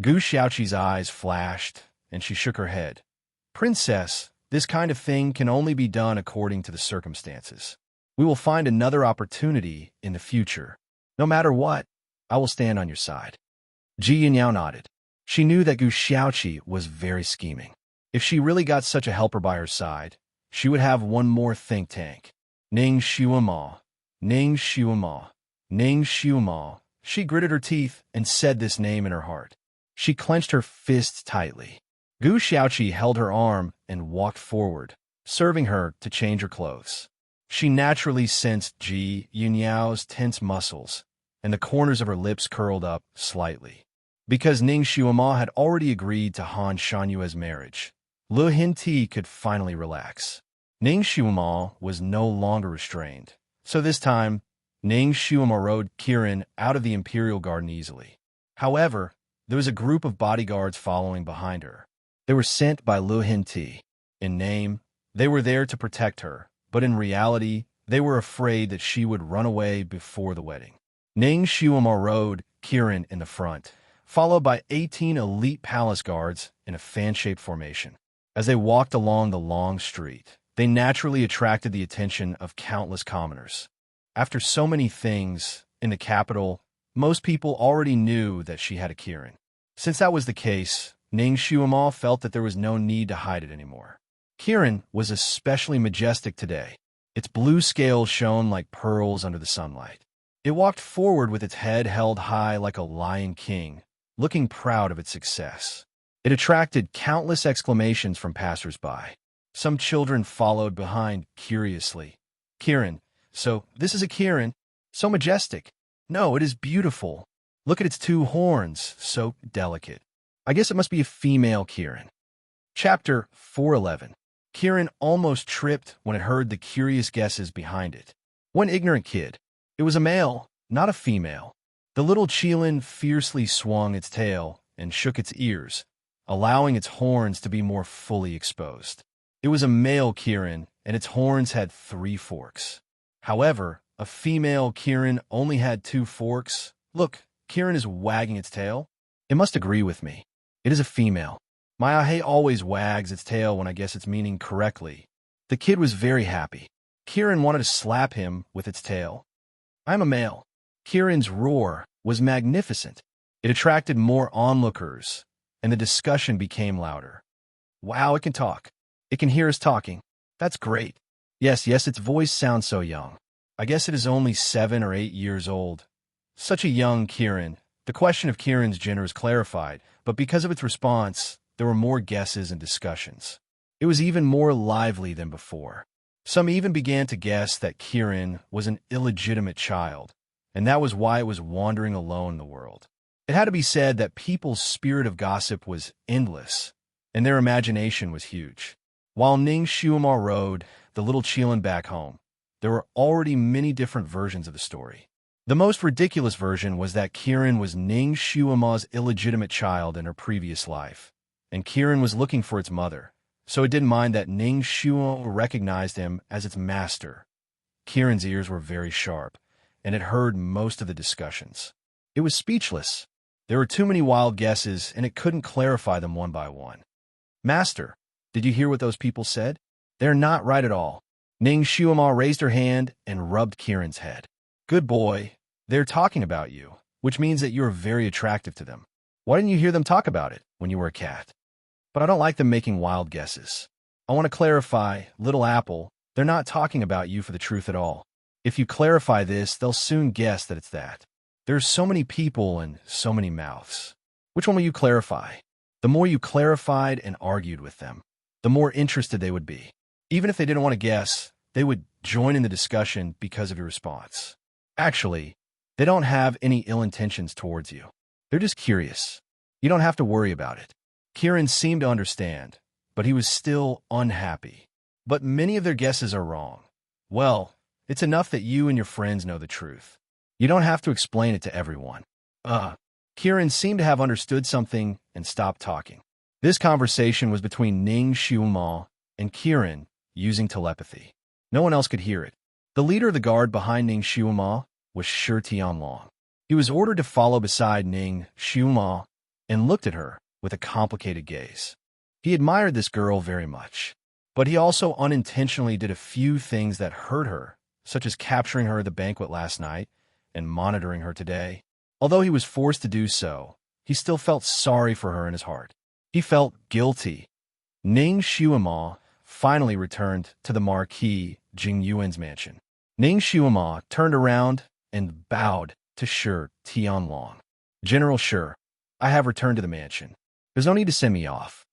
Gu Xiaoqi's eyes flashed, and she shook her head. Princess, this kind of thing can only be done according to the circumstances. We will find another opportunity in the future. No matter what, I will stand on your side. Ji Yao nodded. She knew that Gu Xiaoqi was very scheming. If she really got such a helper by her side, she would have one more think tank. Ning Xuema, Ning Xuema, Ning Xuema. She gritted her teeth and said this name in her heart. She clenched her fists tightly. Gu Xiaoqi held her arm and walked forward, serving her to change her clothes. She naturally sensed Ji Yao's tense muscles, and the corners of her lips curled up slightly. Because Ning Xuema had already agreed to Han Shanyue's marriage, Lu Hinti could finally relax. Ning Xuema was no longer restrained, so this time, Ning Xuema rode Kirin out of the Imperial Garden easily. However, there was a group of bodyguards following behind her. They were sent by Lu Hinti. In name, they were there to protect her, but in reality, they were afraid that she would run away before the wedding. Ning Xuema rode Kirin in the front, followed by 18 elite palace guards in a fan-shaped formation. As they walked along the long street, they naturally attracted the attention of countless commoners. After so many things in the capital, most people already knew that she had a Kirin. Since that was the case, Ning Xuema felt that there was no need to hide it anymore. Kirin was especially majestic today. Its blue scales shone like pearls under the sunlight. It walked forward with its head held high like a lion king, looking proud of its success. It attracted countless exclamations from passers-by. Some children followed behind curiously. Kirin, so this is a Kirin? So majestic. No, it is beautiful. Look at its two horns, so delicate. I guess it must be a female Kirin. Chapter 411. Kirin almost tripped when it heard the curious guesses behind it. One ignorant kid. It was a male, not a female. The little Qilin fiercely swung its tail and shook its ears, allowing its horns to be more fully exposed. It was a male Kirin, and its horns had 3 forks. However, a female Kirin only had 2 forks. Look, Kirin is wagging its tail. It must agree with me. It is a female. My ahe always wags its tail when I guess its meaning correctly. The kid was very happy. Kirin wanted to slap him with its tail. I'm a male. Kirin's roar was magnificent. It attracted more onlookers, and the discussion became louder. Wow, it can talk. It can hear us talking. That's great. Yes, its voice sounds so young. I guess it is only 7 or 8 years old. Such a young Kirin. The question of Kirin's gender is clarified, but because of its response, there were more guesses and discussions. It was even more lively than before. Some even began to guess that Kirin was an illegitimate child, and that was why it was wandering alone in the world. It had to be said that people's spirit of gossip was endless, and their imagination was huge. While Ning Xuema rode the little Qilin back home, there were already many different versions of the story. The most ridiculous version was that Kirin was Ning Xuema's illegitimate child in her previous life, and Kirin was looking for its mother, so it didn't mind that Ning Xuema recognized him as its master. Kirin's ears were very sharp, and it heard most of the discussions. It was speechless. There were too many wild guesses, and it couldn't clarify them one by one. Master, did you hear what those people said? They're not right at all. Ning Xuema raised her hand and rubbed Kirin's head. Good boy. They're talking about you, which means that you're very attractive to them. Why didn't you hear them talk about it when you were a cat? But I don't like them making wild guesses. I want to clarify, little apple, they're not talking about you for the truth at all. If you clarify this, they'll soon guess that it's that. There's so many people and so many mouths. Which one will you clarify? The more you clarified and argued with them, the more interested they would be. Even if they didn't want to guess, they would join in the discussion because of your response. Actually, they don't have any ill intentions towards you. They're just curious. You don't have to worry about it. Kirin seemed to understand, but he was still unhappy. But many of their guesses are wrong. Well, It's enough that you and your friends know the truth. You don't have to explain it to everyone. Kieran seemed to have understood something and stopped talking. This conversation was between Ning Xiuma and Kieran using telepathy. No one else could hear it. The leader of the guard behind Ning Xiuma was Shi Tianlong. He was ordered to follow beside Ning Xiuma and looked at her with a complicated gaze. He admired this girl very much, but he also unintentionally did a few things that hurt her, such as capturing her at the banquet last night and monitoring her today. Although he was forced to do so, he still felt sorry for her in his heart. He felt guilty. Ning Xiuma finally returned to the Marquis Jing Yuan's mansion. Ning Xiuma turned around and bowed to Shi Tianlong. General Shi, I have returned to the mansion. There's no need to send me off.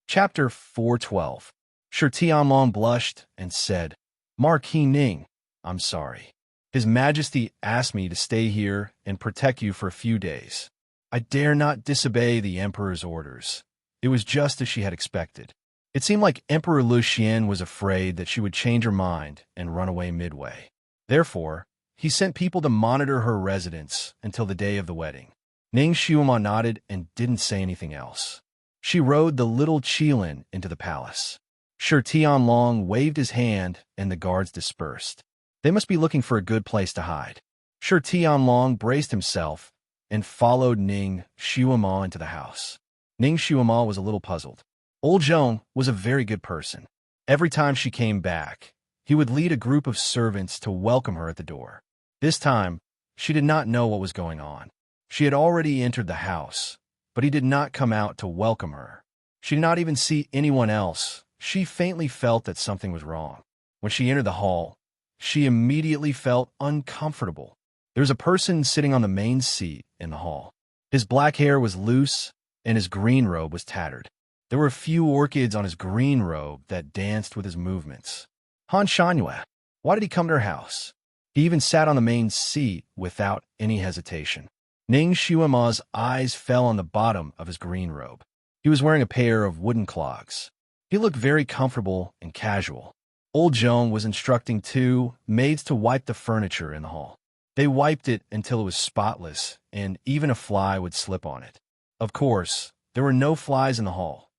Chapter 412. Shi Tianlong blushed and said, Marquis Ning, I'm sorry. His Majesty asked me to stay here and protect you for a few days. I dare not disobey the Emperor's orders. It was just as she had expected. It seemed like Emperor Lu Xian was afraid that she would change her mind and run away midway. Therefore, he sent people to monitor her residence until the day of the wedding. Ning Xiuma nodded and didn't say anything else. She rode the little Qilin into the palace. Shi Tianlong waved his hand and the guards dispersed. They must be looking for a good place to hide. Shi Tianlong braced himself and followed Ning Xiuma into the house. Ning Xiuma was a little puzzled. Old Zhong was a very good person. Every time she came back, he would lead a group of servants to welcome her at the door. This time, she did not know what was going on. She had already entered the house, but he did not come out to welcome her. She did not even see anyone else. She faintly felt that something was wrong. When she entered the hall, she immediately felt uncomfortable. There was a person sitting on the main seat in the hall. His black hair was loose, and his green robe was tattered. There were a few orchids on his green robe that danced with his movements. Han Shangyue, why did he come to her house? He even sat on the main seat without any hesitation. Ning Xiuma's eyes fell on the bottom of his green robe. He was wearing a pair of wooden clogs. He looked very comfortable and casual. Old Zhong was instructing two maids to wipe the furniture in the hall. They wiped it until it was spotless, and even a fly would slip on it. Of course, there were no flies in the hall.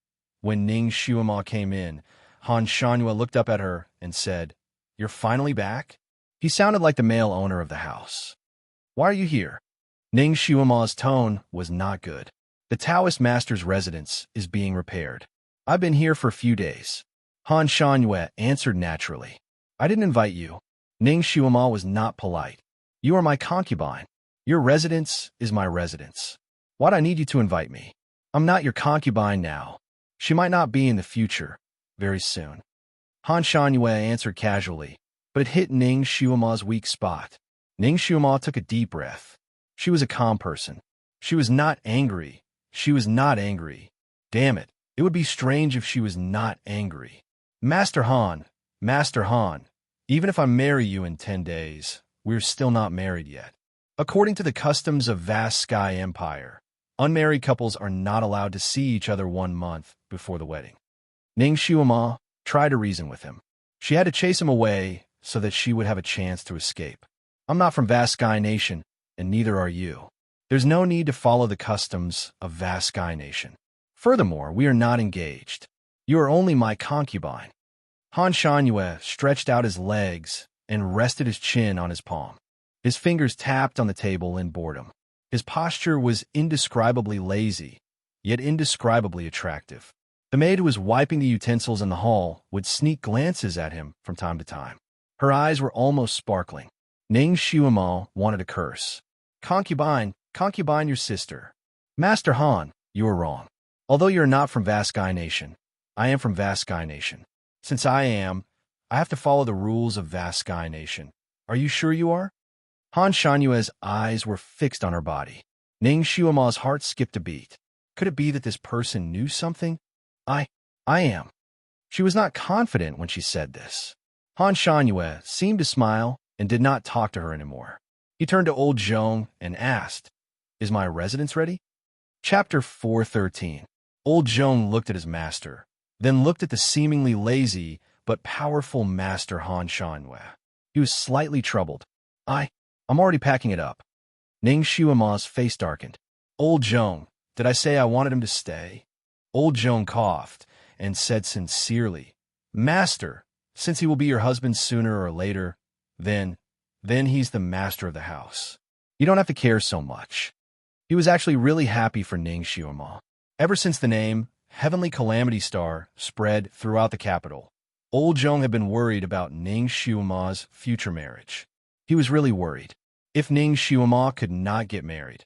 When Ning Xiuma came in, Han Shangyue looked up at her and said, You're finally back? He sounded like the male owner of the house. Why are you here? Ning Xiuma's tone was not good. The Taoist master's residence is being repaired. I've been here for a few days. Han Shangyue answered naturally. I didn't invite you. Ning Xiuma was not polite. You are my concubine. Your residence is my residence. Why'd I need you to invite me? I'm not your concubine now. She might not be in the future, very soon. Han Shangyue answered casually, but it hit Ning Xiuma's weak spot. Ning Xiuma took a deep breath. She was a calm person. She was not angry. She was not angry. Damn it, it would be strange if she was not angry. Master Han, even if I marry you in 10 days, we're still not married yet. According to the customs of Vast Sky Empire, unmarried couples are not allowed to see each other 1 month before the wedding. Ning Xiuma tried to reason with him. She had to chase him away so that she would have a chance to escape. I'm not from Vast Sky Nation, and neither are you. There's no need to follow the customs of Vast Sky Nation. Furthermore, we are not engaged. You are only my concubine. Han Shangyue stretched out his legs and rested his chin on his palm. His fingers tapped on the table in boredom. His posture was indescribably lazy, yet indescribably attractive. The maid who was wiping the utensils in the hall would sneak glances at him from time to time. Her eyes were almost sparkling. Ning Xiuma wanted to curse. Concubine, your sister. Master Han, you are wrong. Although you are not from Vast Sky Nation, I am from Vast Sky Nation. Since I have to follow the rules of Vast Sky Nation. Are you sure you are? Han Shanyue's eyes were fixed on her body. Ning Xiuma's heart skipped a beat. Could it be that this person knew something? I am. She was not confident when she said this. Han Shanyue seemed to smile and did not talk to her anymore. He turned to old Zhong and asked, Is my residence ready? Chapter 413. Old Zhong looked at his master, then looked at the seemingly lazy but powerful master Han Shangyue. He was slightly troubled. I'm already packing it up. Ning Xiuma's face darkened. Old Zhong, did I say I wanted him to stay? Old Zhong coughed and said sincerely, Master, since he will be your husband sooner or later, then he's the master of the house. You don't have to care so much. He was actually really happy for Ning Xiuma. Ever since the name Heavenly Calamity Star spread throughout the capital, Old Zhong had been worried about Ning Xiuma's future marriage. He was really worried. If Ning Xiuma could not get married,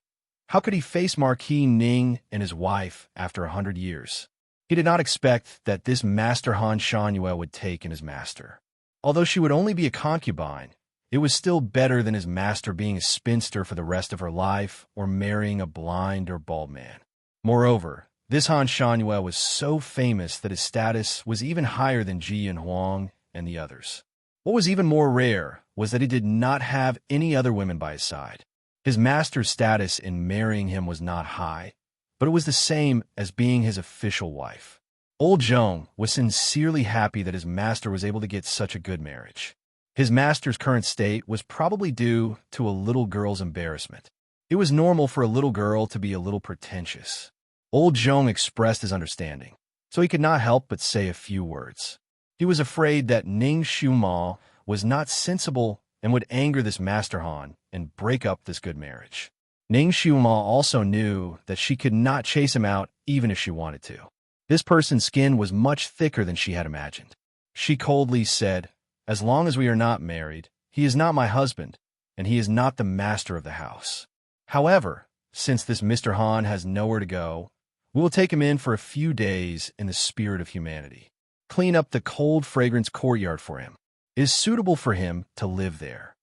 how could he face Marquis Ning and his wife after 100 years? He did not expect that this Master Han Shangyue would take in his master. Although she would only be a concubine, it was still better than his master being a spinster for the rest of her life or marrying a blind or bald man. Moreover, this Han Shangyue was so famous that his status was even higher than Ji and Huang and the others. What was even more rare was that he did not have any other women by his side. His master's status in marrying him was not high, but it was the same as being his official wife. Old Zhong was sincerely happy that his master was able to get such a good marriage. His master's current state was probably due to a little girl's embarrassment. It was normal for a little girl to be a little pretentious. Old Zhong expressed his understanding, so he could not help but say a few words. He was afraid that Ning Xiuma was not sensible and would anger this Master Han and break up this good marriage. Ning Xiuma also knew that she could not chase him out even if she wanted to. This person's skin was much thicker than she had imagined. She coldly said, As long as we are not married, he is not my husband, and he is not the master of the house. However, since this Mr. Han has nowhere to go, we will take him in for a few days in the spirit of humanity. Clean up the cold fragrance courtyard for him. It is suitable for him to live there.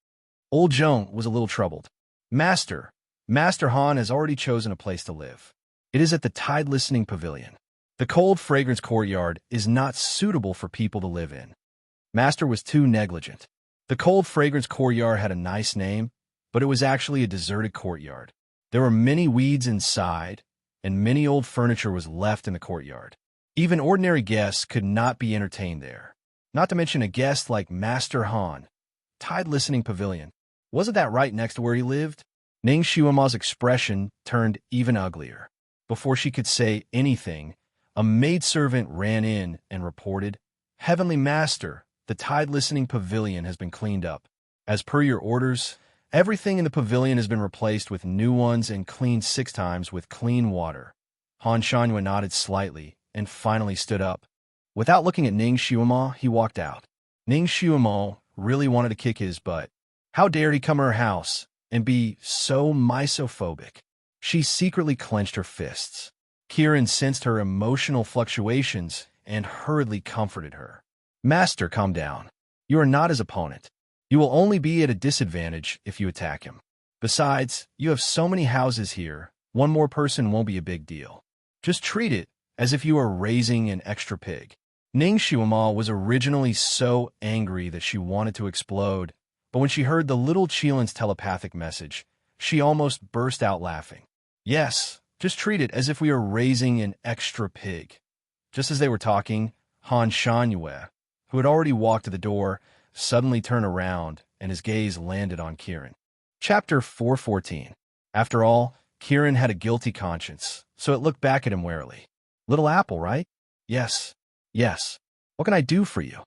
Old Zhong was a little troubled. Master Han has already chosen a place to live. It is at the Tide Listening Pavilion. The cold fragrance courtyard is not suitable for people to live in. Master was too negligent. The cold fragrance courtyard had a nice name, but it was actually a deserted courtyard. There were many weeds inside, and many old furniture was left in the courtyard. Even ordinary guests could not be entertained there. Not to mention a guest like Master Han. Tide Listening Pavilion. Wasn't that right next to where he lived? Ning Xiuma's expression turned even uglier. Before she could say anything, a maidservant ran in and reported, Heavenly Master, the Tide Listening Pavilion has been cleaned up. As per your orders, everything in the pavilion has been replaced with new ones and cleaned 6 times with clean water. Han Shangyue nodded slightly and finally stood up. Without looking at Ning Xiuma, he walked out. Ning Xiuma really wanted to kick his butt. How dared he come to her house and be so misophobic? She secretly clenched her fists. Kirin sensed her emotional fluctuations and hurriedly comforted her. Master, calm down. You are not his opponent. You will only be at a disadvantage if you attack him. Besides, you have so many houses here, one more person won't be a big deal. Just treat it as if you are raising an extra pig. Ning Xiuma was originally so angry that she wanted to explode, but when she heard the little Qilin's telepathic message, she almost burst out laughing. Yes, just treat it as if we are raising an extra pig. Just as they were talking, Han Shangyue, who had already walked to the door, suddenly turned around and his gaze landed on Kirin. Chapter 414. After all, Kirin had a guilty conscience, so it looked back at him warily. Little apple, right? Yes. What can I do for you?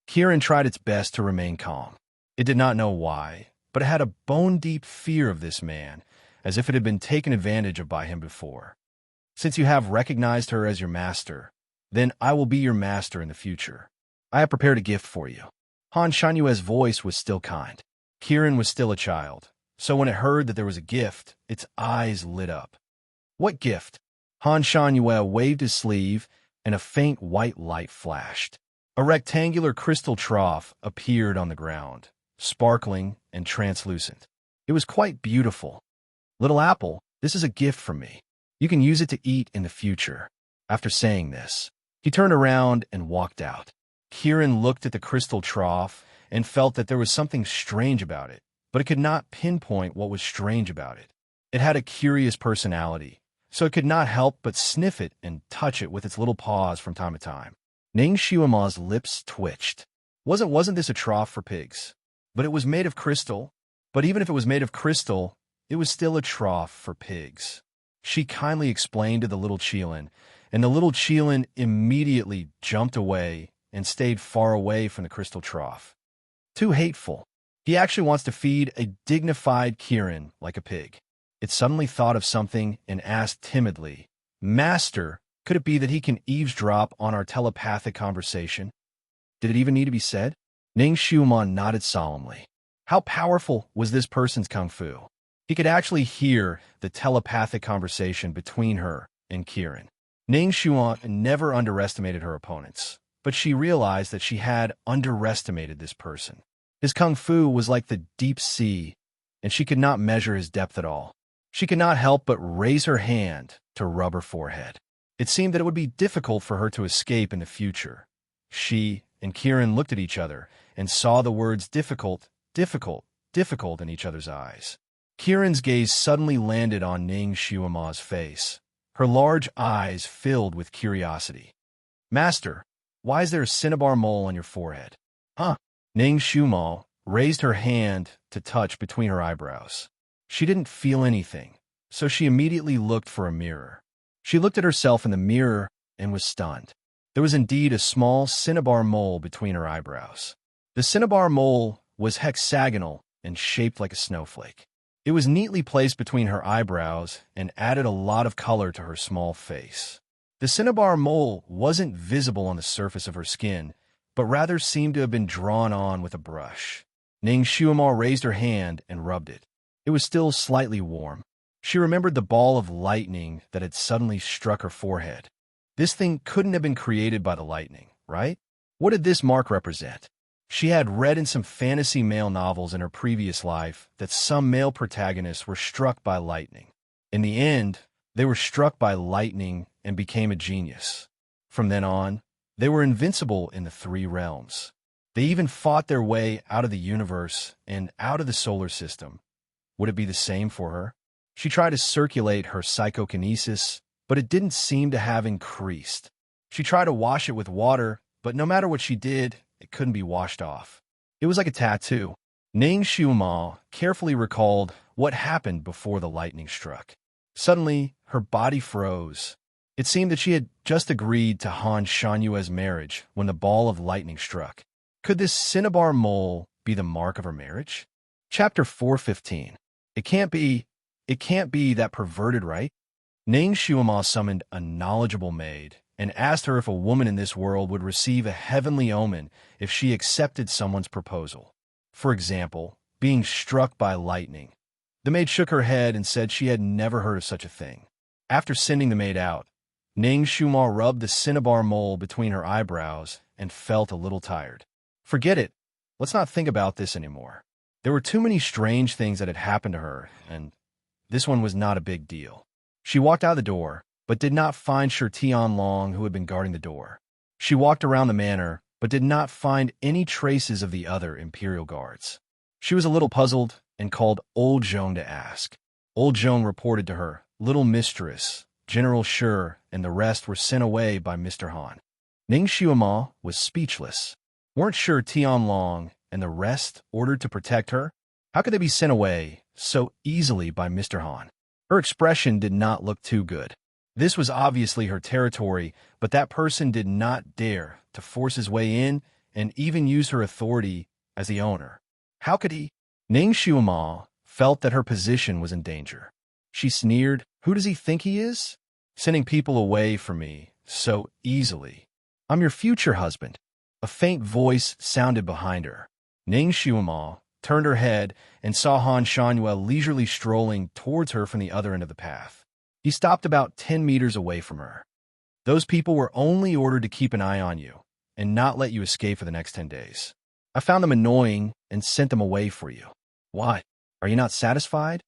Kirin tried its best to remain calm. It did not know why, but it had a bone-deep fear of this man, as if it had been taken advantage of by him before. Since you have recognized her as your master, then I will be your master in the future. I have prepared a gift for you. Han Shanyue's voice was still kind. Kirin was still a child, so when it heard that there was a gift, its eyes lit up. What gift? Han Shanyue waved his sleeve, and a faint white light flashed. A rectangular crystal trough appeared on the ground, sparkling and translucent. It was quite beautiful. Little apple, this is a gift from me. You can use it to eat in the future. After saying this, he turned around and walked out. Kirin looked at the crystal trough and felt that there was something strange about it, but it could not pinpoint what was strange about it. It had a curious personality, so it could not help but sniff it and touch it with its little paws from time to time. Ning Xiuma's lips twitched. Wasn't this a trough for pigs? But it was made of crystal. But even if it was made of crystal, it was still a trough for pigs. She kindly explained to the little Cheelin, and the little Cheelin immediately jumped away and stayed far away from the crystal trough. Too hateful. He actually wants to feed a dignified Kieran like a pig. It suddenly thought of something and asked timidly, "Master, could it be that he can eavesdrop on our telepathic conversation?" Did it even need to be said? Ning Xiumon nodded solemnly. How powerful was this person's kung fu? He could actually hear the telepathic conversation between her and Kieran. Ning Xiumon never underestimated her opponents, but she realized that she had underestimated this person. His kung fu was like the deep sea, and she could not measure his depth at all. She could not help but raise her hand to rub her forehead. It seemed that it would be difficult for her to escape in the future. She and Kieran looked at each other and saw the words difficult, difficult, difficult in each other's eyes. Kieran's gaze suddenly landed on Ning Xiuma's face. Her large eyes filled with curiosity. "Master, why is there a cinnabar mole on your forehead?" "Huh?" Ning Xiuma raised her hand to touch between her eyebrows. She didn't feel anything, so she immediately looked for a mirror. She looked at herself in the mirror and was stunned. There was indeed a small cinnabar mole between her eyebrows. The cinnabar mole was hexagonal and shaped like a snowflake. It was neatly placed between her eyebrows and added a lot of color to her small face. The cinnabar mole wasn't visible on the surface of her skin, but rather seemed to have been drawn on with a brush. Ning Xiuma raised her hand and rubbed it. It was still slightly warm. She remembered the ball of lightning that had suddenly struck her forehead. This thing couldn't have been created by the lightning, right? What did this mark represent? She had read in some fantasy male novels in her previous life that some male protagonists were struck by lightning. In the end, they were struck by lightning and became a genius. From then on, they were invincible in the three realms. They even fought their way out of the universe and out of the solar system. Would it be the same for her? She tried to circulate her psychokinesis, but it didn't seem to have increased. She tried to wash it with water, but no matter what she did, it couldn't be washed off. It was like a tattoo. Ning Xiuma carefully recalled what happened before the lightning struck. Suddenly, her body froze. It seemed that she had just agreed to Han Shanyue's marriage when the ball of lightning struck. Could this cinnabar mole be the mark of her marriage? Chapter 415. It can't be that perverted, right? Ning Xiuma summoned a knowledgeable maid and asked her if a woman in this world would receive a heavenly omen if she accepted someone's proposal. For example, being struck by lightning. The maid shook her head and said she had never heard of such a thing. After sending the maid out, Ning Xiuma rubbed the cinnabar mole between her eyebrows and felt a little tired. Forget it. Let's not think about this anymore. There were too many strange things that had happened to her, and this one was not a big deal. She walked out the door, but did not find Shi Tianlong, who had been guarding the door. She walked around the manor, but did not find any traces of the other imperial guards. She was a little puzzled and called Old Zhong to ask. Old Zhong reported to her, "Little mistress, General Shi, and the rest were sent away by Mr. Han." Ning Xiuma was speechless. Weren't Shi Tianlong and the rest ordered to protect her? How could they be sent away so easily by Mr. Han? Her expression did not look too good. This was obviously her territory, but that person did not dare to force his way in and even use her authority as the owner. How could he? Ning Xiuma felt that her position was in danger. She sneered, "Who does he think he is? Sending people away from me so easily. I'm your future husband." A faint voice sounded behind her. Ning Xiuma turned her head and saw Han Shanyue leisurely strolling towards her from the other end of the path. He stopped about 10 meters away from her. "Those people were only ordered to keep an eye on you and not let you escape for the next 10 days. I found them annoying and sent them away for you. Why? Are you not satisfied?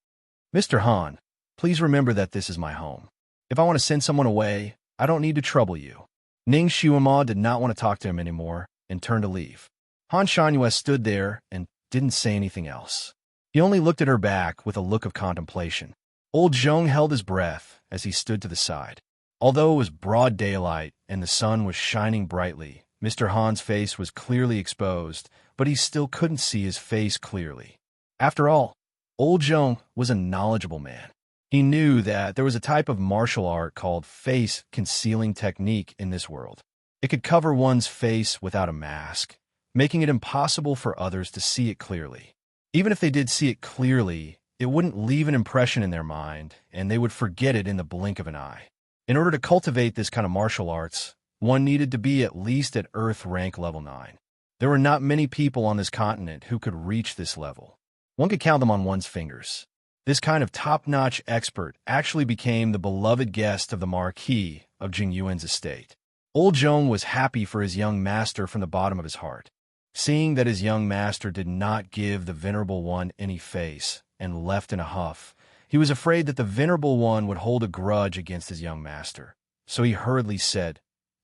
Mr. Han, please remember that this is my home. If I want to send someone away, I don't need to trouble you." Ning Xiuma did not want to talk to him anymore and turned to leave. Han Shanyue stood there and didn't say anything else. He only looked at her back with a look of contemplation. Old Zhong held his breath as he stood to the side. Although it was broad daylight and the sun was shining brightly, Mr. Han's face was clearly exposed, but he still couldn't see his face clearly. After all, Old Zhong was a knowledgeable man. He knew that there was a type of martial art called face concealing technique in this world. It could cover one's face without a mask, making it impossible for others to see it clearly. Even if they did see it clearly, it wouldn't leave an impression in their mind, and they would forget it in the blink of an eye. In order to cultivate this kind of martial arts, one needed to be at least at Earth rank level 9. There were not many people on this continent who could reach this level. One could count them on one's fingers. This kind of top-notch expert actually became the beloved guest of the Marquis of Jingyuan's estate. Old Zhong was happy for his young master from the bottom of his heart. Seeing that his young master did not give the Venerable One any face and left in a huff, he was afraid that the Venerable One would hold a grudge against his young master. So he hurriedly said,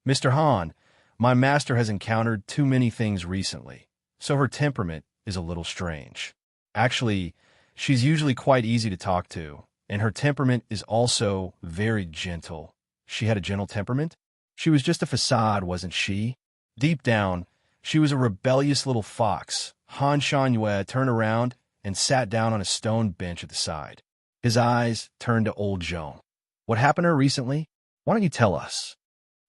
"Mr. Han, my master has encountered too many things recently, so her temperament is a little strange. Actually, she's usually quite easy to talk to, and her temperament is also very gentle." She had a gentle temperament? She was just a facade, wasn't she? Deep down, she was a rebellious little fox. Han Shangyue turned around and sat down on a stone bench at the side. His eyes turned to Old Zhong. "What happened to her recently? Why don't you tell us?"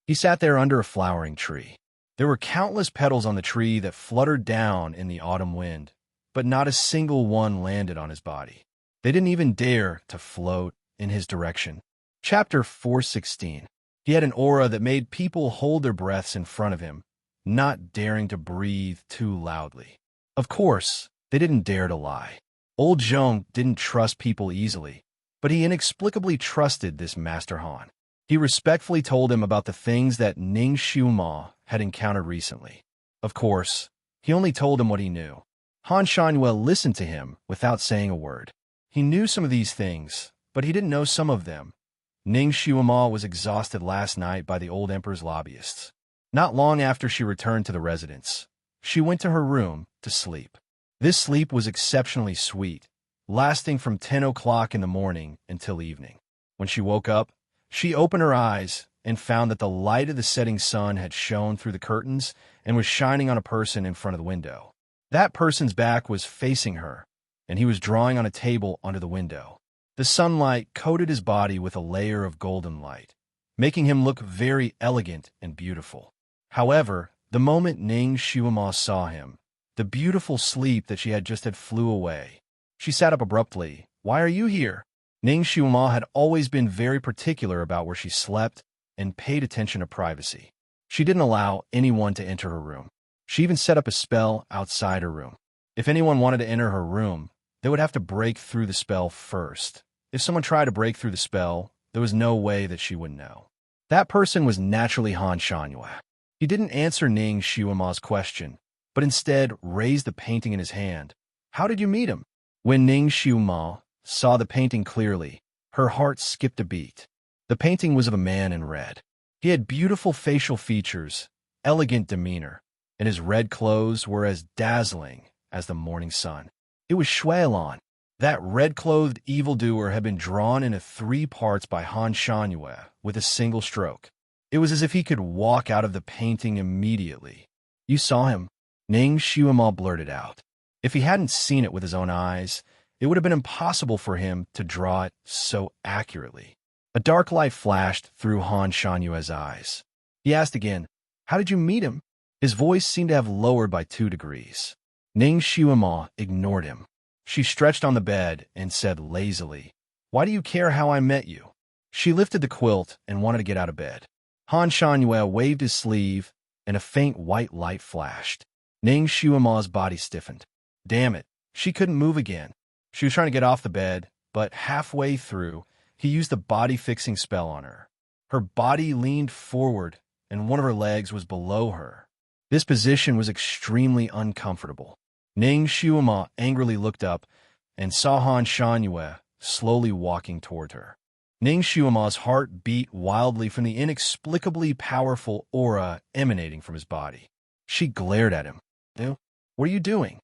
He sat there under a flowering tree. There were countless petals on the tree that fluttered down in the autumn wind, but not a single one landed on his body. They didn't even dare to float in his direction. Chapter 416. He had an aura that made people hold their breaths in front of him, not daring to breathe too loudly. Of course, they didn't dare to lie. Old Zhong didn't trust people easily, but he inexplicably trusted this Master Han. He respectfully told him about the things that Ning Xiuma had encountered recently. Of course, he only told him what he knew. Han Shangyue listened to him without saying a word. He knew some of these things, but he didn't know some of them. Ning Xiuma was exhausted last night by the old emperor's lobbyists. Not long after she returned to the residence, she went to her room to sleep. This sleep was exceptionally sweet, lasting from 10 o'clock in the morning until evening. When she woke up, she opened her eyes and found that the light of the setting sun had shone through the curtains and was shining on a person in front of the window. That person's back was facing her, and he was drawing on a table under the window. The sunlight coated his body with a layer of golden light, making him look very elegant and beautiful. However, the moment Ning Xiuma saw him, the beautiful sleep that she had just had flew away. She sat up abruptly. "Why are you here?" Ning Xiuma had always been very particular about where she slept and paid attention to privacy. She didn't allow anyone to enter her room. She even set up a spell outside her room. If anyone wanted to enter her room, they would have to break through the spell first. If someone tried to break through the spell, there was no way that she would know. That person was naturally Han Shangyue. He didn't answer Ning Xiuma's question, but instead raised the painting in his hand. "How did you meet him?" When Ning Xiuma saw the painting clearly, her heart skipped a beat. The painting was of a man in red. He had beautiful facial features, elegant demeanor, and his red clothes were as dazzling as the morning sun. It was Shuailan. That red-clothed evildoer had been drawn into 3 parts by Han Shangyue with a single stroke. It was as if he could walk out of the painting immediately. "You saw him?" Ning Xiuma blurted out. If he hadn't seen it with his own eyes, it would have been impossible for him to draw it so accurately. A dark light flashed through Han Shangyue's eyes. He asked again, "How did you meet him?" His voice seemed to have lowered by 2 degrees. Ning Xiuma ignored him. She stretched on the bed and said lazily, "Why do you care how I met you?" She lifted the quilt and wanted to get out of bed. Han Shangyue waved his sleeve, and a faint white light flashed. Ning Xiuma's body stiffened. Damn it, she couldn't move again. She was trying to get off the bed, but halfway through, he used the body-fixing spell on her. Her body leaned forward, and one of her legs was below her. This position was extremely uncomfortable. Ning Xiuma angrily looked up and saw Han Shangyue slowly walking toward her. Ning Xiuma's heart beat wildly from the inexplicably powerful aura emanating from his body. She glared at him. "What are you doing?"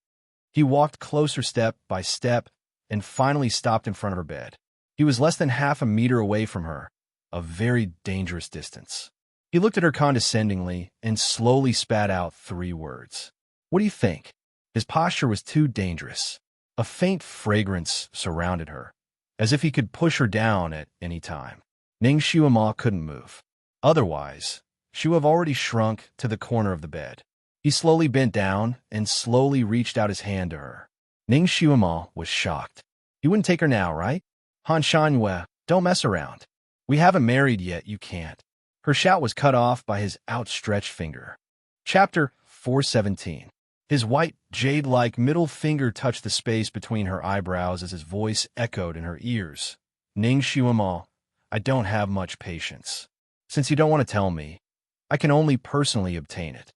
He walked closer step by step and finally stopped in front of her bed. He was less than half a meter away from her, a very dangerous distance. He looked at her condescendingly and slowly spat out 3 words. "What do you think?" His posture was too dangerous. A faint fragrance surrounded her, as if he could push her down at any time. Ning Xiaomo couldn't move. Otherwise, she would have already shrunk to the corner of the bed. He slowly bent down and slowly reached out his hand to her. Ning Xiaomo was shocked. You wouldn't take her now, right? Han Shangyue, don't mess around. We haven't married yet, you can't. Her shout was cut off by his outstretched finger. Chapter 417. His white, jade-like middle finger touched the space between her eyebrows as his voice echoed in her ears. Ning Xiaomo, I don't have much patience. Since you don't want to tell me, I can only personally obtain it.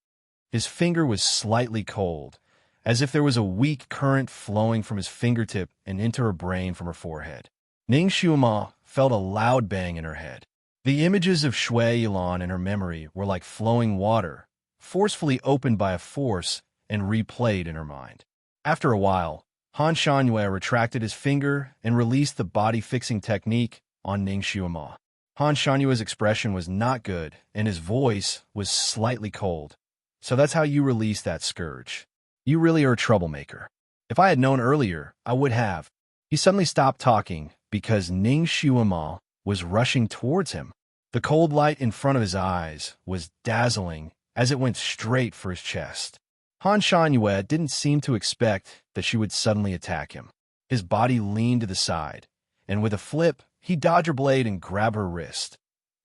His finger was slightly cold, as if there was a weak current flowing from his fingertip and into her brain from her forehead. Ning Xiaomo felt a loud bang in her head. The images of Shui Yilan in her memory were like flowing water, forcefully opened by a force and replayed in her mind. After a while, Han Shangyue retracted his finger and released the body-fixing technique on Ning Xiaomo. Han Shangyue's expression was not good, and his voice was slightly cold. So that's how you release that scourge. You really are a troublemaker. If I had known earlier, I would have. He suddenly stopped talking because Ning Xiaomo was rushing towards him. The cold light in front of his eyes was dazzling as it went straight for his chest. Han Shangyue didn't seem to expect that she would suddenly attack him. His body leaned to the side, and with a flip, he dodged her blade and grabbed her wrist.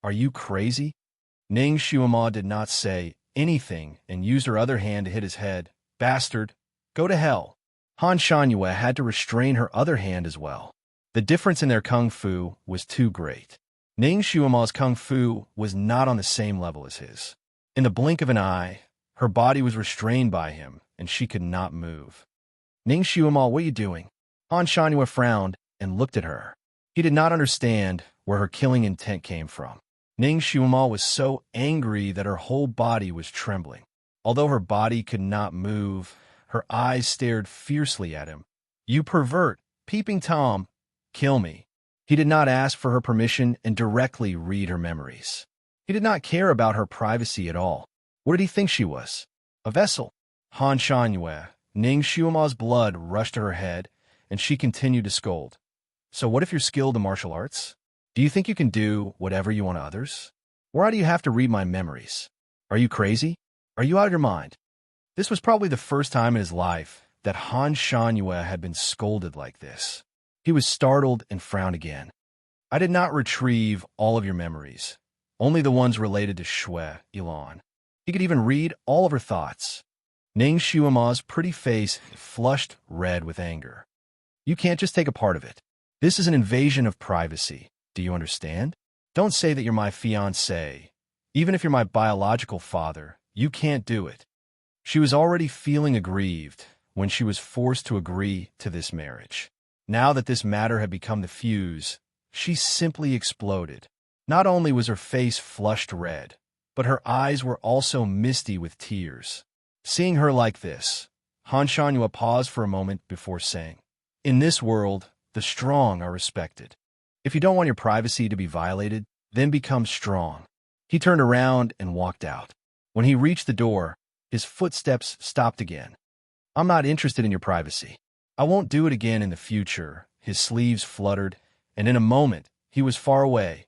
Are you crazy? Ning Xiaomo did not say anything and used her other hand to hit his head. Bastard, go to hell. Han Shangyue had to restrain her other hand as well. The difference in their kung fu was too great. Ning Xiaomo's kung fu was not on the same level as his. In the blink of an eye, her body was restrained by him, and she could not move. Ning Xiaomo, what are you doing? Han Shangyue frowned and looked at her. He did not understand where her killing intent came from. Ning Xiaomo was so angry that her whole body was trembling. Although her body could not move, her eyes stared fiercely at him. You pervert, peeping Tom, kill me. He did not ask for her permission and directly read her memories. He did not care about her privacy at all. What did he think she was? A vessel? Han Shangyue, Ning Xiaomo's blood rushed to her head, and she continued to scold. So what if you're skilled in martial arts? Do you think you can do whatever you want to others? Why do you have to read my memories? Are you crazy? Are you out of your mind? This was probably the first time in his life that Han Shangyue had been scolded like this. He was startled and frowned again. I did not retrieve all of your memories, only the ones related to Shui Yilan. He could even read all of her thoughts. Ning Xiaomo's pretty face flushed red with anger. You can't just take a part of it. This is an invasion of privacy. Do you understand? Don't say that you're my fiancé. Even if you're my biological father, you can't do it. She was already feeling aggrieved when she was forced to agree to this marriage. Now that this matter had become the fuse, she simply exploded. Not only was her face flushed red, but her eyes were also misty with tears. Seeing her like this, Han Shangyue paused for a moment before saying, in this world, the strong are respected. If you don't want your privacy to be violated, then become strong. He turned around and walked out. When he reached the door, his footsteps stopped again. I'm not interested in your privacy. I won't do it again in the future. His sleeves fluttered, and in a moment, he was far away.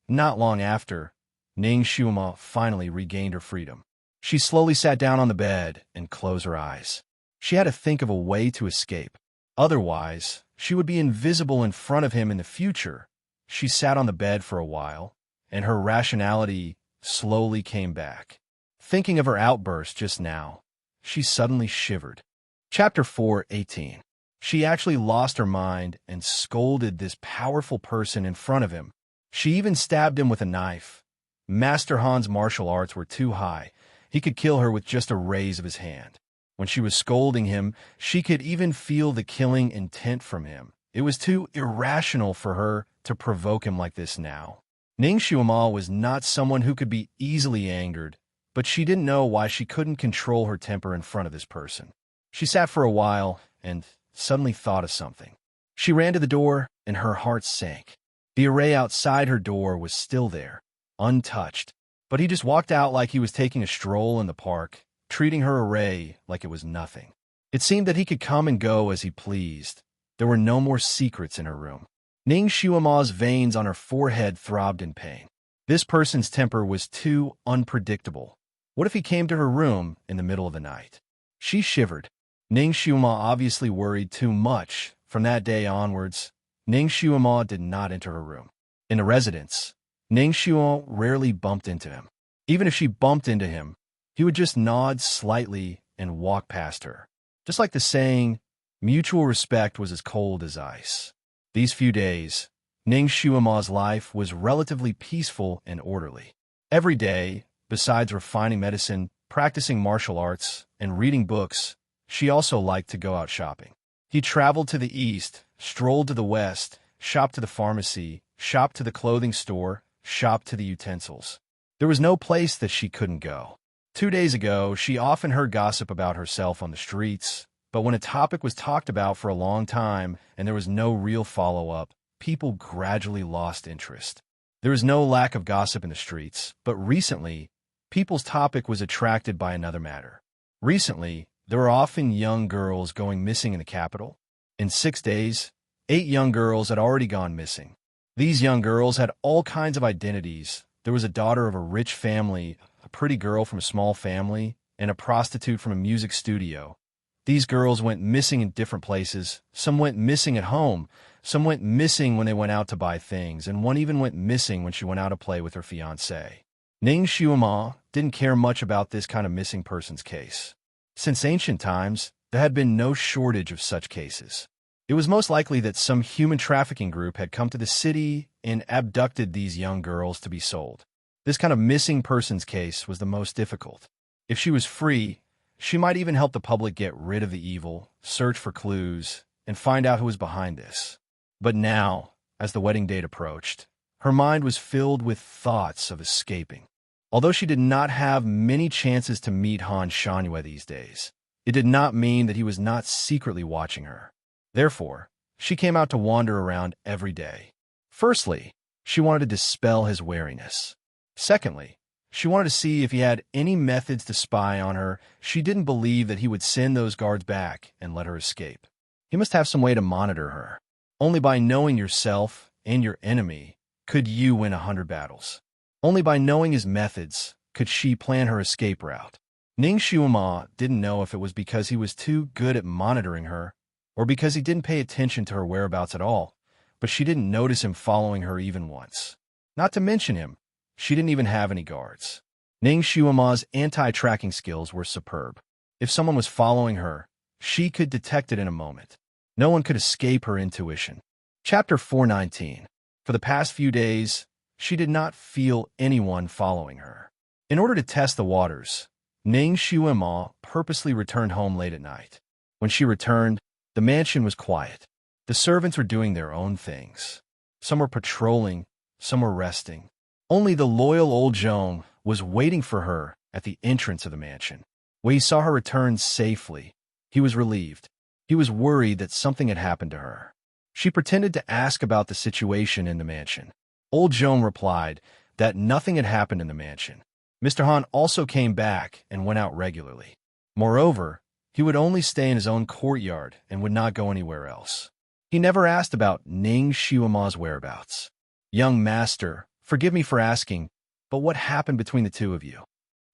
Not long after, Ning Xiaomo finally regained her freedom. She slowly sat down on the bed and closed her eyes. She had to think of a way to escape. Otherwise, she would be invisible in front of him in the future. She sat on the bed for a while, and her rationality slowly came back. Thinking of her outburst just now, she suddenly shivered. Chapter 4:18. She actually lost her mind and scolded this powerful person in front of him. She even stabbed him with a knife. Master Han's martial arts were too high. He could kill her with just a raise of his hand. When she was scolding him, she could even feel the killing intent from him. It was too irrational for her to provoke him like this now. Ning Xiaomo was not someone who could be easily angered, but she didn't know why she couldn't control her temper in front of this person. She sat for a while and suddenly thought of something. She ran to the door and her heart sank. The array outside her door was still there, untouched, but he just walked out like he was taking a stroll in the park, treating her array like it was nothing. It seemed that he could come and go as he pleased. There were no more secrets in her room. Ning Shuima's veins on her forehead throbbed in pain. This person's temper was too unpredictable. What if he came to her room in the middle of the night? She shivered. Ning Shuima obviously worried too much. From that day onwards, Ning Shuima did not enter her room. In the residence, Ning Shuima rarely bumped into him. Even if she bumped into him, he would just nod slightly and walk past her. Just like the saying, mutual respect was as cold as ice. These few days, Ning Shuima's life was relatively peaceful and orderly. Every day, besides refining medicine, practicing martial arts, and reading books, she also liked to go out shopping. He traveled to the east, strolled to the west, shopped to the pharmacy, shopped to the clothing store, shopped to the utensils. There was no place that she couldn't go. 2 days ago, she often heard gossip about herself on the streets, but when a topic was talked about for a long time and there was no real follow-up, people gradually lost interest. There was no lack of gossip in the streets, but recently, people's topic was attracted by another matter. Recently, there were often young girls going missing in the capital. In 6 days, 8 young girls had already gone missing. These young girls had all kinds of identities. There was a daughter of a rich family, a pretty girl from a small family, and a prostitute from a music studio. These girls went missing in different places. Some went missing at home. Some went missing when they went out to buy things, and one even went missing when she went out to play with her fiancé. Ning Shuima didn't care much about this kind of missing persons case. Since ancient times, there had been no shortage of such cases. It was most likely that some human trafficking group had come to the city and abducted these young girls to be sold. This kind of missing persons case was the most difficult. If she was free, she might even help the public get rid of the evil, search for clues, and find out who was behind this. But now, as the wedding date approached, her mind was filled with thoughts of escaping. Although she did not have many chances to meet Han Shanyue these days, it did not mean that he was not secretly watching her. Therefore, she came out to wander around every day. Firstly, she wanted to dispel his wariness. Secondly, she wanted to see if he had any methods to spy on her. She didn't believe that he would send those guards back and let her escape. He must have some way to monitor her. Only by knowing yourself and your enemy could you win 100 battles. Only by knowing his methods could she plan her escape route. Ning Shuima didn't know if it was because he was too good at monitoring her or because he didn't pay attention to her whereabouts at all, but she didn't notice him following her even once. Not to mention him, she didn't even have any guards. Ning Shuima's anti-tracking skills were superb. If someone was following her, she could detect it in a moment. No one could escape her intuition. Chapter 419. For the past few days, she did not feel anyone following her. In order to test the waters, Ning Shuima purposely returned home late at night. When she returned, the mansion was quiet. The servants were doing their own things. Some were patrolling, some were resting. Only the loyal old Zhong was waiting for her at the entrance of the mansion. When he saw her return safely, he was relieved. He was worried that something had happened to her. She pretended to ask about the situation in the mansion. Old Zhong replied that nothing had happened in the mansion. Mr. Han also came back and went out regularly. Moreover, he would only stay in his own courtyard and would not go anywhere else. He never asked about Ning Shuima's whereabouts. Young master, forgive me for asking, but what happened between the two of you?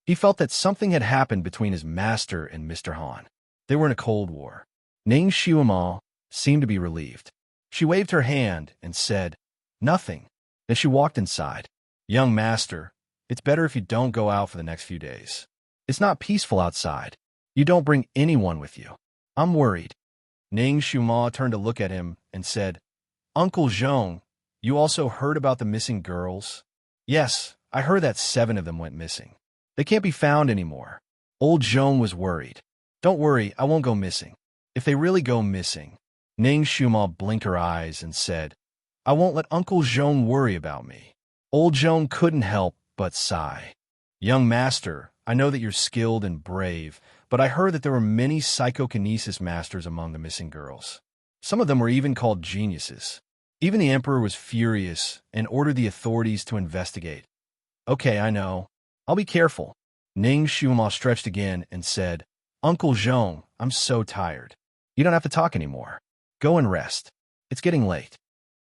He felt that something had happened between his master and Mr. Han. They were in a cold war. Ning Shuima seemed to be relieved. She waved her hand and said, "Nothing." Then she walked inside. "Young master, it's better if you don't go out for the next few days. It's not peaceful outside. You don't bring anyone with you. I'm worried." Ning Shuima turned to look at him and said, "Uncle Zhong, you also heard about the missing girls?" "Yes, I heard that 7 of them went missing. They can't be found anymore." Old Zhong was worried. "Don't worry, I won't go missing. If they really go missing," Ning Shuima blinked her eyes and said, "I won't let Uncle Zhong worry about me." Old Zhong couldn't help but sigh. "Young master, I know that you're skilled and brave, but I heard that there were many psychokinesis masters among the missing girls. Some of them were even called geniuses. Even the emperor was furious and ordered the authorities to investigate." "Okay, I know. I'll be careful." Ning Shuima stretched again and said, Uncle Zhong, I'm so tired. You don't have to talk anymore. Go and rest. It's getting late.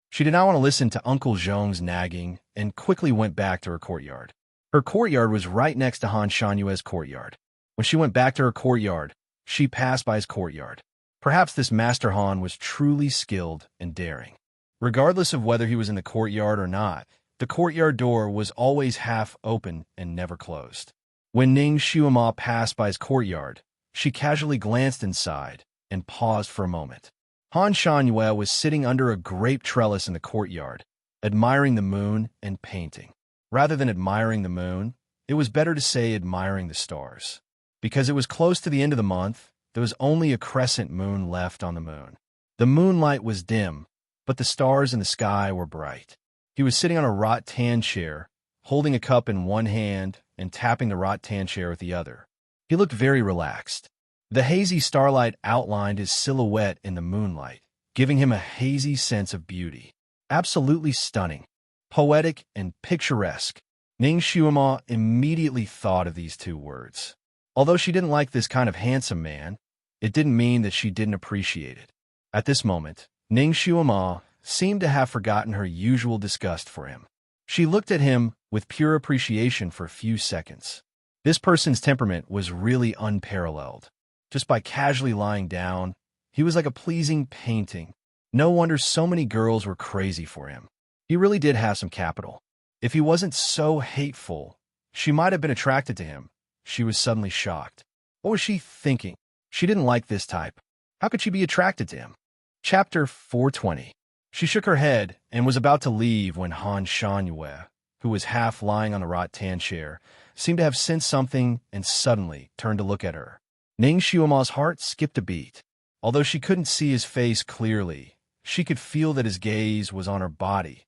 She did not want to listen to Uncle Zhong's nagging and quickly went back to her courtyard. Her courtyard was right next to Han Shanyue's courtyard. When she went back to her courtyard, she passed by his courtyard. Perhaps this Master Han was truly skilled and daring. Regardless of whether he was in the courtyard or not, the courtyard door was always half open and never closed. When Ning Xiaoma passed by his courtyard, she casually glanced inside and paused for a moment. Han Shanyue was sitting under a grape trellis in the courtyard, admiring the moon and painting. Rather than admiring the moon, it was better to say admiring the stars. Because it was close to the end of the month, there was only a crescent moon left on the moon. The moonlight was dim, but the stars in the sky were bright. He was sitting on a rattan chair, holding a cup in one hand and tapping the rattan chair with the other. He looked very relaxed. The hazy starlight outlined his silhouette in the moonlight, giving him a hazy sense of beauty. Absolutely stunning, poetic, and picturesque. Ning Xiaoma immediately thought of these two words. Although she didn't like this kind of handsome man, it didn't mean that she didn't appreciate it. At this moment, Ning Xiaoma seemed to have forgotten her usual disgust for him. She looked at him with pure appreciation for a few seconds. This person's temperament was really unparalleled. Just by casually lying down, he was like a pleasing painting. No wonder so many girls were crazy for him. He really did have some capital. If he wasn't so hateful, she might have been attracted to him. She was suddenly shocked. What was she thinking? She didn't like this type. How could she be attracted to him? Chapter 420. She shook her head and was about to leave when Han Shanyue, who was half lying on the rattan chair, seemed to have sensed something and suddenly turned to look at her. Ning Xiaoma's heart skipped a beat. Although she couldn't see his face clearly, she could feel that his gaze was on her body.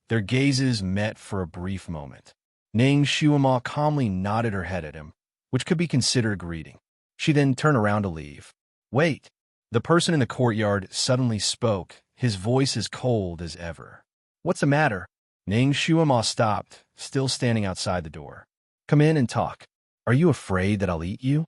Their gazes met for a brief moment. Ning Xiaoma calmly nodded her head at him, which could be considered a greeting. She then turned around to leave. Wait! The person in the courtyard suddenly spoke, his voice as cold as ever. What's the matter? Ning Xiaoma stopped, still standing outside the door. Come in and talk. Are you afraid that I'll eat you?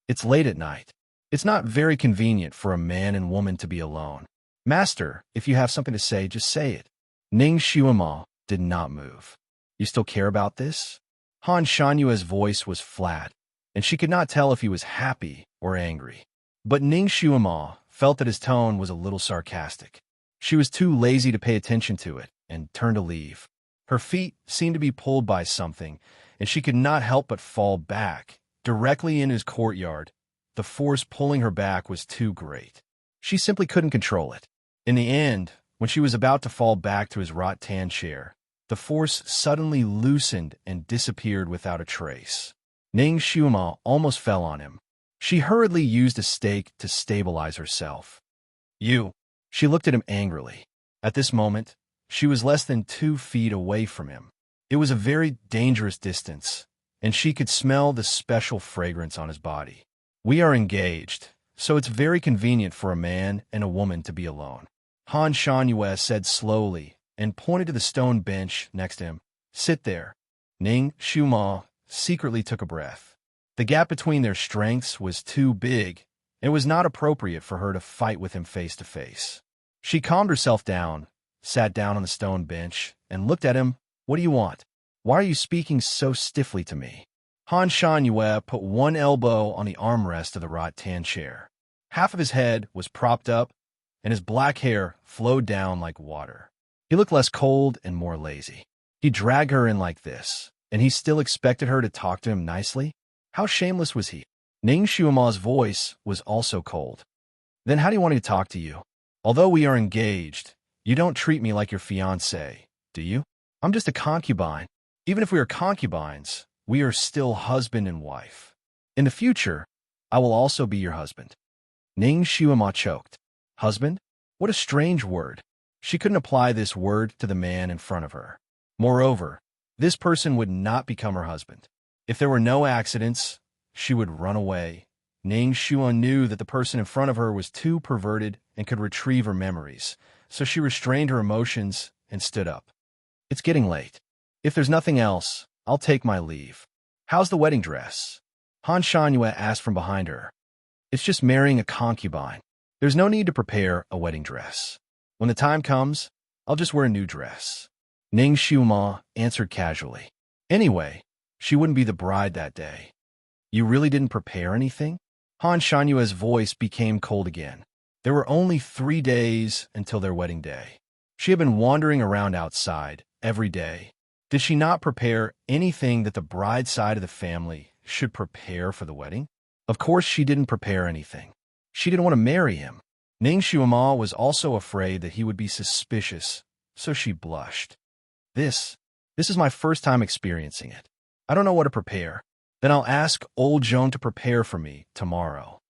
It's late at night. It's not very convenient for a man and woman to be alone. Master, if you have something to say, just say it. Ning Xiaoma did not move. You still care about this? Han Shanyue's voice was flat, and she could not tell if he was happy or angry. But Ning Xiaoma felt that his tone was a little sarcastic. She was too lazy to pay attention to it and turned to leave. Her feet seemed to be pulled by something, and she could not help but fall back, directly in his courtyard. The force pulling her back was too great. She simply couldn't control it. In the end, when she was about to fall back to his rattan chair, the force suddenly loosened and disappeared without a trace. Ning Xiaoma almost fell on him. She hurriedly used a stake to stabilize herself. You! She looked at him angrily. At this moment, she was less than 2 feet away from him. It was a very dangerous distance, and she could smell the special fragrance on his body. We are engaged, so it's very convenient for a man and a woman to be alone. Han Shanyue said slowly and pointed to the stone bench next to him. Sit there. Ning Xiaoma secretly took a breath. The gap between their strengths was too big. It was not appropriate for her to fight with him face to face. She calmed herself down, sat down on the stone bench, and looked at him. What do you want? Why are you speaking so stiffly to me? Han Shanyue put one elbow on the armrest of the rattan chair. Half of his head was propped up, and his black hair flowed down like water. He looked less cold and more lazy. He dragged her in like this, and he still expected her to talk to him nicely? How shameless was he? Ning Xiaoma's voice was also cold. Then how do you want me to talk to you? Although we are engaged, you don't treat me like your fiancé, do you? I'm just a concubine. Even if we are concubines, we are still husband and wife. In the future, I will also be your husband. Ning Xiaoma choked. Husband? What a strange word. She couldn't apply this word to the man in front of her. Moreover, this person would not become her husband. If there were no accidents, she would run away. Ning Xiaoma knew that the person in front of her was too perverted and could retrieve her memories, so she restrained her emotions and stood up. It's getting late. If there's nothing else, I'll take my leave. How's the wedding dress? Han Shanyue asked from behind her. It's just marrying a concubine. There's no need to prepare a wedding dress. When the time comes, I'll just wear a new dress. Ning Xiuma answered casually. Anyway, she wouldn't be the bride that day. You really didn't prepare anything? Han Shanyue's voice became cold again. There were only 3 days until their wedding day. She had been wandering around outside every day. Did she not prepare anything that the bride side of the family should prepare for the wedding? Of course she didn't prepare anything. She didn't want to marry him. Ning Xiuma was also afraid that he would be suspicious, so she blushed. This is my first time experiencing it. I don't know what to prepare. Then I'll ask old Joan to prepare for me tomorrow.